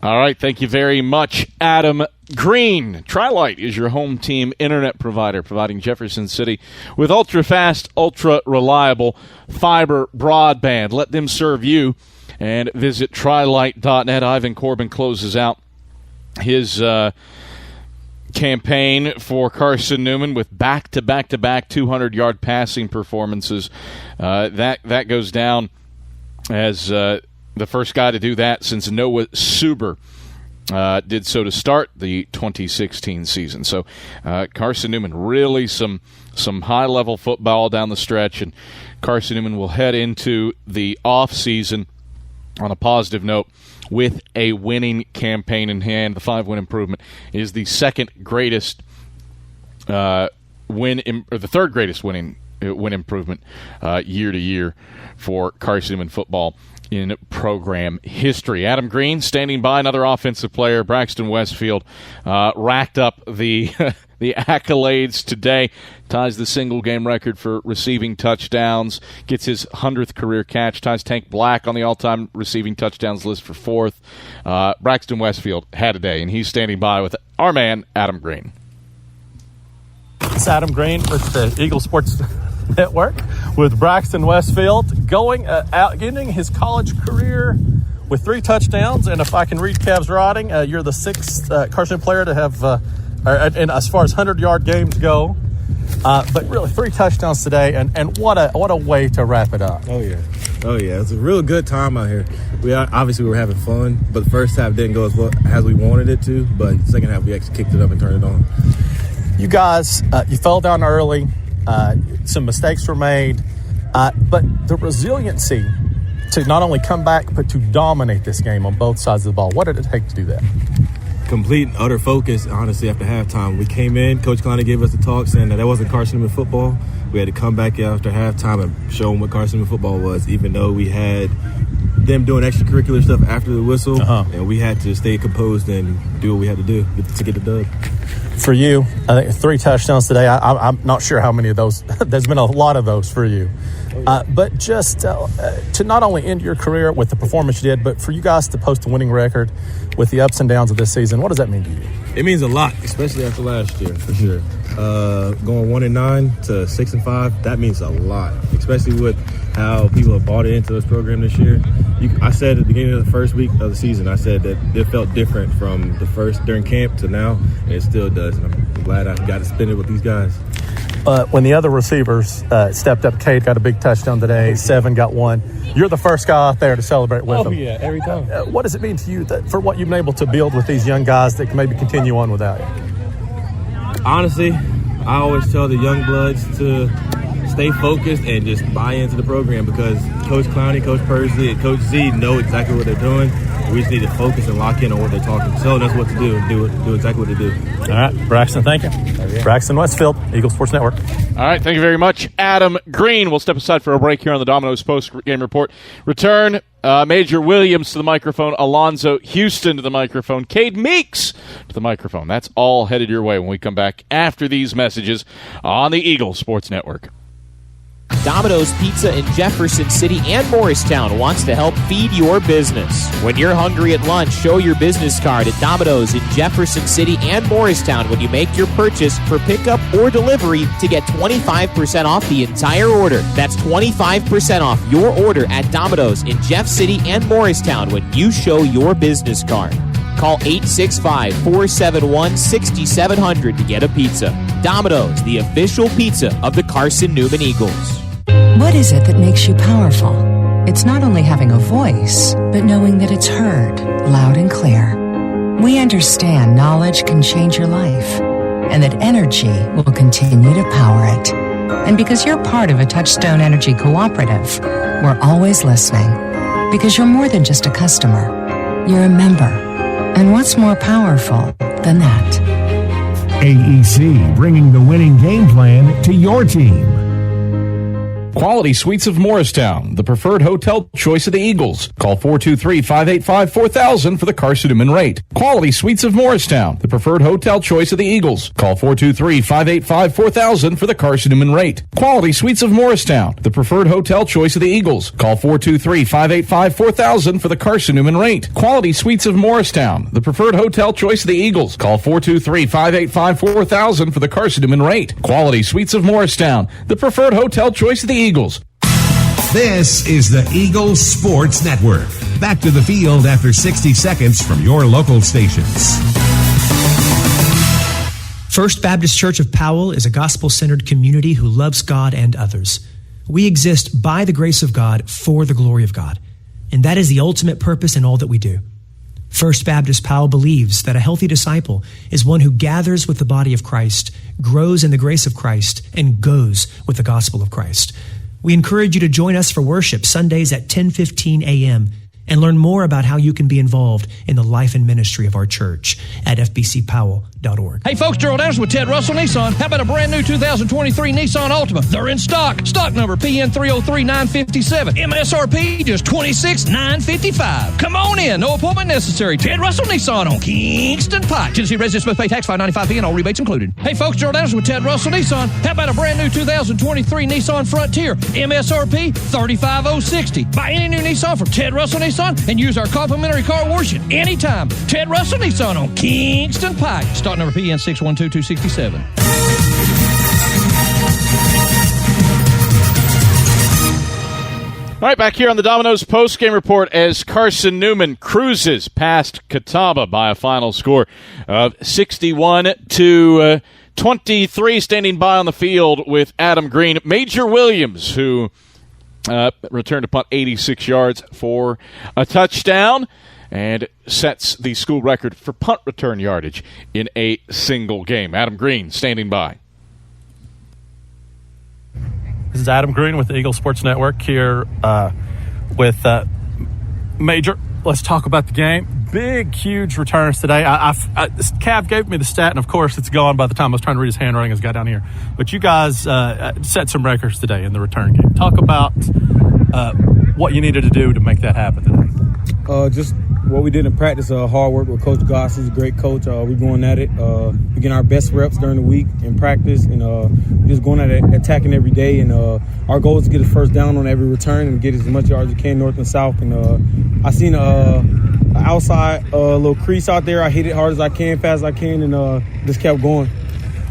All right, thank you very much, Adam Green. Tri-Lite is your home team internet provider, providing Jefferson City with ultra-fast, ultra-reliable fiber broadband. Let them serve you, and visit trilite.net. Ivan Corbin closes out his campaign for Carson-Newman with back-to-back-to-back 200-yard passing performances. That goes down as the first guy to do that since Noah Suber did so to start the 2016 season. So Carson-Newman, really some high-level football down the stretch, and Carson-Newman will head into the off-season on a positive note with a winning campaign in hand. The 5-win improvement is the second greatest the third greatest win improvement year to year for Carson-Newman football in program history. Adam Green standing by, another offensive player. Braxton Westfield racked up the the accolades today. Ties the single-game record for receiving touchdowns. Gets his 100th career catch. Ties Tank Black on the all-time receiving touchdowns list for 4th. Braxton Westfield had a day, and he's standing by with our man, Adam Green. It's Adam Green with the Eagle Sports Network with Braxton Westfield going out, getting his college career with 3 touchdowns. And if I can read Cavs writing, you're the 6th Carson player to have, and as far as 100-yard games go, but really 3 touchdowns today. And what a way to wrap it up. Oh yeah, it's a real good time out here. We were having fun, but the first half didn't go as well as we wanted it to. But the second half we actually kicked it up and turned it on. You guys, you fell down early. Some mistakes were made, but the resiliency to not only come back but to dominate this game on both sides of the ball. What did it take to do that? Complete and utter focus, honestly, after halftime. We came in, Coach Kleiner gave us the talk saying that wasn't Carson-Newman football. We had to come back after halftime and show them what Carson-Newman football was, even though we had them doing extracurricular stuff after the whistle, and we had to stay composed and do what we had to do to get the dub. For you, I think 3 touchdowns today. I'm not sure how many of those. There's been a lot of those for you. But just to not only end your career with the performance you did, but for you guys to post a winning record with the ups and downs of this season, what does that mean to you? It means a lot, especially after last year, for sure. Going 1-9 to 6-5, that means a lot, especially with how people have bought into this program this year. I said at the beginning of the first week of the season, I said that it felt different from the first during camp to now, and it still does. And I'm glad I got to spend it with these guys. When the other receivers stepped up, Cade got a big touchdown today, 7 got 1. You're the first guy out there to celebrate with them. Oh, yeah, every time. What does it mean to you for what you've been able to build with these young guys that can maybe continue on without you? Honestly, I always tell the young bloods to stay focused and just buy into the program because Coach Clowney, Coach Persley, and Coach Z know exactly what they're doing. We just need to focus and lock in on what they're telling us what to do and do exactly what they do. All right, Braxton, thank you. Braxton Westfield, Eagle Sports Network. All right, thank you very much, Adam Green. We'll step aside for a break here on the Domino's Post-Game Report. Return, Major Williams to the microphone, Alonzo Houston to the microphone, Cade Meeks to the microphone. That's all headed your way when we come back after these messages on the Eagle Sports Network. Domino's Pizza in Jefferson City and Morristown wants to help feed your business. When you're hungry at lunch, show your business card at Domino's in Jefferson City and Morristown when you make your purchase for pickup or delivery to get 25% off the entire order. That's 25% off your order at Domino's in Jeff City and Morristown when you show your business card. Call 865-471-6700 to get a pizza. Domino's, the official pizza of the Carson-Newman Eagles. What is it that makes you powerful? It's not only having a voice, but knowing that it's heard loud and clear. We understand knowledge can change your life, and that energy will continue to power it. And because you're part of a Touchstone Energy cooperative, we're always listening. Because you're more than just a customer, you're a member. And what's more powerful than that? AEC, bringing the winning game plan to your team. Quality Suites of Morristown, the preferred hotel choice of the Eagles. Call 423-585-4000 for the Carson-Newman rate. Quality Suites of Morristown, the preferred hotel choice of the Eagles. Call 423-585-4000 for the Carson-Newman rate. Quality Suites of Morristown, the preferred hotel choice of the Eagles. Call 423-585-4000 for the Carson-Newman rate. Quality Suites of Morristown, the preferred hotel choice of the Eagles. Call 423-585-4000 for the Carson-Newman rate. Quality Suites of Morristown, the preferred hotel choice of the Eagles. This is the Eagle Sports Network. Back to the field after 60 seconds from your local stations. First Baptist Church of Powell is a gospel-centered community who loves God and others. We exist by the grace of God for the glory of God, and that is the ultimate purpose in all that we do. First Baptist Powell believes that a healthy disciple is one who gathers with the body of Christ, grows in the grace of Christ, and goes with the gospel of Christ. We encourage you to join us for worship Sundays at 10:15 a.m. and learn more about how you can be involved in the life and ministry of our church at fbcpowell.org. Hey folks, Gerald Anderson with Ted Russell Nissan. How about a brand new 2023 Nissan Altima? They're in stock. Stock number PN303957. MSRP just $26,955. Come on in. No appointment necessary. Ted Russell Nissan on Kingston Pike. Tennessee residents must pay tax $5.95 and all rebates included. Hey folks, Gerald Anderson with Ted Russell Nissan. How about a brand new 2023 Nissan Frontier? MSRP $35,060. Buy any new Nissan from Ted Russell Nissan and use our complimentary car wash at any time. Ted Russell Nissan on Kingston Pike. Stock number PN 612267. All right, back here on the Domino's postgame report as Carson-Newman cruises past Kataba by a final score of 61-23. Standing by on the field with Adam Green, Major Williams, who returned to punt 86 yards for a touchdown and sets the school record for punt return yardage in a single game. Adam Green standing by. This is Adam Green with the Eagle Sports Network here with Major. Let's talk about the game. Big, huge returns today. Cav gave me the stat, and of course it's gone by the time I was trying to read his handwriting as I got down here. But you guys set some records today in the return game. Talk about what you needed to do to make that happen today. Just what we did in practice, hard work with Coach Goss. He's a great coach. We're going at it. We're getting our best reps during the week in practice, and we're just going at it, attacking every day. And our goal is to get a first down on every return and get as much yards as we can north and south. And I seen an outside little crease out there. I hit it hard as I can, fast as I can, and just kept going.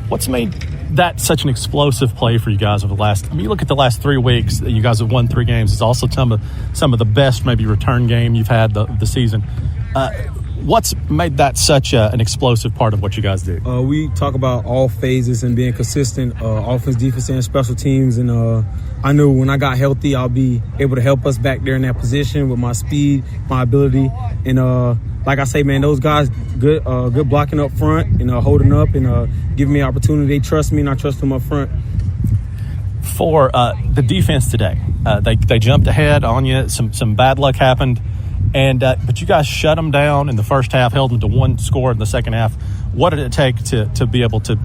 What's made that such an explosive play for you guys over the last, you look at the last 3 weeks, you guys have won 3 games. It's also some of the best maybe return game you've had the season. What's made that such an explosive part of what you guys do? We talk about all phases and being consistent, offense, defense, and special teams. And I knew when I got healthy, I'll be able to help us back there in that position with my speed, my ability. And like I say, man, those guys, good blocking up front and holding up and giving me opportunity. They trust me and I trust them up front. For the defense today, they jumped ahead on you. Some bad luck happened. But you guys shut them down in the first half, held them to 1 score in the second half. What did it take to be able to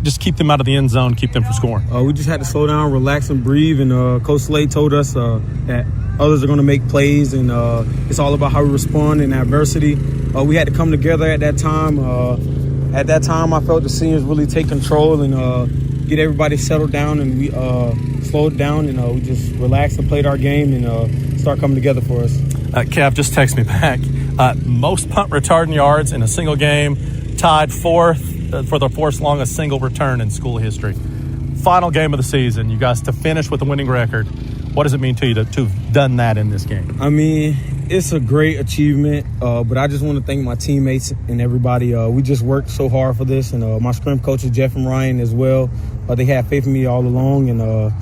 just keep them out of the end zone, keep them from scoring? We just had to slow down, relax, and breathe. And Coach Slade told us that others are going to make plays, and it's all about how we respond in adversity. We had to come together at that time. At that time, I felt the seniors really take control and get everybody settled down, and we slowed down, and we just relaxed and played our game and start coming together for us. Cav just texted me back. Most punt return yards in a single game, tied 4th for the 4th longest single return in school history. Final game of the season, you guys to finish with a winning record. What does it mean to you to have done that in this game? I mean, it's a great achievement, but I just want to thank my teammates and everybody. We just worked so hard for this, and my scrim coaches, Jeff and Ryan, as well. They had faith in me all along, and I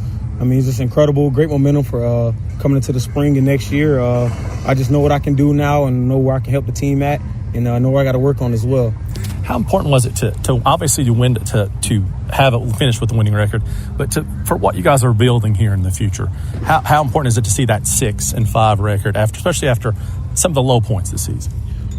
mean, it's just incredible, great momentum for coming into the spring and next year. I just know what I can do now and know where I can help the team at, and know where I got to work on as well. How important was it to obviously to win to have it finish with a winning record, but for what you guys are building here in the future? How important is it to see that 6-5 record, especially after some of the low points this season?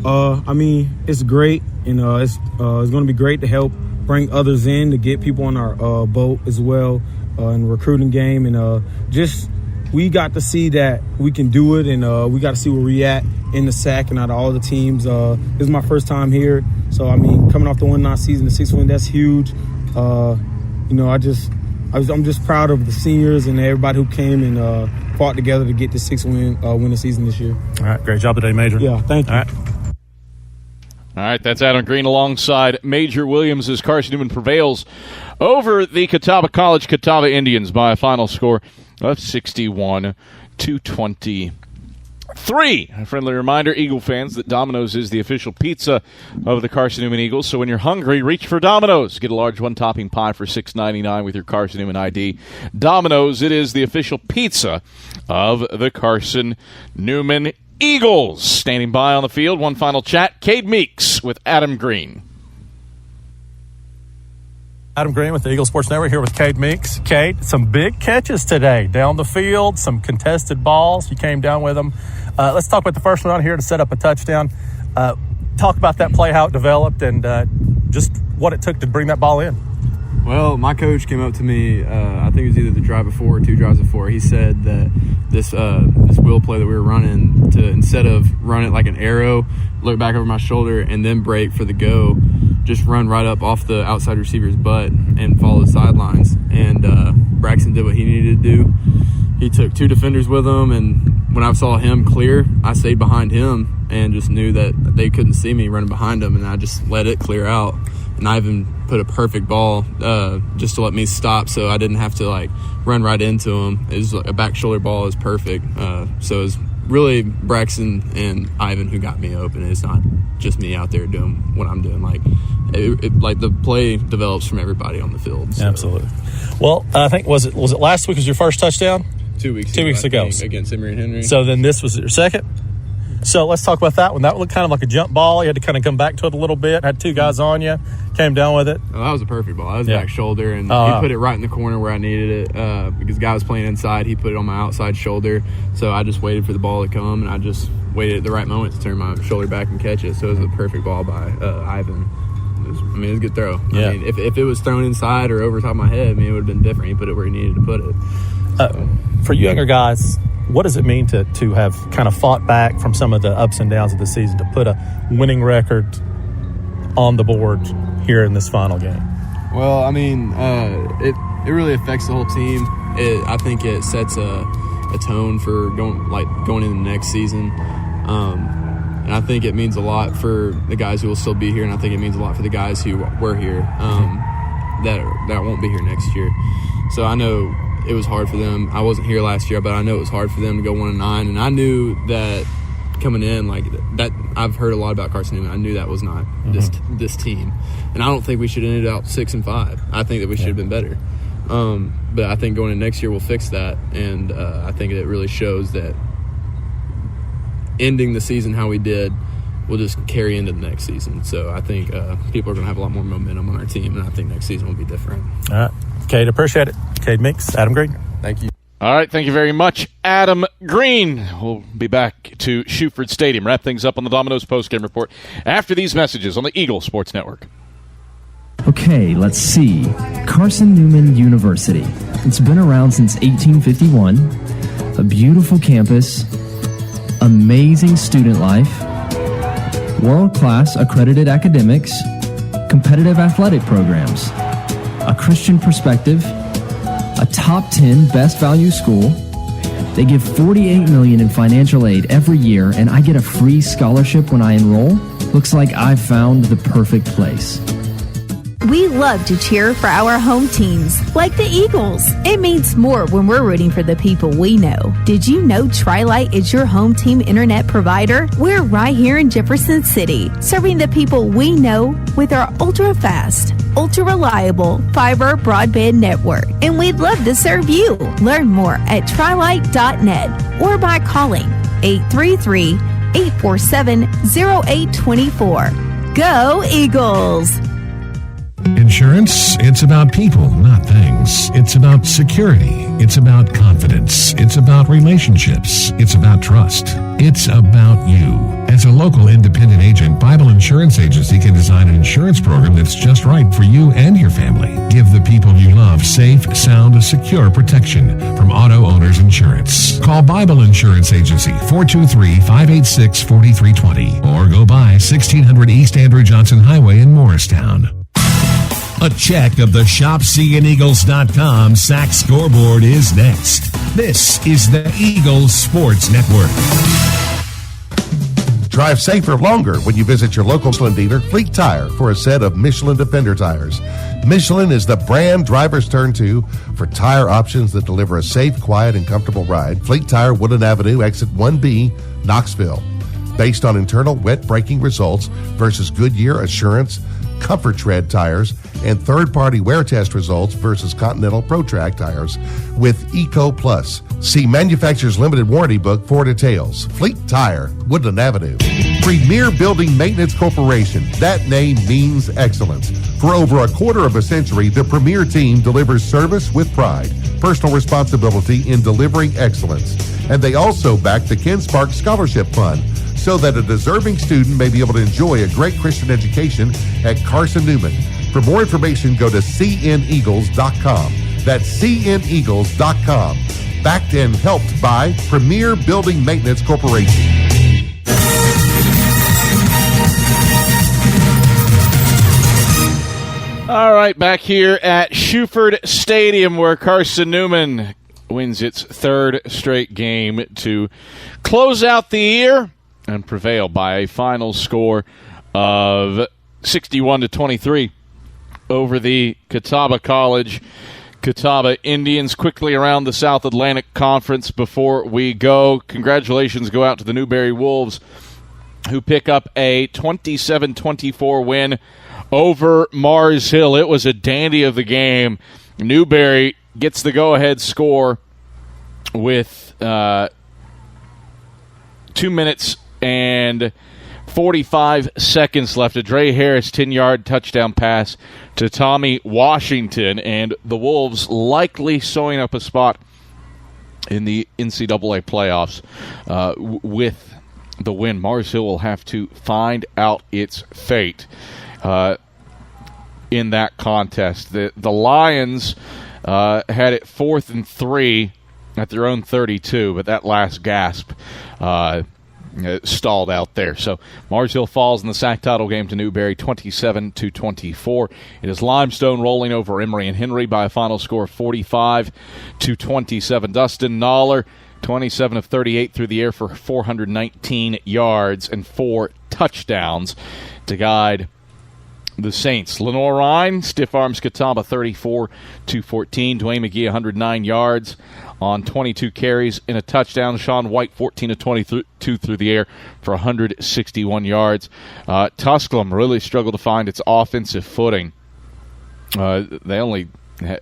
I mean, it's great, and it's going to be great to help bring others in to get people on our boat as well in the recruiting game, and just we got to see that we can do it, and we got to see where we at in the SAC and out of all the teams. This is my first time here, so I mean, coming off the 1-9 season, the 6th win, that's huge. I'm just proud of the seniors and everybody who came and fought together to get the 6th win the season this year. All right, great job today, Major. Yeah, thank you. All right, that's Adam Green alongside Major Williams as Carson-Newman prevails over the Catawba College Catawba Indians by a final score of 61-23. A friendly reminder, Eagle fans, that Domino's is the official pizza of the Carson-Newman Eagles. So when you're hungry, reach for Domino's. Get a large one-topping pie for $6.99 with your Carson-Newman ID. Domino's, it is the official pizza of the Carson-Newman Eagles. Standing by on the field, one final chat. Cade Meeks with Adam Green. Adam Green with the Eagle Sports Network here with Cade Meeks. Cade, some big catches today down the field, some contested balls. You came down with them. Let's talk about the first one on here to set up a touchdown. Talk about that play, how it developed, and just what it took to bring that ball in. Well, my coach came up to me, I think it was either the drive before or 2 drives before. He said that this wheel play that we were running, to instead of run it like an arrow, look back over my shoulder, and then break for the go, just run right up off the outside receiver's butt and follow the sidelines. And Braxton did what he needed to do. He took 2 defenders with him, and when I saw him clear, I stayed behind him and just knew that they couldn't see me running behind him, and I just let it clear out. And Ivan put a perfect ball just to let me stop, so I didn't have to like run right into him. It was like a back shoulder ball is perfect. So it was really Braxton and Ivan who got me open. It's not just me out there doing what I'm doing. Like like the play develops from everybody on the field. So. Absolutely. Well, I think was it last week was your first touchdown? 2 weeks. 2 weeks ago against Emory and Henry. So then this was your second. So let's talk about that one. That looked kind of like a jump ball. You had to kind of come back to it a little bit. Had 2 guys on you. Came down with it. Oh, that was a perfect ball. That was back shoulder, and he put it right in the corner where I needed it because the guy was playing inside. He put it on my outside shoulder. So I just waited for the ball to come, and I just waited at the right moment to turn my shoulder back and catch it. So it was a perfect ball by Ivan. It was a good throw. Yeah. I mean, if it was thrown inside or over top of my head, it would have been different. He put it where he needed to put it. So. For younger guys, what does it mean to have kind of fought back from some of the ups and downs of the season to put a winning record on the board here in this final game? Well, I mean, it really affects the whole team. I think it sets a tone for going into the next season. And I think it means a lot for the guys who will still be here, and I think it means a lot for the guys who were here that won't be here next year. So I know it was hard for them. I wasn't here last year, but I know it was hard for them to go 1-9, and I knew that coming in, like that. I've heard a lot about Carson-Newman. I knew that was not this team, and I don't think we should have ended out 6-5. I think that we should have been better. But I think going into next year we'll fix that, and I think it really shows that ending the season how we did will just carry into the next season. So I think people are going to have a lot more momentum on our team, and I think next season will be different. All right. Cade, appreciate it. Cade Meeks, Adam Green. Thank you. All right, thank you very much, Adam Green. We'll be back to Shuford Stadium, wrap things up on the Domino's postgame report after these messages on the Eagle Sports Network. Okay, let's see. Carson-Newman University. It's been around since 1851. A beautiful campus, amazing student life, world-class accredited academics, competitive athletic programs, a Christian perspective, a top 10 best value school. They give $48 million in financial aid every year, and I get a free scholarship when I enroll. Looks like I've found the perfect place. We love to cheer for our home teams, like the Eagles. It means more when we're rooting for the people we know. Did you know Tri-Lite is your home team internet provider? We're right here in Jefferson City, serving the people we know with our ultra-fast, ultra-reliable fiber broadband network. And we'd love to serve you. Learn more at trilite.net or by calling 833-847-0824. Go Eagles! Insurance, it's about people, not things. It's about security. It's about confidence. It's about relationships. It's about trust. It's about you. As a local independent agent, Bible Insurance Agency can design an insurance program that's just right for you and your family. Give the people you love safe, sound, secure protection from Auto Owners Insurance. Call Bible Insurance Agency, 423-586-4320, or go by 1600 East Andrew Johnson Highway in Morristown. A check of the ShopCNEagles.com SAC scoreboard is next. This is the Eagles Sports Network. Drive safer longer when you visit your local Michelin dealer, Fleet Tire, for a set of Michelin Defender tires. Michelin is the brand drivers turn to for tire options that deliver a safe, quiet, and comfortable ride. Fleet Tire, Woodland Avenue, exit 1B, Knoxville. Based on internal wet braking results versus Goodyear Assurance Comfort Tread tires and third-party wear test results versus Continental ProTrack tires with Eco Plus. See manufacturer's limited warranty book for details. Fleet Tire, Woodland Avenue. Premier Building Maintenance Corporation. That name means excellence. For over a quarter of a century, the Premier team delivers service with pride, personal responsibility in delivering excellence. And they also back the Ken Spark Scholarship Fund so that a deserving student may be able to enjoy a great Christian education at Carson-Newman. For more information, go to cneagles.com. That's cneagles.com. Backed and helped by Premier Building Maintenance Corporation. All right, back here at Shuford Stadium where Carson-Newman wins its third straight game to close out the year and prevail by a final score of 61-23 over the Catawba College Catawba Indians. Quickly around the South Atlantic Conference before we go. Congratulations go out to the Newberry Wolves, who pick up a 27-24 win over Mars Hill. It was a dandy of the game. Newberry gets the go-ahead score with 2 minutes and 45 seconds left. A Dre Harris 10-yard touchdown pass to Tommy Washington, and the Wolves likely sewing up a spot in the NCAA playoffs with the win. Mars Hill will have to find out its fate in that contest. The Lions had it 4th and 3 at their own 32, but that last gasp stalled out there. So Mars Hill falls in the SAC title game to Newberry 27-24. It is Limestone rolling over Emory and Henry by a final score of 45-27. Dustin Noller, 27 of 38 through the air for 419 yards and 4 touchdowns to guide the Saints. Lenore Ryan stiff arms Kataba 34-14. Dwayne McGee 109 yards on 22 carries and a touchdown. Sean White 14 of 22 through the air for 161 yards. Tusculum really struggled to find its offensive footing. They only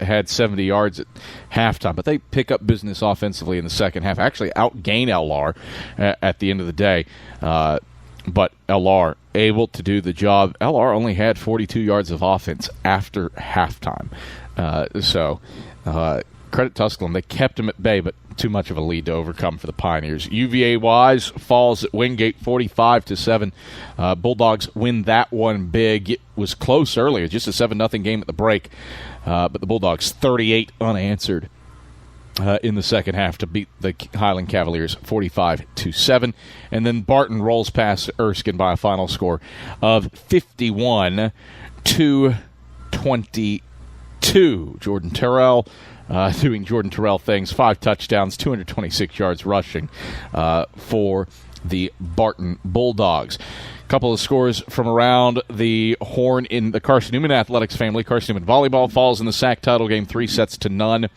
had 70 yards at halftime, but they pick up business offensively in the second half. Actually outgain LR at the end of the day. But LR able to do the job. LR only had 42 yards of offense after halftime. So credit Tusculum. They kept him at bay, but too much of a lead to overcome for the Pioneers. UVA Wise falls at Wingate 45-7. Bulldogs win that one big. It was close earlier, just a 7-0 game at the break. But the Bulldogs 38 unanswered in the second half to beat the Highland Cavaliers 45-7. And then Barton rolls past Erskine by a final score of 51-22. Jordan Terrell doing Jordan Terrell things, 5 touchdowns, 226 yards rushing for the Barton Bulldogs. Couple of scores from around the horn in the Carson-Newman Athletics family. Carson-Newman Volleyball falls in the SAC title game 3-0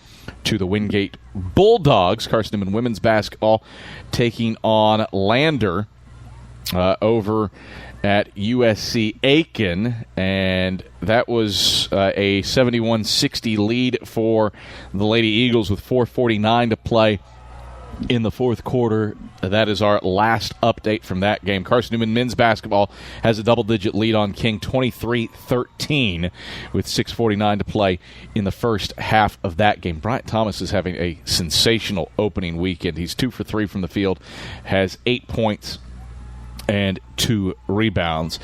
to the Wingate Bulldogs. Carson-Newman Women's Basketball taking on Lander over at USC Aiken, and that was a 71-60 lead for the Lady Eagles with 4:49 to play in the fourth quarter. That is our last update from that game. Carson-Newman men's basketball has a double-digit lead on King, 23-13, with 6:49 to play in the first half of that game. Bryant Thomas is having a sensational opening weekend. He's 2 for 3 from the field, has 8 points and 2 rebounds.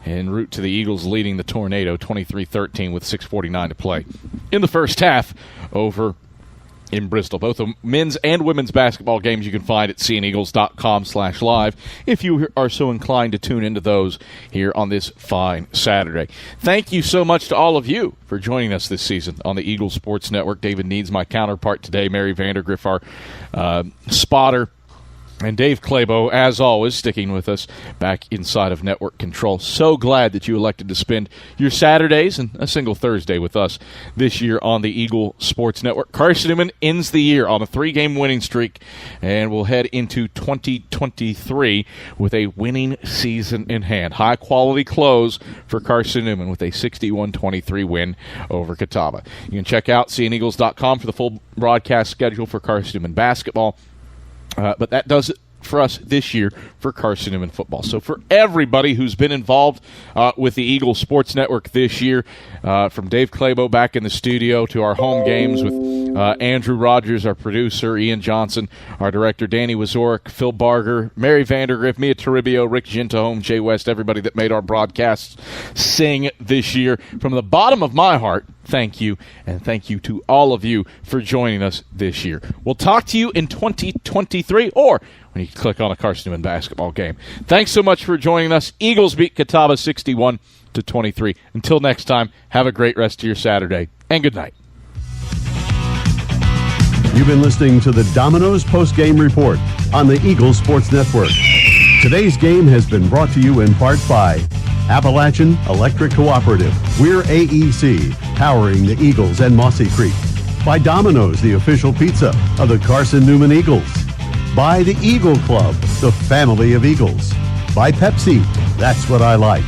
En route to the Eagles leading the Tornado 23-13 with 6:49 to play in the first half over in Bristol. Both the men's and women's basketball games you can find at cneagles.com/live if you are so inclined to tune into those here on this fine Saturday. Thank you so much to all of you for joining us this season on the Eagles Sports Network. David Needs, my counterpart today, Mary Vandergriff, our spotter, and Dave Clabo, as always, sticking with us back inside of Network Control. So glad that you elected to spend your Saturdays and a single Thursday with us this year on the Eagle Sports Network. Carson-Newman ends the year on a 3-game winning streak, and we'll head into 2023 with a winning season in hand. High-quality close for Carson-Newman with a 61-23 win over Kataba. You can check out cneagles.com for the full broadcast schedule for Carson-Newman basketball. But that does it for us this year for Carson-Newman football. So for everybody who's been involved with the Eagles Sports Network this year, from Dave Clabo back in the studio to our home games with Andrew Rogers, our producer, Ian Johnson, our director, Danny Wazorek, Phil Barger, Mary Vandergriff, Mia Toribio, Rick Gintahome, Jay West, everybody that made our broadcasts sing this year. From the bottom of my heart, thank you, and thank you to all of you for joining us this year. We'll talk to you in 2023 or when you click on a Carson-Newman basketball game. Thanks so much for joining us. Eagles beat Catawba 61-23. Until next time, have a great rest of your Saturday, and good night. You've been listening to the Domino's Postgame Report on the Eagles Sports Network. Today's game has been brought to you in part by Appalachian Electric Cooperative. We're AEC, powering the Eagles and Mossy Creek. By Domino's, the official pizza of the Carson-Newman Eagles. By the Eagle Club, the family of Eagles. By Pepsi, that's what I like.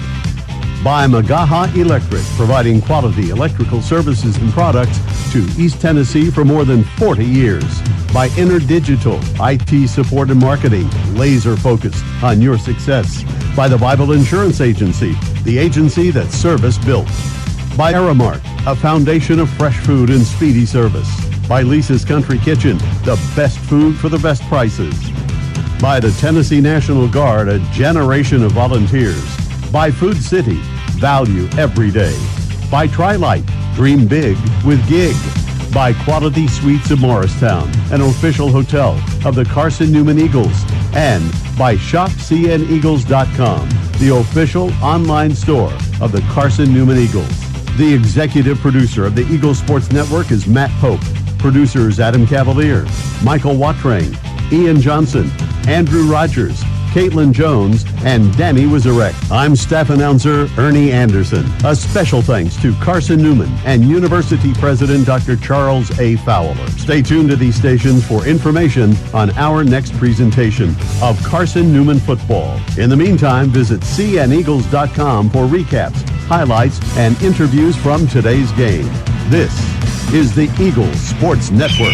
By Magaha Electric, providing quality electrical services and products to East Tennessee for more than 40 years. By InterDigital, IT support and marketing, laser focused on your success. By the Bible Insurance Agency, the agency that service built. By Aramark, a foundation of fresh food and speedy service. By Lisa's Country Kitchen, the best food for the best prices. By the Tennessee National Guard, a generation of volunteers. By Food City, value every day. By Tri-Light, dream big with Gig. By Quality Suites of Morristown, an official hotel of the Carson-Newman Eagles. And by ShopCNEagles.com, the official online store of the Carson-Newman Eagles. The executive producer of the Eagles Sports Network is Matt Pope. Producers Adam Cavalier, Michael Watrang, Ian Johnson, Andrew Rogers, Caitlin Jones, and Danny Wazorek. I'm staff announcer Ernie Anderson. A special thanks to Carson-Newman and University President Dr. Charles A. Fowler. Stay tuned to these stations for information on our next presentation of Carson-Newman football. In the meantime, visit cneagles.com for recaps, highlights, and interviews from today's game. This is the Eagles Sports Network.